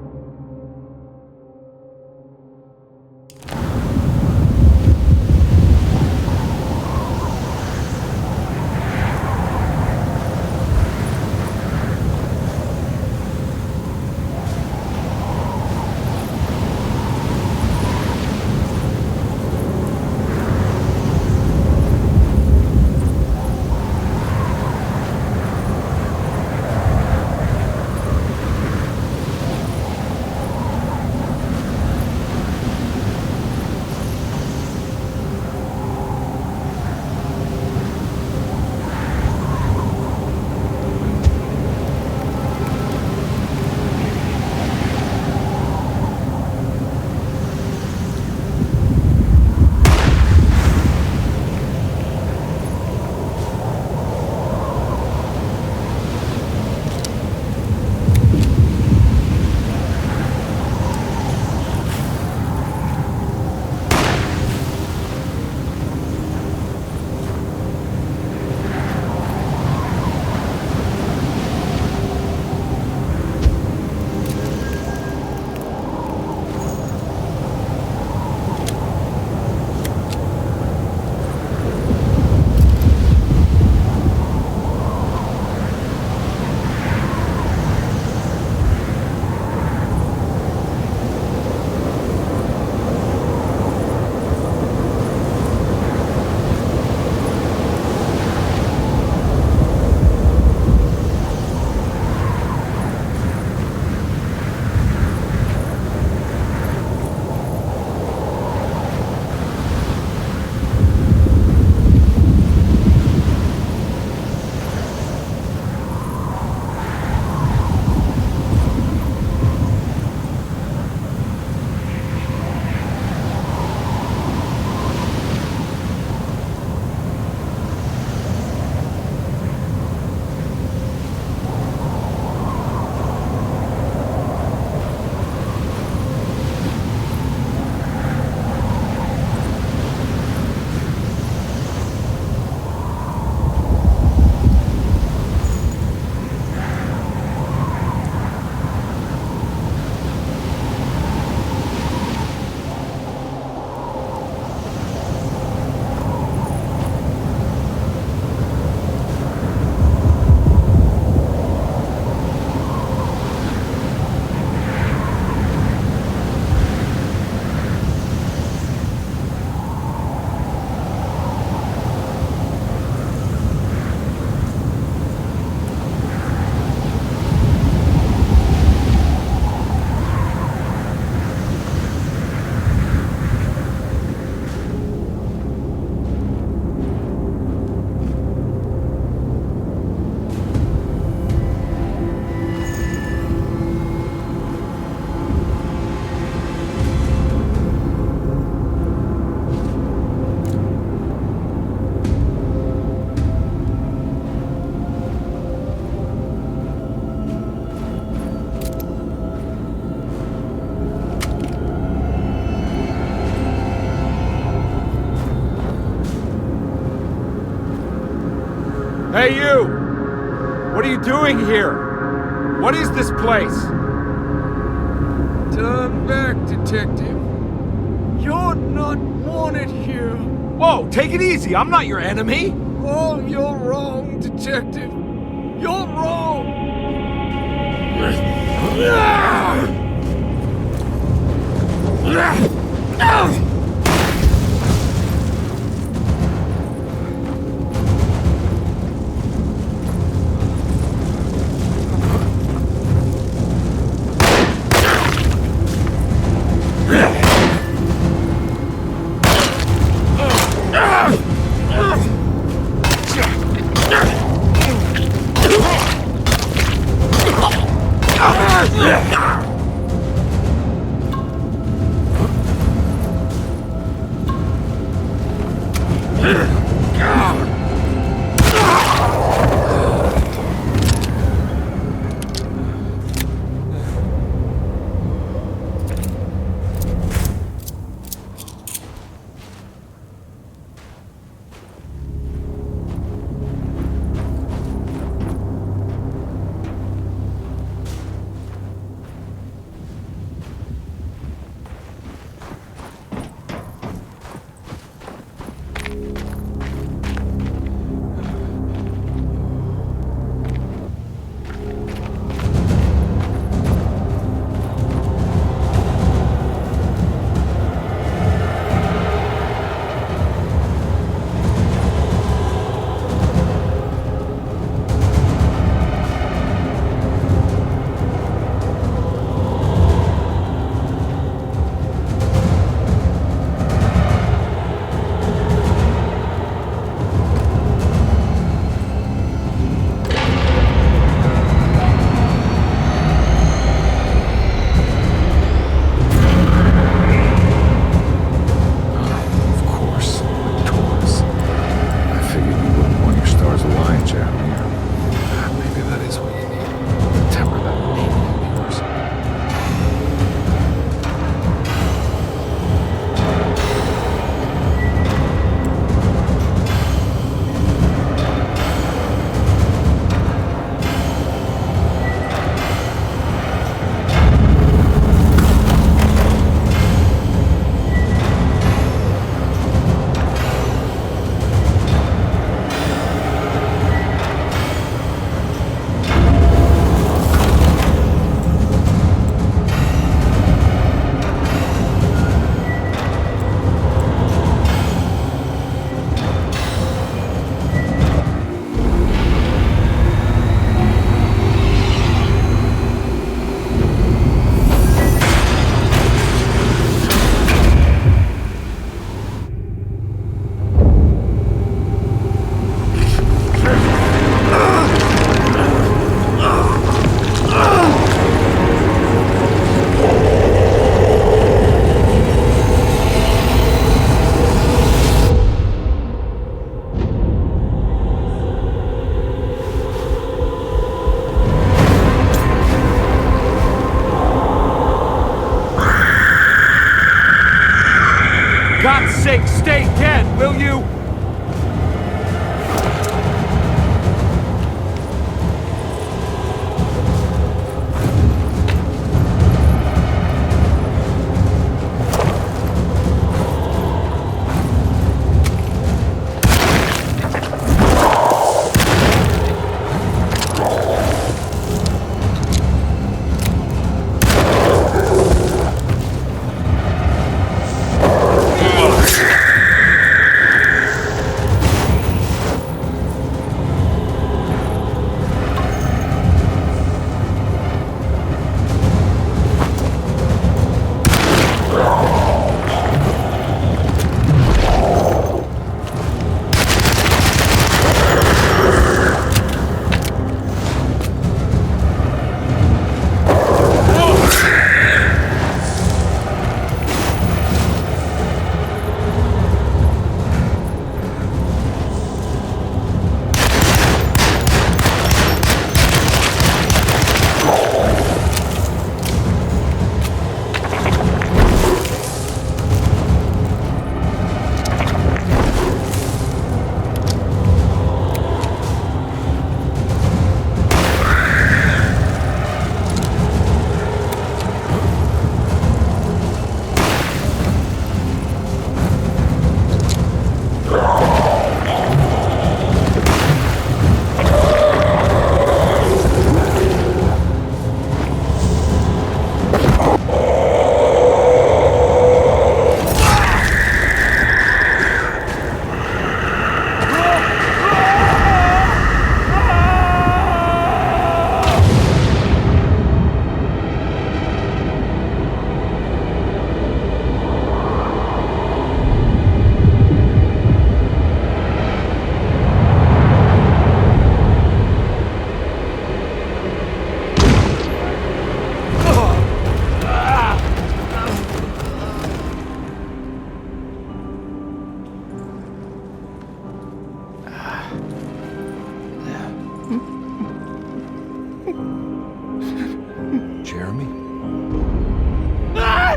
Hey, you! What are you doing here? What is this place? Turn back, detective. You're not wanted here. Whoa, take it easy. I'm not your enemy. Oh, you're wrong, detective. You're wrong. God's sake, stay dead, will you?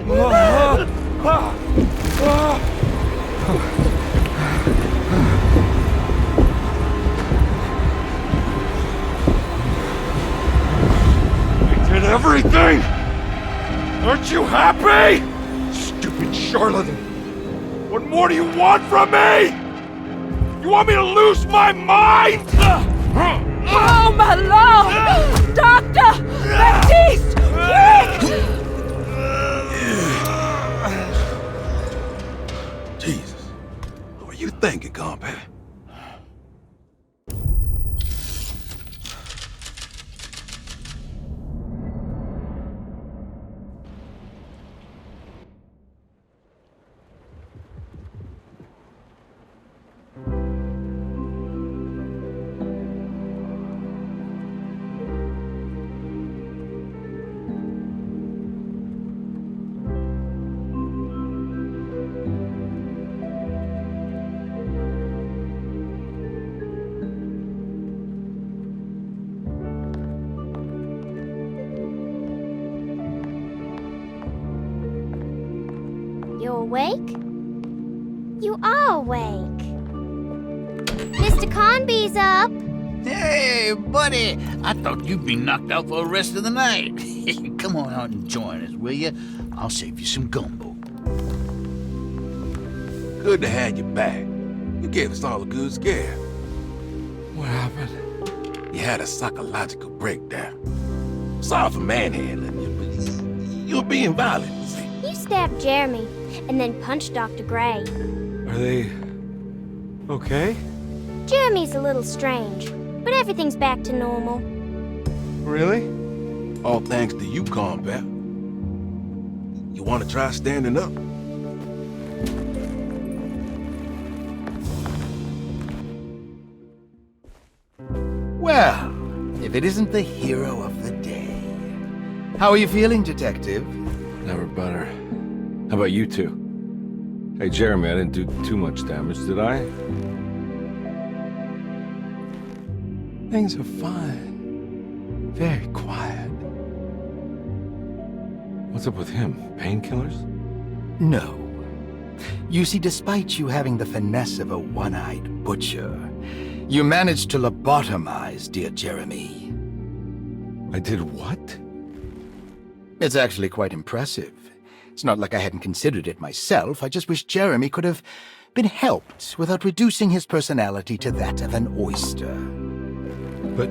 I did everything! Aren't you happy? Stupid charlatan! What more do you want from me? You want me to lose my mind? Oh, my lord! Doctor! Baptiste! Quick! Jesus. What were you thinking, compadre? You awake? You are awake. Mr. Carnby's up. Hey, buddy! I thought you'd be knocked out for the rest of the night. Come on out and join us, will you? I'll save you some gumbo. Good to have you back. You gave us all a good scare. What happened? You had a psychological breakdown. Sorry for manhandling you, but you were being violent, you see. You stabbed Jeremy and then punched Dr. Gray. Are they okay? Jeremy's a little strange, but everything's back to normal. Really? All thanks to you, combat. You want to try standing up? Well, if it isn't the hero of the day. How are you feeling, Detective? Never better. How about you two? Hey, Jeremy, I didn't do too much damage, did I? Things are fine. Very quiet. What's up with him? Painkillers? No. You see, despite you having the finesse of a one-eyed butcher, you managed to lobotomize dear Jeremy. I did what? It's actually quite impressive. It's not like I hadn't considered it myself. I just wish Jeremy could have been helped without reducing his personality to that of an oyster. But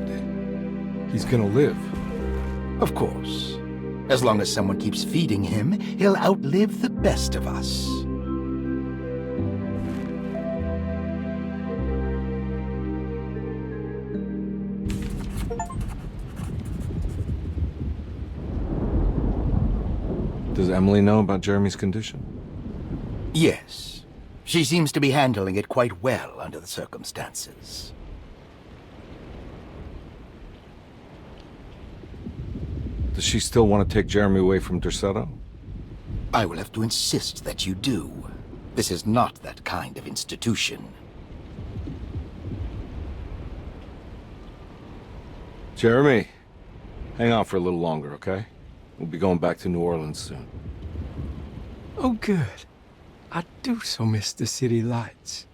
he's gonna live. Of course. As long as someone keeps feeding him, he'll outlive the best of us. Does Emily know about Jeremy's condition? Yes. She seems to be handling it quite well under the circumstances. Does she still want to take Jeremy away from Derceto? I will have to insist that you do. This is not that kind of institution. Jeremy, hang on for a little longer, okay? We'll be going back to New Orleans soon. Oh, good. I do so miss the city lights.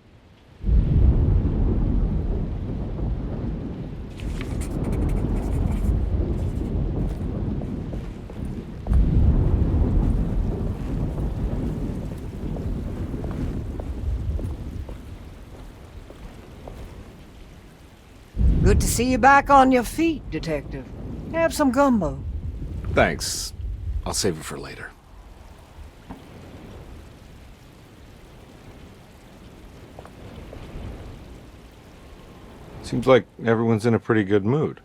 Good to see you back on your feet, Detective. Have some gumbo. Thanks. I'll save it for later. Seems like everyone's in a pretty good mood.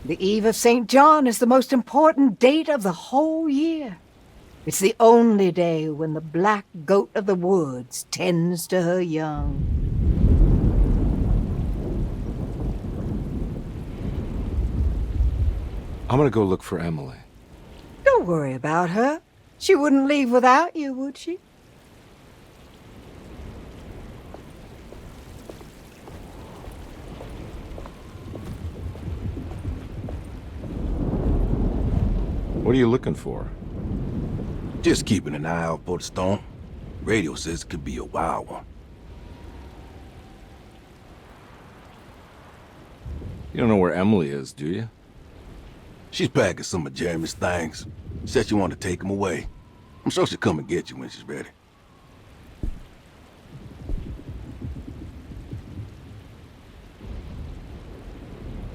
The Eve of St. John is the most important date of the whole year. It's the only day when the black goat of the woods tends to her young. I'm gonna go look for Emily. Don't worry about her. She wouldn't leave without you, would she? What are you looking for? Just keeping an eye out for the storm. Radio says it could be a wild one. You don't know where Emily is, do you? She's packing some of Jeremy's things. Said she wanted to take them away. I'm sure she'll come and get you when she's ready.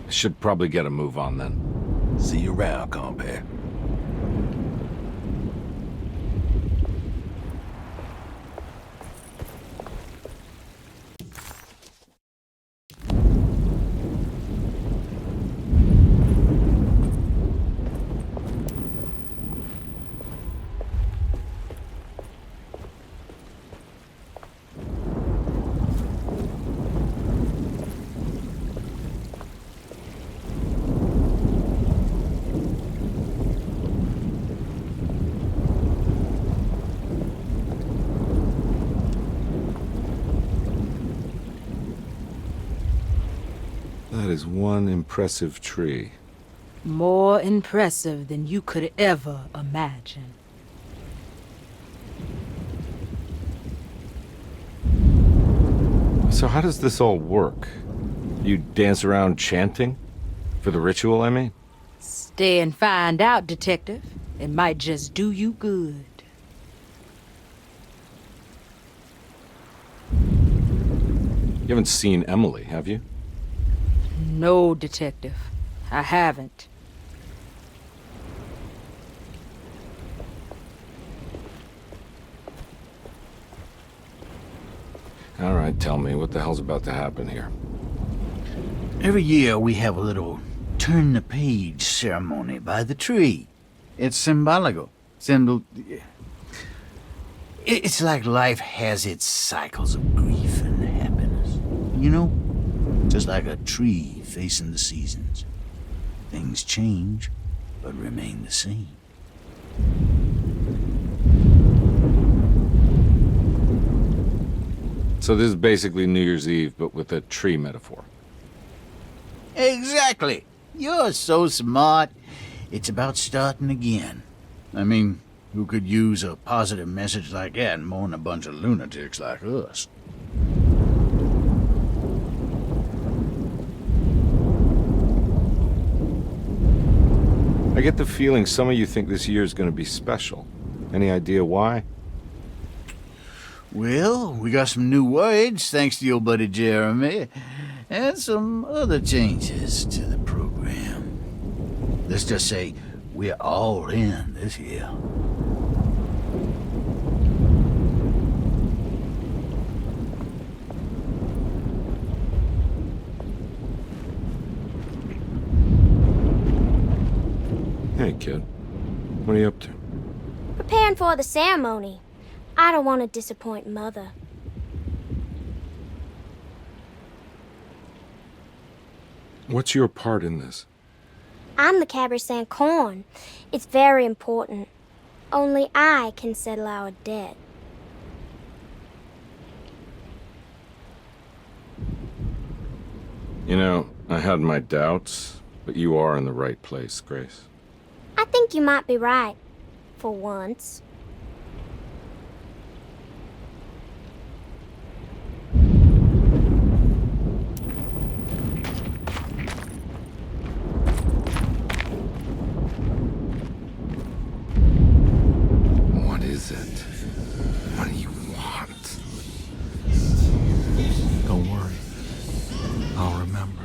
Should probably get a move on then. See you around, compadre. That is one impressive tree. More impressive than you could ever imagine. So how does this all work? You dance around chanting? For the ritual, I mean? Stay and find out, Detective. It might just do you good. You haven't seen Emily, have you? No, Detective. I haven't. All right, tell me, what the hell's about to happen here? Every year we have a little turn-the-page ceremony by the tree. It's symbolical. It's like life has its cycles of grief and happiness. You know? Just like a tree facing the seasons. Things change, but remain the same. So this is basically New Year's Eve, but with a tree metaphor. Exactly. You're so smart. It's about starting again. I mean, who could use a positive message like that more than a bunch of lunatics like us? I get the feeling some of you think this year is going to be special. Any idea why? Well, we got some new words, thanks to your buddy Jeremy, and some other changes to the program. Let's just say we're all in this year. Hey, kid. What are you up to? Preparing for the ceremony. I don't want to disappoint Mother. What's your part in this? I'm the Cabernet Corn. It's very important. Only I can settle our debt. You know, I had my doubts, but you are in the right place, Grace. I think you might be right. For once. What is it? What do you want? Don't worry. I'll remember.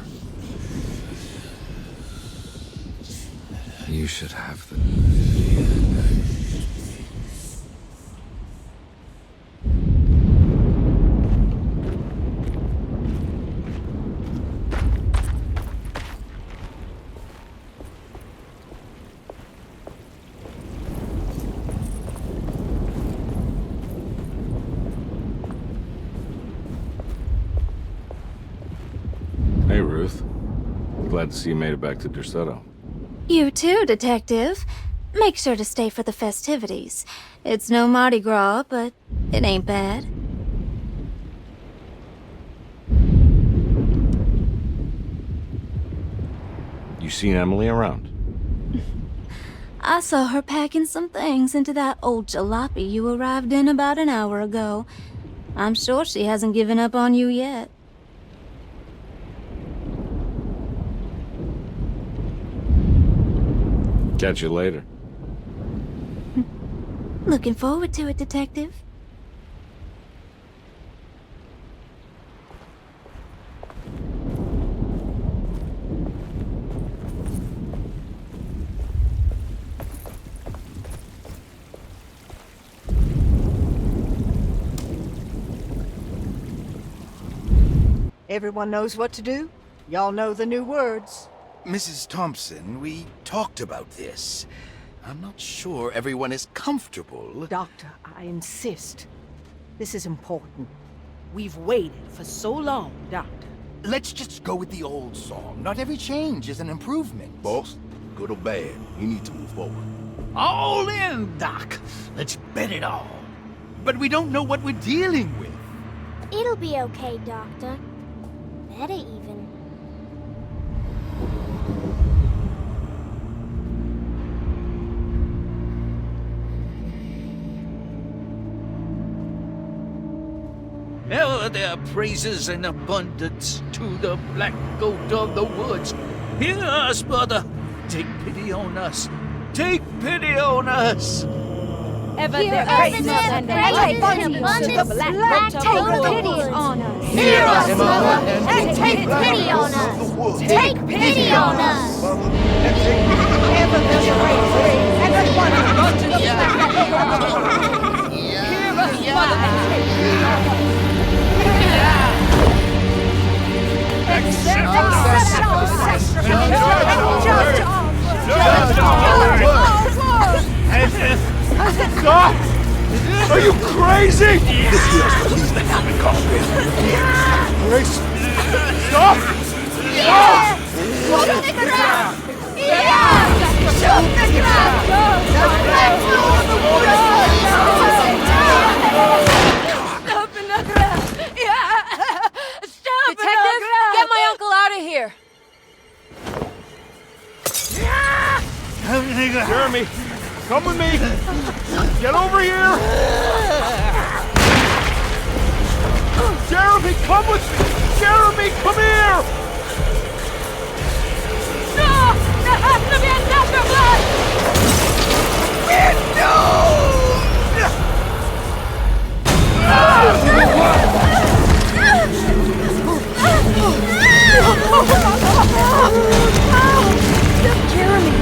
You should have the... Hey, Ruth. Glad to see you made it back to Derceto. You too, Detective. Make sure to stay for the festivities. It's no Mardi Gras, but it ain't bad. You seen Emily around? I saw her packing some things into that old jalopy you arrived in about an hour ago. I'm sure she hasn't given up on you yet. Catch you later. Looking forward to it, Detective. Everyone knows what to do? Y'all know the new words. Mrs. Thompson, we talked about this. I'm not sure everyone is comfortable. Doctor, I insist. This is important. We've waited for so long, Doctor. Let's just go with the old song. Not every change is an improvement. Boss, good or bad, you need to move forward. All in, Doc. Let's bet it all. But we don't know what we're dealing with. It'll be okay, Doctor. Better even. Ever there praises and abundance to the black goat of the woods. Hear us, brother. Take pity on us. Take pity on us. Ever there praises and abundance to the black goat of the woods. On us. Hear us, Mother, and take pity on us. Take pity on us. Ever there's praises and abundance to the black goat of the woods. Hear us, Mother, and take pity on us. Stop! Are you crazy? This here's what needs to happen, Carnby. Grace! Stop! Stop! Shoot the crowd! Yeah! Shoot the crowd! The black goat of the woods! Stop in the ground! Yeah! Stop in the ground! Get my uncle out of here! Jeremy, come with me! Get over here! Jeremy, come with me! Jeremy, come here! No! There has to be a sacrifice! No! Jeremy!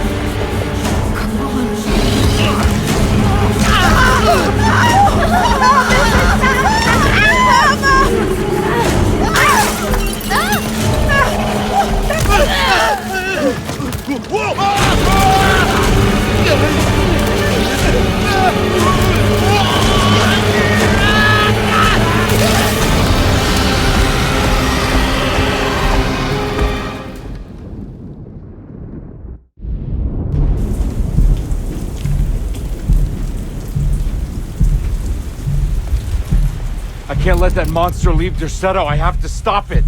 I can't let that monster leave Derceto. I have to stop it.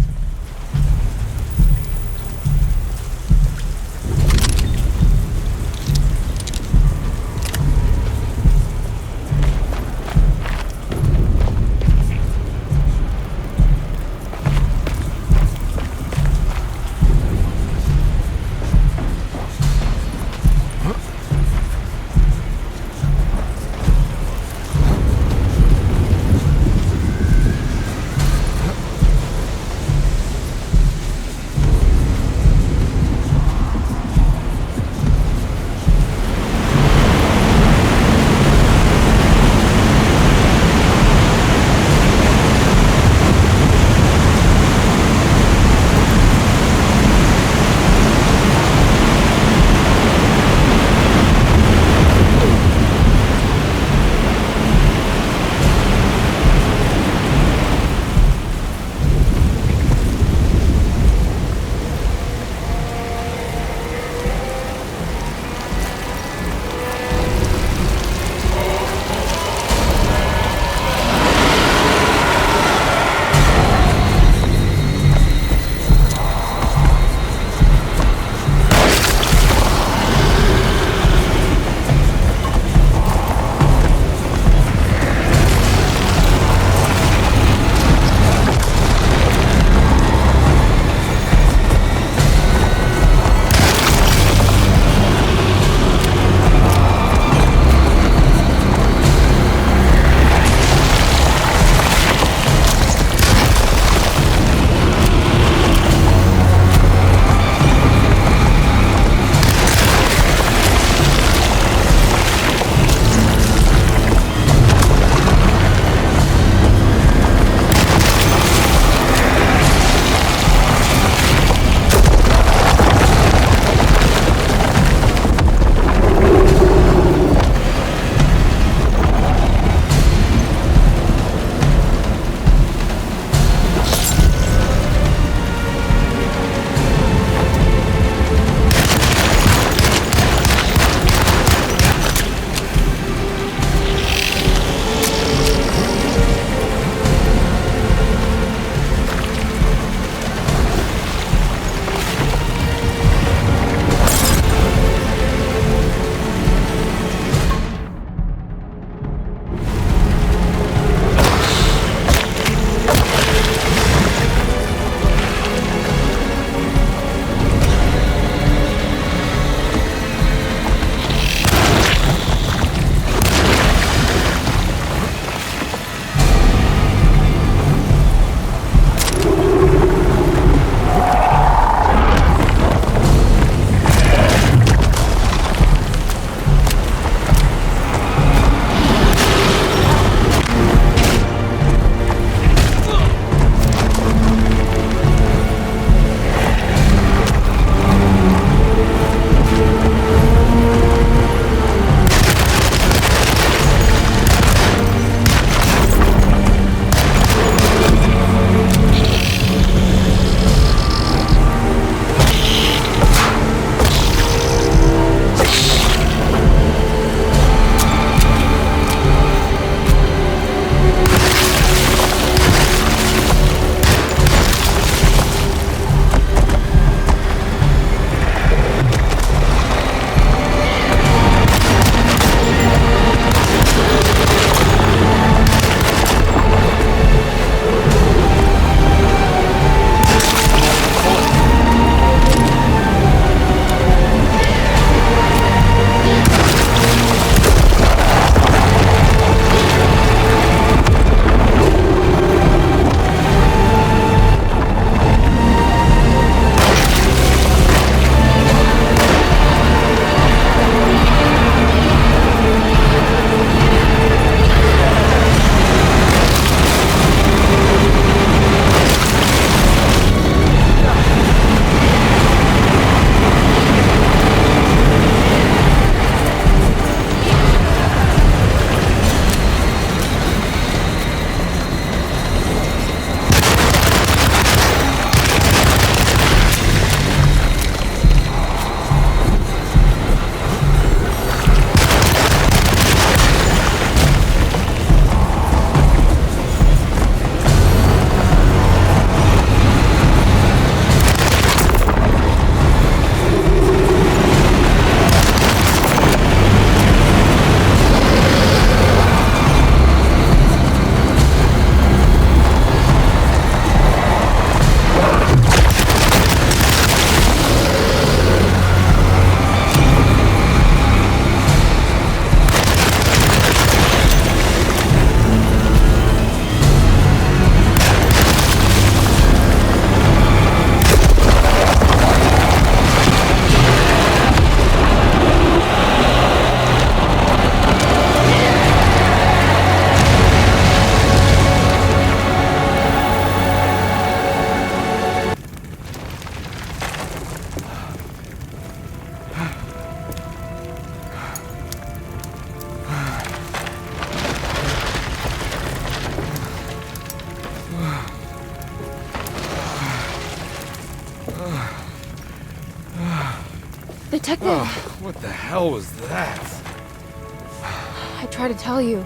Detective! Oh, what the hell was that? I tried to tell you.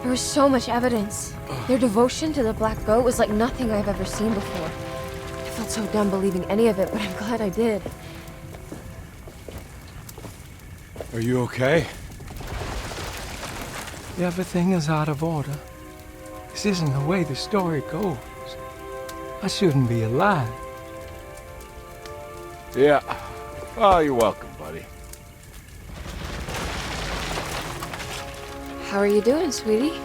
There was so much evidence. Their devotion to the Black Goat was like nothing I've ever seen before. I felt so dumb believing any of it, but I'm glad I did. Are you okay? Everything is out of order. This isn't the way the story goes. I shouldn't be alive. Yeah. Well, you're welcome, buddy. How are you doing, sweetie?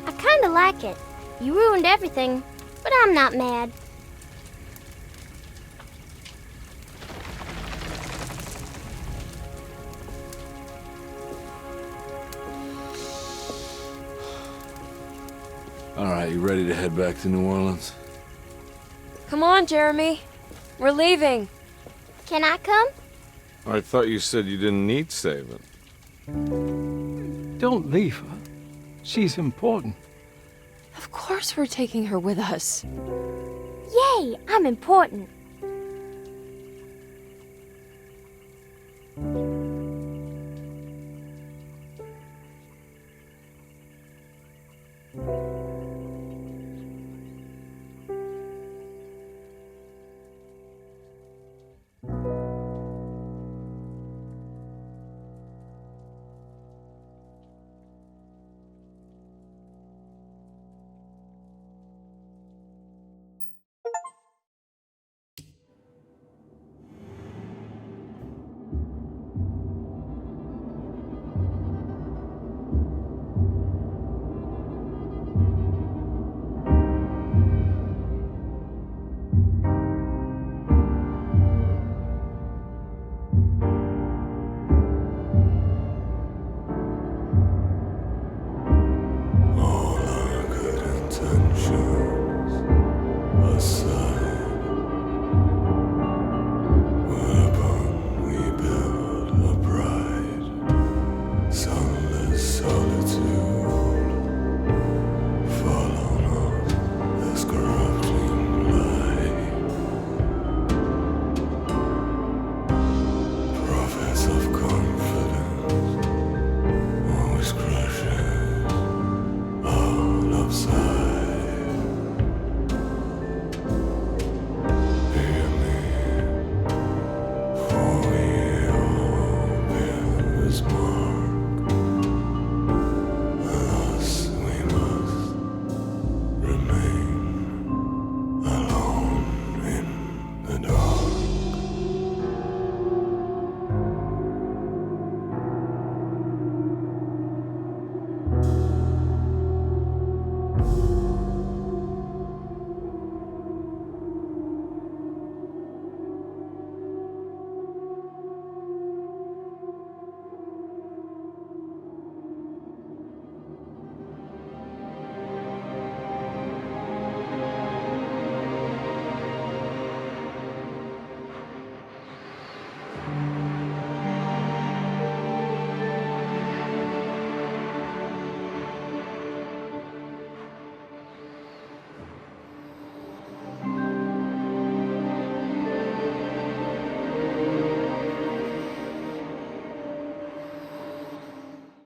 I kinda like it. You ruined everything, but I'm not mad. All right, you ready to head back to New Orleans? Come on, Jeremy. We're leaving. Can I come? I thought you said you didn't need saving. Don't leave her. She's important. Of course we're taking her with us. Yay, I'm important.